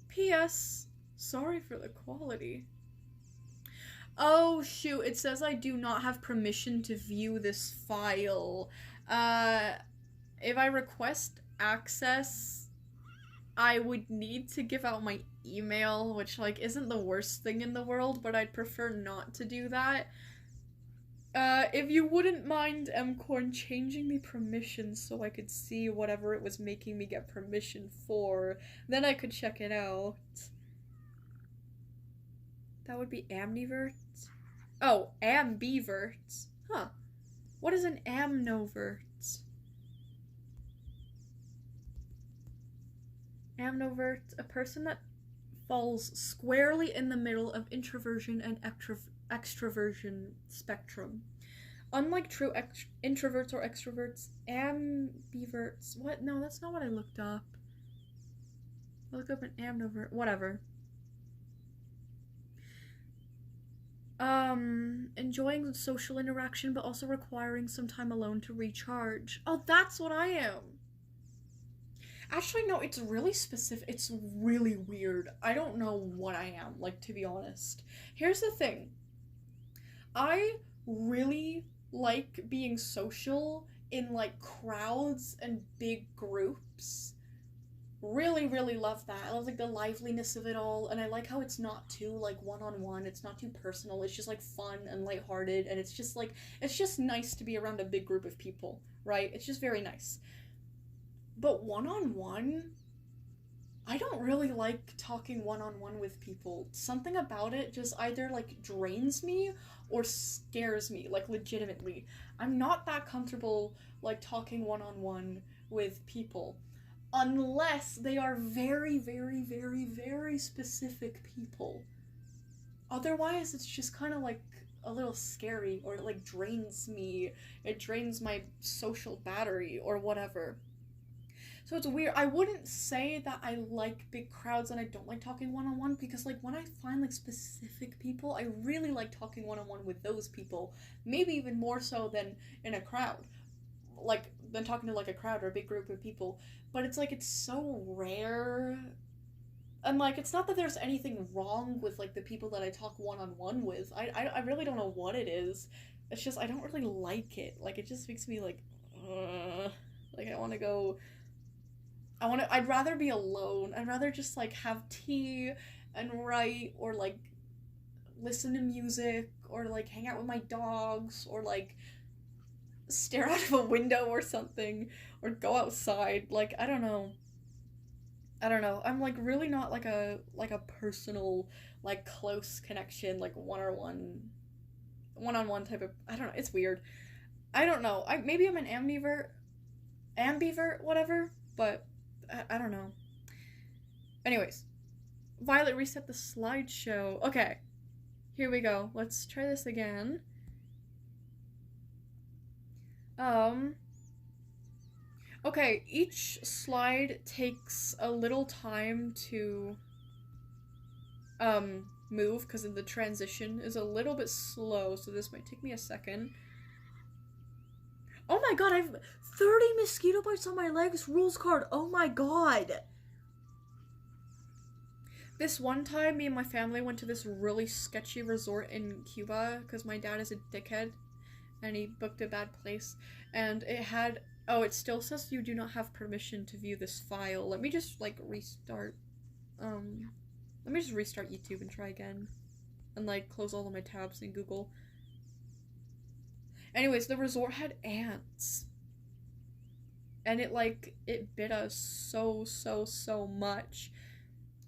P.S. Sorry for the quality. Oh, shoot. It says I do not have permission to view this file. If I request access, I would need to give out my email, which, like, isn't the worst thing in the world, but I'd prefer not to do that. If you wouldn't mind, Mcorn, changing the permissions so I could see whatever it was making me get permission for, then I could check it out. That would be amnivert? Oh, ambivert. Huh. What is an amnovert? Amnovert, a person that falls squarely in the middle of introversion and extroversion spectrum. Unlike true introverts or extroverts, ambiverts. What? No, that's not what I looked up. I looked up an amnovert. Whatever. Enjoying social interaction, but also requiring some time alone to recharge. Oh, that's what I am. Actually, no, it's really specific. It's really weird. I don't know what I am, like, to be honest. Here's the thing. I really like being social in, like, crowds and big groups. Really, really love that. I love, like, the liveliness of it all, and I like how it's not too, like, one-on-one. It's not too personal. It's just, like, fun and lighthearted, and it's just, like, it's just nice to be around a big group of people, right? It's just very nice. But one-on-one, I don't really like talking one-on-one with people. Something about it just either, like, drains me or scares me, like, legitimately. I'm not that comfortable, like, talking one-on-one with people. Unless they are very, very, very, very specific people. Otherwise, it's just kind of, like, a little scary, or it, like, drains me. It drains my social battery, or whatever. So it's weird. I wouldn't say that I like big crowds and I don't like talking one-on-one, because, like, when I find, like, specific people, I really like talking one-on-one with those people. Maybe even more so than in a crowd. Like, than talking to, like, a crowd or a big group of people. But it's, like, it's so rare. And, like, it's not that there's anything wrong with, like, the people that I talk one-on-one with. I really don't know what it is. It's just, I don't really like it. Like, it just makes me, like, like, I want to go... I'd rather be alone. I'd rather just, like, have tea and write, or, like, listen to music, or, like, hang out with my dogs, or, like, stare out of a window or something, or go outside. Like, I don't know. I'm, like, really not, like a personal, like, close connection, like, one-on-one one-on-one type of, I don't know, it's weird. I don't know. Maybe I'm an ambivert, whatever, but I don't know. Anyways, Violet, reset the slideshow. Okay, here we go. Let's try this again. Okay, each slide takes a little time to move because the transition is a little bit slow, so this might take me a second. Oh my god, I have 30 mosquito bites on my legs rules card. Oh my god. This one time, me and my family went to this really sketchy resort in Cuba because my dad is a dickhead and he booked a bad place. And it had, oh, it still says you do not have permission to view this file. Let me just, like, restart, let me just restart YouTube and try again. And, like, close all of my tabs in Google. Anyways, the resort had ants. And it bit us so much.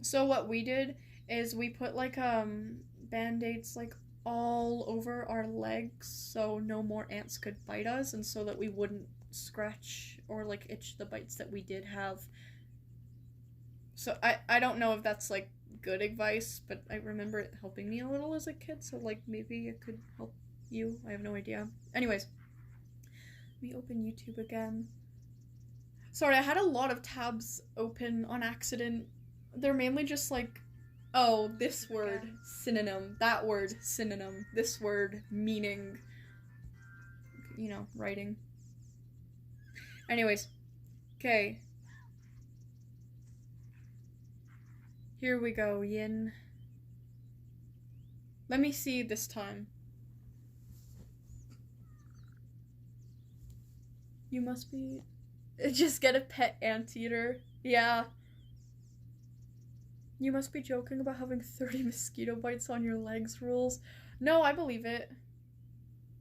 So what we did is we put, like, band-aids, like, all over our legs so no more ants could bite us and so that we wouldn't scratch or, like, itch the bites that we did have. So I don't know if that's, like, good advice, but I remember it helping me a little as a kid, so, like, maybe it could help you. I have no idea. Anyways, let me open YouTube again. Sorry, I had a lot of tabs open on accident. They're mainly just like, oh, this word, synonym, that word, synonym, this word, meaning, you know, writing. Anyways, okay. Here we go, yin. Let me see this time. You must be... Just get a pet anteater. Yeah. You must be joking about having 30 mosquito bites on your legs rules. No, I believe it.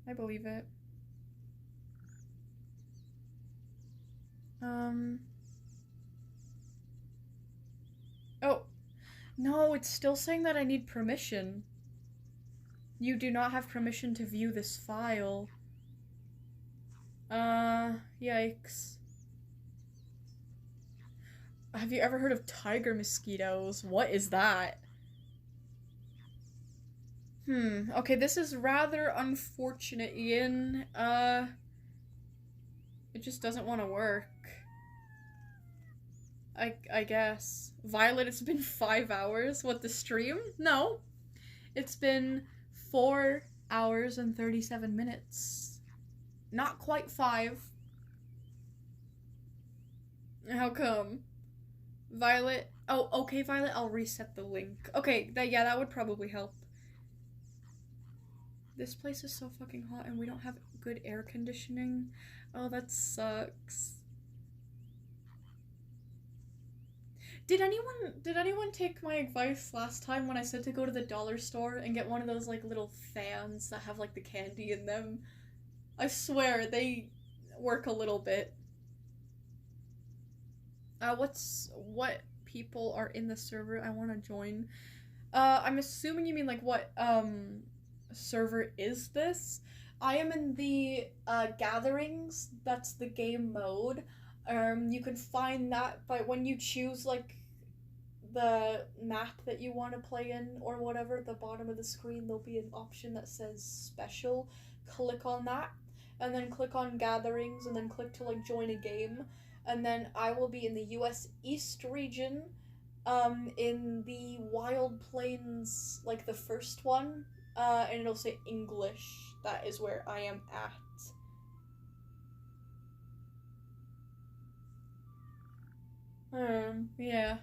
I believe it. Oh. No, it's still saying that I need permission. You do not have permission to view this file. Yikes. Have you ever heard of tiger mosquitoes? What is that? Okay, this is rather unfortunate, Ian. It just doesn't want to work. I guess. Violet, it's been 5 hours. What, the stream? No. It's been 4 hours and 37 minutes. Not quite 5. How come? Violet? Oh, okay, Violet, I'll reset the link. Okay, that would probably help. This place is so fucking hot and we don't have good air conditioning. Oh, that sucks. Did anyone take my advice last time when I said to go to the dollar store and get one of those, like, little fans that have, like, the candy in them? I swear, they work a little bit. What people are in the server I want to join? I'm assuming you mean, like, what, server is this? I am in the, Gatherings. That's the game mode. You can find that by when you choose, like, the map that you want to play in or whatever, at the bottom of the screen there'll be an option that says special. Click on that, and then click on Gatherings, and then click to, like, join a game. And then I will be in the US East region, in the Wild Plains, like, the first one, and it'll say English. That is where I am at. Yeah.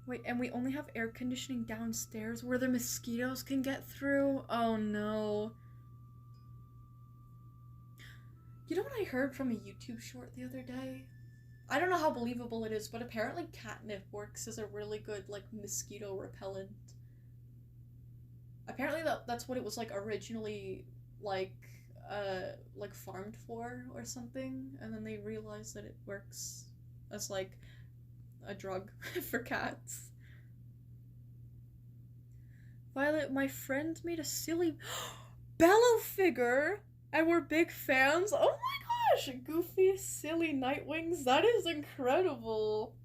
Wait, and we only have air conditioning downstairs where the mosquitoes can get through? Oh no. You know what I heard from a YouTube short the other day? I don't know how believable it is, but apparently catnip works as a really good, like, mosquito repellent. Apparently that's what it was, like, originally, like farmed for or something, and then they realized that it works as, like, a drug for cats. Violet, my friend made a silly Bello figure, and we're big fans. Oh my gosh, Goofy, silly Nightwings. That is incredible.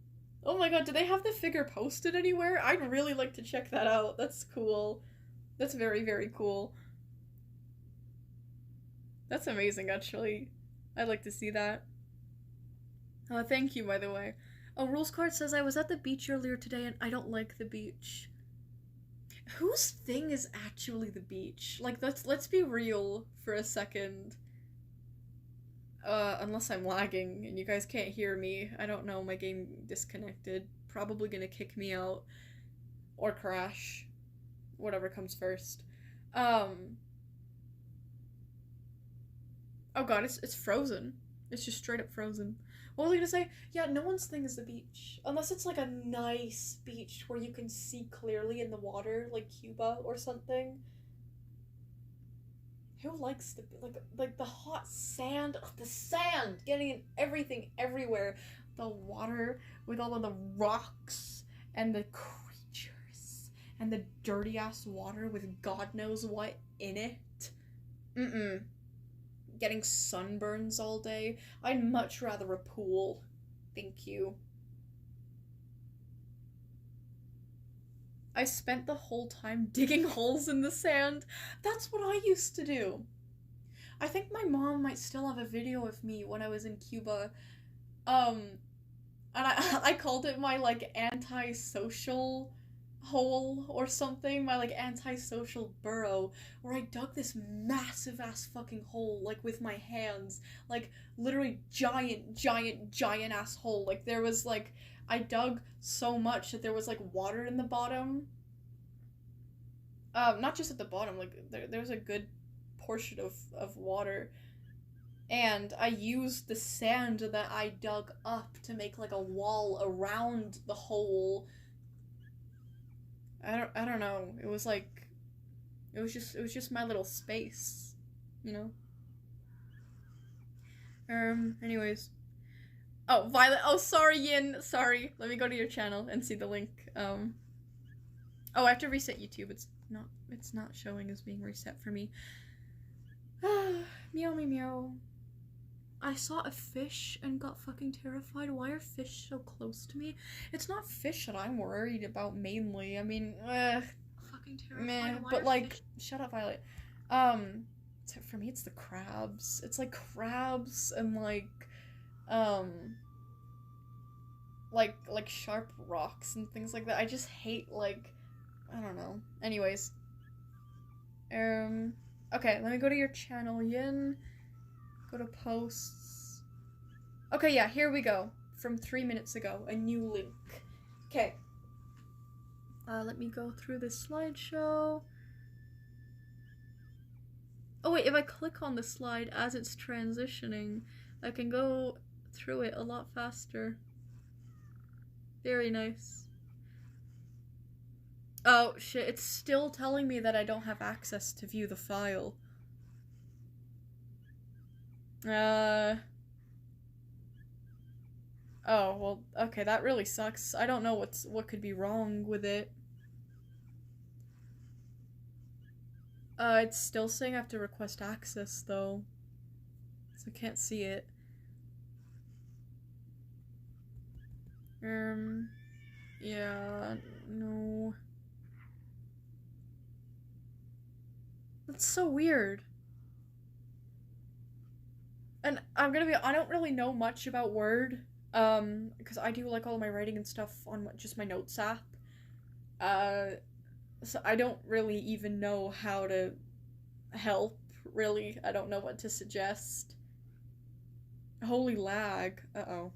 Oh my god, do they have the figure posted anywhere? I'd really like to check that out. That's cool. That's very, very cool. That's amazing, actually. I'd like to see that. Thank you, by the way. Oh, Rules Card says, I was at the beach earlier today and I don't like the beach. Whose thing is actually the beach? Like, let's be real for a second. Unless I'm lagging and you guys can't hear me. I don't know, my game disconnected. Probably gonna kick me out. Or crash. Whatever comes first. Oh god, it's frozen. It's just straight up frozen. What was I gonna say? Yeah, no one's thing is the beach. Unless it's like a nice beach where you can see clearly in the water, like Cuba or something. Who likes the, like the hot sand? Ugh, the sand! Getting in everything, everywhere. The water with all of the rocks and the creatures. And the dirty ass water with God knows what in it. Getting sunburns all day. I'd much rather a pool. Thank you. I spent the whole time digging holes in the sand. That's what I used to do. I think my mom might still have a video of me when I was in Cuba. And I called it my, like, antisocial hole or something, my, like, antisocial burrow, where I dug this massive ass fucking hole, like, with my hands, like, literally giant ass hole. Like, there was, like, I dug so much that there was, like, water in the bottom. Not just at the bottom, like, there's a good portion of water. And I used the sand that I dug up to make, like, a wall around the hole. I don't know. It was like, it was just my little space, you know? Anyways. Oh, Violet. Oh, sorry, Yin. Sorry. Let me go to your channel and see the link. Oh, I have to reset YouTube. It's not showing as being reset for me. Meow, meow, meow. I saw a fish and got fucking terrified. Why are fish so close to me? It's not fish that I'm worried about mainly. I mean, fucking terrified. Meh, but like, shut up, Violet. For me, it's the crabs. It's like crabs and like sharp rocks and things like that. I just hate, like, I don't know. Anyways. Okay, let me go to your channel, Yin. Go to posts. Okay, yeah, here we go. From 3 minutes ago, a new link. Okay. Let me go through this slideshow. Oh wait, if I click on the slide as it's transitioning, I can go through it a lot faster. Very nice. Oh shit, it's still telling me that I don't have access to view the file. Oh, well, okay, that really sucks. I don't know what could be wrong with it. It's still saying I have to request access, though. So I can't see it. Yeah, no. That's so weird. And I don't really know much about Word, because I do, like, all my writing and stuff on just my notes app. So I don't really even know how to help, really. I don't know what to suggest. Holy lag. Uh-oh.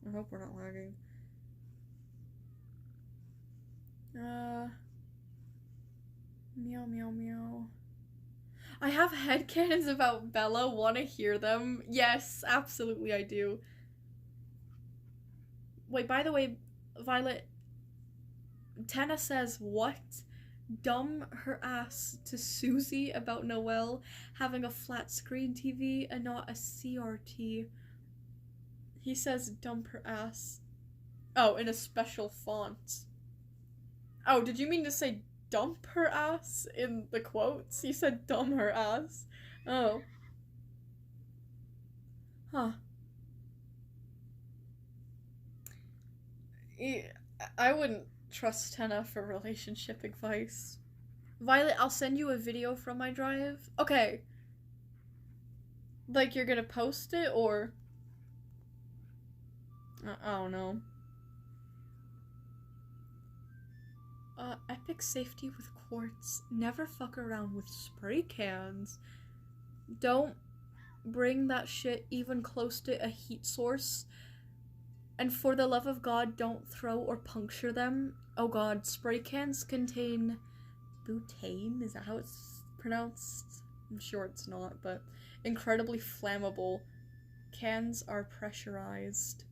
I hope we're not lagging. Meow, meow, meow. I have headcanons about Bella. Want to hear them? Yes, absolutely I do. Wait, by the way, Violet, Tana says, what? Dumb her ass to Susie about Noelle having a flat screen TV and not a CRT. He says dump her ass. Oh, in a special font. Oh, did you mean to say dump her ass in the quotes? You said dumb her ass. Oh. Huh. I wouldn't trust Tenna for relationship advice. Violet, I'll send you a video from my drive. Okay. Like, you're gonna post it, or... I don't know. Epic safety with quartz. Never fuck around with spray cans. Don't bring that shit even close to a heat source. And for the love of God, don't throw or puncture them. Oh god, spray cans contain butane? Is that how it's pronounced? I'm sure it's not, but incredibly flammable. Cans are pressurized.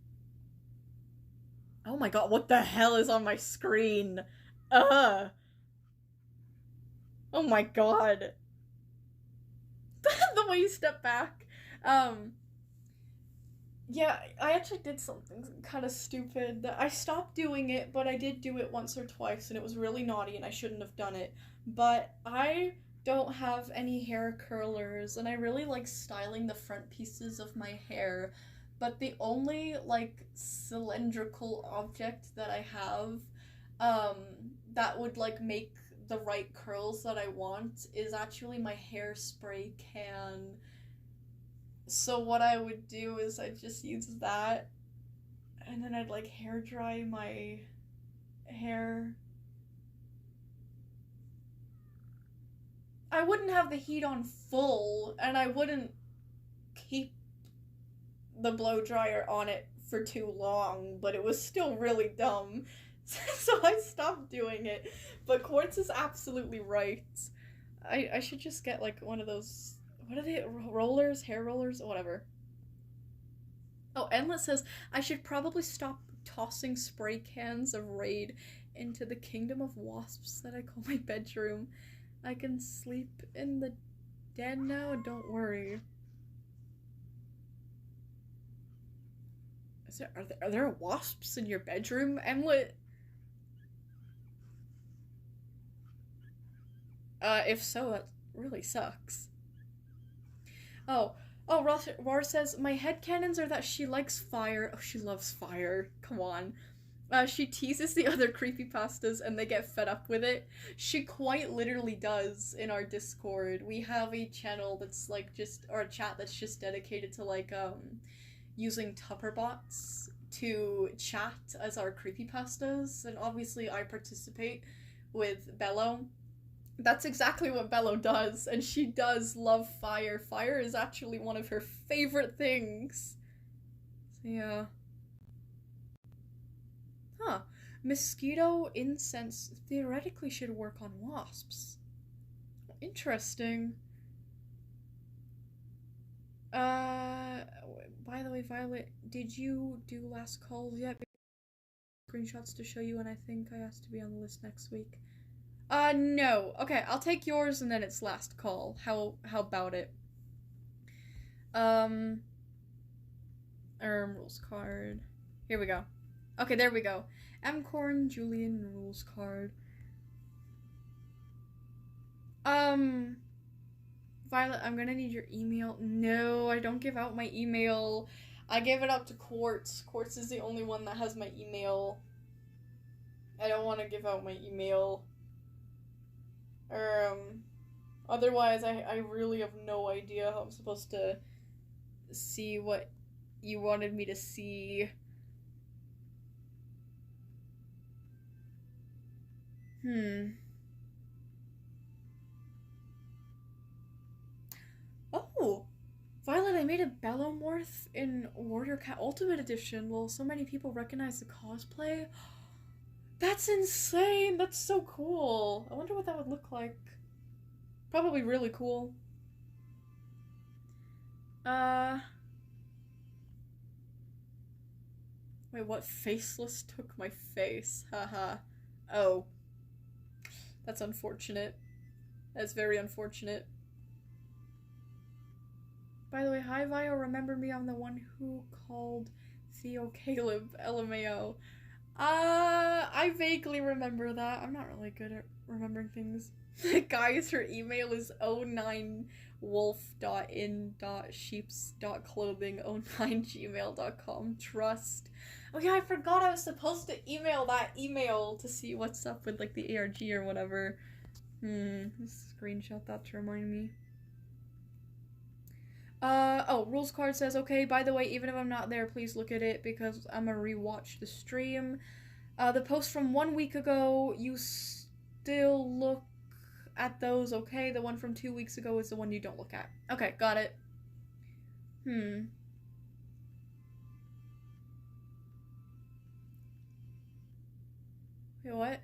Oh my god, what the hell is on my screen? Oh my god. The way you step back. Yeah, I actually did something kind of stupid. I stopped doing it, but I did do it once or twice, and it was really naughty, and I shouldn't have done it. But I don't have any hair curlers, and I really like styling the front pieces of my hair. But the only, like, cylindrical object that I have, that would, like, make the right curls that I want is actually my hairspray can. So what I would do is I'd just use that, and then I'd, like, hair dry my hair. I wouldn't have the heat on full, and I wouldn't keep the blow dryer on it for too long, but it was still really dumb. So I stopped doing it. But Quartz is absolutely right. I should just get, like, one of those, what are they, rollers, hair rollers, whatever. Oh, Endless says, I should probably stop tossing spray cans of Raid into the kingdom of wasps that I call my bedroom. I can sleep in the den now, don't worry. Are there wasps in your bedroom, Emlet? If so, that really sucks. Oh, Rar says, my headcanons are that she likes fire. Oh, she loves fire. Come on. She teases the other creepypastas and they get fed up with it. She quite literally does in our Discord. We have a channel that's like or a chat that's just dedicated to like, using Tupper bots to chat as our creepypastas, and obviously I participate with Bello. That's exactly what Bello does, and she does love fire. Fire is actually one of her favorite things. So yeah. Huh. Mosquito incense theoretically should work on wasps. Interesting. By the way, Violet, did you do last calls yet? Screenshots to show you, and I think I asked to be on the list next week. No. Okay, I'll take yours and then it's last call. How about it? Rules card. Here we go. Okay, there we go. M-Corn, Julian, rules card. Violet, I'm gonna need your email. No, I don't give out my email. I give it up to Quartz. Quartz is the only one that has my email. I don't want to give out my email. Otherwise, I really have no idea how I'm supposed to see what you wanted me to see. Oh! Violet, I made a Bellomorph in Warrior Cat Ultimate Edition. Well, so many people recognize the cosplay. That's insane! That's so cool! I wonder what that would look like. Probably really cool. Wait, what? Faceless took my face. Haha. Oh. That's unfortunate. That's very unfortunate. By the way, hi Vio, remember me? I'm the one who called Theo Caleb, LMAO. I vaguely remember that. I'm not really good at remembering things. Guys, her email is 09wolf.in.sheeps.clothing09gmail.com. Trust. Oh yeah, I forgot I was supposed to email that email to see what's up with like the ARG or whatever. Let's screenshot that to remind me. Oh, rules card says, okay, by the way, even if I'm not there, please look at it because I'm gonna rewatch the stream. The post from 1 week ago, you still look at those, okay? The one from 2 weeks ago is the one you don't look at. Okay, got it. Wait, what?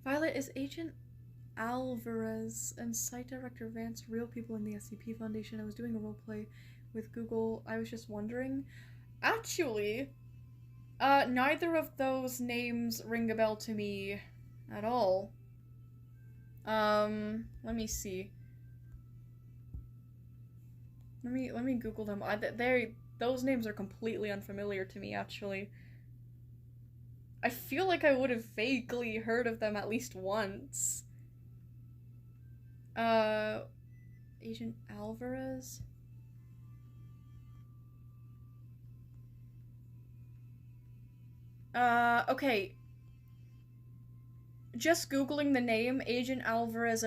Violet is Agent Alvarez and site director Vance, real people in the SCP Foundation. I was doing a roleplay with Google. I was just wondering. Actually, neither of those names ring a bell to me at all. Let me see. Let me Google them. Those names are completely unfamiliar to me, actually. I feel like I would have vaguely heard of them at least once. Agent Alvarez? Okay. Just Googling the name, Agent Alvarez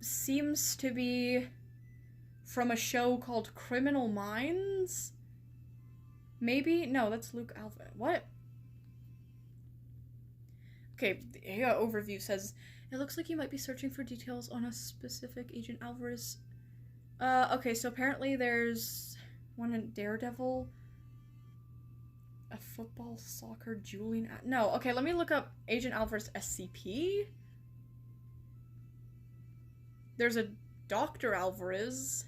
seems to be from a show called Criminal Minds? Maybe? No, that's Luke Alvarez. What? Okay, the overview says, it looks like you might be searching for details on a specific Agent Alvarez. Okay, so apparently there's one in Daredevil. A football, soccer, Julian... No, okay, let me look up Agent Alvarez SCP. There's a Dr. Alvarez.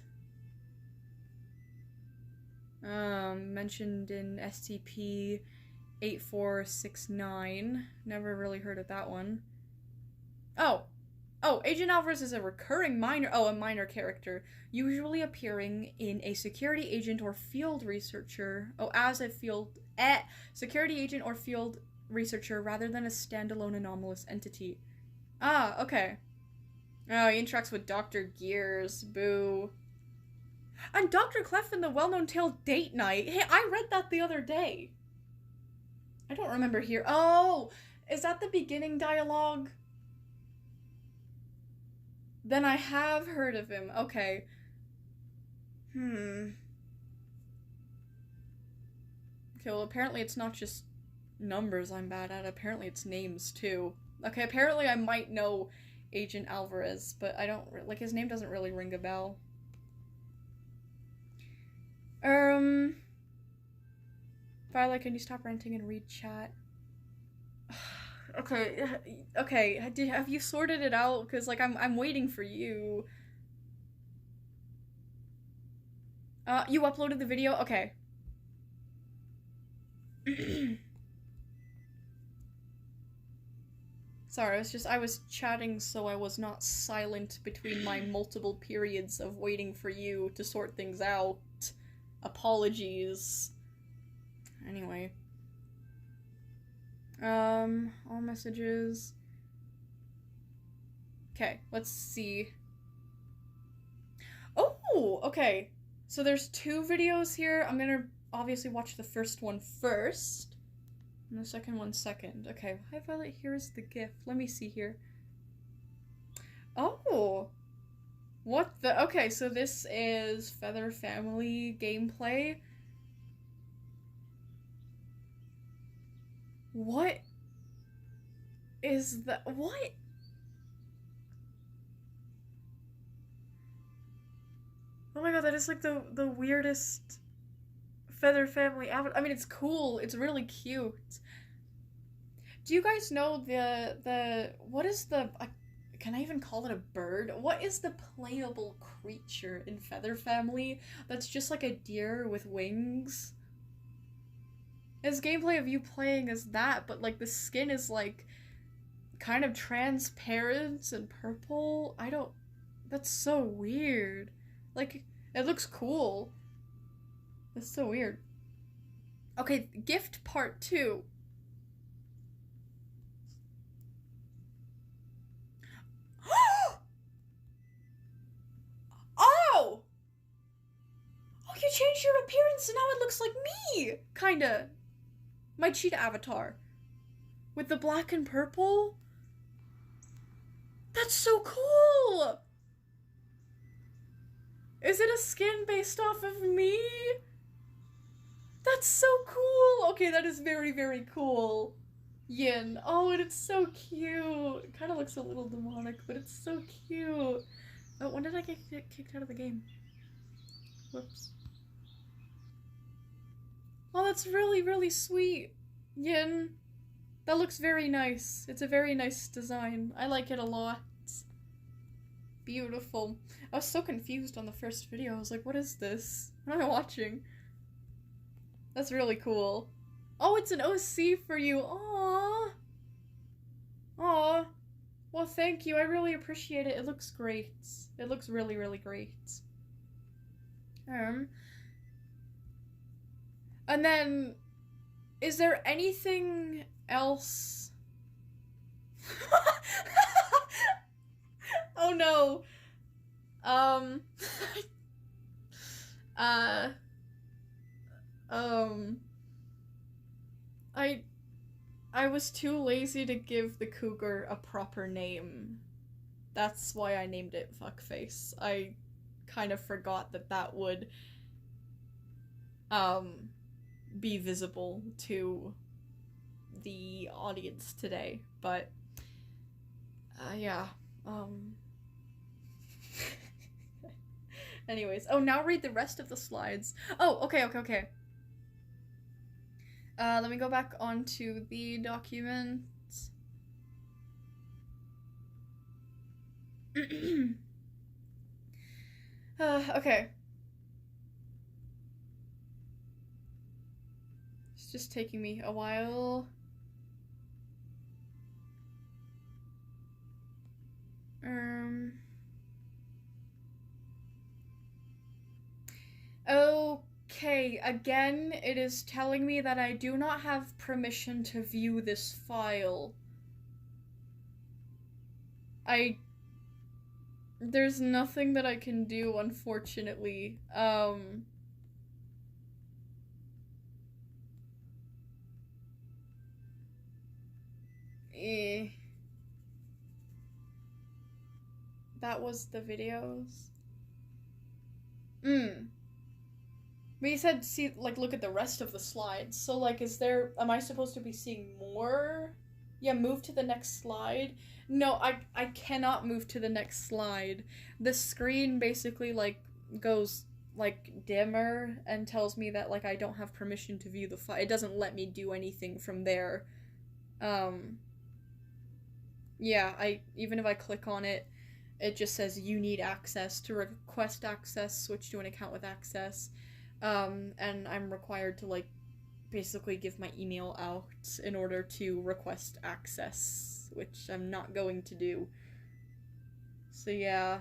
Mentioned in SCP-8469. Never really heard of that one. Oh, Agent Alvarez is a recurring a minor character, usually appearing in a security agent or field researcher. As a security agent or field researcher rather than a standalone anomalous entity. Okay. Oh, he interacts with Dr. Gears. Boo. And Dr. Clef in the well-known tale Date Night. Hey, I read that the other day. I don't remember here. Oh, is that the beginning dialogue? Then I have heard of him. Okay. Okay, well, apparently it's not just numbers I'm bad at. Apparently it's names, too. Okay, apparently I might know Agent Alvarez, but I don't... Like, his name doesn't really ring a bell. Violet, can you stop ranting and read chat? Okay, have you sorted it out? Because, like, I'm waiting for you. You uploaded the video? Okay. Sorry, I was chatting so I was not silent between my multiple periods of waiting for you to sort things out. Apologies. Anyway. All messages. Okay, let's see. Oh, okay. So there's 2 videos here. I'm gonna obviously watch the first one first. And the second one second. Okay, hi Violet, here's the gift. Let me see here. Oh! What the? Okay, so this is Feather Family gameplay. What is that? What? Oh my god, that is like the weirdest Feather Family avatar. I mean, it's cool. It's really cute. Do you guys know what is the... can I even call it a bird? What is the playable creature in Feather Family that's just like a deer with wings? It's gameplay of you playing as that, but like the skin is like kind of transparent and purple. That's so weird. Like, it looks cool. That's so weird. Okay, gift part 2. Oh! Oh, you changed your appearance and now it looks like me! Kinda. My cheetah avatar. With the black and purple? That's so cool! Is it a skin based off of me? That's so cool! Okay, that is very, very cool. Yin. Oh, and it's so cute. It kind of looks a little demonic, but it's so cute. Oh, when did I get kicked out of the game? Whoops. Oh, that's really, really sweet. Yin. That looks very nice. It's a very nice design. I like it a lot. Beautiful. I was so confused on the first video. I was like, what is this? What am I watching? That's really cool. Oh, it's an OC for you. Aww. Aww. Well, thank you. I really appreciate it. It looks great. It looks really, really great. And then, is there anything else? Oh no. I was too lazy to give the cougar a proper name. That's why I named it Fuckface. I kind of forgot that that would, be visible to the audience today, but, yeah, anyways. Oh, now read the rest of the slides. Oh, okay. Let me go back onto the document. Okay. It's just taking me a while. Okay, again, it is telling me that I do not have permission to view this file. There's nothing that I can do, unfortunately. That was the videos. But you said, see, like, look at the rest of the slides. So, like, am I supposed to be seeing more? Yeah, move to the next slide. No, I cannot move to the next slide. The screen basically, like, goes, like, dimmer and tells me that, like, I don't have permission to view the file. It doesn't let me do anything from there. Yeah, even if I click on it, it just says you need access. To request access, switch to an account with access. And I'm required to, like, basically give my email out in order to request access, which I'm not going to do. So yeah.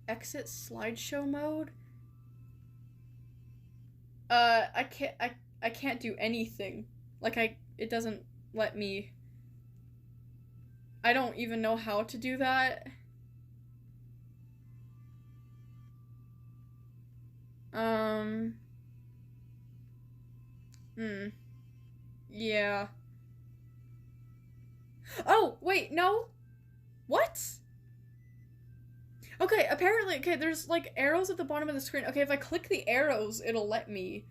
Exit slideshow mode? I can't do anything. Like, it doesn't let me. I don't even know how to do that. Yeah. Oh, wait, no? What? Okay, apparently, okay, there's, like, arrows at the bottom of the screen. Okay, if I click the arrows, it'll let me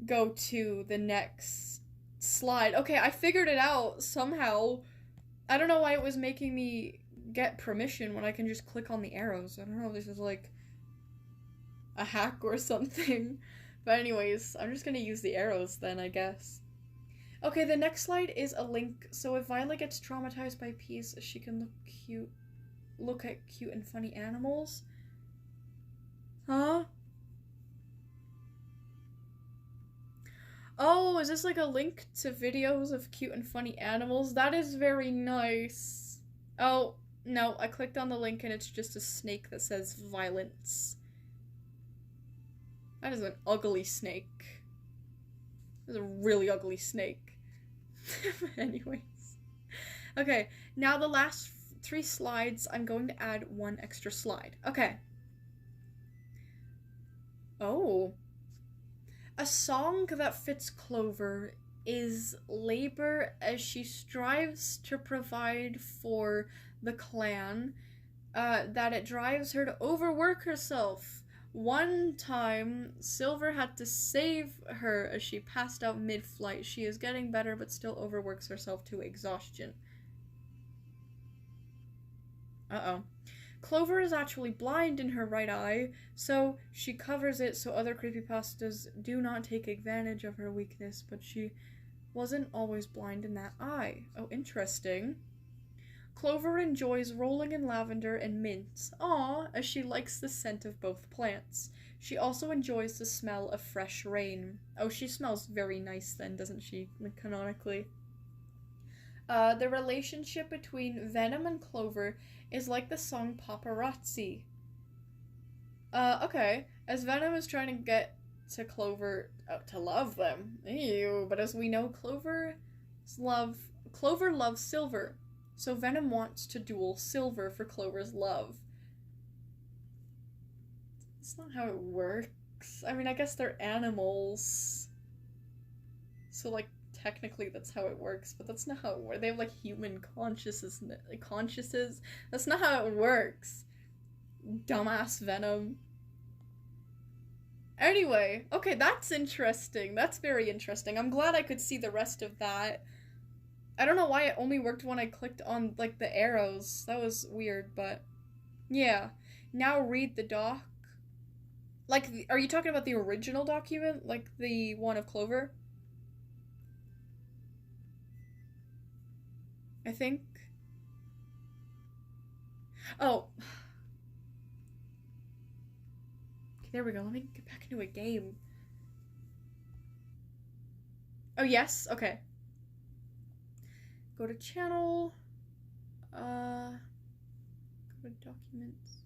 go to the next slide. Okay, I figured it out somehow. I don't know why it was making me get permission when I can just click on the arrows. I don't know if this is, like, a hack or something. But anyways, I'm just gonna use the arrows then, I guess. Okay, the next slide is a link. So if Violet gets traumatized by peace, she can look at cute and funny animals. Huh? Oh, is this like a link to videos of cute and funny animals? That is very nice. Oh, no, I clicked on the link and it's just a snake that says violence. That is an ugly snake. That's a really ugly snake. Anyways. Okay, now the last 3 slides, I'm going to add 1 extra slide. Okay. Oh. A song that fits Clover is labor as she strives to provide for the clan, that it drives her to overwork herself. One time, Silver had to save her as she passed out mid-flight. She is getting better but still overworks herself to exhaustion. Uh-oh. Clover is actually blind in her right eye, so she covers it so other creepypastas do not take advantage of her weakness, but she wasn't always blind in that eye. Oh, interesting. Clover enjoys rolling in lavender and mint, as she likes the scent of both plants. She also enjoys the smell of fresh rain. Oh, she smells very nice then, doesn't she, canonically? The relationship between Venom and Clover is like the song Paparazzi. Okay. As Venom is trying to get to Clover to love them. Ew. But as we know, Clover loves Silver. So Venom wants to duel Silver for Clover's love. That's not how it works. I mean, I guess they're animals. So, like, technically that's how it works, but that's not how it works. They have, like, human consciences. That's not how it works. Dumbass Venom. Anyway, okay, that's interesting. That's very interesting. I'm glad I could see the rest of that. I don't know why it only worked when I clicked on, like, the arrows. That was weird, but yeah. Now read the doc. Like, are you talking about the original document? Like, the one of Clover? I think. Oh. Okay, there we go. Let me get back into a game. Oh, yes? Okay. Go to channel. Go to documents.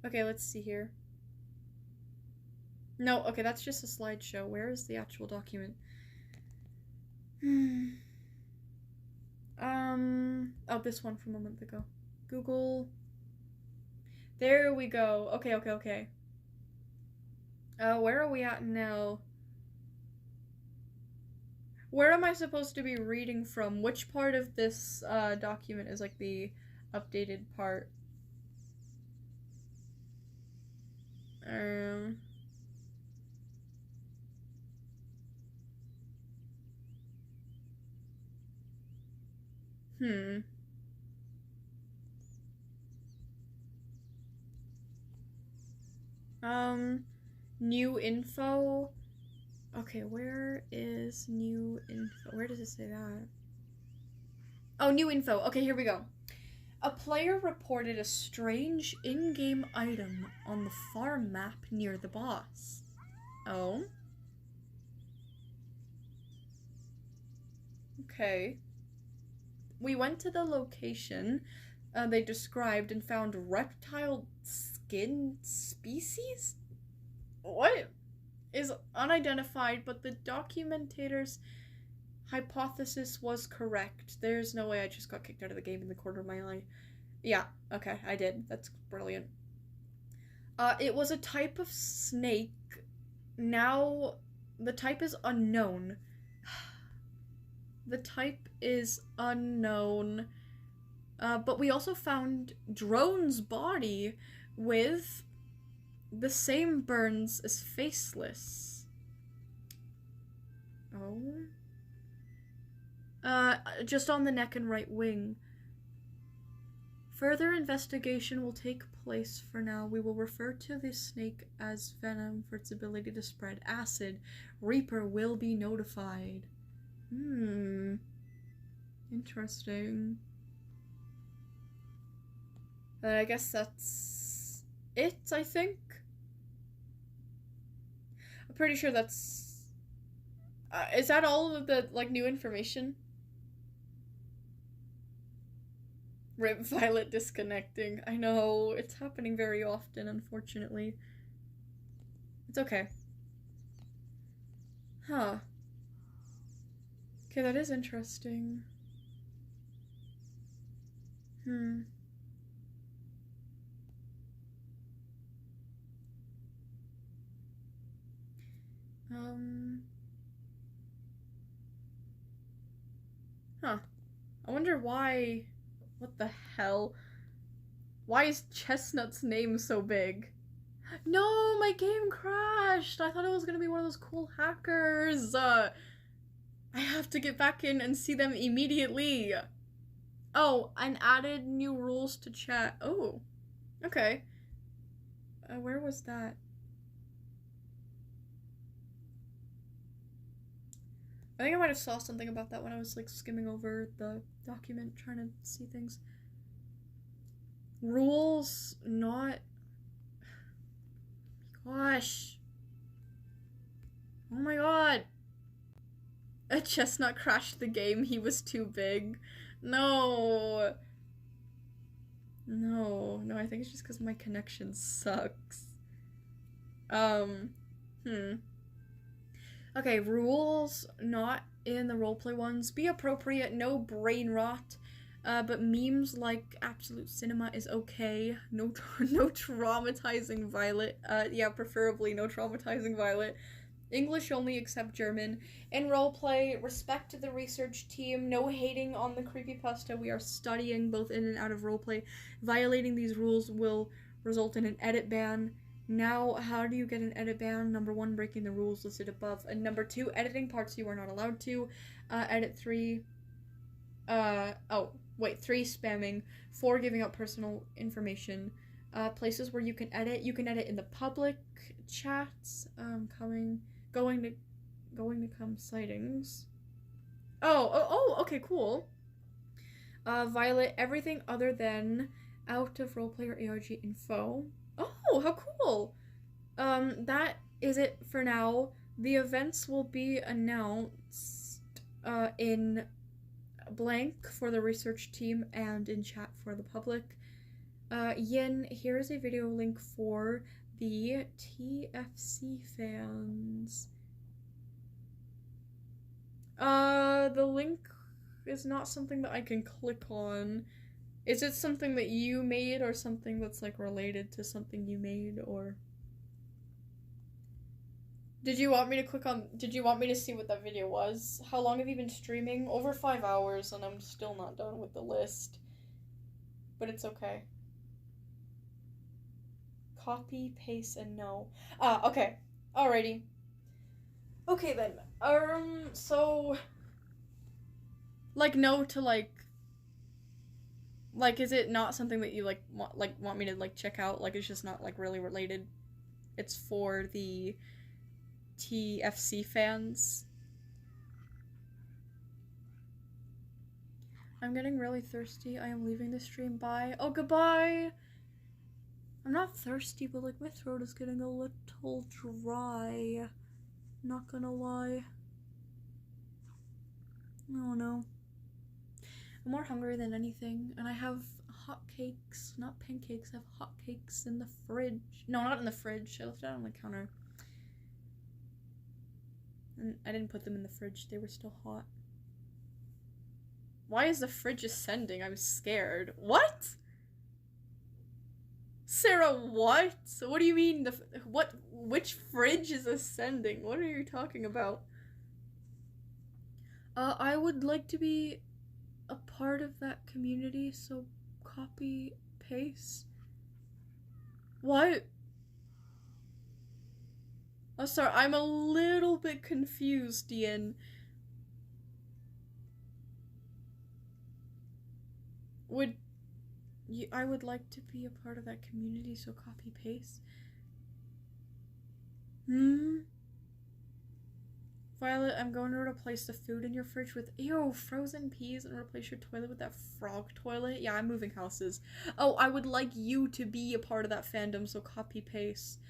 Okay, let's see here. No, okay, that's just a slideshow. Where is the actual document? Oh, this one from a month ago. Google. There we go. Okay. Where are we at now? Where am I supposed to be reading from? Which part of this document is like the updated part? New info. Okay, where is new info? Where does it say that? Oh, new info. Okay, here we go. A player reported a strange in-game item on the farm map near the boss. Oh. Okay. We went to the location they described and found reptile skin species? What? Is unidentified, but the documentator's hypothesis was correct. There's no way I just got kicked out of the game in the corner of my eye. Yeah, okay, I did. That's brilliant. It was a type of snake. Now, the type is unknown. The type is unknown. But we also found Drone's body with the same burns as Faceless. Oh. Just on the neck and right wing. Further investigation will take place. For now, we will refer to the snake as Venom for its ability to spread acid. Reaper will be notified. Interesting. I guess that's it, I think. I'm pretty sure that's... is that all of the, like, new information? Rip Violet disconnecting. I know, it's happening very often, unfortunately. It's okay. Huh. Okay, that is interesting. Huh. I wonder why. What the hell? Why is Chestnut's name so big? No, my game crashed! I thought it was gonna be one of those cool hackers! I have to get back in and see them immediately! Oh, and added new rules to chat. Oh, okay. Where was that? I think I might have saw something about that when I was like skimming over the document trying to see things. Rules not. Gosh. Oh my god. A Chestnut crashed the game. He was too big. No. No, I think it's just because my connection sucks. Okay, rules not in the roleplay ones. Be appropriate, no brain rot. But memes like Absolute Cinema is okay. No traumatizing Violet. Yeah, preferably no traumatizing Violet. English only except German. In roleplay, respect to the research team. No hating on the creepypasta. We are studying both in and out of roleplay. Violating these rules will result in an edit ban. Now, how do you get an edit ban? Number 1, breaking the rules listed above. And number 2, editing parts you are not allowed to. Edit 3. 3, spamming. 4, giving out personal information. Places where you can edit in the public chats. Going to come sightings. Oh, okay, cool. Violet, everything other than out of roleplay or ARG info. Oh, how cool. That is it for now. The events will be announced in blank for the research team and in chat for the public. Yin, here is a video link for the TFC fans. The link is not something that I can click on. Is it something that you made or something that's like related to something you made, or did you want me to see what that video was? How long have you been streaming? Over 5 hours, and I'm still not done with the list. But it's okay. Copy, paste, and no. Okay. Alrighty. Okay then. So like no to like is it not something that you want me to like check out? Like it's just not like really related. It's for the TFC fans. I'm getting really thirsty. I am leaving the stream. Bye. Oh, goodbye. I'm not thirsty, but like my throat is getting a little dry. Not gonna lie. Oh no. I'm more hungry than anything, and I have hot cakes, not pancakes. I have hot cakes in the fridge. No, not in the fridge. I left it on the counter. And I didn't put them in the fridge. They were still hot. Why is the fridge ascending? I'm scared. What? Sarah, what? What do you mean which fridge is ascending? What are you talking about? I would like to be a part of that community, so copy, paste. What? Oh, sorry, I'm a little bit confused, Ian. I would like to be a part of that community, so copy, paste. Violet, I'm going to replace the food in your fridge with, ew, frozen peas and replace your toilet with that frog toilet. Yeah, I'm moving houses. Oh, I would like you to be a part of that fandom, so copy, paste.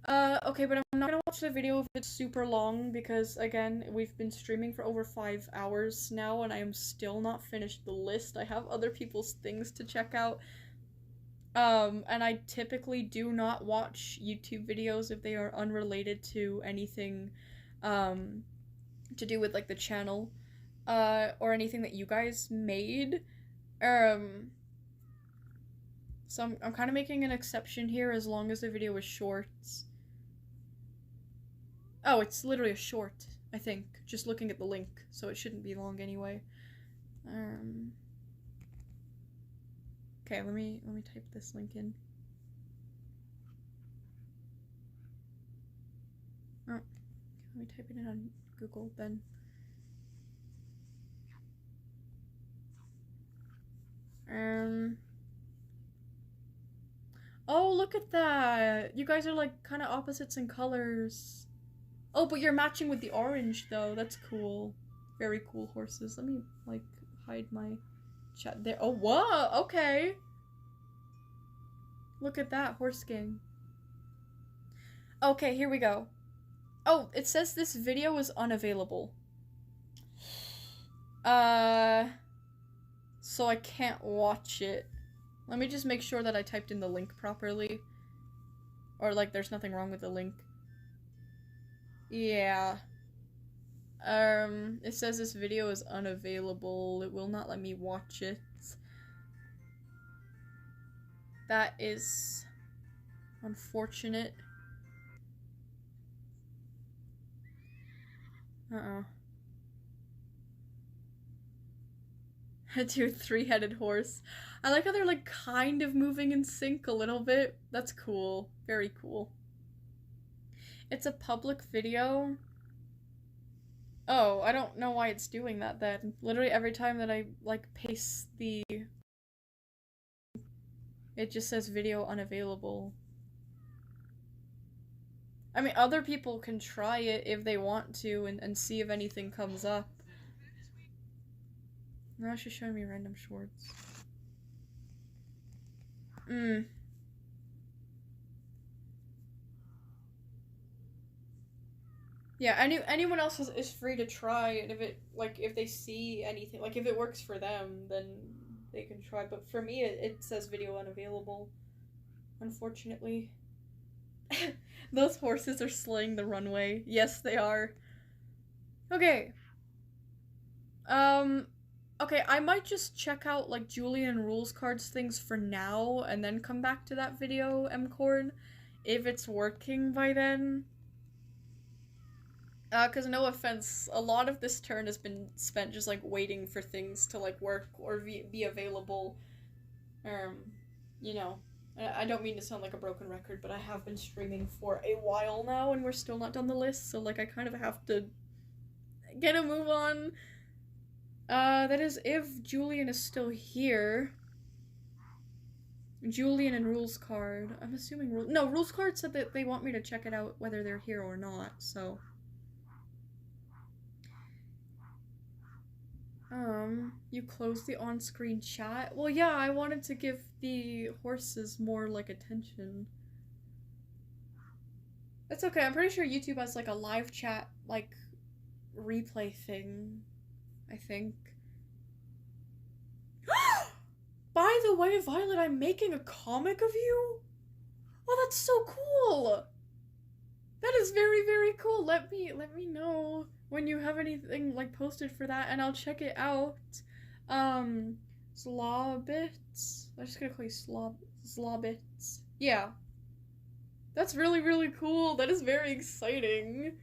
Okay, but I'm not gonna watch the video if it's super long because, again, we've been streaming for over 5 hours now and I am still not finished the list. I have other people's things to check out. And I typically do not watch YouTube videos if they are unrelated to anything, to do with, like, the channel, or anything that you guys made. So I'm kind of making an exception here as long as the video is short. Oh, it's literally a short, I think. Just looking at the link, so it shouldn't be long anyway. Okay, let me type this link in. Oh, let me type it in on Google then. Oh, look at that! You guys are like kind of opposites in colors. Oh, but you're matching with the orange though. That's cool. Very cool horses. Let me like hide my chat there. Oh, whoa! Okay. Look at that, horse gang. Okay, here we go. Oh, it says this video is unavailable. So I can't watch it. Let me just make sure that I typed in the link properly. Or, like, there's nothing wrong with the link. Yeah. It says this video is unavailable. It will not let me watch it. That is unfortunate. To a three-headed horse. I like how they're like kind of moving in sync a little bit. That's cool. Very cool. It's a public video. Oh, I don't know why it's doing that then. Literally every time that I like paste the... It just says video unavailable. I mean, other people can try it if they want to and see if anything comes up. Now she's showing me random shorts. Yeah, anyone else is free to try, and if they see anything, like if it works for them, then they can try. But for me, it says video unavailable, unfortunately. Those horses are slaying the runway. Yes, they are. Okay. Okay, I might just check out, like, Julian and Rules Cards things for now, and then come back to that video, Mcorn, if it's working by then. Cause no offense, a lot of this turn has been spent just, like, waiting for things to, like, work or be available. You know, I don't mean to sound like a broken record, but I have been streaming for a while now, and we're still not done the list, so, like, I kind of have to get a move on. That is if Julian is still here. Julian and Rules Card. I'm assuming Rules Card said that they want me to check it out whether they're here or not, so. You closed the on-screen chat? Well, yeah, I wanted to give the horses more, like, attention. That's okay, I'm pretty sure YouTube has, like, a live chat, like, replay thing. I think. By the way, Violet, I'm making a comic of you? Oh, that's so cool! That is very, very cool. Let me know when you have anything, like, posted for that, and I'll check it out. Slobits? I'm just gonna call you Slobits. Yeah. That's really, really cool. That is very exciting.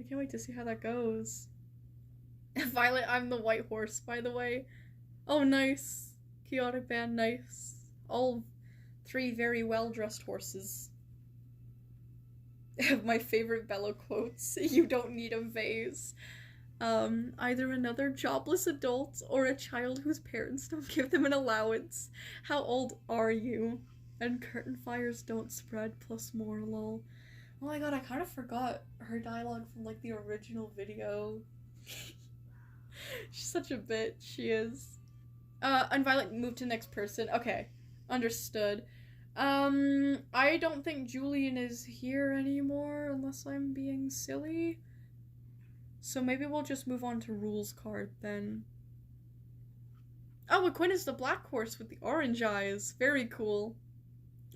I can't wait to see how that goes. Violet, I'm the white horse, by the way. Oh, nice. Chaotic band, nice. All three very well-dressed horses. My favorite Bella quotes. You don't need a vase. Either another jobless adult or a child whose parents don't give them an allowance. How old are you? And curtain fires don't spread, plus more lol. Oh my god, I kind of forgot her dialogue from, like, the original video. She's such a bitch, she is. And Violet, move to next person. Okay, understood. I don't think Julian is here anymore, unless I'm being silly. So maybe we'll just move on to Rules Card, then. Oh, Quinn is the black horse with the orange eyes. Very cool.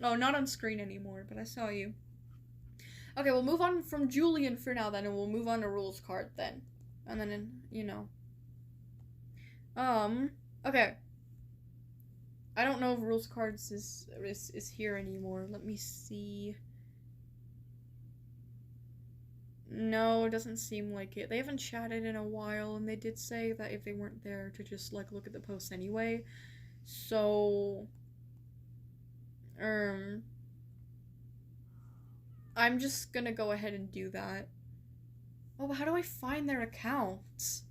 Oh, not on screen anymore, but I saw you. Okay, we'll move on from Julian for now then, and we'll move on to rules card then. And then, you know. Okay. I don't know if rules cards is here anymore. Let me see. No, it doesn't seem like it. They haven't chatted in a while, and they did say that if they weren't there to just, like, look at the posts anyway. So, I'm just gonna go ahead and do that. Oh, but how do I find their accounts?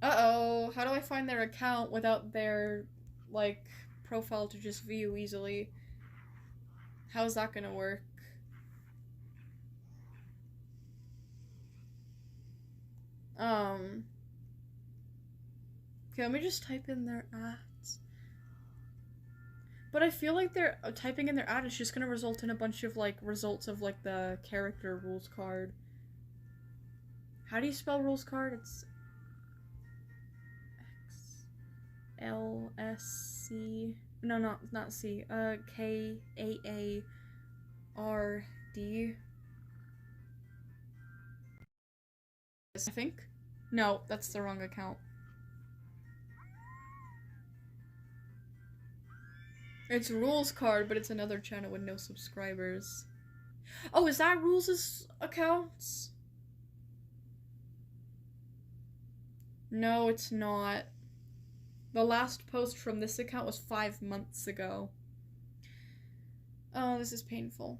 Uh-oh, how do I find their account without their, like, profile to just view easily? How's that gonna work? Okay, let me just type in their ads. But I feel like they're typing in their ad is just gonna result in a bunch of, like, results of, like, the character rules card. How do you spell rules card? It's X-L-S-C... No, not C. K-A-A-R-D. I think? No, that's the wrong account. It's Rules Card, but it's another channel with no subscribers. Oh, is that Rules' accounts? No, it's not. The last post from this account was 5 months ago. Oh, this is painful.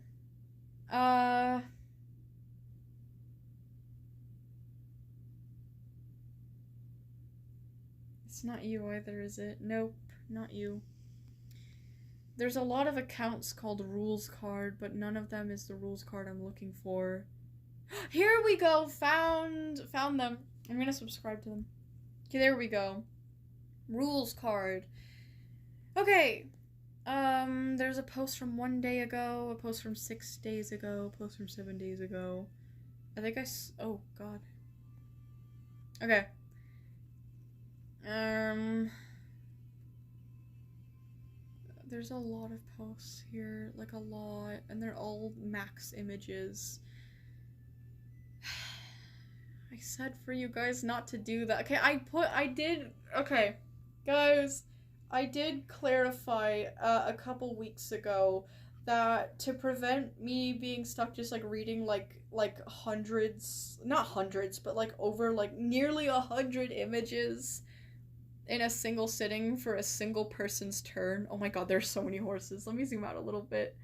It's not you either, is it? Nope, not you. There's a lot of accounts called Rules Card, but none of them is the Rules Card I'm looking for. Here we go! Found them. I'm gonna subscribe to them. Okay, there we go. Rules Card. Okay. There's a post from 1 day ago, a post from 6 days ago, a post from 7 days ago. I think oh, God. Okay. There's a lot of posts here, like a lot, and they're all max images. I said for you guys not to do that. Okay, okay, guys, I did clarify a couple weeks ago that to prevent me being stuck just like reading like hundreds, not hundreds, but like over like nearly 100 images in a single sitting for a single person's turn. Oh my god, there's so many horses. Let me zoom out a little bit.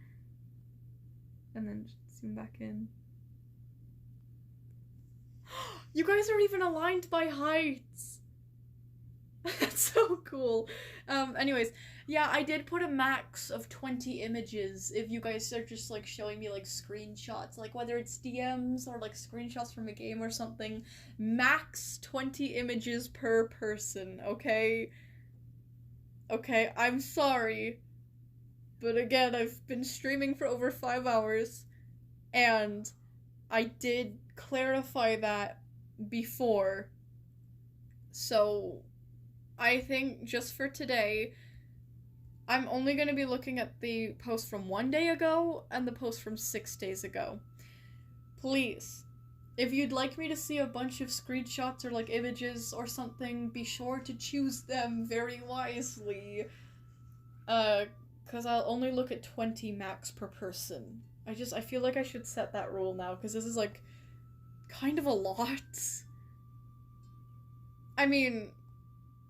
And then zoom back in. You guys aren't even aligned by heights! That's so cool. Anyways, yeah, I did put a max of 20 images if you guys are just, like, showing me, like, screenshots, like, whether it's DMs or, like, screenshots from a game or something. Max 20 images per person, okay? Okay, I'm sorry. But again, I've been streaming for over 5 hours, and I did clarify that before. So I think just for today, I'm only going to be looking at the post from 1 day ago and the post from 6 days ago. Please, if you'd like me to see a bunch of screenshots or like images or something, be sure to choose them very wisely. Because I'll only look at 20 max per person. I feel like I should set that rule now, because this is like kind of a lot. I mean,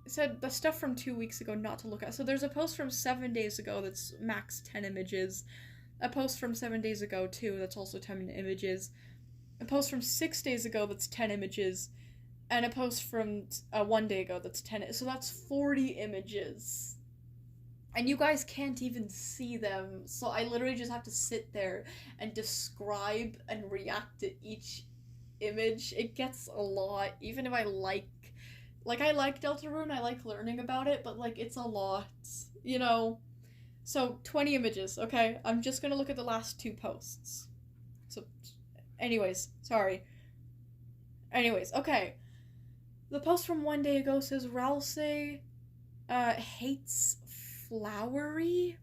it said the stuff from 2 weeks ago not to look at. So there's a post from 7 days ago that's max 10 images. A post from 7 days ago too that's also 10 images. A post from 6 days ago that's 10 images. And a post from 1 day ago that's 10. So that's 40 images. And you guys can't even see them. So I literally just have to sit there and describe and react to each image. It gets a lot. Even if I like I like Deltarune, I like learning about it, but like it's a lot, you know? So 20 images, okay? I'm just gonna look at the last 2 posts. So anyways, sorry. Anyways, okay. The post from 1 day ago says Ralsei hates flowery.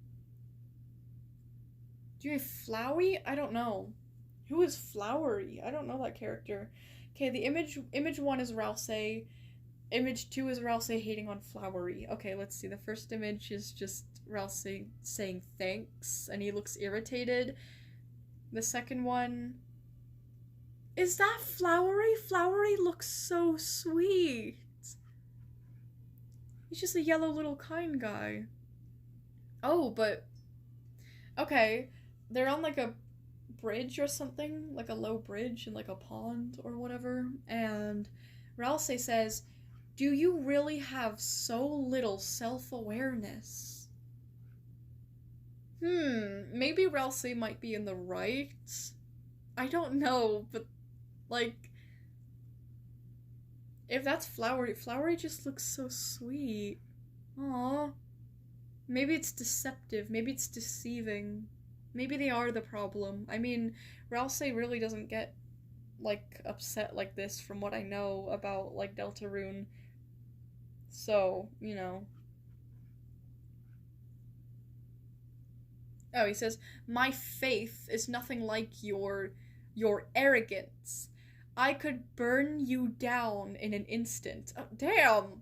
Do you mean Flowey? I don't know. Who is Flowery? I don't know that character. Okay, the image 1 is Ralsei. Image 2 is Ralsei hating on Flowery. Okay, let's see. The first image is just Ralsei saying thanks, and he looks irritated. The second one... Is that Flowery? Flowery looks so sweet. He's just a yellow little kind guy. Oh, but... Okay, they're on like a bridge or something, like a low bridge in like a pond or whatever, and Ralsei says, "Do you really have so little self-awareness?" Maybe Ralsei might be in the right. I don't know, but like, if that's Flowery, Flowery just looks so sweet. Aww. Maybe it's deceptive, maybe it's deceiving. Maybe they are the problem. I mean, Ralsei really doesn't get, like, upset like this from what I know about, like, Deltarune. So, you know. Oh, he says, "My faith is nothing like your arrogance. I could burn you down in an instant." Oh, damn!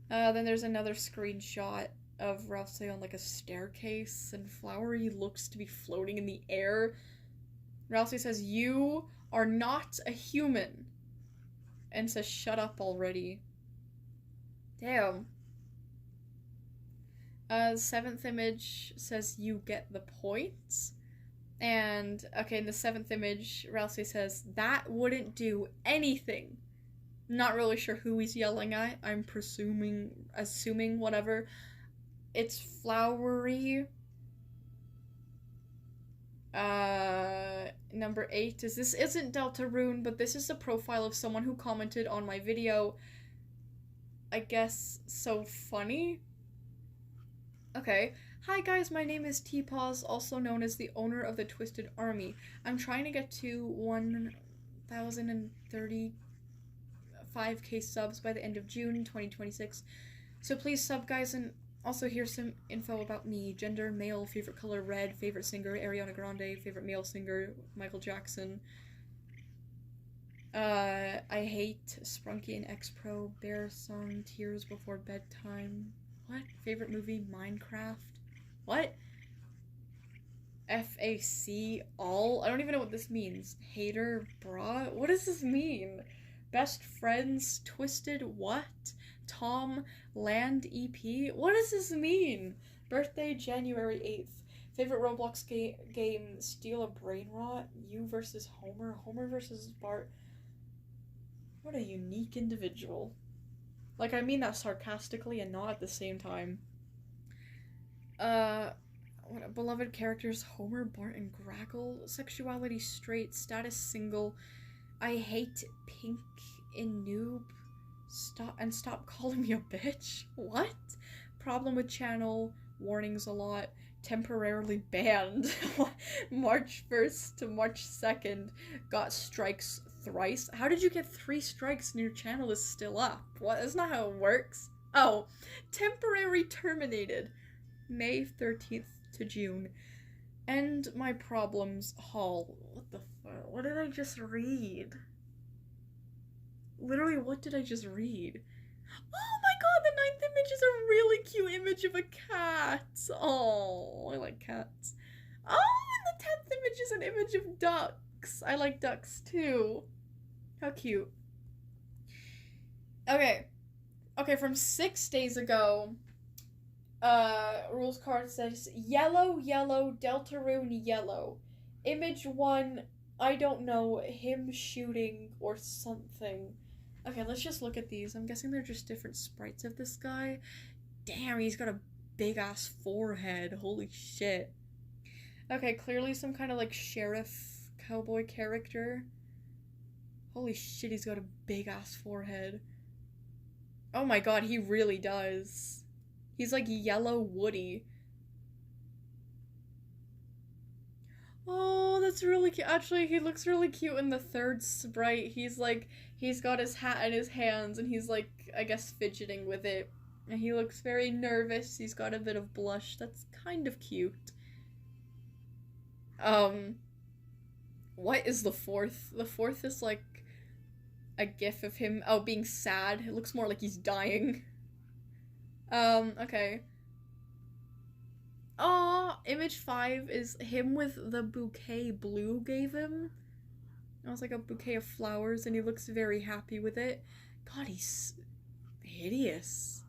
Then there's another screenshot of Ralsei on like a staircase, and Flowery looks to be floating in the air. Ralsei says, "You are not a human," and says, "Shut up already." Damn. The seventh image says, "You get the point." And, okay, in the seventh image, Ralsei says, "That wouldn't do anything." Not really sure who he's yelling at. I'm assuming whatever. It's Flowery. Number 8 this isn't Deltarune, but this is the profile of someone who commented on my video. I guess so funny. Okay. "Hi guys, my name is T-Paws, also known as the owner of the Twisted Army. I'm trying to get to 1,035k subs by the end of June 2026. So please sub, guys, and also here's some info about me. Gender, male, favorite color, red, favorite singer, Ariana Grande, favorite male singer, Michael Jackson. I hate Sprunky and X-Pro, Bear Song, Tears Before Bedtime. What? Favorite movie, Minecraft. What? FAC all? I don't even know what this means. Hater, bra? What does this mean? Best friends, twisted, what? Tom, land, EP? What does this mean? Birthday, January 8th. Favorite Roblox game, Steal a Brain Rot? You versus Homer? Homer versus Bart? What a unique individual. Like, I mean that sarcastically and not at the same time. What beloved characters, Homer, Bart, and Grackle. Sexuality, straight. Status, single. I hate pink in noob. Stop calling me a bitch. What? Problem with channel. Warnings a lot. Temporarily banned. March 1st to March 2nd. Got strikes thrice. How did you get 3 strikes and your channel is still up? What? That's not how it works. Oh. Temporary terminated. May 13th to June. End my problems haul. What the fuck? What did I just read? Literally, what did I just read? Oh my god, the 9th image is a really cute image of a cat. Oh, I like cats. Oh, and the 10th image is an image of ducks. I like ducks too. How cute. Okay. Okay, from 6 days ago, rules card says yellow, yellow, Deltarune, yellow. Image 1, I don't know, him shooting or something. Okay, let's just look at these. I'm guessing they're just different sprites of this guy. Damn, he's got a big ass forehead. Holy shit. Okay, clearly some kind of like sheriff cowboy character. Holy shit, he's got a big ass forehead. Oh my god, he really does. He's like yellow Woody. Oh, that's really cute. Actually, he looks really cute in the 3rd sprite. He's got his hat in his hands and he's like, I guess, fidgeting with it. And he looks very nervous. He's got a bit of blush. That's kind of cute. What is the fourth? The fourth is like a gif of him, being sad. It looks more like he's dying. Okay. Image 5 is him with the bouquet Blue gave him. It was like a bouquet of flowers, and he looks very happy with it. God, he's hideous.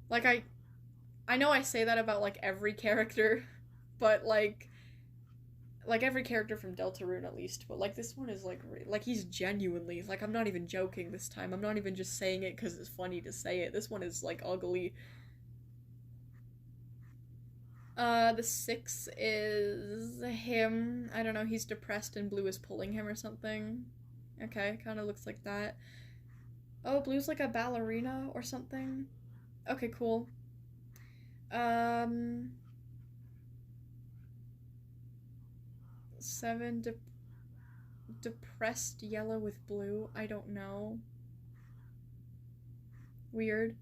Like, I know I say that about, like, every character, but, like every character from Deltarune, at least, but, like, this one is, like, he's genuinely, like, I'm not even joking this time. I'm not even just saying it because it's funny to say it. This one is, like, ugly. The 6 is him. I don't know, he's depressed and Blue is pulling him or something. Okay, kind of looks like that. Oh, Blue's like a ballerina or something. Okay, cool. 7, depressed yellow with blue. I don't know. Weird.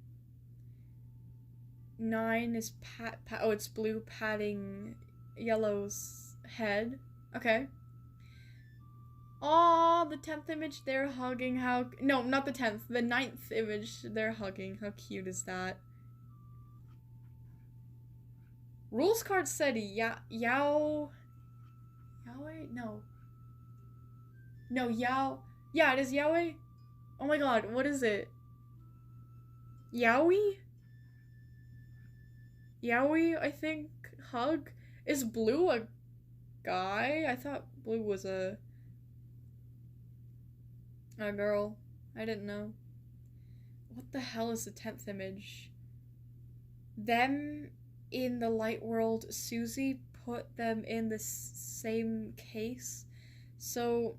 9 is oh, it's Blue patting yellow's head. Okay. Aw, the 10th image, they're hugging. No, not the 10th. The 9th image, they're hugging. How cute is that? Rules card said Yaoi? No. No, Yao. Yeah, it is Yaoi. Oh my god, what is it? Yaoi? Yaoi, I think. Hug? Is Blue a guy? I thought Blue was a girl. I didn't know. What the hell is the 10th image? Them in the light world, Susie put them in the same case so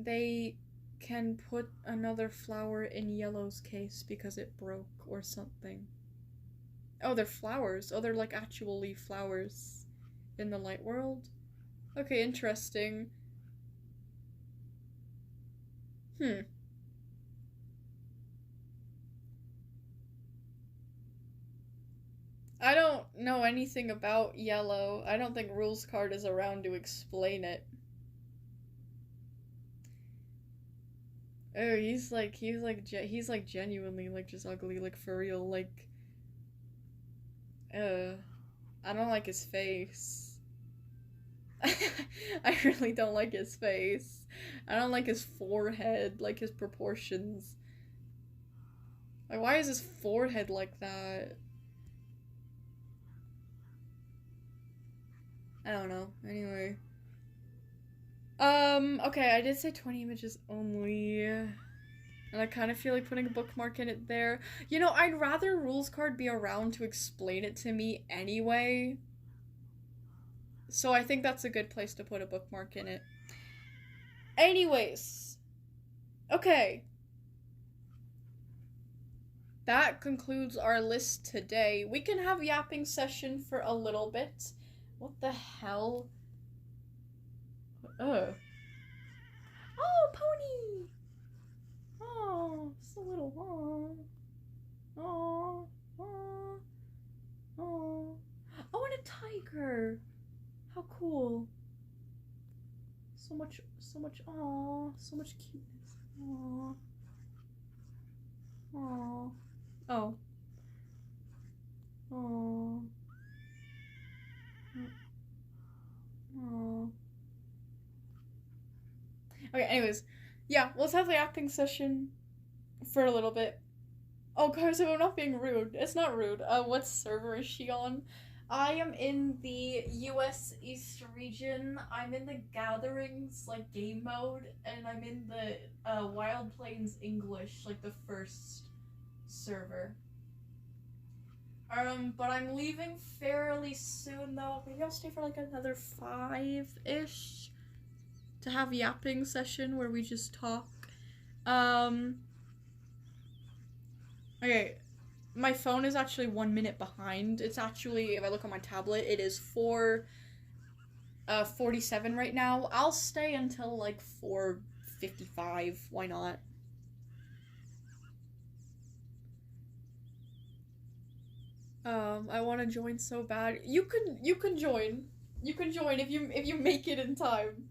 they can put another flower in Yellow's case because it broke or something. Oh, they're flowers. Oh, they're like actually flowers in the light world. Okay, interesting. I don't know anything about Yellow. I don't think Rules Card is around to explain it. Oh, he's genuinely like just ugly, like for real, like. I don't like his face. I really don't like his face. I don't like his forehead, like his proportions. Like, why is his forehead like that? I don't know. Anyway. Okay, I did say 20 images only. And I kind of feel like putting a bookmark in it there. You know, I'd rather Rules Card be around to explain it to me anyway. So I think that's a good place to put a bookmark in it. Anyways. Okay. That concludes our list today. We can have yapping session for a little bit. What the hell? Oh, pony! Oh, so little. Oh, and a tiger. How cool. So much, so much cuteness. Oh. Okay, anyways. Yeah, let's have the acting session for a little bit. Oh, guys, I'm not being rude. It's not rude. What server is she on? I am in the US East region. I'm in the Gatherings, like, game mode, and I'm in the, Wild Plains English, like, the first server. But I'm leaving fairly soon, though. Maybe I'll stay for, like, another 5-ish to have yapping session where we just talk. Okay, my phone is actually 1 minute behind. It's actually, if I look on my tablet, it is 4:47 right now. I'll stay until like 4:55. Why not? I want to join so bad. You can join. You can join if you make it in time.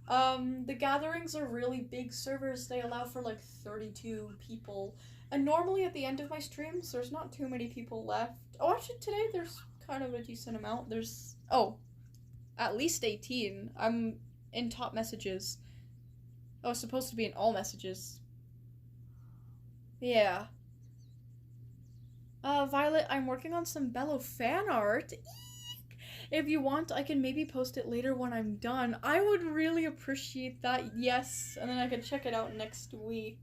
The gatherings are really big servers. They allow for like 32 people. And normally at the end of my streams, there's not too many people left. Oh, actually today there's kind of a decent amount. There's at least 18. I'm in top messages. Oh, it's supposed to be in all messages. Yeah. Violet, I'm working on some Bello fan art. Eek! If you want, I can maybe post it later when I'm done. I would really appreciate that, yes. And then I can check it out next week.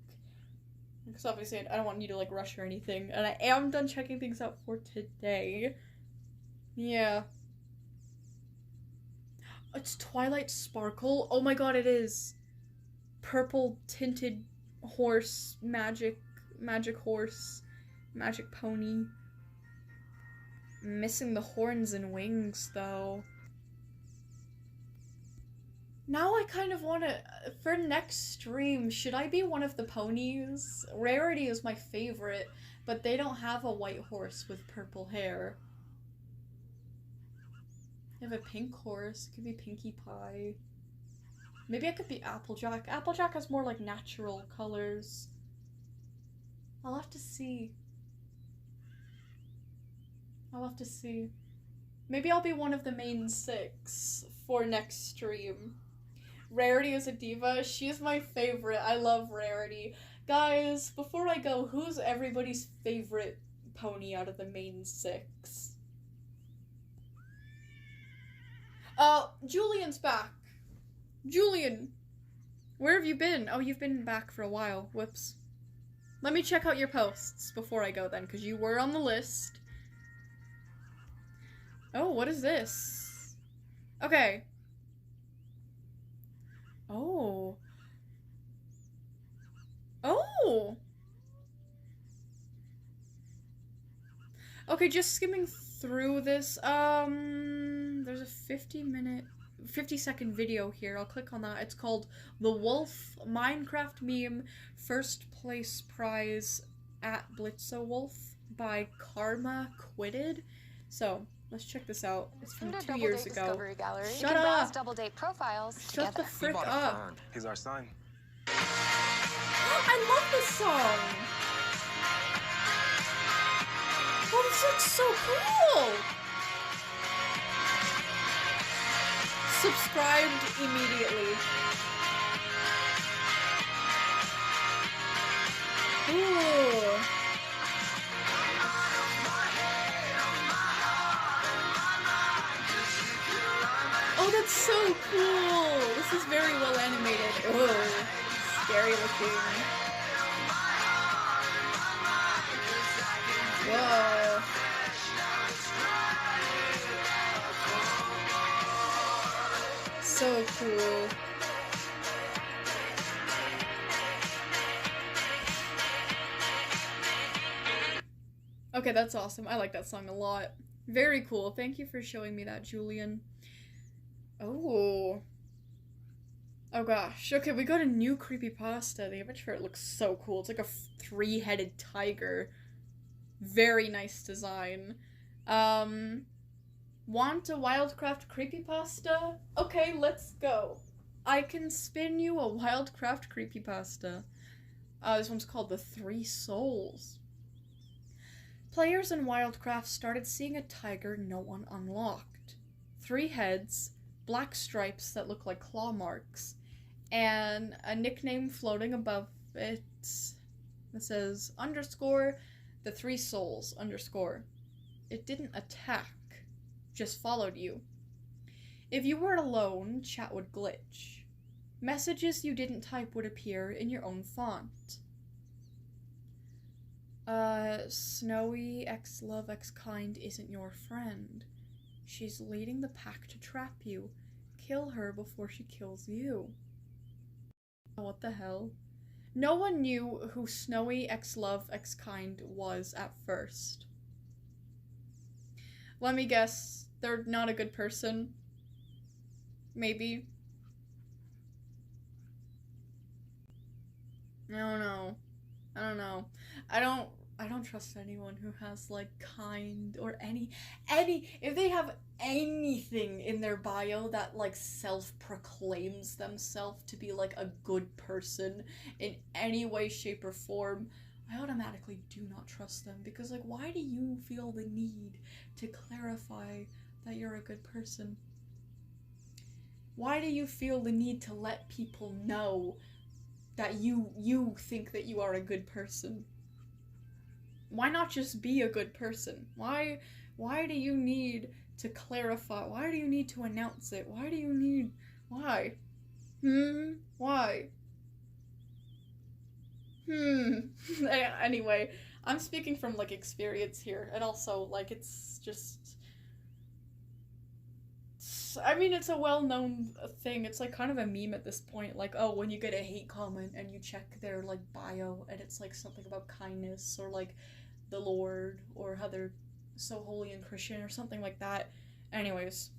Because obviously I don't want you to like rush or anything. And I am done checking things out for today. Yeah. It's Twilight Sparkle. Oh my god, it is. Purple tinted horse, magic horse. Magic pony. Missing the horns and wings, though. Now I kind of want to... For next stream, should I be one of the ponies? Rarity is my favorite, but they don't have a white horse with purple hair. They have a pink horse. It could be Pinkie Pie. Maybe I could be Applejack. Applejack has more, like, natural colors. I'll have to see. I'll have to see. Maybe I'll be one of the main 6 for next stream. Rarity is a diva. She's my favorite. I love Rarity. Guys, before I go, who's everybody's favorite pony out of the main 6? Julian's back. Julian, where have you been? Oh, you've been back for a while. Whoops. Let me check out your posts before I go then, because you were on the list. Oh, what is this? Okay. Oh. Oh! Okay, just skimming through this, there's a 50-second video here. I'll click on that. It's called The Wolf Minecraft Meme First Place Prize at BlitzoWolf by Karma Quitted. So, let's check this out. It's from 2 years ago. Shut up! Double date profiles Shut the frick up. He's our son. I love this song! Oh, this looks so cool! Subscribed immediately. Ooh. Oh, that's so cool! This is very well animated. Ooh, scary looking. Whoa. So cool. Okay, that's awesome. I like that song a lot. Very cool. Thank you for showing me that, Julian. Oh. Oh gosh. Okay, we got a new creepypasta. The image for it looks so cool. It's like a 3-headed tiger. Very nice design. Want a Wildcraft creepypasta? Okay, let's go. I can spin you a Wildcraft creepypasta. This one's called The 3 Souls. Players in Wildcraft started seeing a tiger no one unlocked. 3 heads, black stripes that look like claw marks, and a nickname floating above it that says _The 3 Souls _. It didn't attack, just followed you. If you were alone, chat would glitch. Messages you didn't type would appear in your own font. Snowy X Love X Kind isn't your friend. She's leading the pack to trap you. Kill her before she kills you. What the hell? No one knew who Snowy X Love X Kind was at first. Let me guess, they're not a good person. Maybe. I don't know. I don't I don't trust anyone who has, like, kind or if they have anything in their bio that, like, self-proclaims themselves to be, like, a good person in any way, shape, or form, I automatically do not trust them, because, like, why do you feel the need to clarify that you're a good person? Why do you feel the need to let people know that you think that you are a good person? Why not just be a good person? Why do you need to clarify? Why do you need to announce it? Why? Why? Anyway, I'm speaking from, like, experience here, and also, like, it's just... I mean, it's a well-known thing. It's, like, kind of a meme at this point. Like, oh, when you get a hate comment and you check their, like, bio, and it's, like, something about kindness, or, like, the Lord, or how they're so holy and Christian, or something like that. Anyways.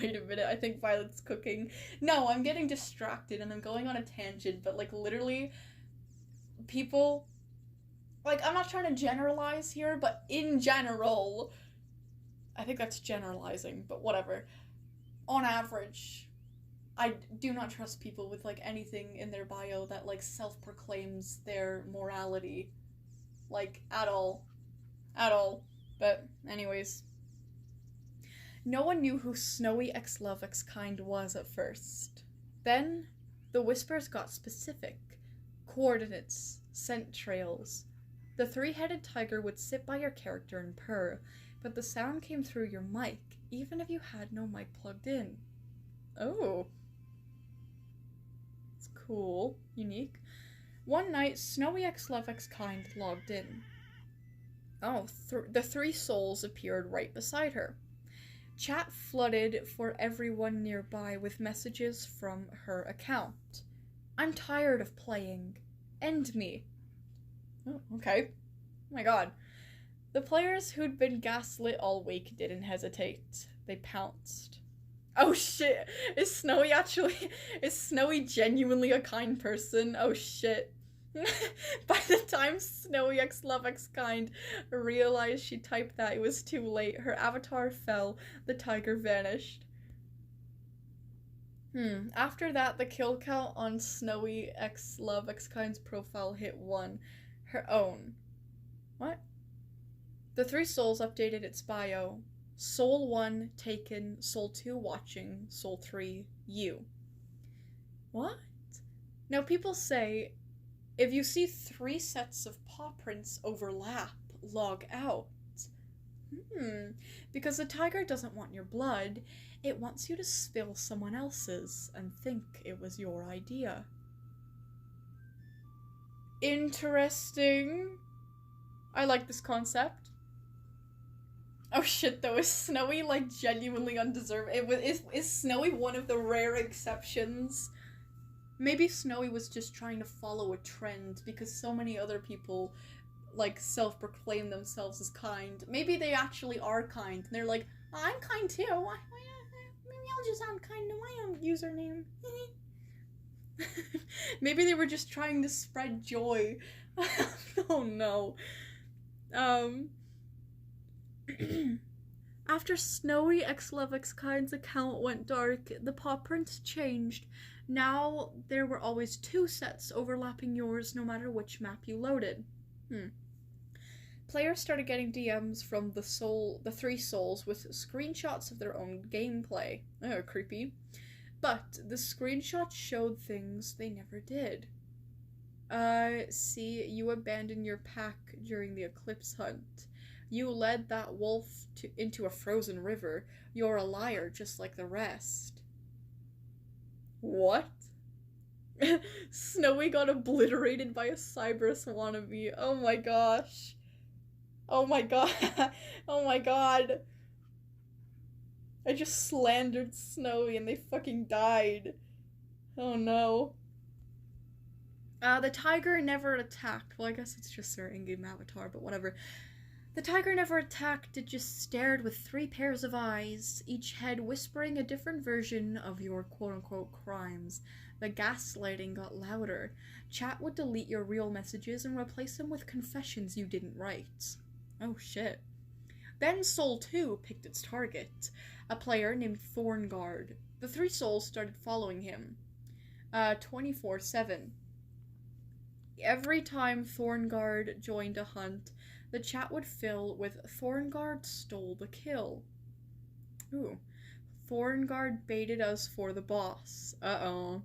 Wait a minute, I think Violet's cooking. No, I'm getting distracted, and I'm going on a tangent, but, like, literally, people... Like, I'm not trying to generalize here, but in general... I think that's generalizing, but whatever. On average, I do not trust people with, like, anything in their bio that, like, self-proclaims their morality. Like, at all. At all. But, anyways. No one knew who Snowy X Love X Kind was at first. Then, the whispers got specific. Coordinates, scent trails. The three-headed tiger would sit by your character and purr, but the sound came through your mic, even if you had no mic plugged in. Oh. It's cool. Unique. One night, Snowy X Love X Kind logged in. Oh, the three souls appeared right beside her. Chat flooded for everyone nearby with messages from her account. I'm tired of playing. End me. Oh, okay. Oh my god. The players who'd been gaslit all week didn't hesitate. They pounced. Oh shit! Is Snowy genuinely a kind person? Oh shit. By the time Snowy X Love X Kind realized she typed that, it was too late. Her avatar fell. The tiger vanished. After that, the kill count on Snowy X Love X Kind's profile hit 1. Her own. What? The three souls updated its bio. Soul 1, taken. Soul 2, watching. Soul 3, you. What? Now, people say, if you see 3 sets of paw prints overlap, log out. Because the tiger doesn't want your blood, it wants you to spill someone else's and think it was your idea. Interesting. I like this concept. Oh shit, though, is Snowy, like, genuinely undeserved? Is Snowy one of the rare exceptions? Maybe Snowy was just trying to follow a trend because so many other people, like, self-proclaim themselves as kind. Maybe they actually are kind, and they're like, oh, I'm kind too. Maybe I'll just add kind to my own username. Maybe they were just trying to spread joy. Oh no. After Snowy X Love X Kind's account went dark, the paw prints changed. Now there were always 2 sets overlapping yours no matter which map you loaded. Players started getting DMs from the 3 souls with screenshots of their own gameplay. Oh, creepy. But the screenshots showed things they never did. See, you abandoned your pack during the eclipse hunt. You led that wolf into a frozen river. You're a liar just like the rest. What? Snowy got obliterated by a Cyberus wannabe. Oh my gosh. Oh my god. Oh my god. I just slandered Snowy and they fucking died. Oh no. The tiger never attacked. Well, I guess it's just their in-game avatar, but whatever. The tiger never attacked, it just stared with 3 pairs of eyes, each head whispering a different version of your quote-unquote crimes. The gaslighting got louder. Chat would delete your real messages and replace them with confessions you didn't write. Oh shit. Then Soul 2 picked its target, a player named Thornguard. The 3 souls started following him 24/7. Every time Thornguard joined a hunt, the chat would fill with "Thornguard stole the kill." Ooh. Thornguard baited us for the boss. Uh-oh.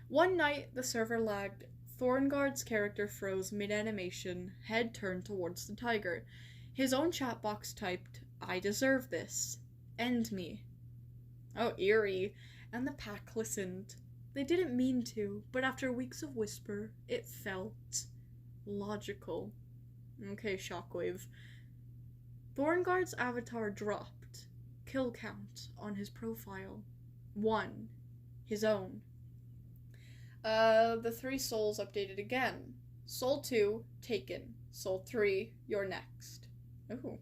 One night, the server lagged. Thornguard's character froze mid-animation, head turned towards the tiger. His own chat box typed, "I deserve this. End me." Oh, eerie. And the pack listened. They didn't mean to, but after weeks of whisper, it felt logical. Okay, Shockwave. Thornguard's avatar dropped. Kill count on his profile. 1. His own. The 3 souls updated again. Soul 2, taken. Soul 3, you're next. Ooh.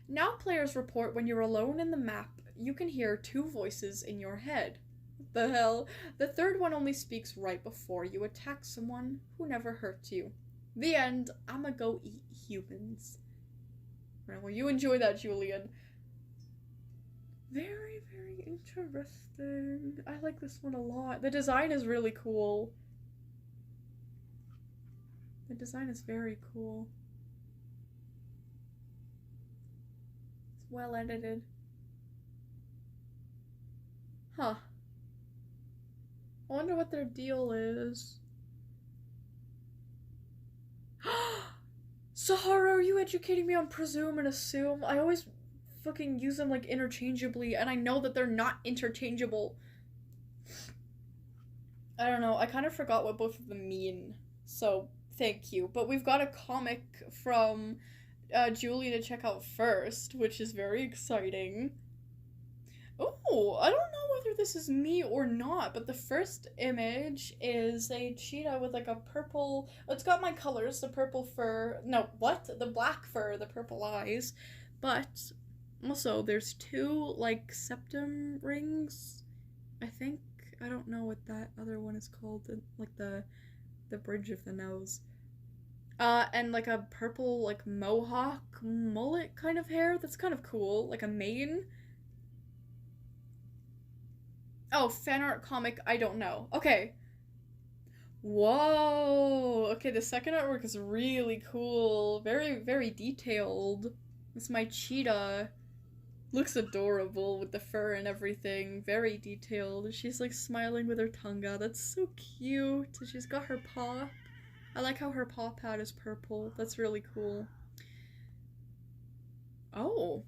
Now players report when you're alone in the map, you can hear 2 voices in your head. What the hell? The 3rd one only speaks right before you attack someone who never hurt you. The end. I'ma go eat humans. Right, well, you enjoy that, Julian. Very, very interesting. I like this one a lot. The design is really cool. The design is very cool. It's well edited. Huh. I wonder what their deal is. Sahara, are you educating me on presume and assume? I always fucking use them like interchangeably, and I know that they're not interchangeable. I don't know, I kind of forgot what both of them mean, so thank you. But we've got a comic from Julie to check out first, which is very exciting. Oh, I don't know whether this is me or not, but the first image is a cheetah with like a purple... It's got my colors, the purple fur... No, what? The black fur, the purple eyes. But also, there's 2, like, septum rings, I think. I don't know what that other one is called. Like, the bridge of the nose. And like a purple, like, mohawk, mullet kind of hair. That's kind of cool. Like a mane. Oh, fan art comic, I don't know. Okay. Whoa! Okay, the second artwork is really cool. Very, very detailed. It's my cheetah. Looks adorable with the fur and everything. Very detailed. She's like smiling with her tongue out. That's so cute. She's got her paw. I like how her paw pad is purple. That's really cool. Oh.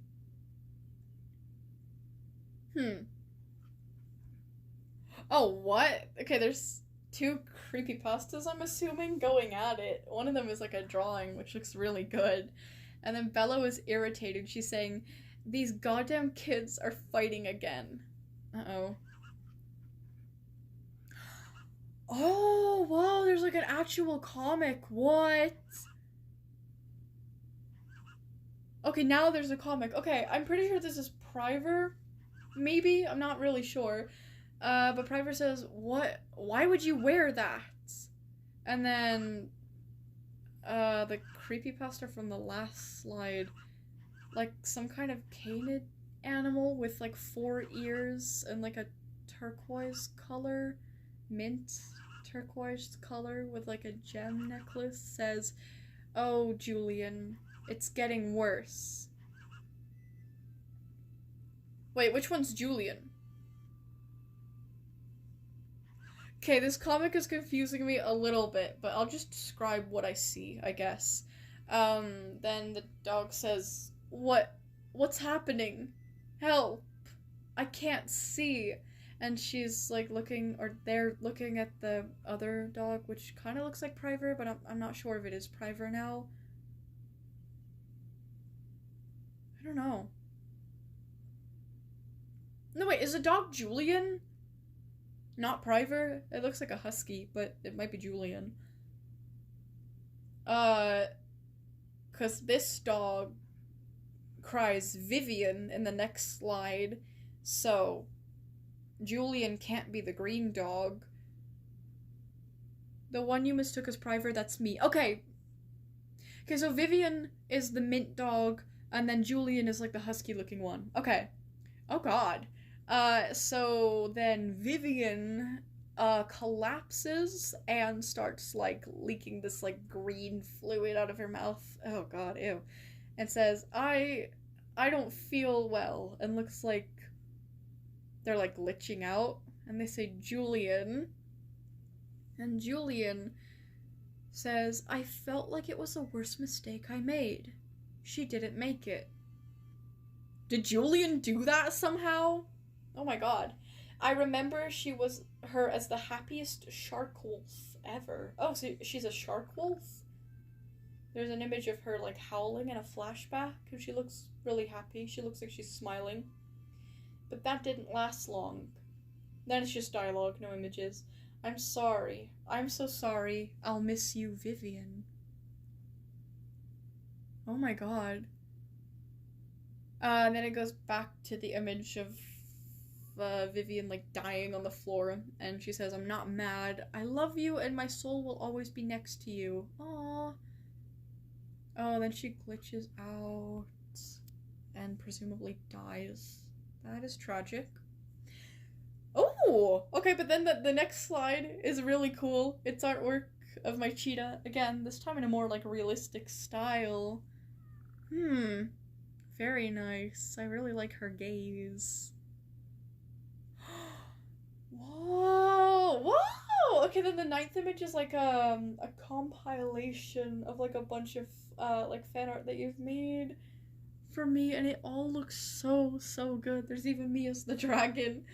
Oh, what? Okay, there's 2 creepypastas, I'm assuming, going at it. One of them is like a drawing, which looks really good. And then Bella is irritated. She's saying, "These goddamn kids are fighting again." Uh-oh. Oh, wow, there's like an actual comic. What? Okay, now there's a comic. Okay, I'm pretty sure this is Priver. Maybe? I'm not really sure. But Priver says, "What? Why would you wear that?" And then, the creepypasta from the last slide, like some kind of canid animal with like 4 ears and like a turquoise color, mint turquoise color with like a gem necklace, says, "Oh, Julian, it's getting worse." Wait, which one's Julian? Okay, this comic is confusing me a little bit, but I'll just describe what I see, I guess. Then the dog says, What's happening? Help! I can't see." And she's like looking, or they're looking at the other dog, which kind of looks like Priver, but I'm not sure if it is Priver now. I don't know. No, wait, is the dog Julian? Not Priver? It looks like a husky, but it might be Julian. Cause this dog cries Vivian in the next slide, so Julian can't be the green dog. The one you mistook as Priver, that's me. Okay, so Vivian is the mint dog, and then Julian is like the husky-looking one. Okay. Oh god. So then Vivian collapses and starts like leaking this like green fluid out of her mouth. Oh god, ew. And says, I don't feel well, and looks like they're like glitching out, and they say Julian. And Julian says, I felt like it was the worst mistake I made. She didn't make it. Did Julian do that somehow? Oh my god. I remember her as the happiest shark wolf ever. Oh, so she's a shark wolf? There's an image of her like howling in a flashback, and she looks really happy. She looks like she's smiling. But that didn't last long. Then it's just dialogue, no images. I'm sorry. I'm so sorry. I'll miss you, Vivian. Oh my god. And then it goes back to the image of Vivian like dying on the floor, and she says, I'm not mad. I love you and my soul will always be next to you. Aww. Oh, then she glitches out and presumably dies. That is tragic. Oh, okay, but then the next slide is really cool. It's artwork of my cheetah, again, this time in a more like realistic style. Very nice. I really like her gaze. Whoa! Whoa! Okay, then the ninth image is like a compilation of like a bunch of like fan art that you've made for me, and it all looks so good. There's even me as the dragon.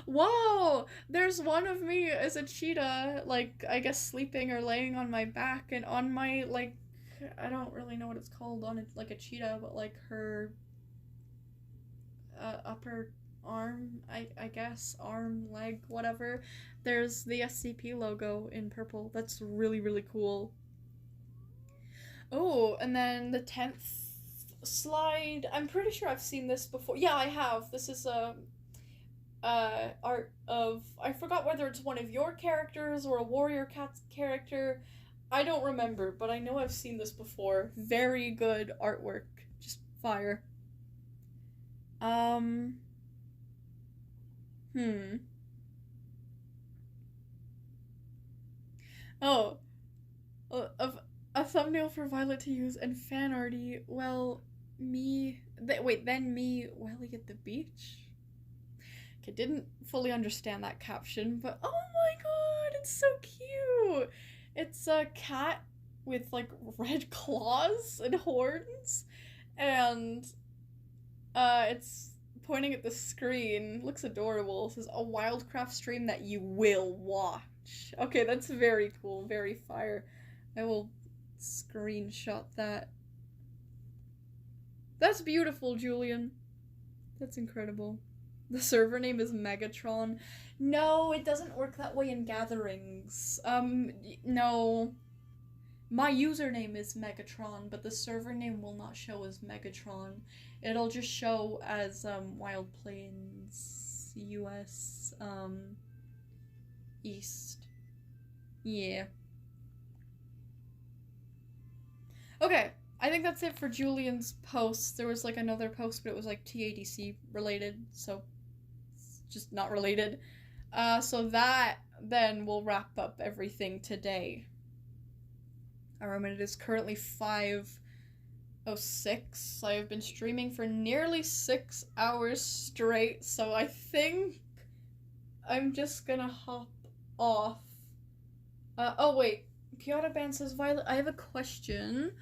Whoa! There's one of me as a cheetah, like, I guess sleeping or laying on my back, and on my, like, I don't really know what it's called on it, like a cheetah, but like her upper arm, I guess, arm, leg, whatever, there's the SCP logo in purple. That's really cool. Oh, and then the 10th slide, I'm pretty sure I've seen this before. Yeah, I have. This is art of, I forgot whether it's one of your characters or a Warrior Cats character. I don't remember, but I know I've seen this before. Very good artwork. Just fire. Oh, of a thumbnail for Violet to use and fan arty. Well, then me while at the beach. Okay, didn't fully understand that caption, but oh my god, it's so cute. It's a cat with like red claws and horns, and it's pointing at the screen. Looks adorable. It says a Wildcraft stream that you will watch. Okay, that's very cool, very fire. I will screenshot that. That's beautiful, Julian. That's incredible. The server name is Megatron. No, it doesn't work that way in gatherings. No. My username is Megatron, but the server name will not show as Megatron. It'll just show as, Wild Plains, US, East. Yeah. Okay, I think that's it for Julian's posts. There was, like, another post, but it was, like, TADC related, so it's just not related. So that, then, will wrap up everything today. It is currently 5:06. I have been streaming for nearly 6 hours straight, so I think I'm just gonna hop off. Oh wait, Kyoto Band says, Violet, I have a question.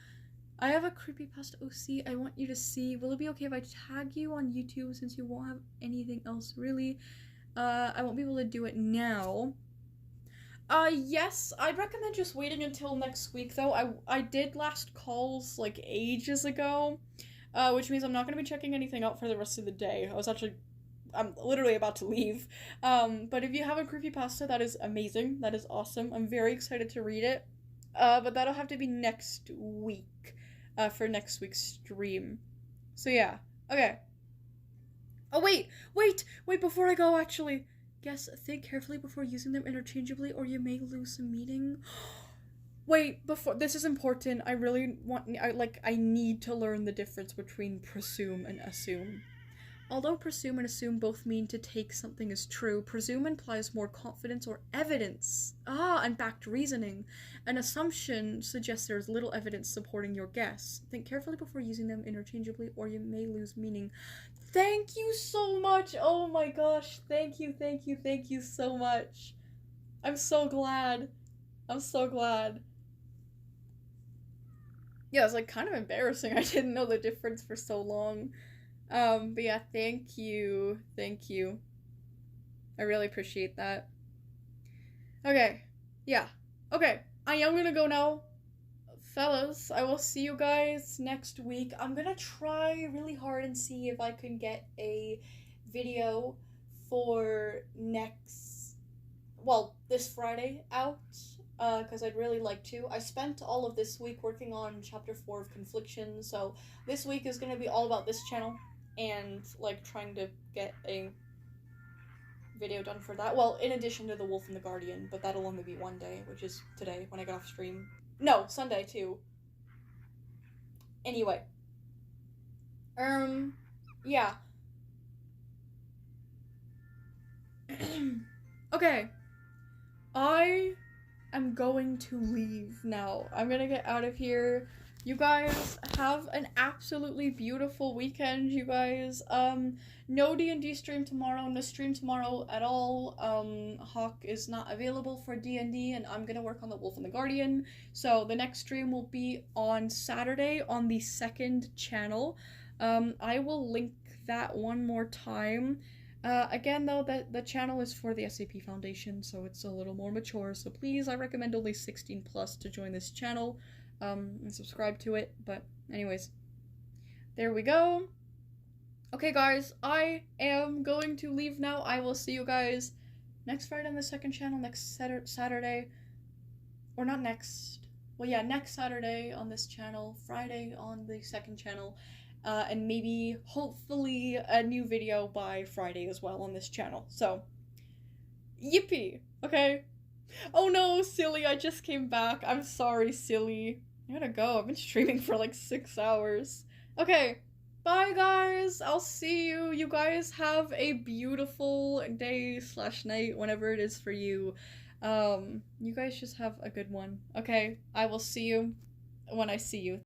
I have a creepypasta OC I want you to see. Will it be okay if I tag you on YouTube since you won't have anything else really? I won't be able to do it now. Yes, I'd recommend just waiting until next week, though. I did last calls, like, ages ago, which means I'm not gonna be checking anything out for the rest of the day. I'm literally about to leave. But if you have a creepypasta, that is amazing. That is awesome. I'm very excited to read it. But that'll have to be next week. for next week's stream. So yeah, okay. Oh wait, before I go, actually. Yes, think carefully before using them interchangeably or you may lose the meaning. Wait, before, this is important. I really I need to learn the difference between presume and assume. Although presume and assume both mean to take something as true, presume implies more confidence or evidence. And backed reasoning. An assumption suggests there is little evidence supporting your guess. Think carefully before using them interchangeably or you may lose meaning. Thank you so much! Oh my gosh, thank you so much. I'm so glad. Yeah, it was like kind of embarrassing. I didn't know the difference for so long. But yeah, thank you. I really appreciate that. Okay, yeah. Okay, I am gonna go now. Fellas, I will see you guys next week. I'm gonna try really hard and see if I can get a video for this Friday out, because I'd really like to. I spent all of this week working on chapter 4 of Confliction, so this week is gonna be all about this channel and like trying to get a video done for that. Well, in addition to The Wolf and the Guardian, but that'll only be one day, which is today when I get off stream. No, Sunday too. Anyway. Yeah. Okay. I am going to leave now. I'm gonna get out of here. You guys have an absolutely beautiful weekend, you guys. No D&D stream tomorrow, no stream tomorrow at all. Hawk is not available for D&D, and I'm gonna work on The Wolf and the Guardian. So the next stream will be on Saturday on the second channel. I will link that one more time. Again, though, the channel is for the SAP Foundation, so it's a little more mature, so please, I recommend only 16 plus to join this channel. And subscribe to it, but anyways, there we go. Okay guys, I am going to leave now. I will see you guys next Friday on the second channel, next Saturday, or not next, well yeah, next Saturday on this channel, Friday on the second channel, and maybe, hopefully, a new video by Friday as well on this channel, so, yippee, okay? Oh no, silly, I just came back. I'm sorry, silly. I gotta go. I've been streaming for like 6 hours. Okay, bye guys. I'll see you. You guys have a beautiful day/night, whenever it is for you. You guys just have a good one. Okay, I will see you when I see you.